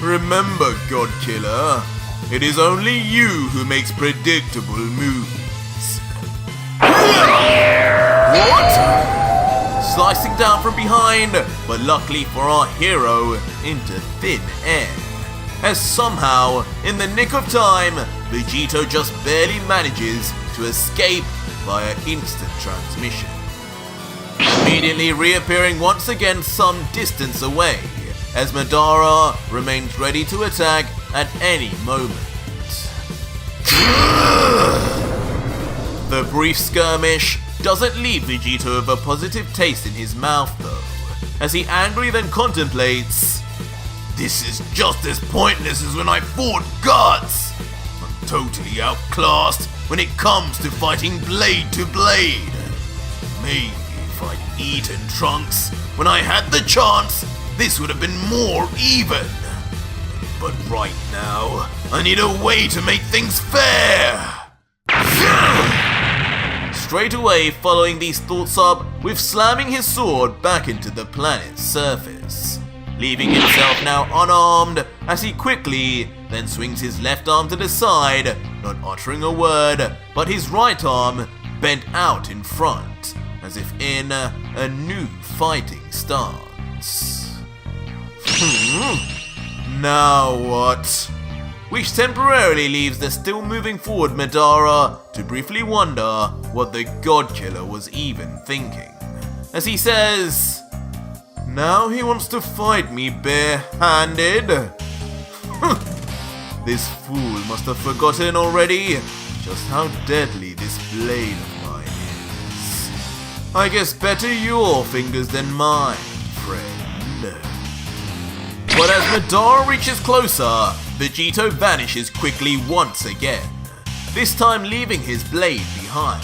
Remember, God Killer, it is only you who makes predictable moves. What? Slicing down from behind, but luckily for our hero, into thin air, as somehow, in the nick of time, Vegito just barely manages to escape via instant transmission, immediately reappearing once again some distance away, as Madara remains ready to attack at any moment. The brief skirmish doesn't leave Vegito with a positive taste in his mouth though, as he angrily then contemplates, "This is just as pointless as when I fought Guts. I'm totally outclassed when it comes to fighting blade to blade. Maybe if I'd eaten Trunks when I had the chance, this would have been more even. But right now, I need a way to make things fair." Straight away following these thoughts up with slamming his sword back into the planet's surface, leaving himself now unarmed as he quickly then swings his left arm to the side, not uttering a word, but his right arm bent out in front, as if in a new fighting stance. Now what? Which temporarily leaves the still moving forward Madara to briefly wonder what the God Killer was even thinking, as he says, "Now he wants to fight me bare-handed? This fool must have forgotten already just how deadly this blade of mine is. I guess better your fingers than mine, friend." But as Madara reaches closer, Vegito vanishes quickly once again, this time leaving his blade behind.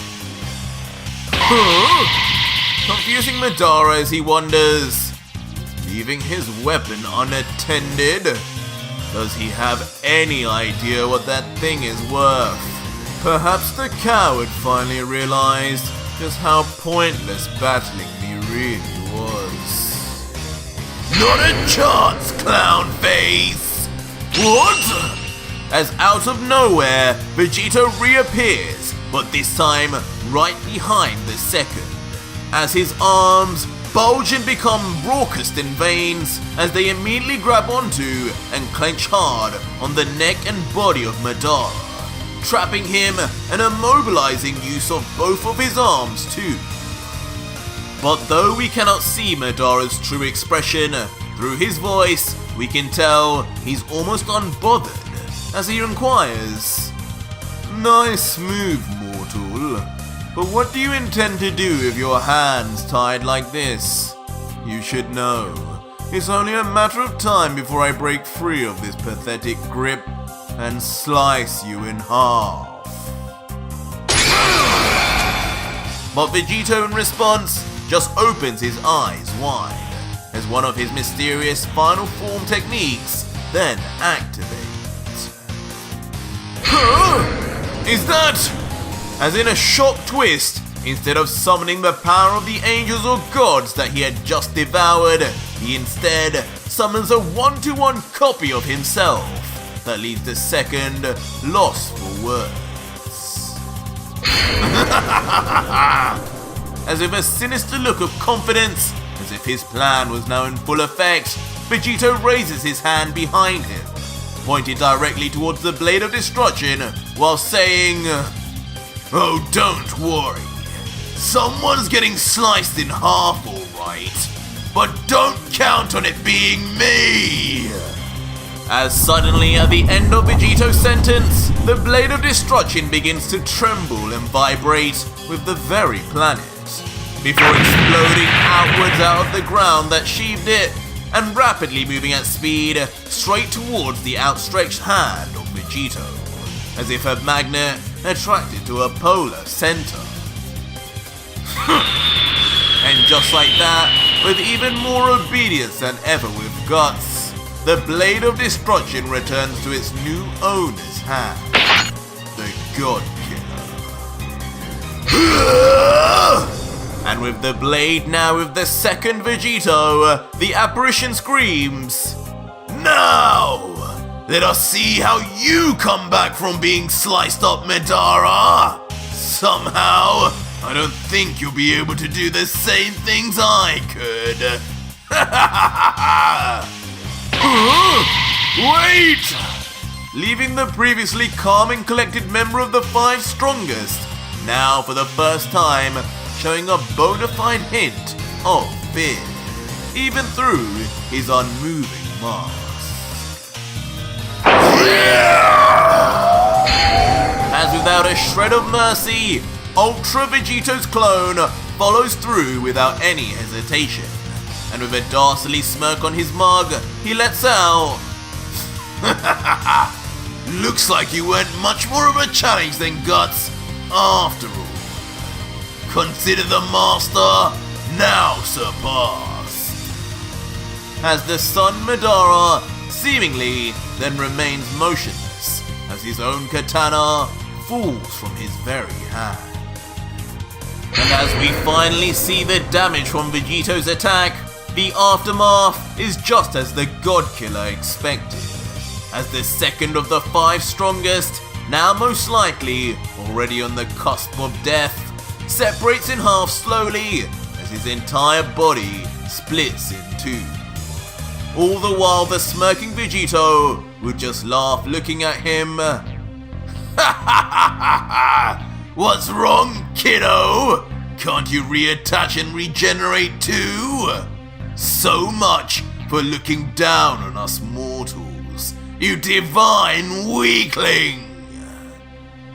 Confusing Madara as he wonders, leaving his weapon unattended? Does he have any idea what that thing is worth? Perhaps the coward finally realized just how pointless battling me really was. "Not a chance, clown face! What?" As out of nowhere, Vegito reappears, but this time right behind the second, as his arms bulge and become raucous in veins as they immediately grab onto and clench hard on the neck and body of Madara, trapping him and immobilizing use of both of his arms too. But though we cannot see Madara's true expression, through his voice we can tell he's almost unbothered as he inquires, "Nice move, mortal. But what do you intend to do with your hands tied like this? You should know, it's only a matter of time before I break free of this pathetic grip and slice you in half." But Vegito in response just opens his eyes wide, as one of his mysterious final form techniques then activates. Is that? As in a shock twist, instead of summoning the power of the angels or gods that he had just devoured, he instead summons a one-to-one copy of himself that leaves the second lost for words. As with a sinister look of confidence, as if his plan was now in full effect, Vegito raises his hand behind him, pointed directly towards the Blade of Destruction, while saying, "Oh, don't worry. Someone's getting sliced in half, alright. But don't count on it being me!" As suddenly at the end of Vegito's sentence, the Blade of Destruction begins to tremble and vibrate with the very planet, before exploding outwards out of the ground that sheathed it, and rapidly moving at speed straight towards the outstretched hand of Vegito, as if a magnet attracted to a polar center. And just like that, with even more obedience than ever with Guts, the Blade of Destruction returns to its new owner's hand, the God Killer. And with the blade now with the second Vegito, the apparition screams, "Now! Let us see how you come back from being sliced up, Madara! Somehow, I don't think you'll be able to do the same things I could." Wait! Leaving the previously calm and collected member of the Five Strongest, now for the first time showing a bona fide hint of fear, even through his unmoving mask. As without a shred of mercy, Ultra Vegito's clone follows through without any hesitation, and with a dastardly smirk on his mug, he lets out, "Looks like you weren't much more of a challenge than Guts, after all. Consider the master now surpassed." As the son Madara seemingly then remains motionless as his own katana falls from his very hand. And as we finally see the damage from Vegito's attack, the aftermath is just as the God Killer expected, as the second of the 5 strongest, now most likely already on the cusp of death, separates in half slowly as his entire body splits in 2. All the while the smirking Vegito would just laugh looking at him. "What's wrong, kiddo? Can't you reattach and regenerate too? So much for looking down on us mortals, you divine weakling!"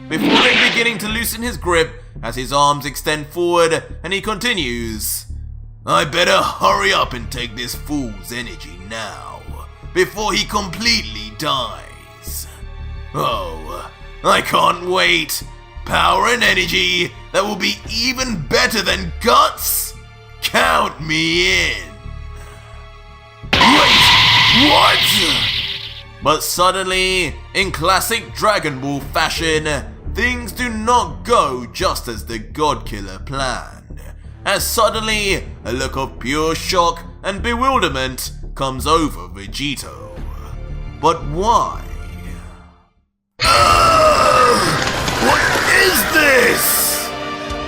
Before then beginning to loosen his grip as his arms extend forward, and he continues, "I better hurry up and take this fool's energy now, before he completely dies. Oh, I can't wait. Power and energy that will be even better than Guts? Count me in." Wait, what? But suddenly, in classic Dragon Ball fashion, things do not go just as the God Killer planned, as suddenly a look of pure shock and bewilderment comes over Vegito. But why? What is this?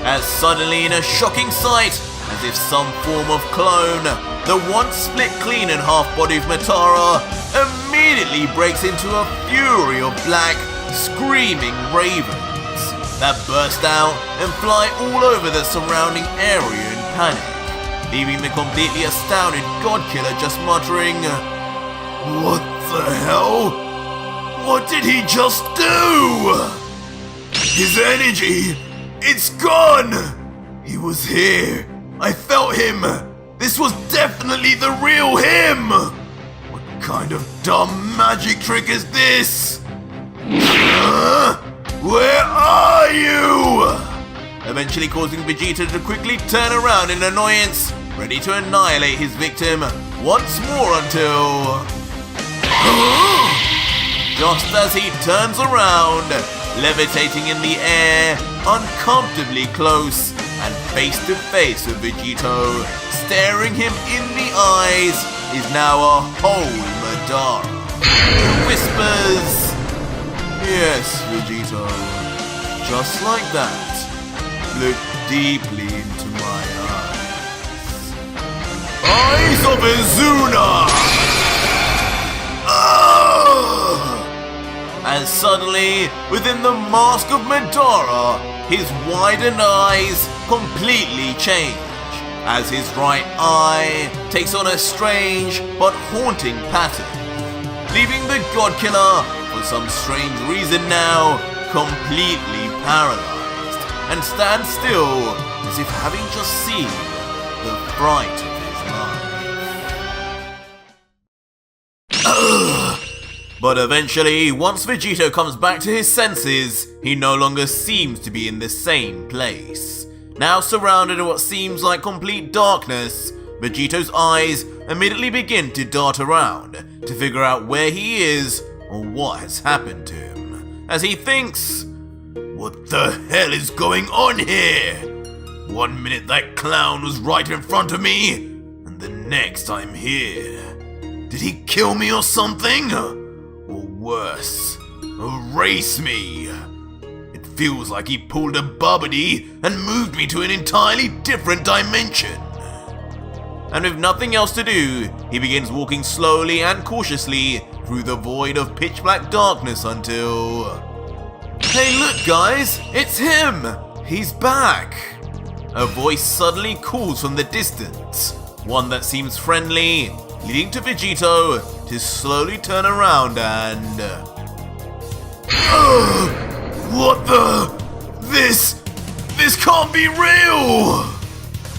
As suddenly in a shocking sight, as if some form of clone, the once split clean in half body of Madara immediately breaks into a fury of black, screaming ravens that burst out and fly all over the surrounding area in panic, leaving the completely astounded God Killer just muttering, "What the hell? What did he just do? His energy, it's gone! He was here. I felt him. This was definitely the real him! What kind of dumb magic trick is this? Where are you?" Eventually causing Vegeta to quickly turn around in annoyance, ready to annihilate his victim once more until... Just as he turns around, levitating in the air, uncomfortably close, and face to face with Vegito, staring him in the eyes, is now a whole Madara, who whispers, "Yes, Vegito, just like that. Look deeply into my eyes. Eyes of Izuna!" And suddenly, within the mask of Madara, his widened eyes completely change, as his right eye takes on a strange but haunting pattern, leaving the God Killer, for some strange reason now, completely paralyzed, and stands still as if having just seen the fright of his life. But eventually, once Vegito comes back to his senses, he no longer seems to be in the same place. Now surrounded in what seems like complete darkness, Vegito's eyes immediately begin to dart around to figure out where he is or what has happened to him, as he thinks, "What the hell is going on here? One minute that clown was right in front of me, and the next I'm here. Did he kill me or something? Or worse, erase me? It feels like he pulled a Babidi and moved me to an entirely different dimension." And with nothing else to do, he begins walking slowly and cautiously through the void of pitch black darkness until... "Hey look guys, it's him! He's back!" A voice suddenly calls from the distance, one that seems friendly, leading to Vegito to slowly turn around and... What the... This can't be real!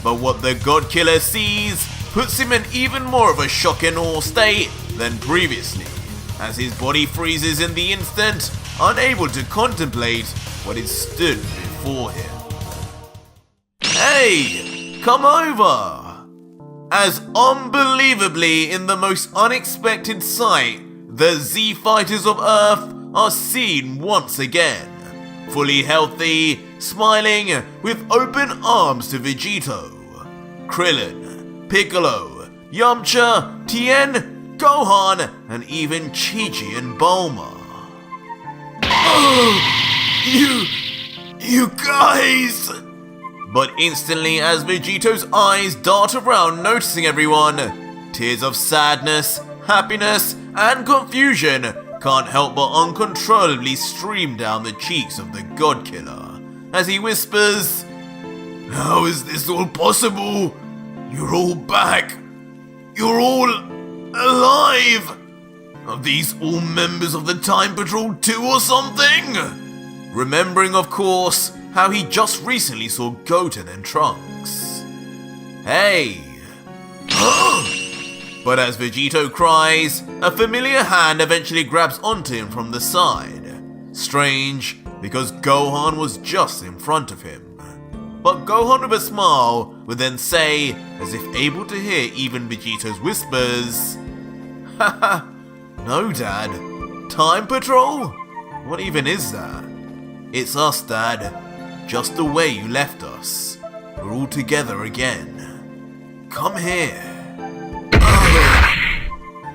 But what the God Killer sees puts him in even more of a shock and awe state than previously, as his body freezes in the instant, unable to contemplate what is stood before him. Hey, come over! As unbelievably in the most unexpected sight, the Z Fighters of Earth are seen once again, fully healthy, smiling with open arms to Vegito, Krillin, Piccolo, Yamcha, Tien, Gohan, and even Chi-Chi and Bulma. Oh, you guys! But instantly as Vegito's eyes dart around noticing everyone, tears of sadness, happiness, and confusion can't help but uncontrollably stream down the cheeks of the God Killer as he whispers, "How is this all possible? You're all back. You're all alive. Are these all members of the Time Patrol too or something?" Remembering, of course, how he just recently saw Goten and Trunks. Hey! But as Vegito cries, a familiar hand eventually grabs onto him from the side. Strange, because Gohan was just in front of him. But Gohan with a smile would then say, as if able to hear even Vegito's whispers, "Haha, no Dad, Time Patrol? What even is that? It's us, Dad, just the way you left us. We're all together again. Come here."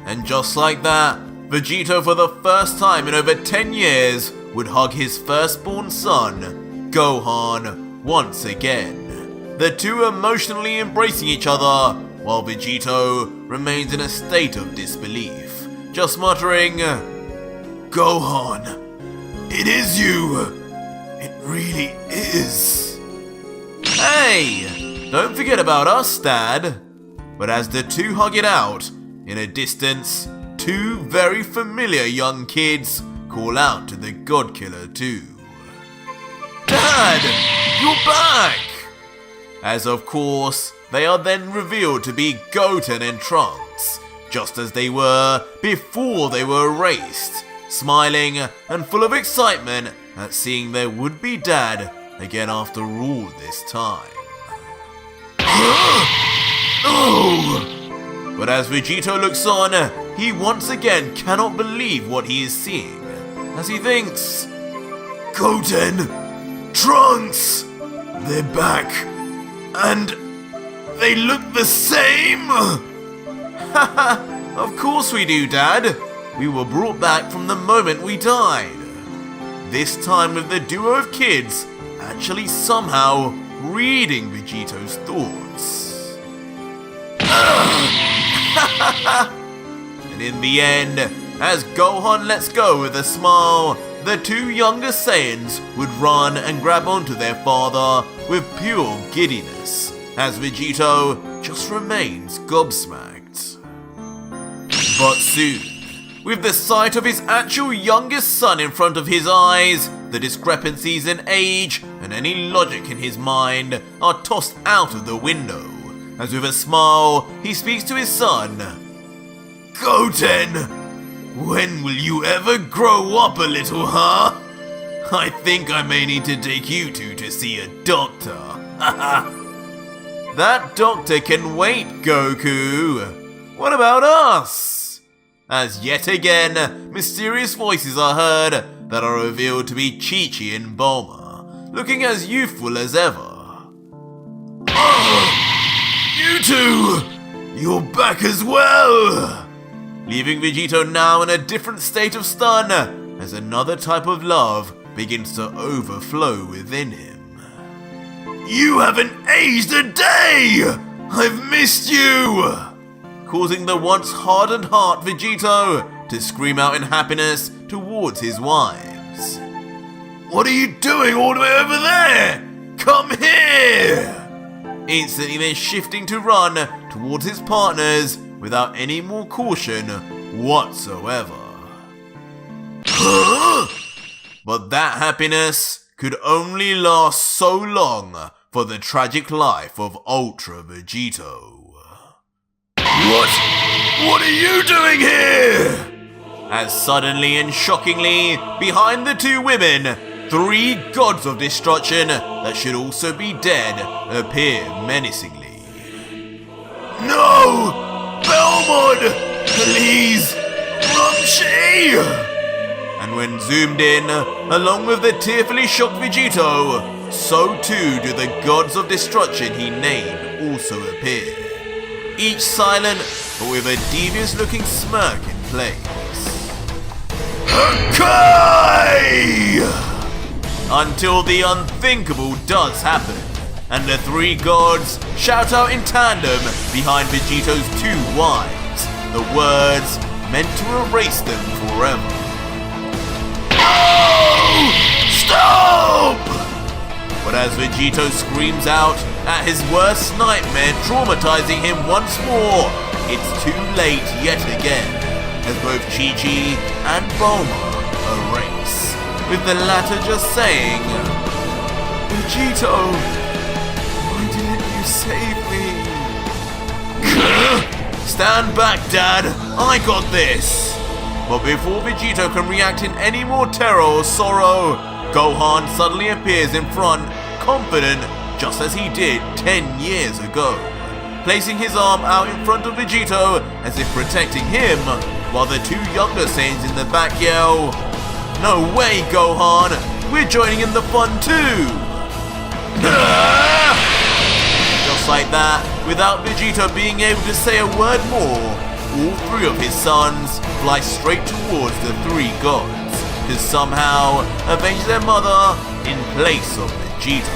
And just like that, Vegito for the first time in over 10 years would hug his firstborn son, Gohan, once again. The two emotionally embracing each other, while Vegito remains in a state of disbelief, just muttering, "Gohan, it is you! It really is." Hey, don't forget about us, Dad. But as the two hug it out, in a distance, two very familiar young kids call out to the God Killer too. "Dad, you're back!" As of course, they are then revealed to be Goten and Trunks, just as they were before they were erased, smiling and full of excitement at seeing their would-be dad again after all this time. Oh! But as Vegito looks on, he once again cannot believe what he is seeing, as he thinks, "Goten! Trunks! They're back! And they look the same!" "Haha, of course we do, Dad. We were brought back from the moment we died." This time with the duo of kids actually somehow reading Vegito's thoughts. And in the end, as Gohan lets go with a smile, the two younger Saiyans would run and grab onto their father with pure giddiness, as Vegito just remains gobsmacked. But soon, with the sight of his actual youngest son in front of his eyes, the discrepancies in age and any logic in his mind are tossed out of the window, as with a smile, he speaks to his son. "Goten, when will you ever grow up a little, huh? I think I may need to take you two to see a doctor." "That doctor can wait, Goku. What about us?" As yet again, mysterious voices are heard that are revealed to be Chi-Chi and Bulma, looking as youthful as ever. "Oh, you two! You're back as well!" Leaving Vegito now in a different state of stun, as another type of love begins to overflow within him. "You haven't aged a day! I've missed you!" Causing the once hardened heart Vegito to scream out in happiness towards his wives. "What are you doing all the way over there? Come here!" Instantly then shifting to run towards his partners without any more caution whatsoever. But that happiness could only last so long for the tragic life of Ultra Vegito. What are you doing here? As suddenly and shockingly, behind the two women, three gods of destruction that should also be dead appear menacingly. No! Belmont! Please! Rumshi! And when zoomed in, along with the tearfully shocked Vegito, so too do the gods of destruction he named also appear. Each silent, but with a devious-looking smirk in place. Hakai! Until the unthinkable does happen, and the three gods shout out in tandem behind Vegito's two wives, the words meant to erase them forever. No! Stop! But as Vegito screams out at his worst nightmare traumatizing him once more, it's too late yet again, as both Chi-Chi and Bulma erase, with the latter just saying, Vegito, why didn't you save me? Stand back, Dad, I got this! But before Vegito can react in any more terror or sorrow, Gohan suddenly appears in front, confident, just as he did 10 years ago, placing his arm out in front of Vegito as if protecting him, while the two younger Saiyans in the back yell, No way, Gohan! We're joining in the fun too! Just like that, without Vegito being able to say a word more, all three of his sons fly straight towards the three gods to somehow avenge their mother in place of Vegito.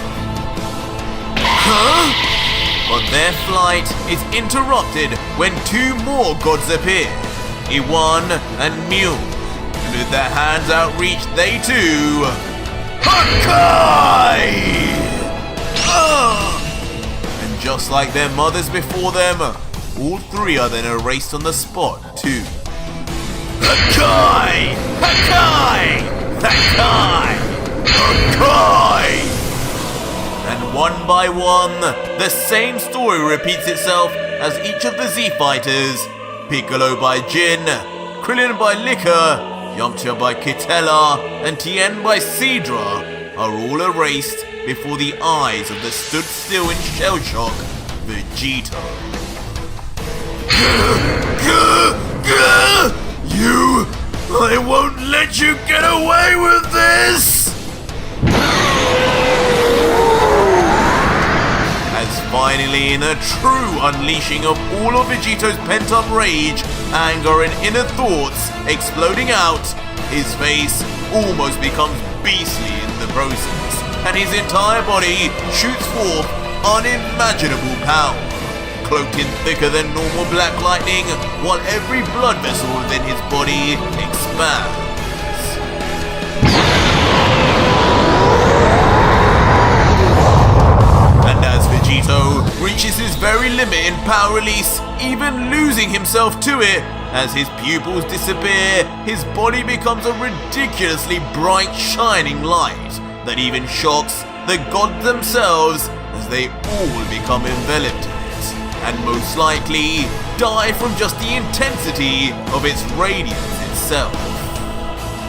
But their flight is interrupted when two more gods appear, Iwan and Mew, and with their hands outreached they too... Hakai! And just like their mothers before them, all three are then erased on the spot too. Hakai! Hakai! Hakai! Hakai! And one by one, the same story repeats itself as each of the Z-Fighters, Piccolo by Jin, Krillin by Liquor, Yamcha by Kitella, and Tien by Sidra, are all erased before the eyes of the stood still in shell shock, Vegito. You! I won't let you get away with this! As finally, in a true unleashing of all of Vegito's pent-up rage, anger and inner thoughts exploding out, his face almost becomes beastly in the process, and his entire body shoots forth unimaginable power, cloaked in thicker than normal black lightning, while every blood vessel within his body expands. And as Vegito reaches his very limit in power release, even losing himself to it, as his pupils disappear, his body becomes a ridiculously bright shining light that even shocks the gods themselves as they all become enveloped in it, and most likely die from just the intensity of its radiance itself.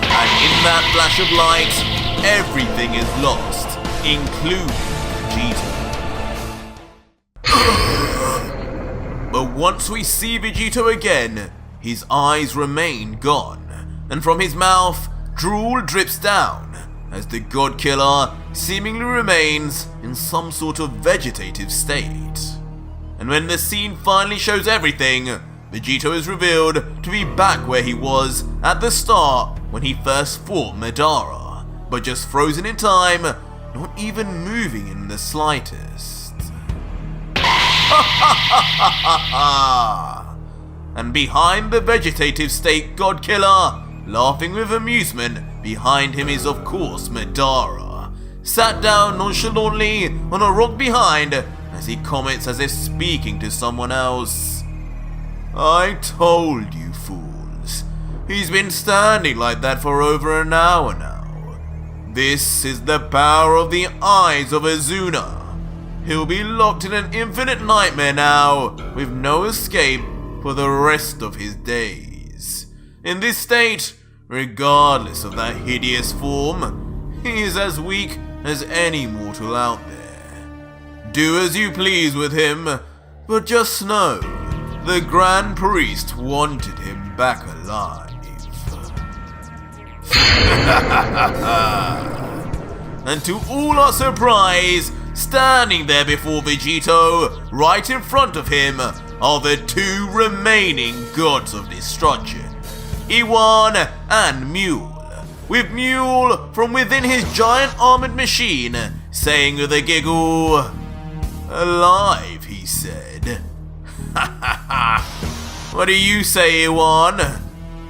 And in that flash of light, everything is lost, including Vegito. But once we see Vegito again, his eyes remain gone, and from his mouth, drool drips down, as the God Killer seemingly remains in some sort of vegetative state. And when the scene finally shows everything, Vegito is revealed to be back where he was at the start when he first fought Madara, but just frozen in time, not even moving in the slightest. And behind the vegetative state God Killer, laughing with amusement, behind him is of course Madara, sat down nonchalantly on a rock behind as he comments as if speaking to someone else. I told you fools, he's been standing like that for over an hour now. This is the power of the eyes of Azuna. He'll be locked in an infinite nightmare now, with no escape for the rest of his days. In this state, regardless of that hideous form, he is as weak as any mortal out there. Do as you please with him, but just know, the Grand Priest wanted him back alive. And to all our surprise, standing there before Vegito, right in front of him, are the two remaining gods of destruction, Iwan and Mule, with Mule from within his giant armored machine, saying with a giggle, "Alive," he said. What do you say, Iwan?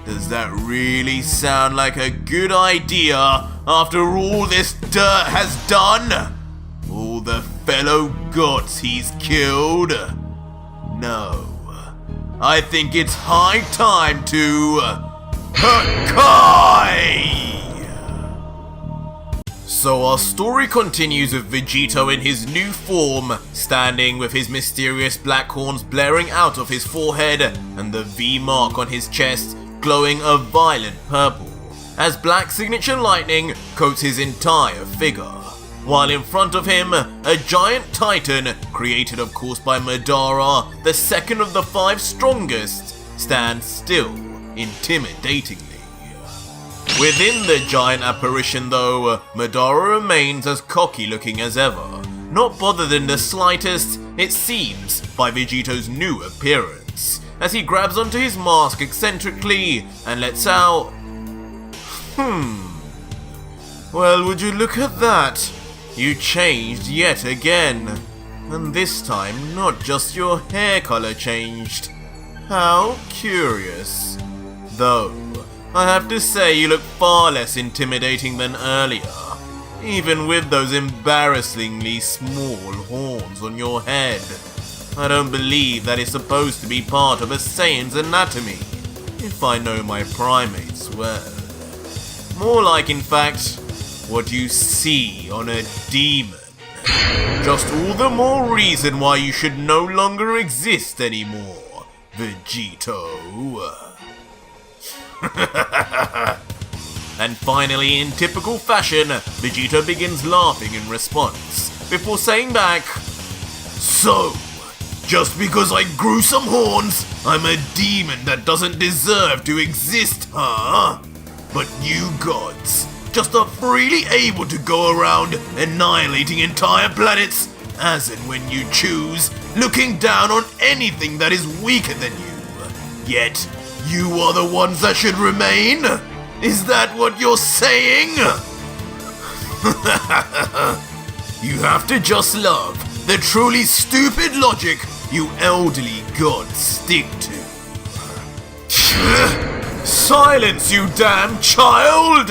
Does that really sound like a good idea after all this dirt has done? All the fellow gods he's killed? No. I think it's high time to Hakai! So our story continues with Vegito in his new form, standing with his mysterious black horns blaring out of his forehead and the V mark on his chest glowing a violent purple, as black signature lightning coats his entire figure. While in front of him, a giant titan, created of course by Madara, the second of the 5 strongest, stands still, intimidatingly. Within the giant apparition though, Madara remains as cocky looking as ever, not bothered in the slightest, it seems, by Vegito's new appearance, as he grabs onto his mask eccentrically and lets out... Well, would you look at that? You changed yet again. And this time, not just your hair color changed. How curious. Though, I have to say you look far less intimidating than earlier, even with those embarrassingly small horns on your head. I don't believe that is supposed to be part of a Saiyan's anatomy, if I know my primates well. More like, in fact, what you see on a demon. Just all the more reason why you should no longer exist anymore, Vegito. And finally, in typical fashion, Vegito begins laughing in response, before saying back, "So, just because I grew some horns, I'm a demon that doesn't deserve to exist, huh? But you gods just are freely able to go around annihilating entire planets as and when you choose, looking down on anything that is weaker than you. Yet, you are the ones that should remain? Is that what you're saying?" You have to just love the truly stupid logic you elderly gods stick to. Silence, you damn child!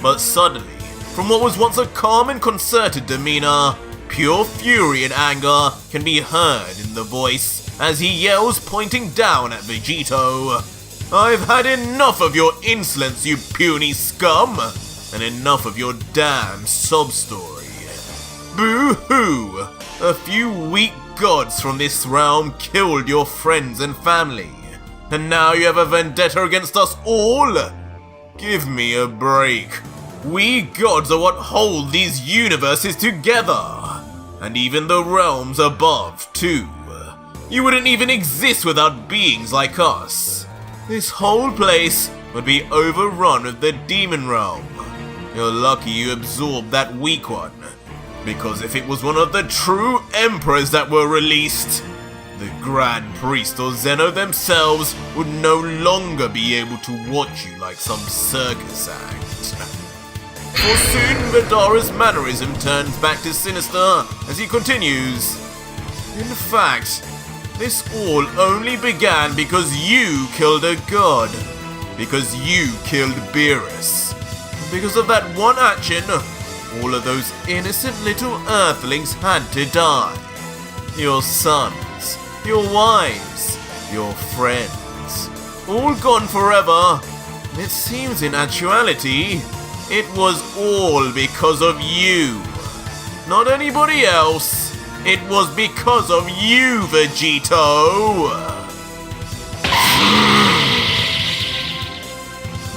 But suddenly, from what was once a calm and concerted demeanor, pure fury and anger can be heard in the voice as he yells, pointing down at Vegito, "I've had enough of your insolence, you puny scum, and enough of your damn sob story. Boo-hoo! A few weak gods from this realm killed your friends and family, and now you have a vendetta against us all? Give me a break. We gods are what hold these universes together, and even the realms above too. You wouldn't even exist without beings like us. This whole place would be overrun with the demon realm. You're lucky you absorbed that weak one, because if it was one of the true emperors that were released, the Grand Priest or Zeno themselves would no longer be able to watch you like some circus act." For soon Madara's mannerism turns back to sinister as he continues, "In fact, this all only began because you killed a god. Because you killed Beerus. Because of that one action, all of those innocent little earthlings had to die. Your sons, your wives, your friends, all gone forever. It seems in actuality, it was all because of you. Not anybody else. It was because of you, Vegito."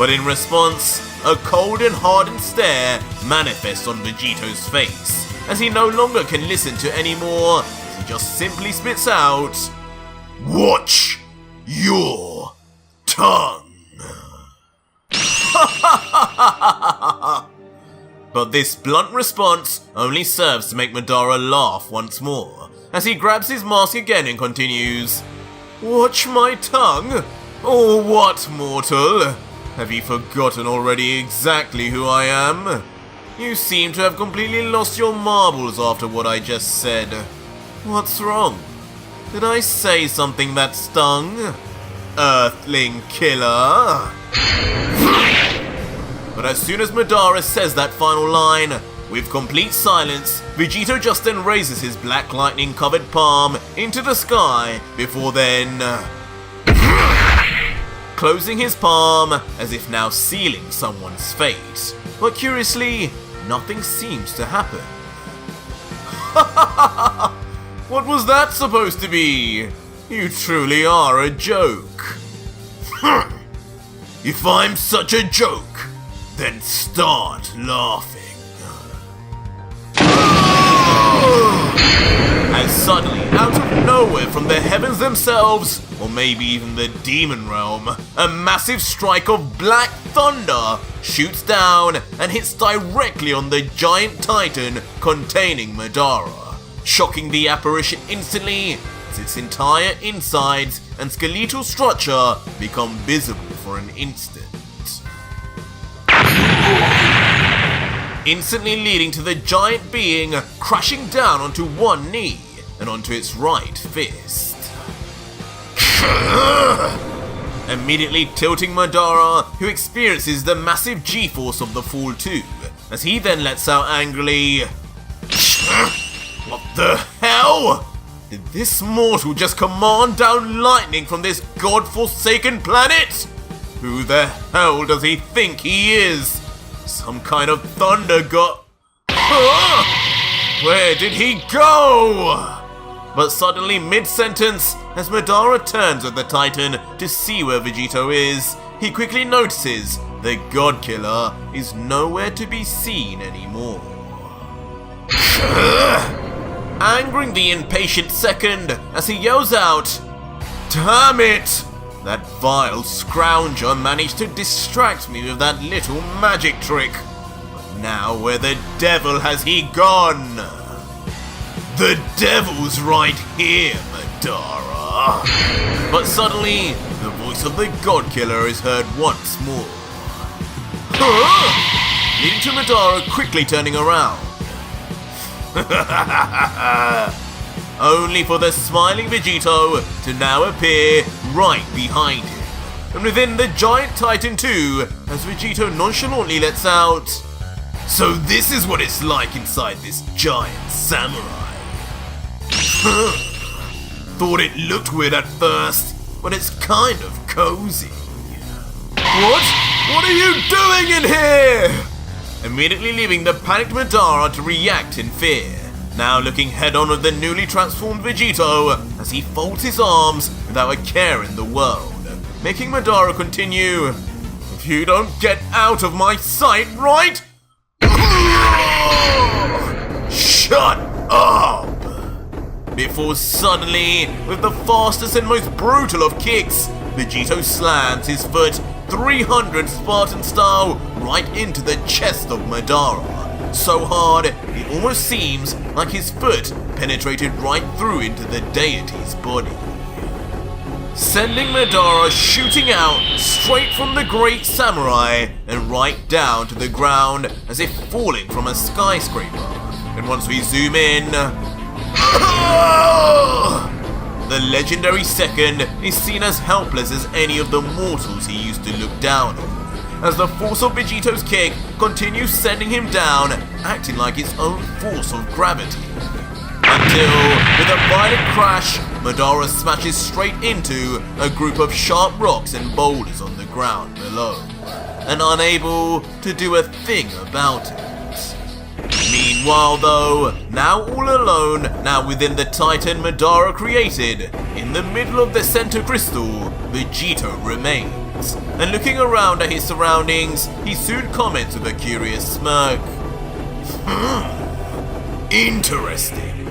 But in response, a cold and hardened stare manifests on Vegito's face, as he no longer can listen to any more, as he just simply spits out, "Watch your tongue." But this blunt response only serves to make Madara laugh once more, as he grabs his mask again and continues, "Watch my tongue? Or what, mortal? Have you forgotten already exactly who I am? You seem to have completely lost your marbles after what I just said. What's wrong? Did I say something that stung? Earthling killer?" But as soon as Madara says that final line, with complete silence, Vegito just then raises his black lightning covered palm into the sky before then closing his palm as if now sealing someone's fate. But curiously, nothing seems to happen. What was that supposed to be? You truly are a joke. If I'm such a joke, then start laughing. As suddenly, out of nowhere from the heavens themselves, or maybe even the demon realm, a massive strike of black thunder shoots down and hits directly on the giant titan containing Madara, shocking the apparition instantly as its entire insides and skeletal structure become visible for an instant. Instantly leading to the giant being crashing down onto one knee and onto its right fist. Immediately tilting Madara, who experiences the massive G-force of the fall too, as he then lets out angrily, "What the hell? Did this mortal just command down lightning from this god-forsaken planet? Who the hell does he think he is? Some kind of thunder god? Where did he go?" But suddenly mid-sentence, as Madara turns with the Titan to see where Vegito is, he quickly notices the God Killer is nowhere to be seen anymore. Angering the impatient second as he yells out, "Damn it! That vile scrounger managed to distract me with that little magic trick. But now where the devil has he gone? The devil's right here, Madara." But suddenly, the voice of the God Killer is heard once more, leading to Madara quickly turning around. Only for the smiling Vegito to now appear right behind him, and within the giant titan too, as Vegito nonchalantly lets out, "So this is what it's like inside this giant samurai. Thought it looked weird at first, but it's kind of cozy." "What? What are you doing in here?" Immediately leaving the panicked Madara to react in fear, now looking head-on at the newly transformed Vegito as he folds his arms without a care in the world, making Madara continue, "If you don't get out of my sight, right? Shut up!" Before suddenly, with the fastest and most brutal of kicks, Vegito slams his foot 300 Spartan style right into the chest of Madara, so hard it almost seems like his foot penetrated right through into the deity's body, sending Madara shooting out straight from the great samurai and right down to the ground as if falling from a skyscraper. And once we zoom in, the legendary second is seen as helpless as any of the mortals he used to look down on, as the force of Vegito's kick continues sending him down, acting like its own force of gravity. Until, with a violent crash, Madara smashes straight into a group of sharp rocks and boulders on the ground below, and unable to do a thing about it. Meanwhile though, now all alone, now within the Titan Madara created, in the middle of the center crystal, Vegito remains. and looking around at his surroundings, he soon comments with a curious smirk. Interesting.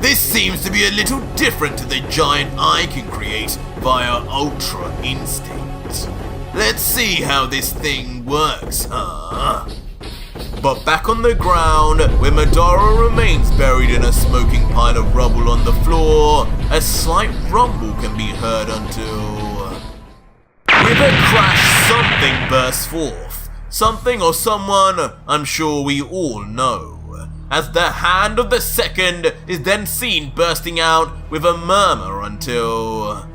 This seems to be a little different to the giant I can create via Ultra Instinct. Let's see how this thing works, huh? But back on the ground, where Madara remains buried in a smoking pile of rubble on the floor, a slight rumble can be heard until... with a crash, something bursts forth. Something or someone I'm sure we all know. As the hand of the second is then seen bursting out with a murmur until...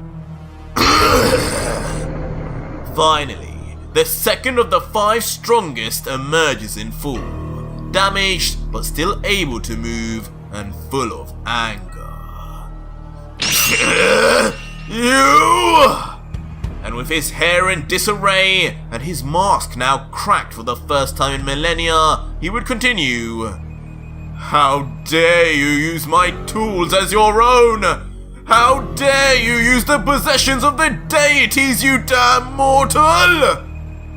finally, the second of the 5 strongest emerges in full, damaged but still able to move and full of anger. You! And with his hair in disarray and his mask now cracked for the first time in millennia, he would continue. How dare you use my tools as your own? How dare you use the possessions of the deities, you damn mortal!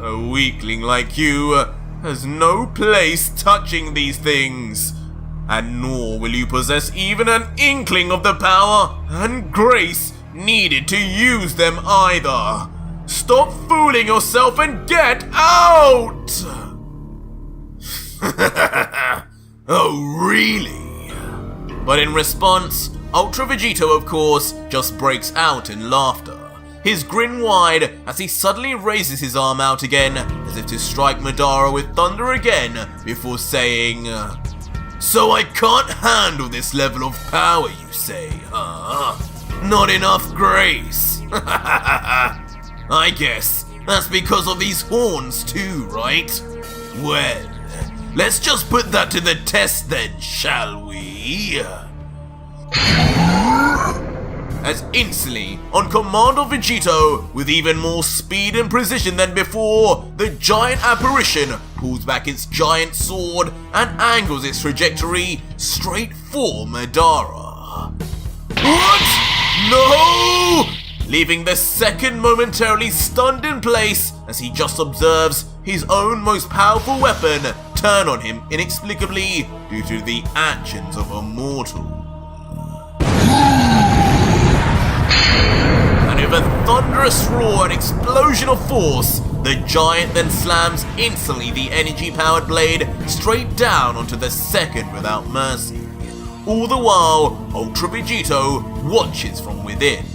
A weakling like you has no place touching these things, and nor will you possess even an inkling of the power and grace needed to use them either. Stop fooling yourself and get out! Oh, really? But in response, Ultra Vegito, of course, just breaks out in laughter. His grin wide as he suddenly raises his arm out again, as if to strike Madara with thunder again, before saying, So I can't handle this level of power, you say, huh? Not enough grace. I guess that's because of these horns too, right? Well, let's just put that to the test then, shall we? As instantly, on command of Vegito, with even more speed and precision than before, the giant apparition pulls back its giant sword and angles its trajectory straight for Madara. What? No! Leaving the second momentarily stunned in place as he just observes his own most powerful weapon turn on him inexplicably due to the actions of a mortal. With a thunderous roar and explosion of force, the giant then slams instantly the energy-powered blade straight down onto the second without mercy. All the while, Ultra Vegito watches from within.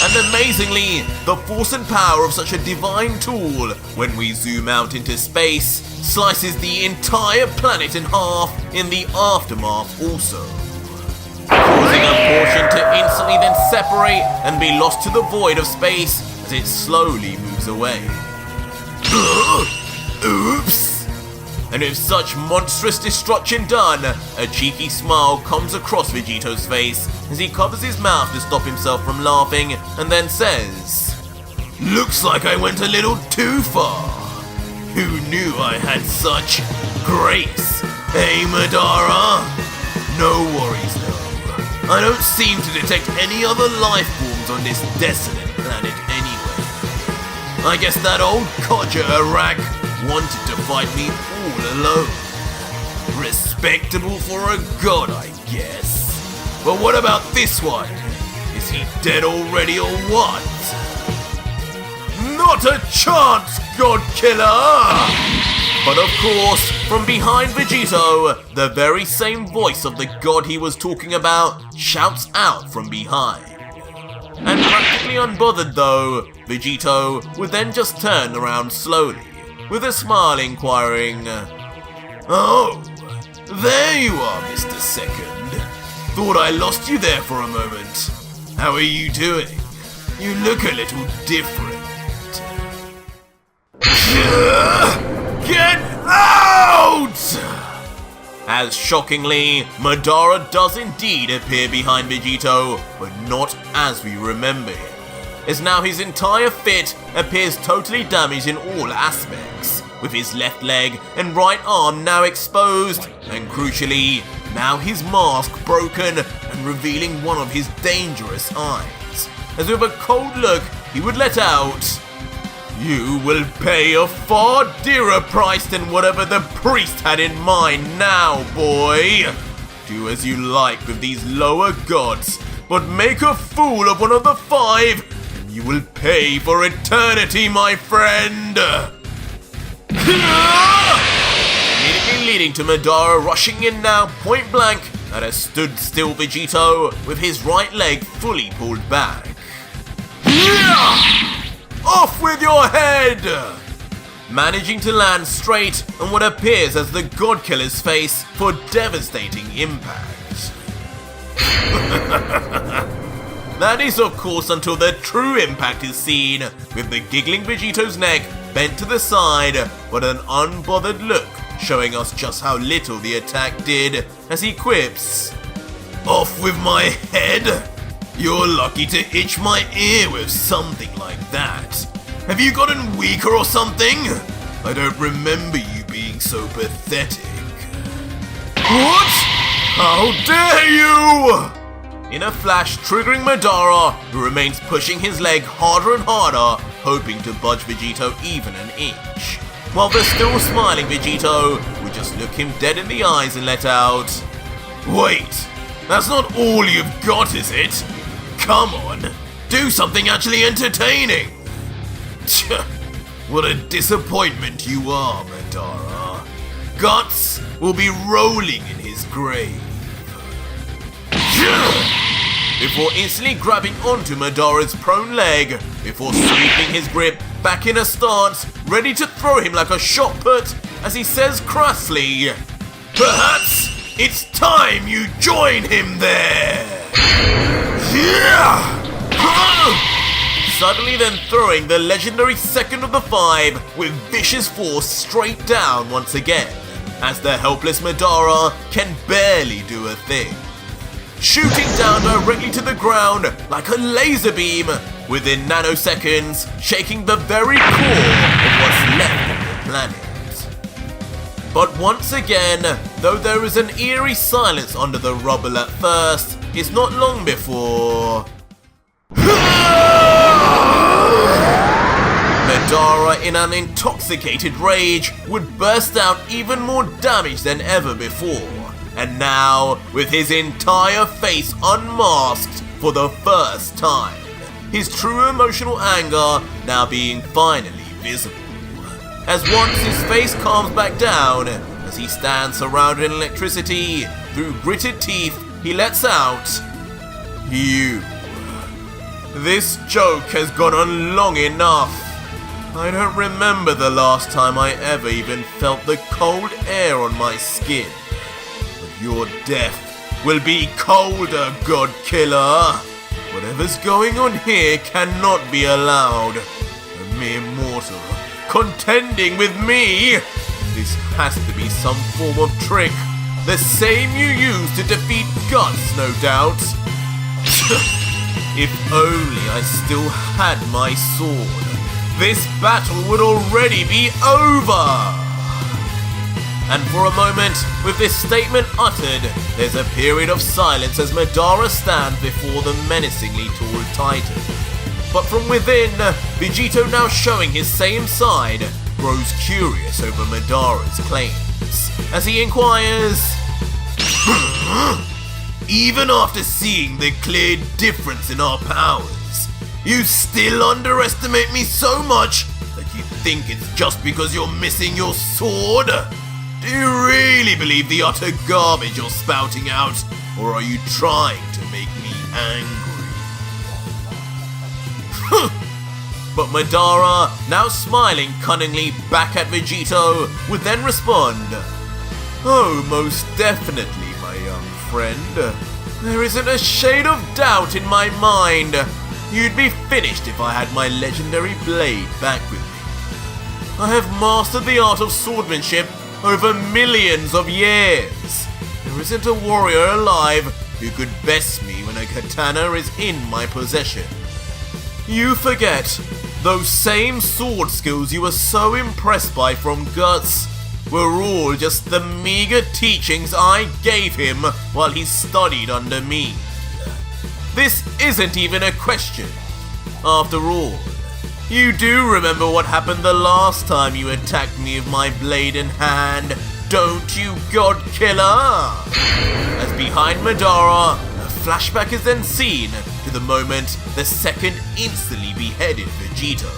And amazingly, the force and power of such a divine tool, when we zoom out into space, slices the entire planet in half in the aftermath also. Causing a portion to instantly then separate and be lost to the void of space as it slowly moves away. Oops! And with such monstrous destruction done, a cheeky smile comes across Vegito's face as he covers his mouth to stop himself from laughing and then says, Looks like I went a little too far. Who knew I had such grace? Hey, Madara? No worries though. I don't seem to detect any other life forms on this desolate planet anyway. I guess that old codger Arak wanted to fight me all alone. Respectable for a god, I guess. But what about this one? Is he dead already or what? Not a chance, God Killer! But of course, from behind Vegito, the very same voice of the god he was talking about shouts out from behind. And practically unbothered though, Vegito would then just turn around slowly, with a smile inquiring, Oh, there you are, Mr. Second. Thought I lost you there for a moment. How are you doing? You look a little different. Get out! As shockingly, Madara does indeed appear behind Vegito, but not as we remember him, as now his entire fit appears totally damaged in all aspects, with his left leg and right arm now exposed, and crucially, now his mask broken and revealing one of his dangerous eyes, as with a cold look he would let out, You will pay a far dearer price than whatever the priest had in mind now, boy. Do as you like with these lower gods, but make a fool of one of the 5, and you will pay for eternity, my friend. Immediately leading to Madara rushing in now point blank at a stood still Vegito with his right leg fully pulled back. Off with your head! Managing to land straight on what appears as the God Killer's face for devastating impact. That is of course until the true impact is seen, with the giggling Vegito's neck bent to the side but an unbothered look showing us just how little the attack did as he quips, "Off with my head? You're lucky to itch my ear with something like that. Have you gotten weaker or something? I don't remember you being so pathetic." What? How dare you! In a flash, triggering Madara, who remains pushing his leg harder and harder, hoping to budge Vegito even an inch. While the still smiling Vegito would just look him dead in the eyes and let out, "Wait, that's not all you've got, is it? Come on, do something actually entertaining." What a disappointment you are, Madara. Guts will be rolling in his grave. Before instantly grabbing onto Madara's prone leg, before sweeping his grip back in a stance, ready to throw him like a shot put, as he says crassly, "Perhaps it's time you join him there." Suddenly then throwing the legendary second of the 5 with vicious force straight down once again, as the helpless Madara can barely do a thing. Shooting down directly to the ground like a laser beam, within nanoseconds, shaking the very core of what's left of the planet. But once again, though there is an eerie silence under the rubble at first, it's not long before Madara, in an intoxicated rage, would burst out even more damage than ever before, and now with his entire face unmasked for the first time, his true emotional anger now being finally visible. As once his face calms back down, as he stands surrounded in electricity, through gritted teeth he lets out, "You. This joke has gone on long enough. I don't remember the last time I ever even felt the cold air on my skin. But your death will be colder, God Killer. Whatever's going on here cannot be allowed. A mere mortal contending with me. This has to be some form of trick. The same you used to defeat Guts, no doubt. If only I still had my sword, this battle would already be over." And for a moment, with this statement uttered, there's a period of silence as Madara stands before the menacingly tall Titan. But from within, Vegito, now showing his same side, grows curious over Madara's claims, as he inquires, "Even after seeing the clear difference in our powers, you still underestimate me so much that you think it's just because you're missing your sword? Do you really believe the utter garbage you're spouting out, or are you trying to make me angry?" But Madara, now smiling cunningly back at Vegito, would then respond, "Oh, most definitely, my young friend. There isn't a shade of doubt in my mind. You'd be finished if I had my legendary blade back with me. I have mastered the art of swordsmanship over millions of years. There isn't a warrior alive who could best me when a katana is in my possession. You forget, those same sword skills you were so impressed by from Guts were all just the meager teachings I gave him while he studied under me. This isn't even a question. After all, You do remember what happened the last time you attacked me with my blade in hand, don't you, God Killer? As behind Madara, a flashback is then seen to the moment the second instantly beheaded Vegito.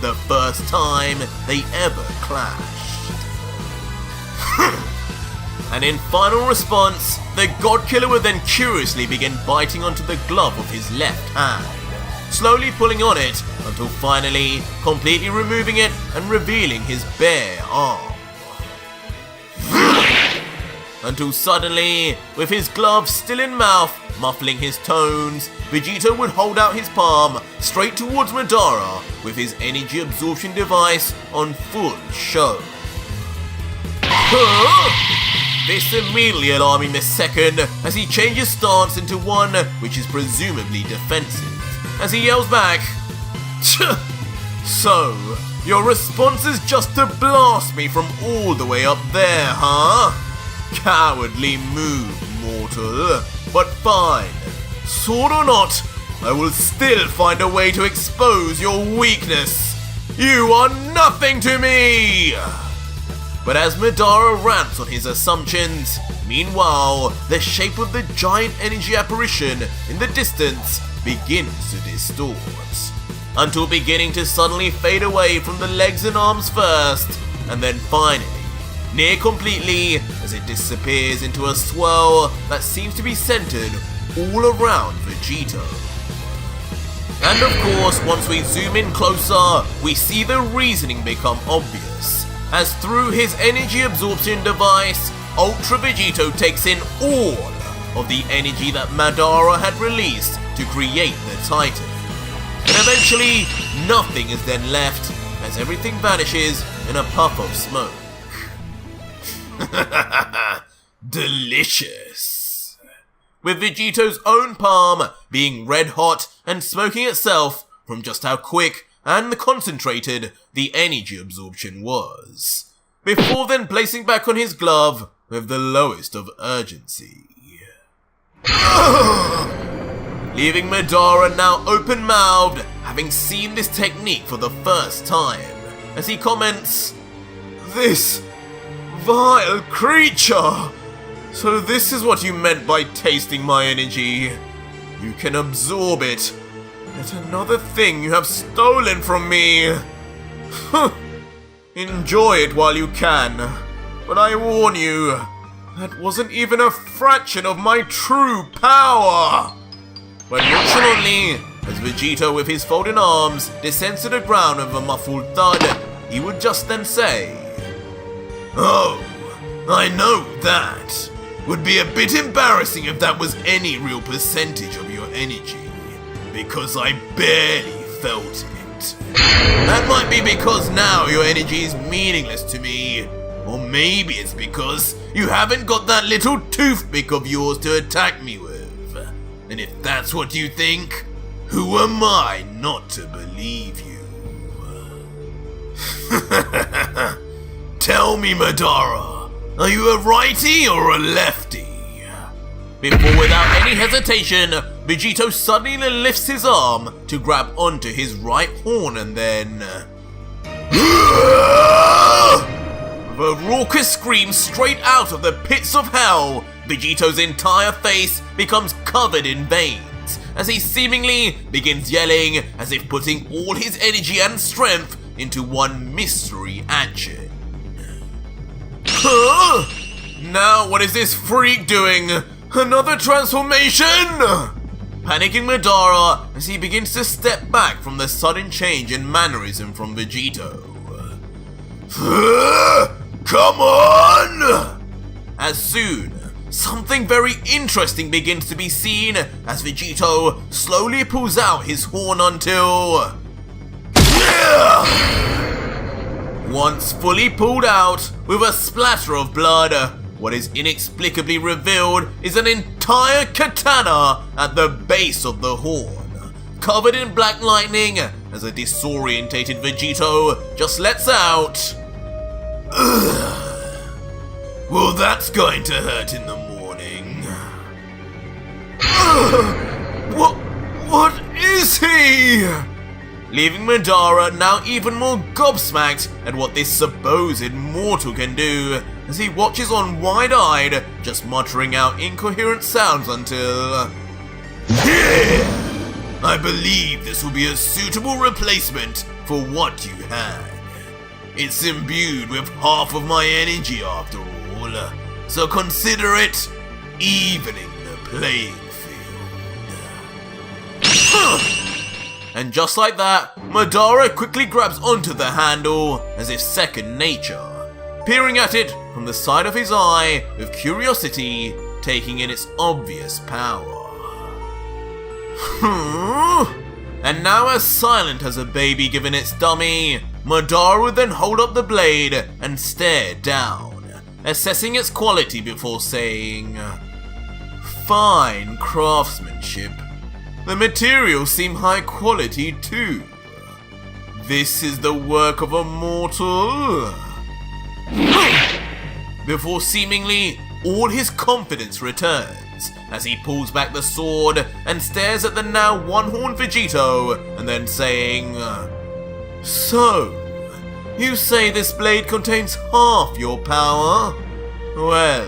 The first time they ever clashed. And in final response, the God Killer would then curiously begin biting onto the glove of his left hand, slowly pulling on it until finally completely removing it and revealing his bare arm. Until suddenly, with his glove still in mouth, muffling his tones, Vegito would hold out his palm straight towards Madara with his energy absorption device on full show. This immediately alarming the second as he changes stance into one which is presumably defensive, as he yells back, "So, your response is just to blast me from all the way up there, huh? Cowardly move, mortal. But fine. Sword or not, I will still find a way to expose your weakness. You are nothing to me!" But as Madara rants on his assumptions, meanwhile, the shape of the giant energy apparition in the distance begins to distort, until beginning to suddenly fade away from the legs and arms first, and then finally, near completely, as it disappears into a swirl that seems to be centered all around Vegito. And of course, once we zoom in closer, we see the reasoning become obvious, as through his energy absorption device, Ultra Vegito takes in all of the energy that Madara had released to create the Titan. And eventually, nothing is then left, as everything vanishes in a puff of smoke. Delicious! With Vegito's own palm being red hot and smoking itself from just how quick and concentrated the energy absorption was, before then placing back on his glove with the lowest of urgency. Leaving Madara now open-mouthed, having seen this technique for the first time, as he comments, "This vile creature! So this is what you meant by tasting my energy. You can absorb it. Yet another thing you have stolen from me. Enjoy it while you can, but I warn you, that wasn't even a fraction of my true power." But nonchalantly, as Vegito with his folded arms descends to the ground with a muffled thud, he would just then say, "Oh, I know that. Would be a bit embarrassing if that was any real percentage of your energy, because I barely felt it. That might be because now your energy is meaningless to me, or maybe it's because you haven't got that little toothpick of yours to attack me with. And if that's what you think, who am I not to believe you?" Tell me, Madara, are you a righty or a lefty? Before, without any hesitation, Vegito suddenly lifts his arm to grab onto his right horn and then... With a raucous scream straight out of the pits of hell, Vegito's entire face becomes covered in veins, as he seemingly begins yelling as if putting all his energy and strength into one mystery action. Huh? Now what is this freak doing? Another transformation? Panicking Madara as he begins to step back from the sudden change in mannerism from Vegito. Come on! As soon, something very interesting begins to be seen as Vegito slowly pulls out his horn until... Once fully pulled out, with a splatter of blood, what is inexplicably revealed is an entire katana at the base of the horn, covered in black lightning, as a disorientated Vegito just lets out... Well, that's going to hurt in the morning. What is he? leaving Madara now even more gobsmacked at what this supposed mortal can do, as he watches on wide-eyed, just muttering out incoherent sounds until... Yeah! I believe this will be a suitable replacement for what you had. It's imbued with half of my energy after all, so consider it evening the playing field. And just like that, Madara quickly grabs onto the handle as if second nature, peering at it from the side of his eye with curiosity taking in its obvious power. And now as silent as a baby given its dummy, Madara would then hold up the blade and stare down, assessing its quality before saying, "Fine craftsmanship. The materials seem high quality too. This is the work of a mortal?" Before seemingly all his confidence returns, as he pulls back the sword and stares at the now one-horned Vegito, and then saying, "So, you say this blade contains half your power? Well,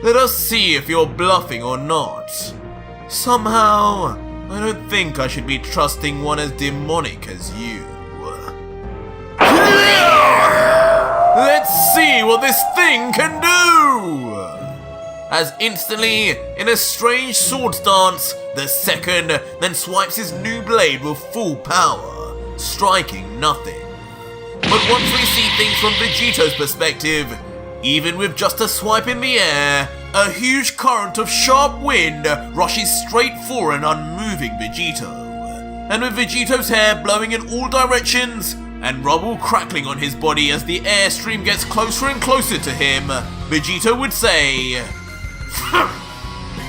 let us see if you're bluffing or not. Somehow, I don't think I should be trusting one as demonic as you. Let's see what this thing can do!" As instantly, in a strange sword stance, the second then swipes his new blade with full power, striking nothing. But once we see things from Vegito's perspective, even with just a swipe in the air, a huge current of sharp wind rushes straight for an unmoving Vegito. And with Vegito's hair blowing in all directions, and rubble crackling on his body as the airstream gets closer and closer to him, Vegito would say,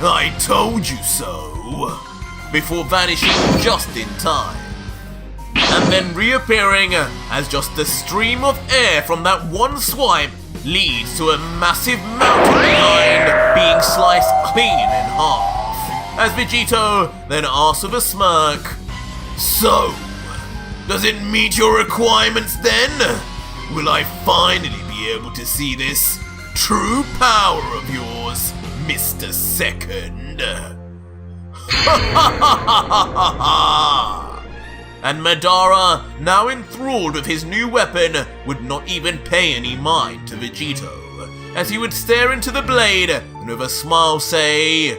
"I told you so," before vanishing just in time, and then reappearing as just a stream of air from that one swipe leads to a massive mountain behind being sliced clean in half, as Vegito then asks with a smirk, "So, does it meet your requirements then? Will I finally be able to see this true power of yours, Mr. Second?" And Madara, now enthralled with his new weapon, would not even pay any mind to Vegito, as he would stare into the blade and with a smile say,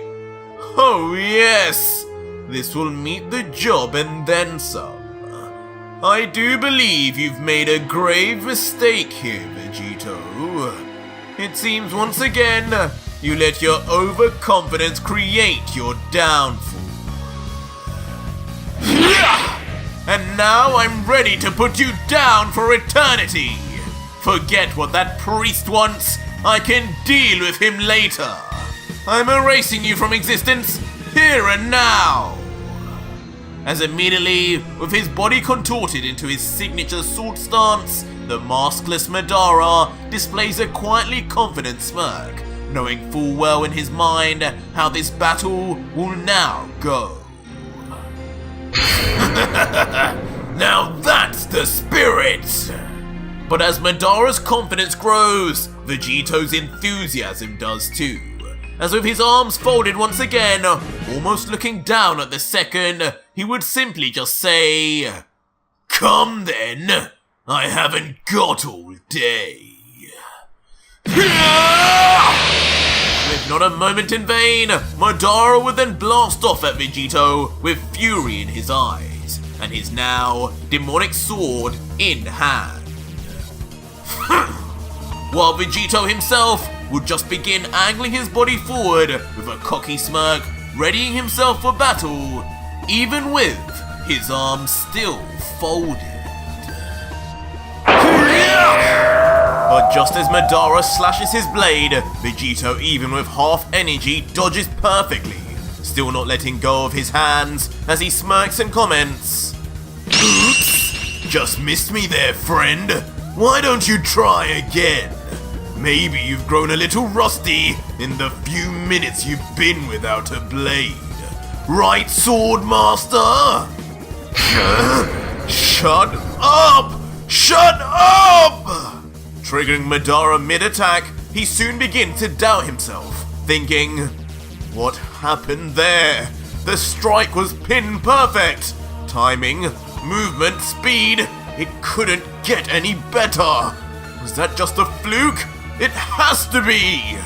"Oh yes, this will meet the job and then some. I do believe you've made a grave mistake here, Vegito. It seems once again, you let your overconfidence create your downfall. And now I'm ready to put you down for eternity. Forget what that priest wants. I can deal with him later. I'm erasing you from existence here and now." As immediately, with his body contorted into his signature sword stance, the maskless Madara displays a quietly confident smirk, knowing full well in his mind how this battle will now go. Now that's the spirit! But as Madara's confidence grows, Vegito's enthusiasm does too, as with his arms folded once again, almost looking down at the second, he would simply just say, "Come then, I haven't got all day." With not a moment in vain, Madara would then blast off at Vegito with fury in his eyes, and his now demonic sword in hand. While Vegito himself would just begin angling his body forward with a cocky smirk, readying himself for battle, even with his arms still folded. But just as Madara slashes his blade, Vegito, even with half energy, dodges perfectly, still not letting go of his hands as he smirks and comments, "Oops, just missed me there, friend. Why don't you try again? Maybe you've grown a little rusty in the few minutes you've been without a blade. Right, Sword Master?" Shut up! Shut up! Triggering Madara mid-attack, he soon begins to doubt himself, thinking, what happened there? The strike was pin perfect! Timing, movement, speed, it couldn't get any better! Was that just a fluke? It has to be!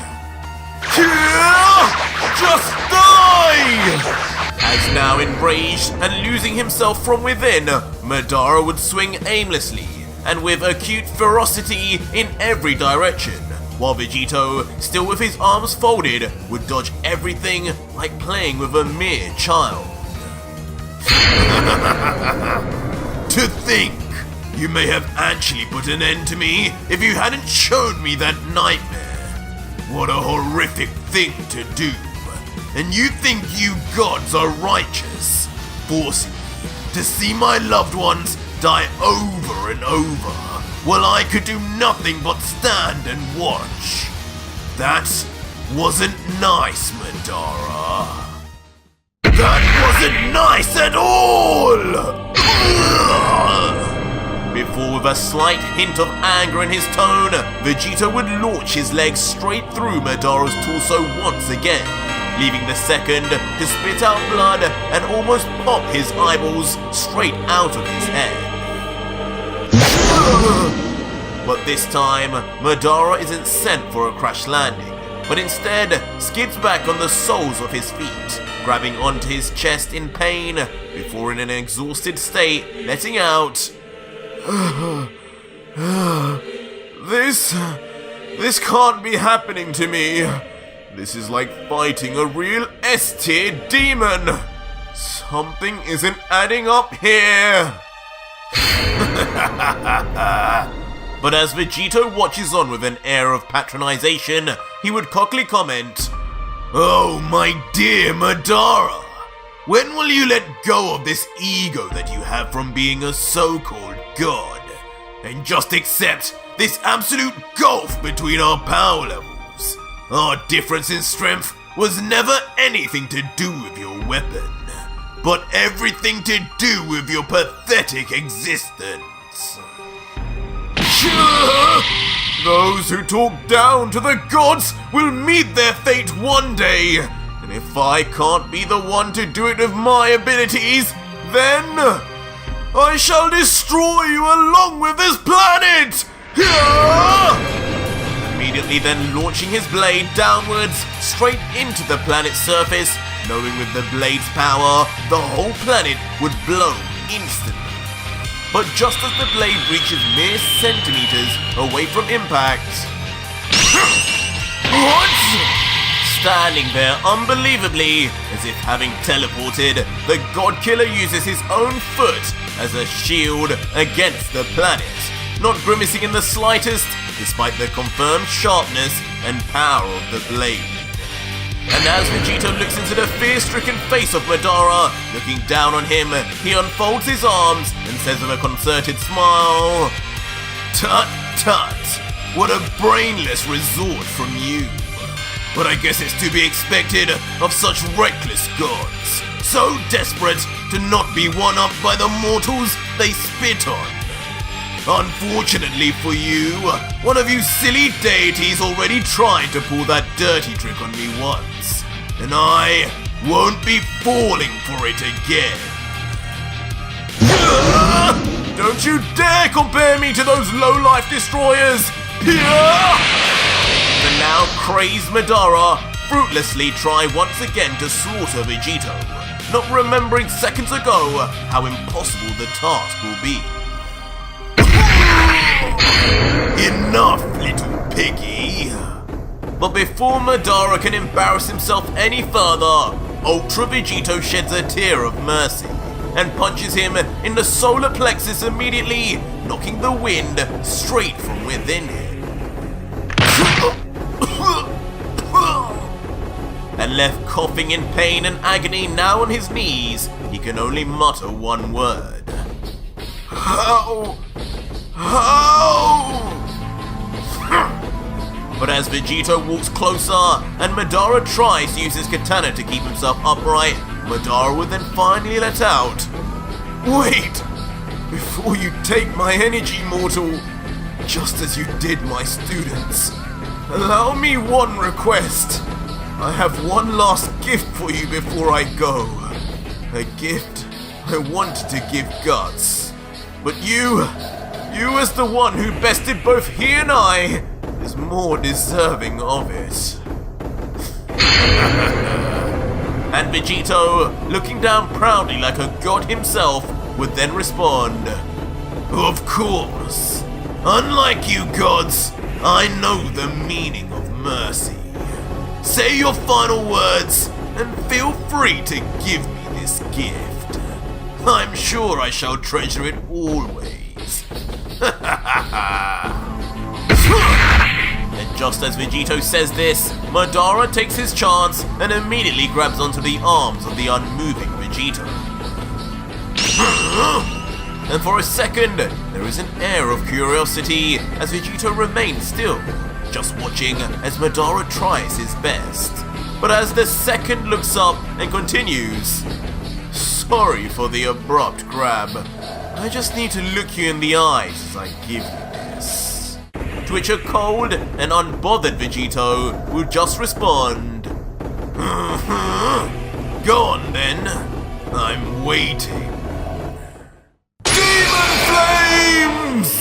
Just die! As now enraged and losing himself from within, Madara would swing aimlessly and with acute ferocity in every direction, while Vegito, still with his arms folded, would dodge everything like playing with a mere child. To think, you may have actually put an end to me if you hadn't shown me that nightmare. What a horrific thing to do. And you think you gods are righteous, forcing me to see my loved ones die over and over, while I could do nothing but stand and watch. That wasn't nice, Madara. That wasn't nice at all! Before, with a slight hint of anger in his tone, Vegito would launch his legs straight through Madara's torso once again, leaving the second to spit out blood and almost pop his eyeballs straight out of his head. But this time, Madara isn't sent for a crash landing, but instead skids back on the soles of his feet, grabbing onto his chest in pain, before in an exhausted state letting out, This can't be happening to me. This is like fighting a real S-tier demon. Something isn't adding up here. But as Vegito watches on with an air of patronization, he would cockily comment, "Oh, my dear Madara, when will you let go of this ego that you have from being a so-called god, and just accept this absolute gulf between our power levels? Our difference in strength was never anything to do with your weapon, but everything to do with your pathetic existence. Those who talk down to the gods will meet their fate one day, and if I can't be the one to do it with my abilities, then I shall destroy you along with this planet!" Immediately then launching his blade downwards, straight into the planet's surface, knowing with the blade's power, the whole planet would blow instantly. But just as the blade reaches mere centimeters away from impact... What? Standing there unbelievably, as if having teleported, the God Killer uses his own foot as a shield against the planet, not grimacing in the slightest, despite the confirmed sharpness and power of the blade. And as Vegito looks into the fear-stricken face of Madara, looking down on him, he unfolds his arms and says with a concerted smile, "Tut tut, what a brainless resort from you. But I guess it's to be expected of such reckless gods, so desperate to not be one-upped by the mortals they spit on. Unfortunately for you, one of you silly deities already tried to pull that dirty trick on me once, and I won't be falling for it again. Don't you dare compare me to those low-life destroyers! The now crazed Madara fruitlessly try once again to slaughter Vegito, not remembering seconds ago how impossible the task will be. Enough, little piggy! But before Madara can embarrass himself any further, Ultra Vegito sheds a tear of mercy and punches him in the solar plexus immediately, knocking the wind straight from within him. And left coughing in pain and agony now on his knees, he can only mutter one word. How? But as Vegito walks closer and Madara tries to use his katana to keep himself upright, Madara will then finally let out, "Wait! before you take my energy, mortal, just as you did my students, allow me one request. I have one last gift for you before I go. A gift I wanted to give Guts. But you as the one who bested both he and I, is more deserving of it. And Vegito, looking down proudly like a god himself, would then respond, "Of course. Unlike you gods, I know the meaning of mercy. Say your final words and feel free to give me this gift. I'm sure I shall treasure it always." And just as Vegito says this, Madara takes his chance and immediately grabs onto the arms of the unmoving Vegito. And for a second, there is an air of curiosity as Vegito remains still, just watching as Madara tries his best. But as the second looks up and continues, "Sorry for the abrupt grab. I just need to look you in the eyes as I give you this." To which a cold and unbothered Vegito would just respond, "Go on then. I'm waiting." Demon Flames!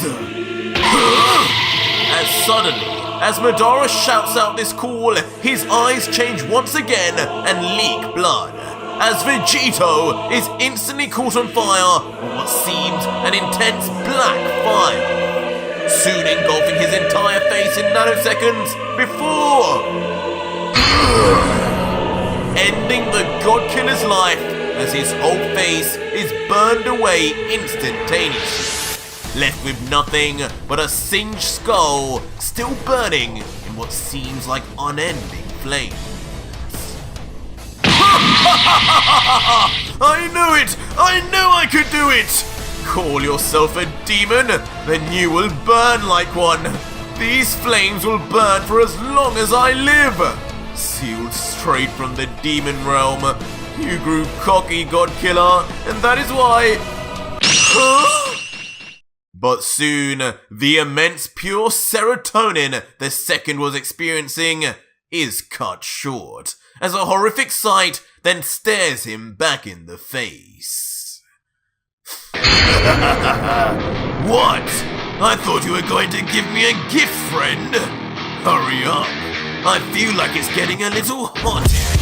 As suddenly, as Madara shouts out this call, his eyes change once again and leak blood, as Vegito is instantly caught on fire with what seemed an intense black fire, soon engulfing his entire face in nanoseconds before ending the God Killer's life as his whole face is burned away instantaneously, left with nothing but a singed skull still burning in what seems like unending flames. I knew it! I knew I could do it! Call yourself a demon, then you will burn like one. These flames will burn for as long as I live. Sealed straight from the demon realm. You grew cocky, God Killer, and that is why... But soon, the immense pure serotonin the second was experiencing is cut short, as a horrific sight then stares him back in the face. What? I thought you were going to give me a gift, friend. Hurry up. I feel like it's getting a little hot here.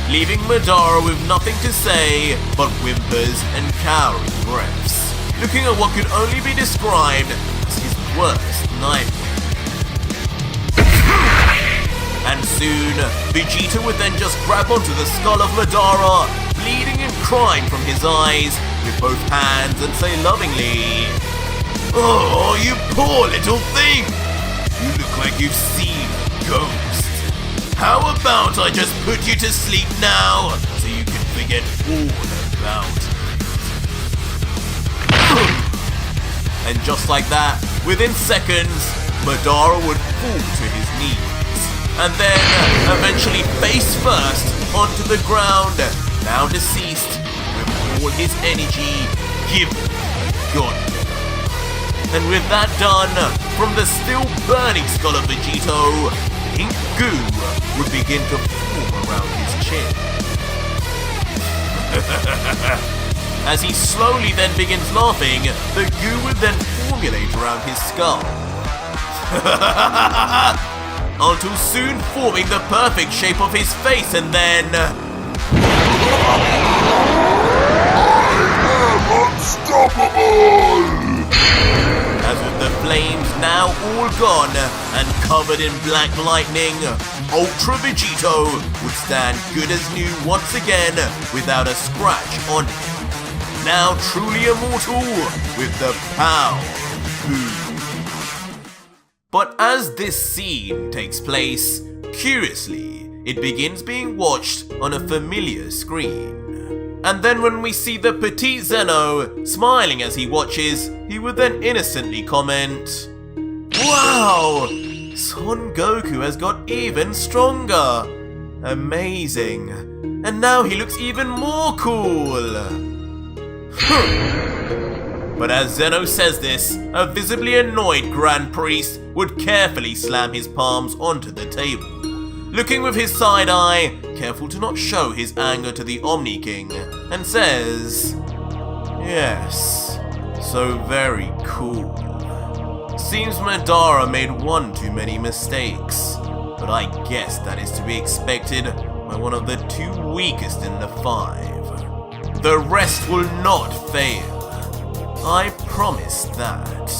Leaving Madara with nothing to say but whimpers and cowering breaths, looking at what could only be described as his worst nightmare. And soon, Vegeta would then just grab onto the skull of Madara, bleeding and crying from his eyes, with both hands and say lovingly, "Oh, you poor little thing! You look like you've seen a ghost. How about I just put you to sleep now, so you can forget all about it?" And just like that, within seconds, Madara would fall to his knees, and then eventually face first onto the ground, now deceased, with all his energy given to God. And with that done, from the still burning skull of Vegito, pink goo would begin to form around his chin. As he slowly then begins laughing, the goo would then formulate around his skull. Until soon forming the perfect shape of his face, and then... Unstoppable! As with the flames now all gone and covered in black lightning, Ultra Vegito would stand good as new once again without a scratch on him. Now truly immortal with the power of Buu. But as this scene takes place, curiously, it begins being watched on a familiar screen. And then when we see the petite Zeno smiling as he watches, he would then innocently comment, "Wow! Son Goku has got even stronger. Amazing. And now he looks even more cool. But as Zeno says this, a visibly annoyed Grand Priest would carefully slam his palms onto the table, looking with his side eye, careful to not show his anger to the Omni King, and says, "Yes, so very cool. Seems Madara made one too many mistakes, but I guess that is to be expected by one of the two weakest in the five. The rest will not fail. I promise that."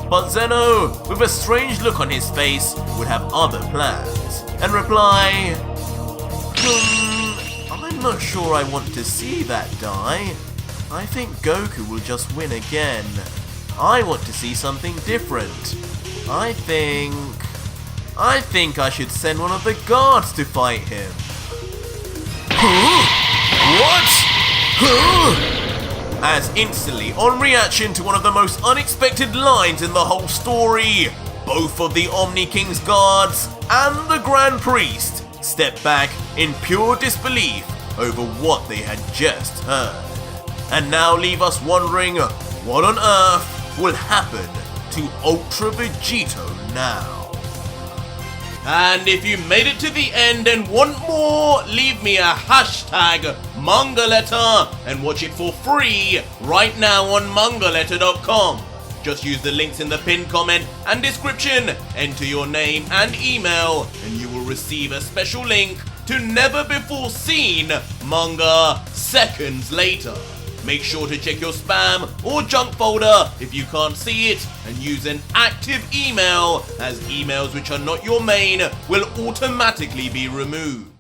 But Zeno, with a strange look on his face, would have other plans, and reply, I'm not sure I want to see that die. I think Goku will just win again. I want to see something different. I think I should send one of the guards to fight him. What? As instantly, on reaction to one of the most unexpected lines in the whole story, both of the Omni King's guards and the Grand Priest stepped back in pure disbelief over what they had just heard, and now leave us wondering what on earth will happen to Ultra Vegito now. And if you made it to the end and want more, leave me a hashtag Manga letter and watch it for free right now on mangaletter.com. Just use the links in the pinned comment and description, enter your name and email, and you will receive a special link to never before seen manga seconds later. Make sure to check your spam or junk folder if you can't see it, and use an active email, as emails which are not your main will automatically be removed.